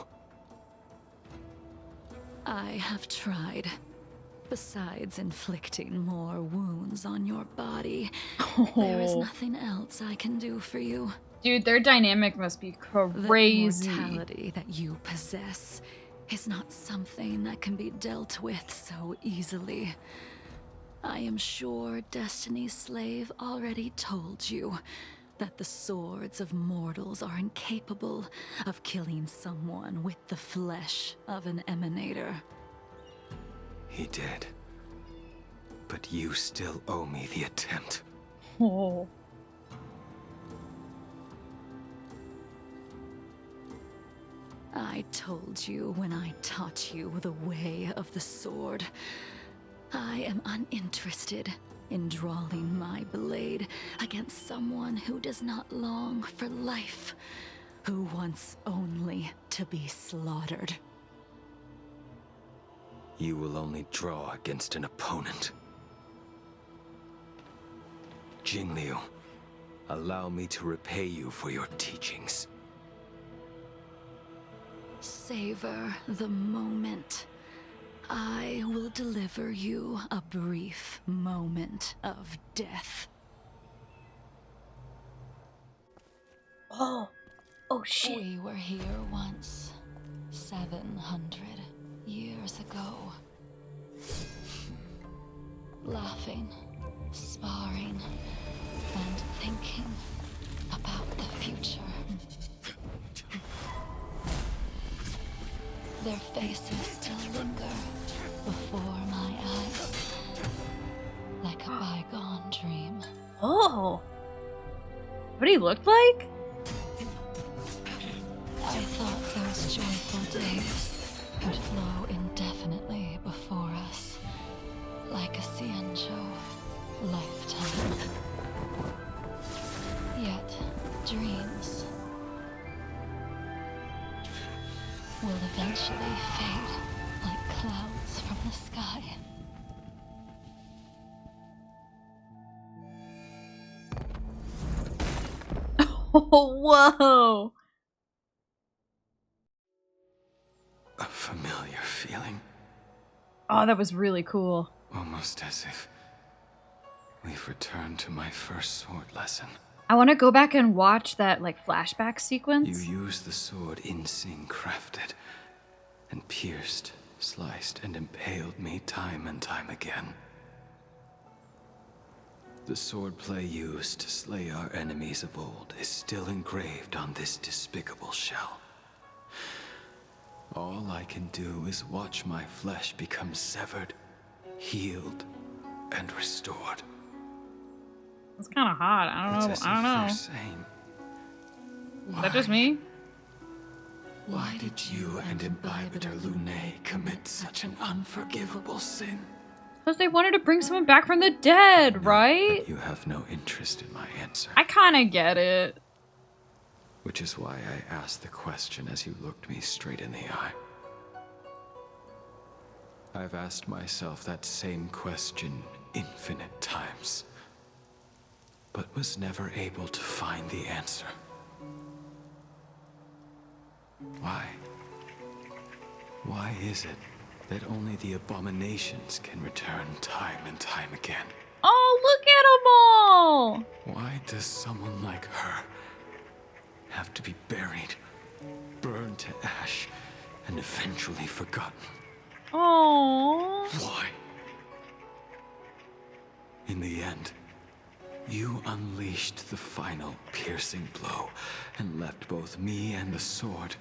I have tried. Besides inflicting more wounds on your body, there is nothing else I can do for you. Dude, their dynamic must be crazy. The immortality that you possess is not something that can be dealt with so easily. I am sure Destiny's Slave already told you that the swords of mortals are incapable of killing someone with the flesh of an emanator. He did. But you still owe me the attempt. Oh. I told you when I taught you the way of the sword. I am uninterested in drawing my blade against someone who does not long for life, who wants only to be slaughtered. You will only draw against an opponent. Jingliu, allow me to repay you for your teachings. Savor the moment. I will deliver you a brief moment of death. Oh shit. We were here once, 700 years ago. Laughing, sparring, and thinking about the future. Their faces still linger before my eyes, like a bygone dream. Oh! What he looked like? I thought those joyful days would flow indefinitely before us, like a Xianzhou lifetime. Yet, dreams will eventually fade like clouds from the sky. Oh, whoa! A familiar feeling. Oh, that was really cool. Almost as if we've returned to my first sword lesson. I want to go back and watch that, like, flashback sequence. You use the sword Insing crafted and pierced, sliced, and impaled me time and time again. The swordplay used to slay our enemies of old is still engraved on this despicable shell. All I can do is watch my flesh become severed, healed, and restored. It's kind of hot. I don't know. I don't know. Saying, Is that just me? why did you and Imbibitor Lunae commit such an unforgivable sin? Because they wanted to bring someone back from the dead, right? You have no interest in my answer. I kind of get it. Which is why I asked the question as you looked me straight in the eye. I've asked myself that same question infinite times, but was never able to find the answer. Why? Why is it that only the abominations can return time and time again? Oh, look at them all! Why does someone like her have to be buried, burned to ash, and eventually forgotten? Oh. Why? In the end, you unleashed the final piercing blow and left both me and the sword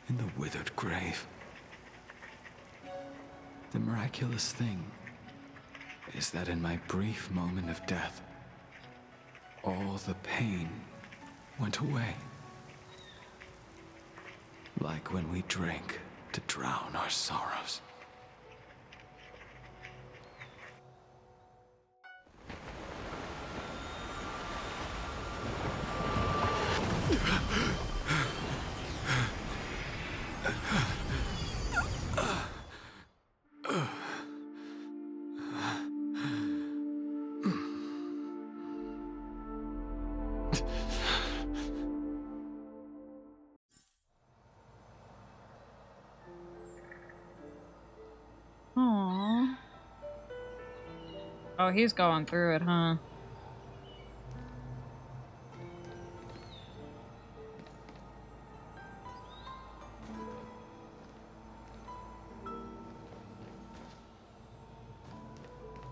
in the withered grave. The miraculous thing is that in my brief moment of death, all the pain went away. Like when we drink to drown our sorrows. Aww. Oh, he's going through it, huh?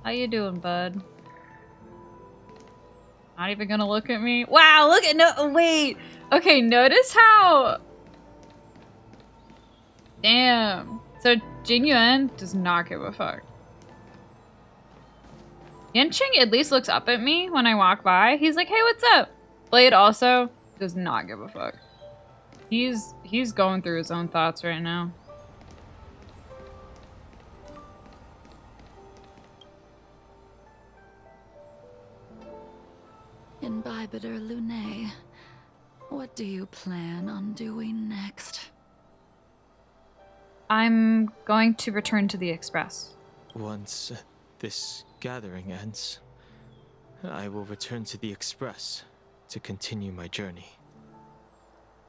How you doing, bud? Not even gonna look at me? Wow, look at no wait. Okay, notice how damn. So Jingliu does not give a fuck. Yanqing at least looks up at me when I walk by. He's like, hey, what's up? Blade also does not give a fuck. He's going through his own thoughts right now. Imbibitor Lunae, what do you plan on doing next? I'm going to return to the Express. Once this gathering ends, I will return to the Express to continue my journey.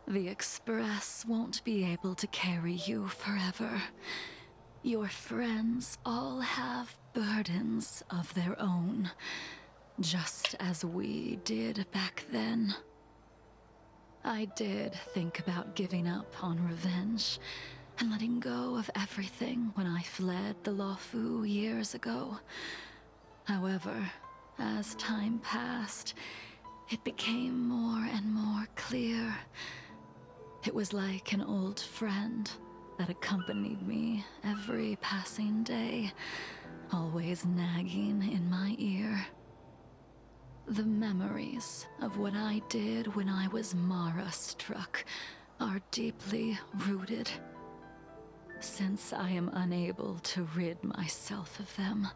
The Express won't be able to carry you forever. Your friends all have burdens of their own, just as we did back then. I did think about giving up on revenge and letting go of everything when I fled the Luofu years ago. However, as time passed, it became more and more clear. It was like an old friend that accompanied me every passing day, always nagging in my ear. The memories of what I did when I was Mara-struck are deeply rooted. Since I am unable to rid myself of them,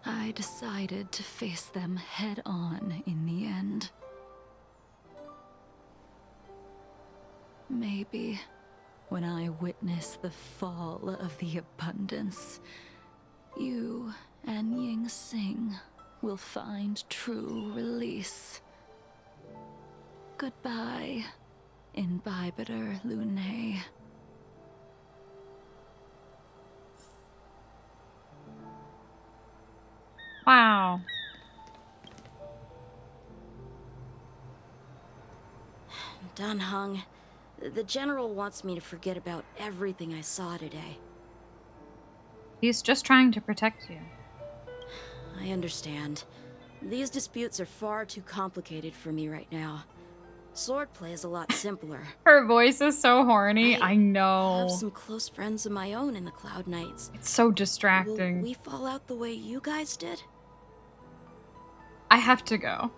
I decided to face them head-on in the end. Maybe when I witness the fall of the abundance, you and Ying-Sing will find true release. Goodbye, Imbibitor Lunae. Wow. Dan Heng, The General wants me to forget about everything I saw today. He's just trying to protect you. I understand. These disputes are far too complicated for me right now. Swordplay is a lot simpler. Her voice is so horny. I know. I have some close friends of my own in the Cloud Knights. It's so distracting. Will we fall out the way you guys did? I have to go.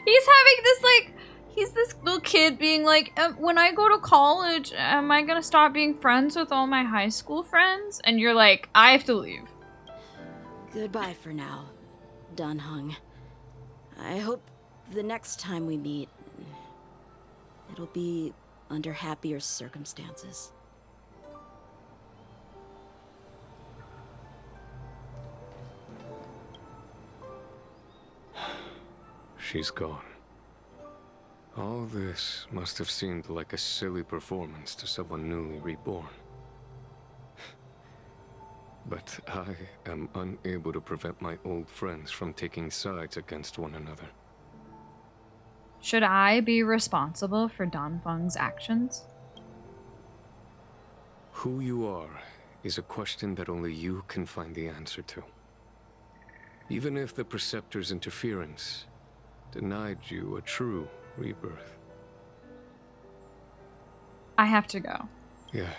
He's having this, like, he's this little kid being like, when I go to college, am I gonna stop being friends with all my high school friends? And you're like, I have to leave. Goodbye for now, Dan Heng. I hope the next time we meet, it'll be under happier circumstances. She's gone. All this must have seemed like a silly performance to someone newly reborn. But I am unable to prevent my old friends from taking sides against one another. Should I be responsible for Dan Feng's actions? Who you are is a question that only you can find the answer to. Even if the Preceptor's interference denied you a true rebirth. I have to go. Yes.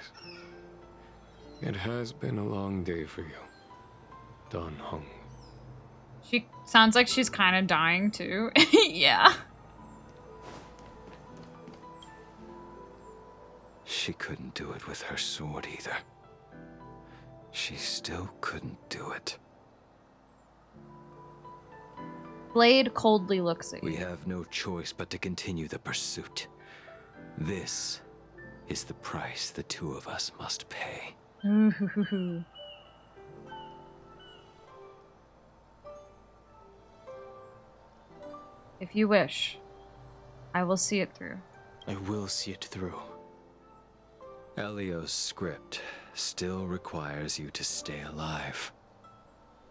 It has been a long day for you, Dan Heng. She sounds like she's kind of dying too. Yeah. She couldn't do it with her sword either. She still couldn't do it. Blade coldly looks at you. We have no choice but to continue the pursuit. This is the price the two of us must pay. If you wish, I will see it through. I will see it through. Elio's script still requires you to stay alive.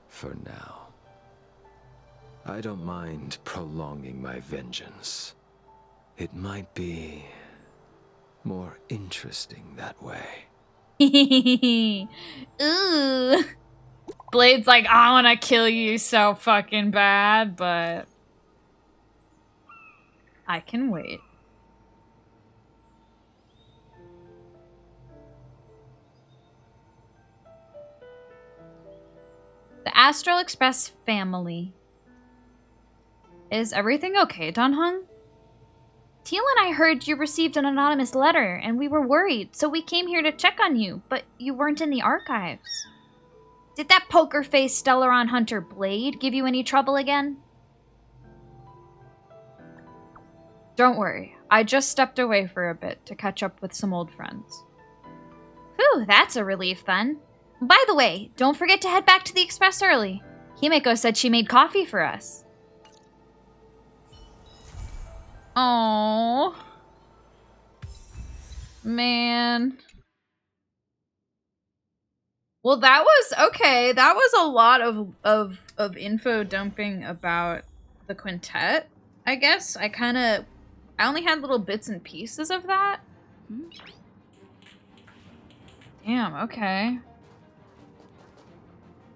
For now. I don't mind prolonging my vengeance. It might be more interesting that way. Ooh. Blade's like, I want to kill you so fucking bad, but I can wait. The Astral Express family. Is everything okay, Dan Heng? Teal and I heard you received an anonymous letter, and we were worried, so we came here to check on you, but you weren't in the archives. Did that poker-faced Stellaron hunter Blade give you any trouble again? Don't worry, I just stepped away for a bit to catch up with some old friends. Whew, that's a relief then. By the way, don't forget to head back to the Express early. Himeko said she made coffee for us. Oh, man. Well, that was okay. That was a lot of info dumping about the quintet. I guess I only had little bits and pieces of that. Damn. Okay.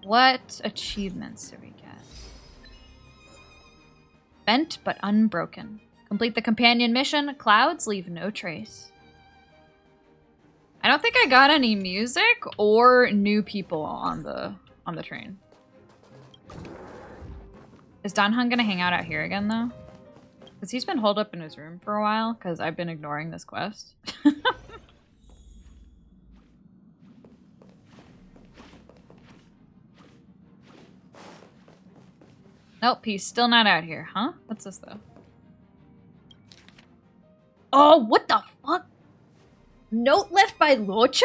What achievements did we get? Bent but unbroken. Complete the companion mission. Clouds leave no trace. I don't think I got any music or new people on the train. Is Dan Heng gonna hang out here again though? Because he's been holed up in his room for a while because I've been ignoring this quest. Nope, he's still not out here, huh? What's this though? Oh, what the fuck? Note left by Locha?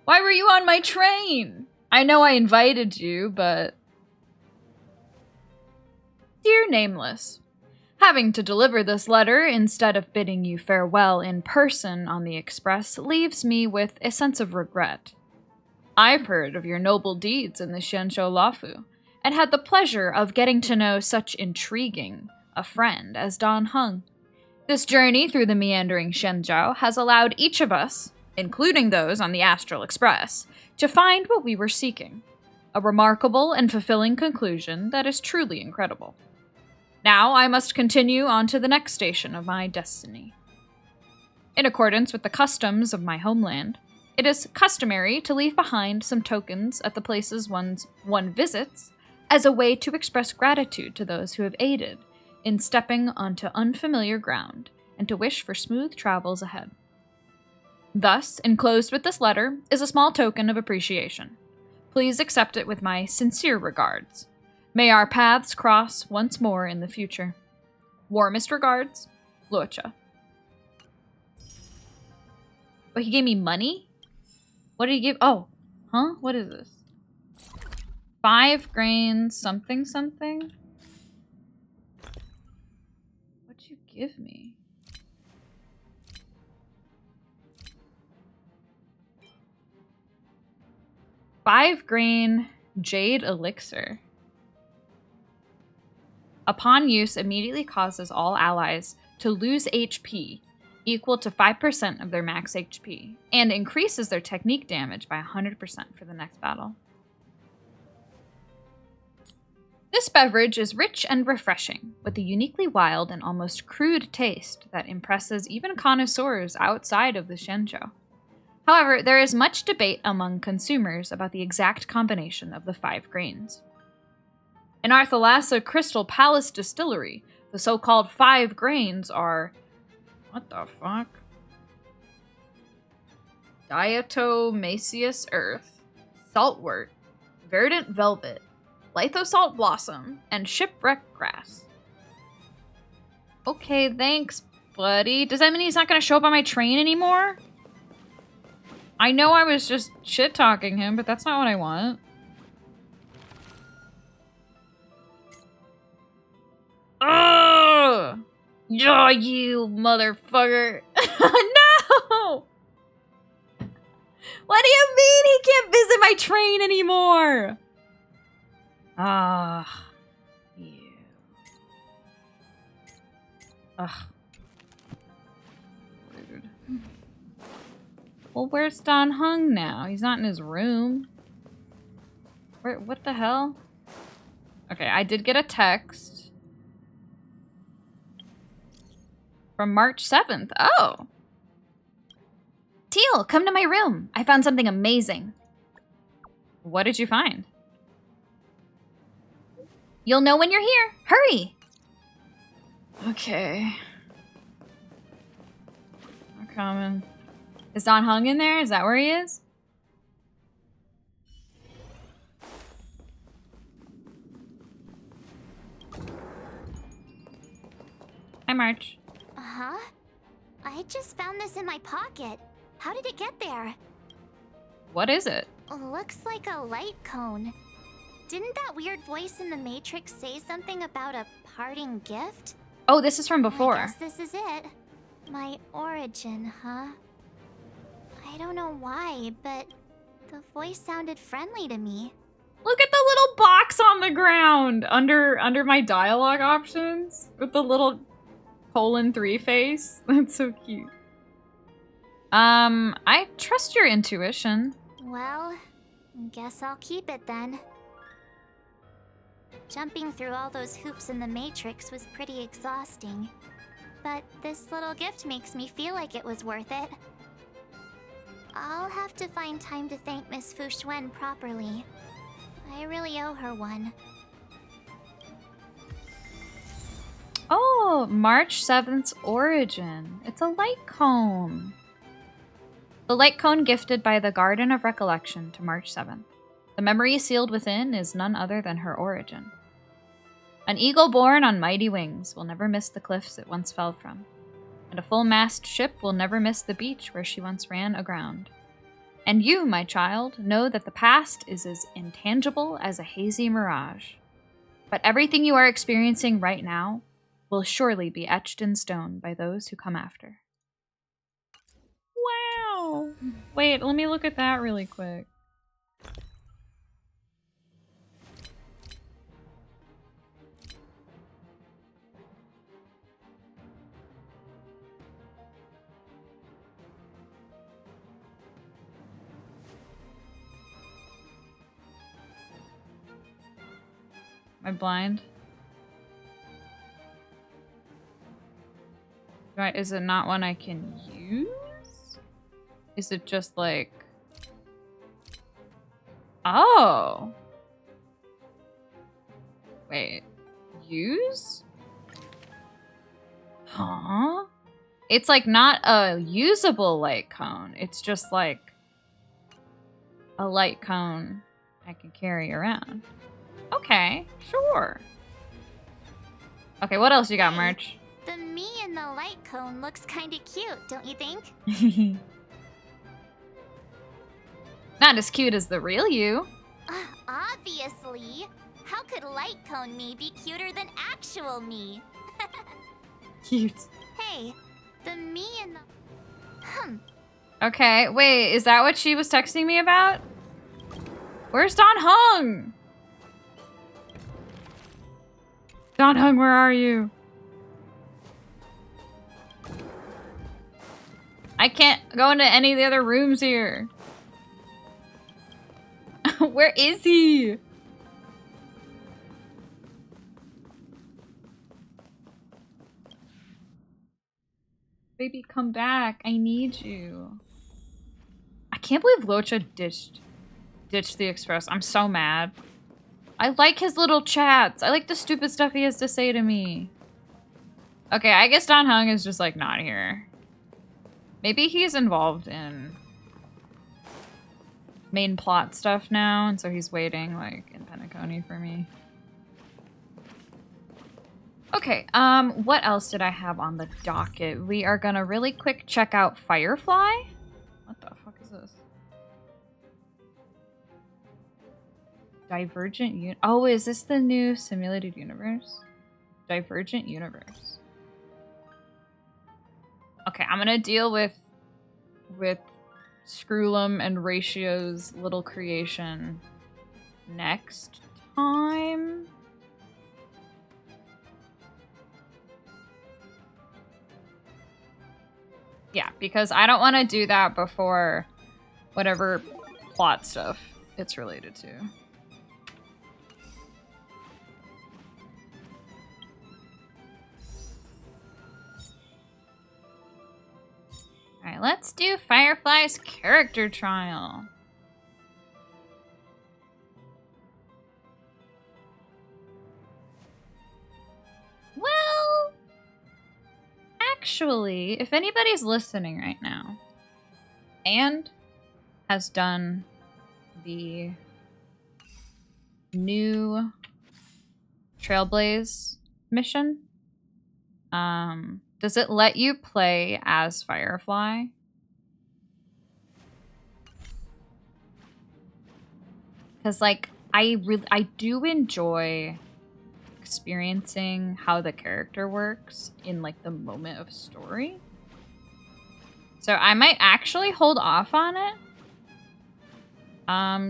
Why were you on my train? I know I invited you, but... Dear Nameless, having to deliver this letter instead of bidding you farewell in person on the express leaves me with a sense of regret. I've heard of your noble deeds in the Xianzhou Lafu, and had the pleasure of getting to know such intriguing a friend as Dan Heng. This journey through the meandering Shenzhou has allowed each of us, including those on the Astral Express, to find what we were seeking. A remarkable and fulfilling conclusion that is truly incredible. Now I must continue on to the next station of my destiny. In accordance with the customs of my homeland, it is customary to leave behind some tokens at the places one visits as a way to express gratitude to those who have aided in stepping onto unfamiliar ground and to wish for smooth travels ahead. Thus, enclosed with this letter is a small token of appreciation. Please accept it with my sincere regards. May our paths cross once more in the future. Warmest regards, Luocha. Oh, he gave me money? What did he give? Oh, huh? What is this? 5 grains, something, something? What'd you give me? Five grain jade elixir. Upon use, immediately causes all allies to lose HP equal to 5% of their max HP, and increases their technique damage by 100% for the next battle. This beverage is rich and refreshing, with a uniquely wild and almost crude taste that impresses even connoisseurs outside of the Shenzhou. However, there is much debate among consumers about the exact combination of the 5 grains. In our Thalassa Crystal Palace Distillery, the so-called 5 grains are... What the fuck? Diatomaceous earth, saltwort, verdant velvet, lithosalt blossom, and shipwreck grass. Okay, thanks, buddy. Does that mean he's not going to show up on my train anymore? I know I was just shit-talking him, but that's not what I want. Ugh! Oh, you motherfucker. No! What do you mean he can't visit my train anymore? Ah. You. Ugh. Rude. Well, where's Dan Heng now? He's not in his room. Where? What the hell? Okay, I did get a text. From March 7th. Oh. Teal, come to my room. I found something amazing. What did you find? You'll know when you're here. Hurry. Okay. I'm coming. Is Dan Heng in there? Is that where he is? Hi, March. Uh-huh. I just found this in my pocket. How did it get there? What is it? Looks like a light cone. Didn't that weird voice in the Matrix say something about a parting gift? Oh, this is from before. I guess this is it. My origin, huh? I don't know why, but the voice sounded friendly to me. Look at the little box on the ground under my dialogue options with the little :3 face. That's so cute. I trust your intuition. Well, guess I'll keep it then. Jumping through all those hoops in the Matrix was pretty exhausting. But this little gift makes me feel like it was worth it. I'll have to find time to thank Miss Fu Xuan properly. I really owe her one. Oh, March 7th's origin. It's a light cone. The light cone gifted by the Garden of Recollection to March 7th. The memory sealed within is none other than her origin. An eagle born on mighty wings will never miss the cliffs it once fell from, and a full-mast ship will never miss the beach where she once ran aground. And you, my child, know that the past is as intangible as a hazy mirage. But everything you are experiencing right now will surely be etched in stone by those who come after. Wow! Wait, let me look at that really quick. Am I blind? Right, is it not one I can use? Is it just like... Oh! Wait. Use? Huh? It's like not a usable light cone. It's just like a light cone I can carry around. Okay, sure. Okay, what else you got, March? The me in the light cone looks kinda cute, don't you think? Not as cute as the real you. Obviously. How could light cone me be cuter than actual me? Cute. Hey, the me in the... Okay, wait, is that what she was texting me about? Where's Don Hung? Don Hung, where are you? I can't go into any of the other rooms here. Where is he? Baby, come back. I need you. I can't believe Locha ditched the Express. I'm so mad. I like his little chats. I like the stupid stuff he has to say to me. Okay, I guess Don Hung is just like not here. Maybe he's involved in main plot stuff now, and so he's waiting like in Penacony for me. Okay, what else did I have on the docket? We are gonna really quick check out Firefly. What the fuck is this? Divergent Oh, is this the new simulated universe? Divergent universe. Okay, I'm gonna deal with Screwlum and Ratio's little creation next time. Yeah, because I don't want to do that before whatever plot stuff it's related to. Alright, let's do Firefly's character trial. Well, actually, if anybody's listening right now and has done the new Trailblaze mission, does it let you play as Firefly? Because, like, I do enjoy experiencing how the character works in, like, the moment of story. So I might actually hold off on it.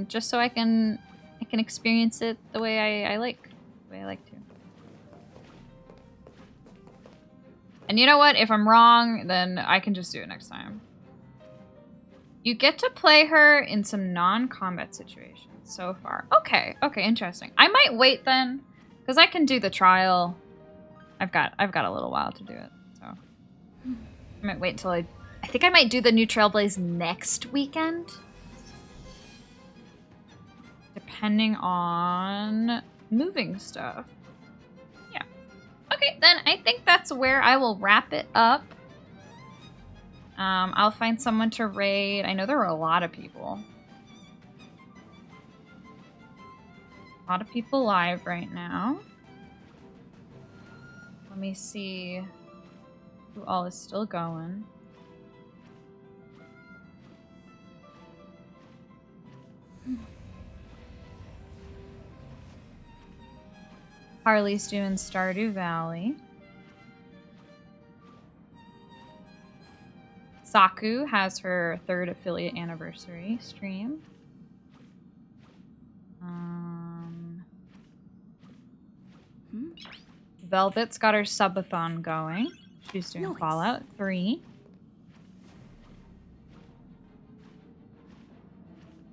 Just so I can experience it the way I like. The way I like to. And you know what? If I'm wrong, then I can just do it next time. You get to play her in some non-combat situations so far. Okay, interesting. I might wait then, because I can do the trial. I've got a little while to do it, so I might wait until I think I might do the new Trailblaze next weekend, depending on moving stuff. Okay, then I think that's where I will wrap it up. I'll find someone to raid. I know there were a lot of people. A lot of people live right now. Let me see who all is still going. Harley's doing Stardew Valley. Saku has her 3rd affiliate anniversary stream. Velvet's got her subathon going. She's doing Fallout 3.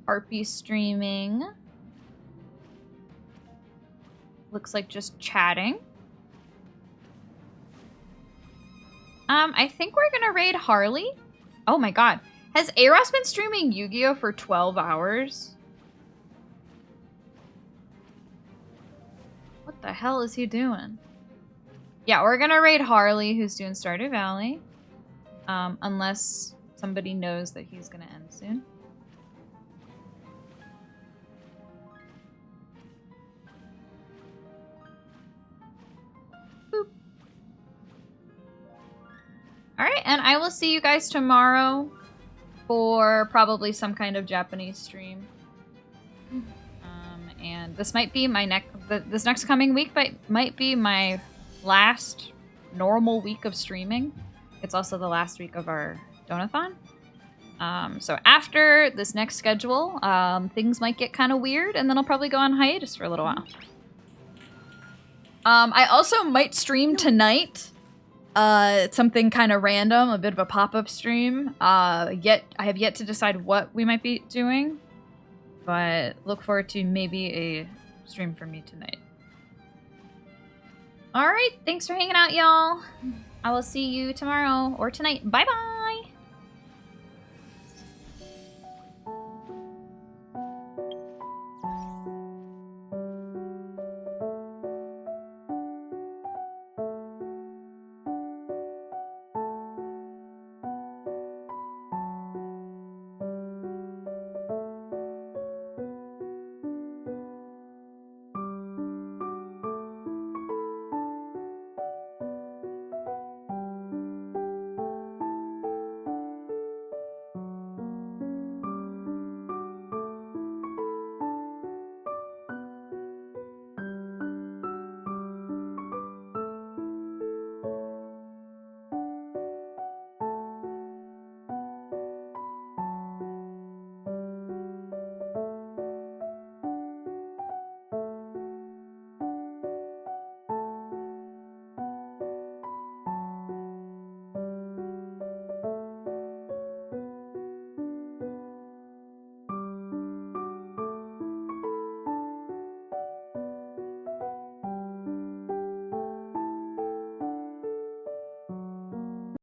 Harpy's streaming. looks like just chatting. I think we're gonna raid Harley. Oh my god. Has Eros been streaming Yu-Gi-Oh! For 12 hours? What the hell is he doing? Yeah, we're gonna raid Harley, who's doing Stardew Valley. Unless somebody knows that he's gonna end soon. Boop. Alright, and I will see you guys tomorrow for probably some kind of Japanese stream. And this might be my this next coming week, but might be my last normal week of streaming. It's also the last week of our donathon. So after this next schedule, things might get kind of weird, and then I'll probably go on hiatus for a little while. I also might stream tonight. Something kind of random, a bit of a pop-up stream. I have yet to decide what we might be doing, but look forward to maybe a stream from me tonight. All right, thanks for hanging out, y'all. I will see you tomorrow or tonight. Bye-bye.